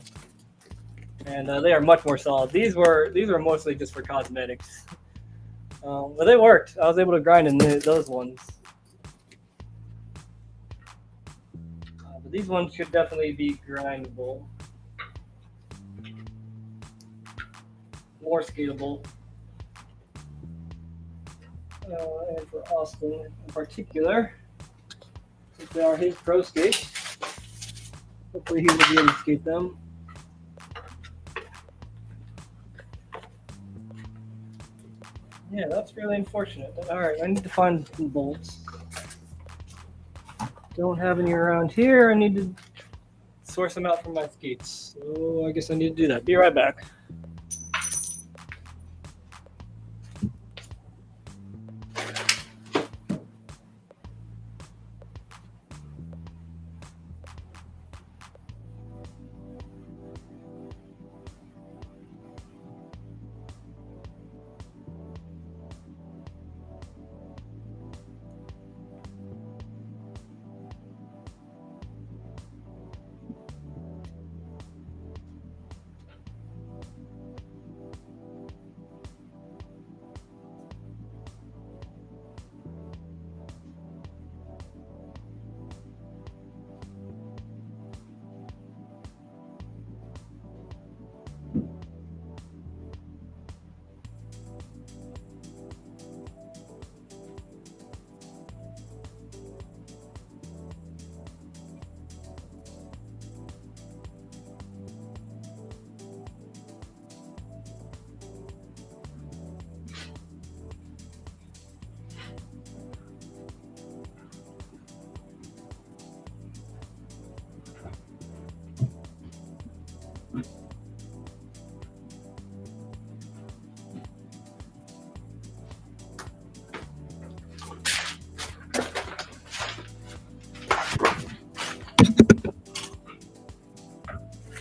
and they are much more solid. These were mostly just for cosmetics, but they worked. I was able to grind in those ones. But these ones should definitely be grindable, more skatable. And for Austin in particular, since they are his pro skates, hopefully he will be able to skate them. Yeah, that's really unfortunate. Alright, I need to find some bolts. Don't have any around here. I need to source them out from my skates. So I guess I need to do that. Be right back.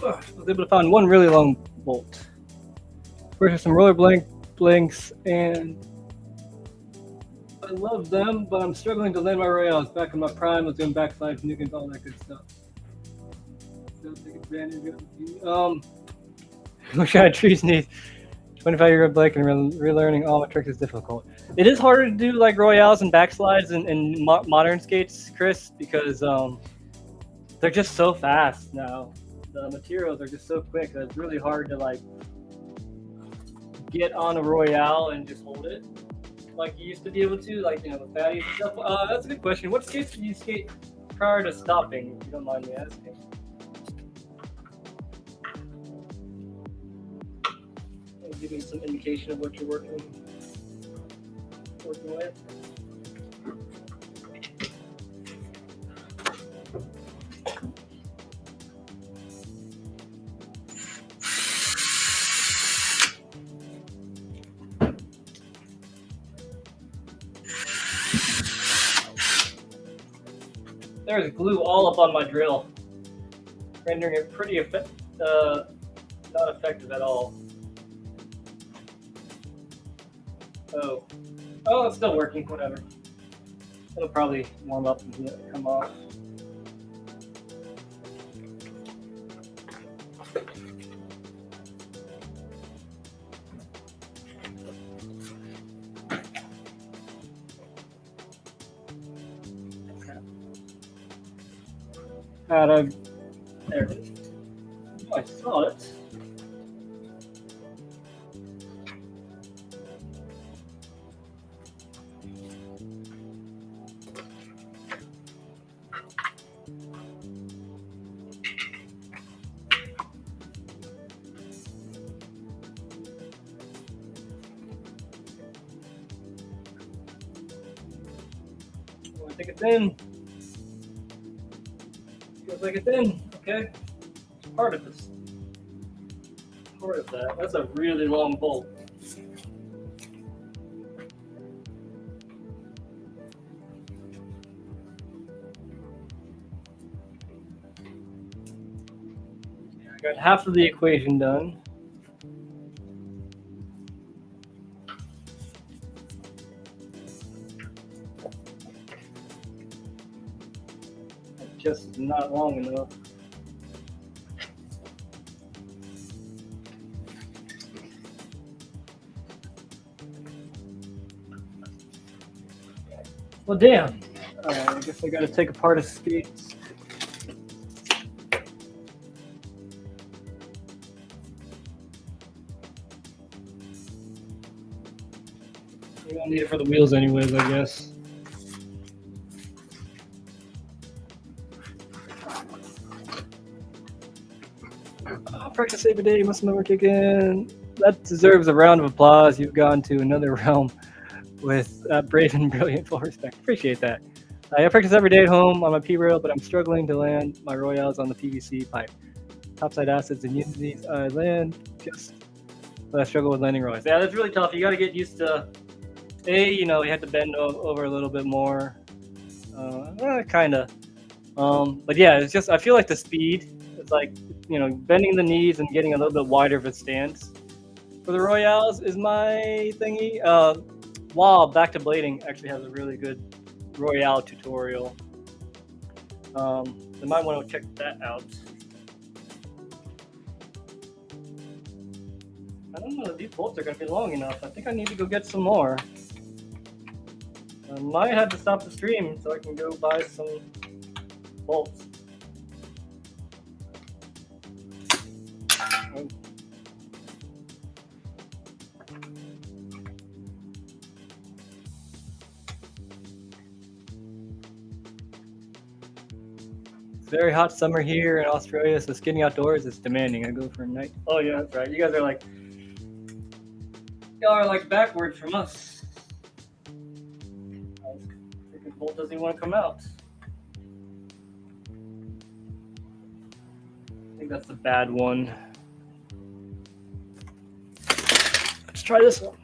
I was able to find one really long bolt. First, some roller blanks, and I love them, but I'm struggling to land my royales. Back in my prime, I was doing backslides, nukins, all that good stuff. So take advantage of it. Wish I had trees knees. 25-year-old Blake and relearning all my tricks is difficult. It is harder to do like royales and backslides and modern skates, Chris, because they're just so fast now. The materials are just so quick that it's really hard to like get on a royale and just hold it like you used to be able to, like, you know, with fatties and stuff. That's a good question. What skates did you skate prior to stopping, if you don't mind me asking? Give me some indication of what you're working with. There's glue all up on my drill, rendering it pretty Not effective at all. Oh. Oh, it's still working. Whatever. It'll probably warm up and come off. There it is. Oh, I saw it. Oh, I think it's in. Feels like it's in. Okay. Part of this. Part of that. That's a really long bolt. Yeah, I got half of the equation done. It's just not long enough. Well, damn. Alright, I guess I gotta take apart his skates. We don't need it for the wheels anyways, I guess. Oh, practice every day, must never kick in. That deserves a round of applause. You've gone to another realm with brave and brilliant. Full respect. Appreciate that. I practice every day at home on my P-rail, but I'm struggling to land my royales on the PVC pipe. Topside acids and unities I land just, but I struggle with landing royals. Yeah, that's really tough. You got to get used to, you have to bend over a little bit more. Kind of. But yeah, it's just, I feel like the speed is like, bending the knees and getting a little bit wider of a stance for the royales is my thingy. Wow, Back to Blading actually has a really good Royale tutorial. You might want to check that out. I don't know if these bolts are going to be long enough. I think I need to go get some more. I might have to stop the stream so I can go buy some bolts. Very hot summer here in Australia, so skating outdoors is demanding. I go for a night. Oh yeah, that's right. You guys are like, y'all are like backwards from us. Freaking bolt doesn't even want to come out. I think that's the bad one. Let's try this one.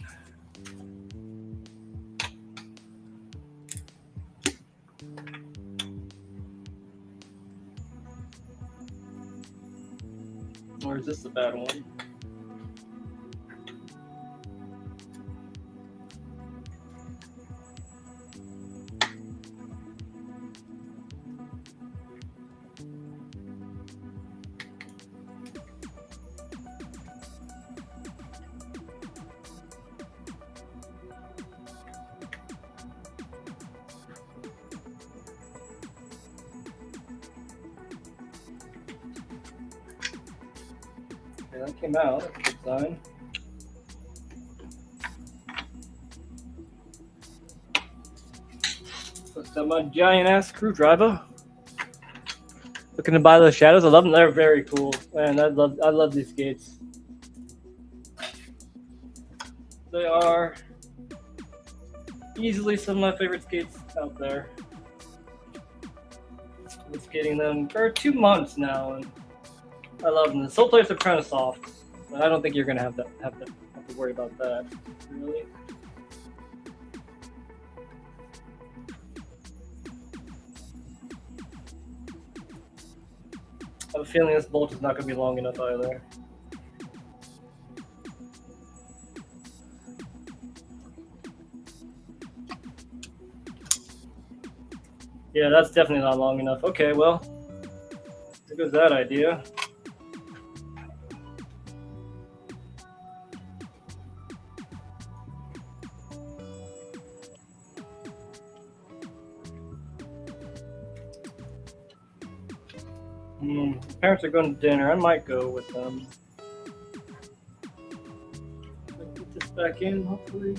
Or is this the bad one? Okay, that came out. That's a good sign. What's up, my giant ass screwdriver? Looking to buy those shadows. I love them. They're very cool. Man, I love these skates. They are easily some of my favorite skates out there. I've been skating them for 2 months now, and I love them. The sole plates are kind of soft, but I don't think you're gonna have to worry about that. Really. I have a feeling this bolt is not gonna be long enough either. Yeah, that's definitely not long enough. Okay, well, there goes that idea. Parents are going to dinner. I might go with them. Put this back in, hopefully.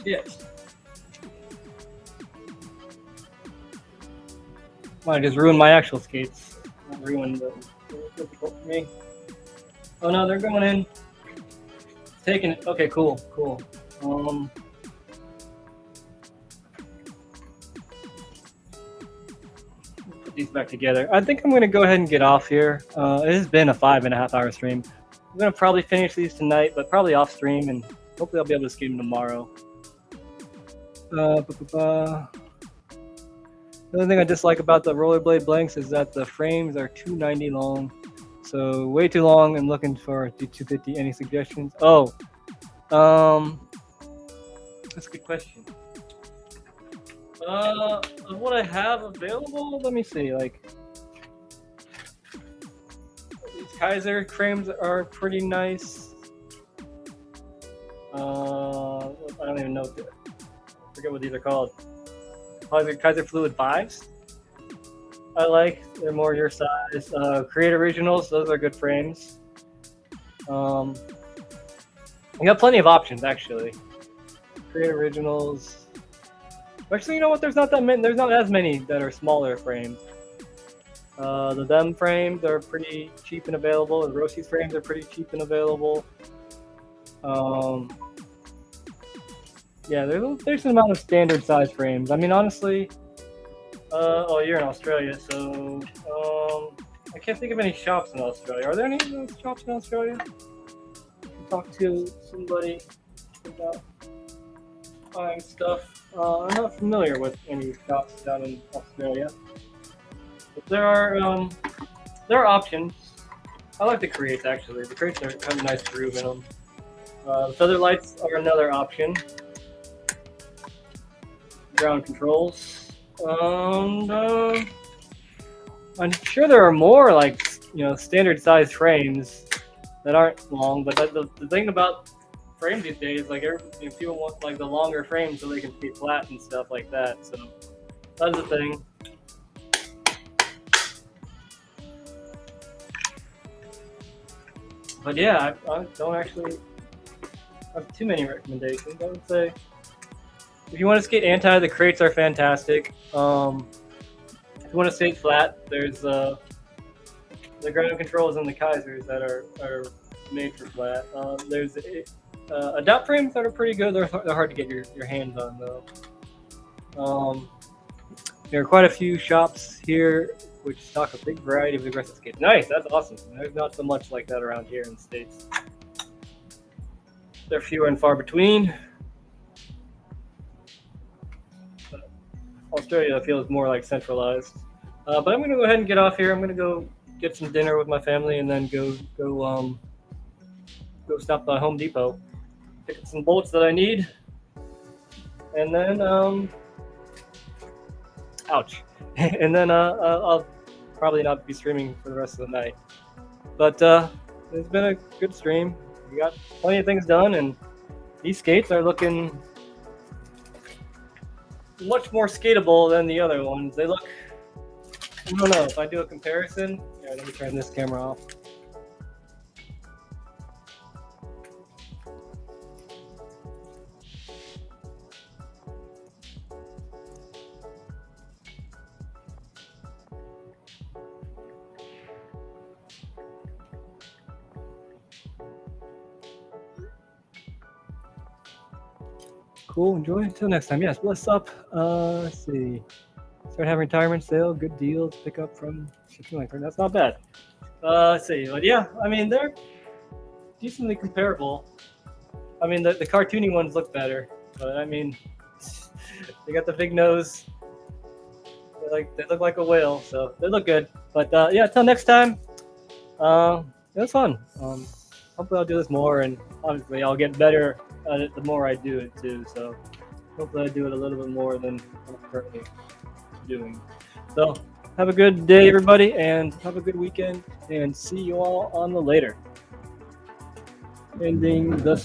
Yes. Might just ruin my actual skates. Not ruin, but it's difficult for me. Oh no, they're going in. Taking it. Okay, cool. Put these back together. I think I'm gonna go ahead and get off here. It has been a 5.5 hour stream. I'm gonna probably finish these tonight, but probably off stream, and hopefully I'll be able to skate them tomorrow. The only thing I dislike about the rollerblade blanks is that the frames are 290 long, so way too long. I'm looking for 250. Any suggestions? Oh, that's a good question. Of what I have available, let me see. Like these Kaiser frames are pretty nice. I don't even know. I forget what these are called. Kaiser Fluid 5s. I like. They're more your size. Create Originals. Those are good frames. You got plenty of options actually. Create Originals. Actually, you know what? There's not that many. There's not as many that are smaller frames. The Them frames are pretty cheap and available. The Rosie's frames are pretty cheap and available. Yeah, there's a decent amount of standard size frames. I mean, honestly, oh, you're in Australia, so I can't think of any shops in Australia. Are there any shops in Australia? Talk to somebody about buying stuff. I'm not familiar with any shops down in Australia, but there are options. I like the crates actually. The crates have a nice groove in them. The feather lights are another option. Ground controls. And I'm sure there are more like standard size frames that aren't long, but the thing about frames these days, like people want like the longer frames so they can be flat and stuff like that. So that's the thing. But yeah, I don't actually have too many recommendations. I would say if you want to skate anti, the crates are fantastic. If you want to skate flat, there's the ground controls and the Kaisers that are made for flat. There's adapt frames that are pretty good. They're hard to get your hands on though. There are quite a few shops here which stock a big variety of aggressive skates. Nice, that's awesome. There's not so much like that around here in the States. They're fewer and far between. Australia feels more like centralized. But I'm gonna go ahead and get off here. I'm gonna go get some dinner with my family and then go stop by Home Depot, pick up some bolts that I need, and then ouch, and then I'll probably not be streaming for the rest of the night. But it's been a good stream. We got plenty of things done, and these skates are looking much more skatable than the other ones. They look, I don't know, if I do a comparison, yeah, let me turn this camera off. Cool, enjoy. Until next time. Yes, what's up? Let's see. Start having retirement sale, good deals, pick up from something like that. That's not bad. Let's see. But yeah, I mean, they're decently comparable. I mean, the cartoony ones look better, but I mean, they got the big nose. look like a whale, so they look good. But yeah, until next time, it was fun. Hopefully I'll do this more, and obviously I'll get better at it the more I do it too. So hopefully I do it a little bit more than I'm currently doing. So have a good day, everybody, and have a good weekend, and see you all on the later. Ending the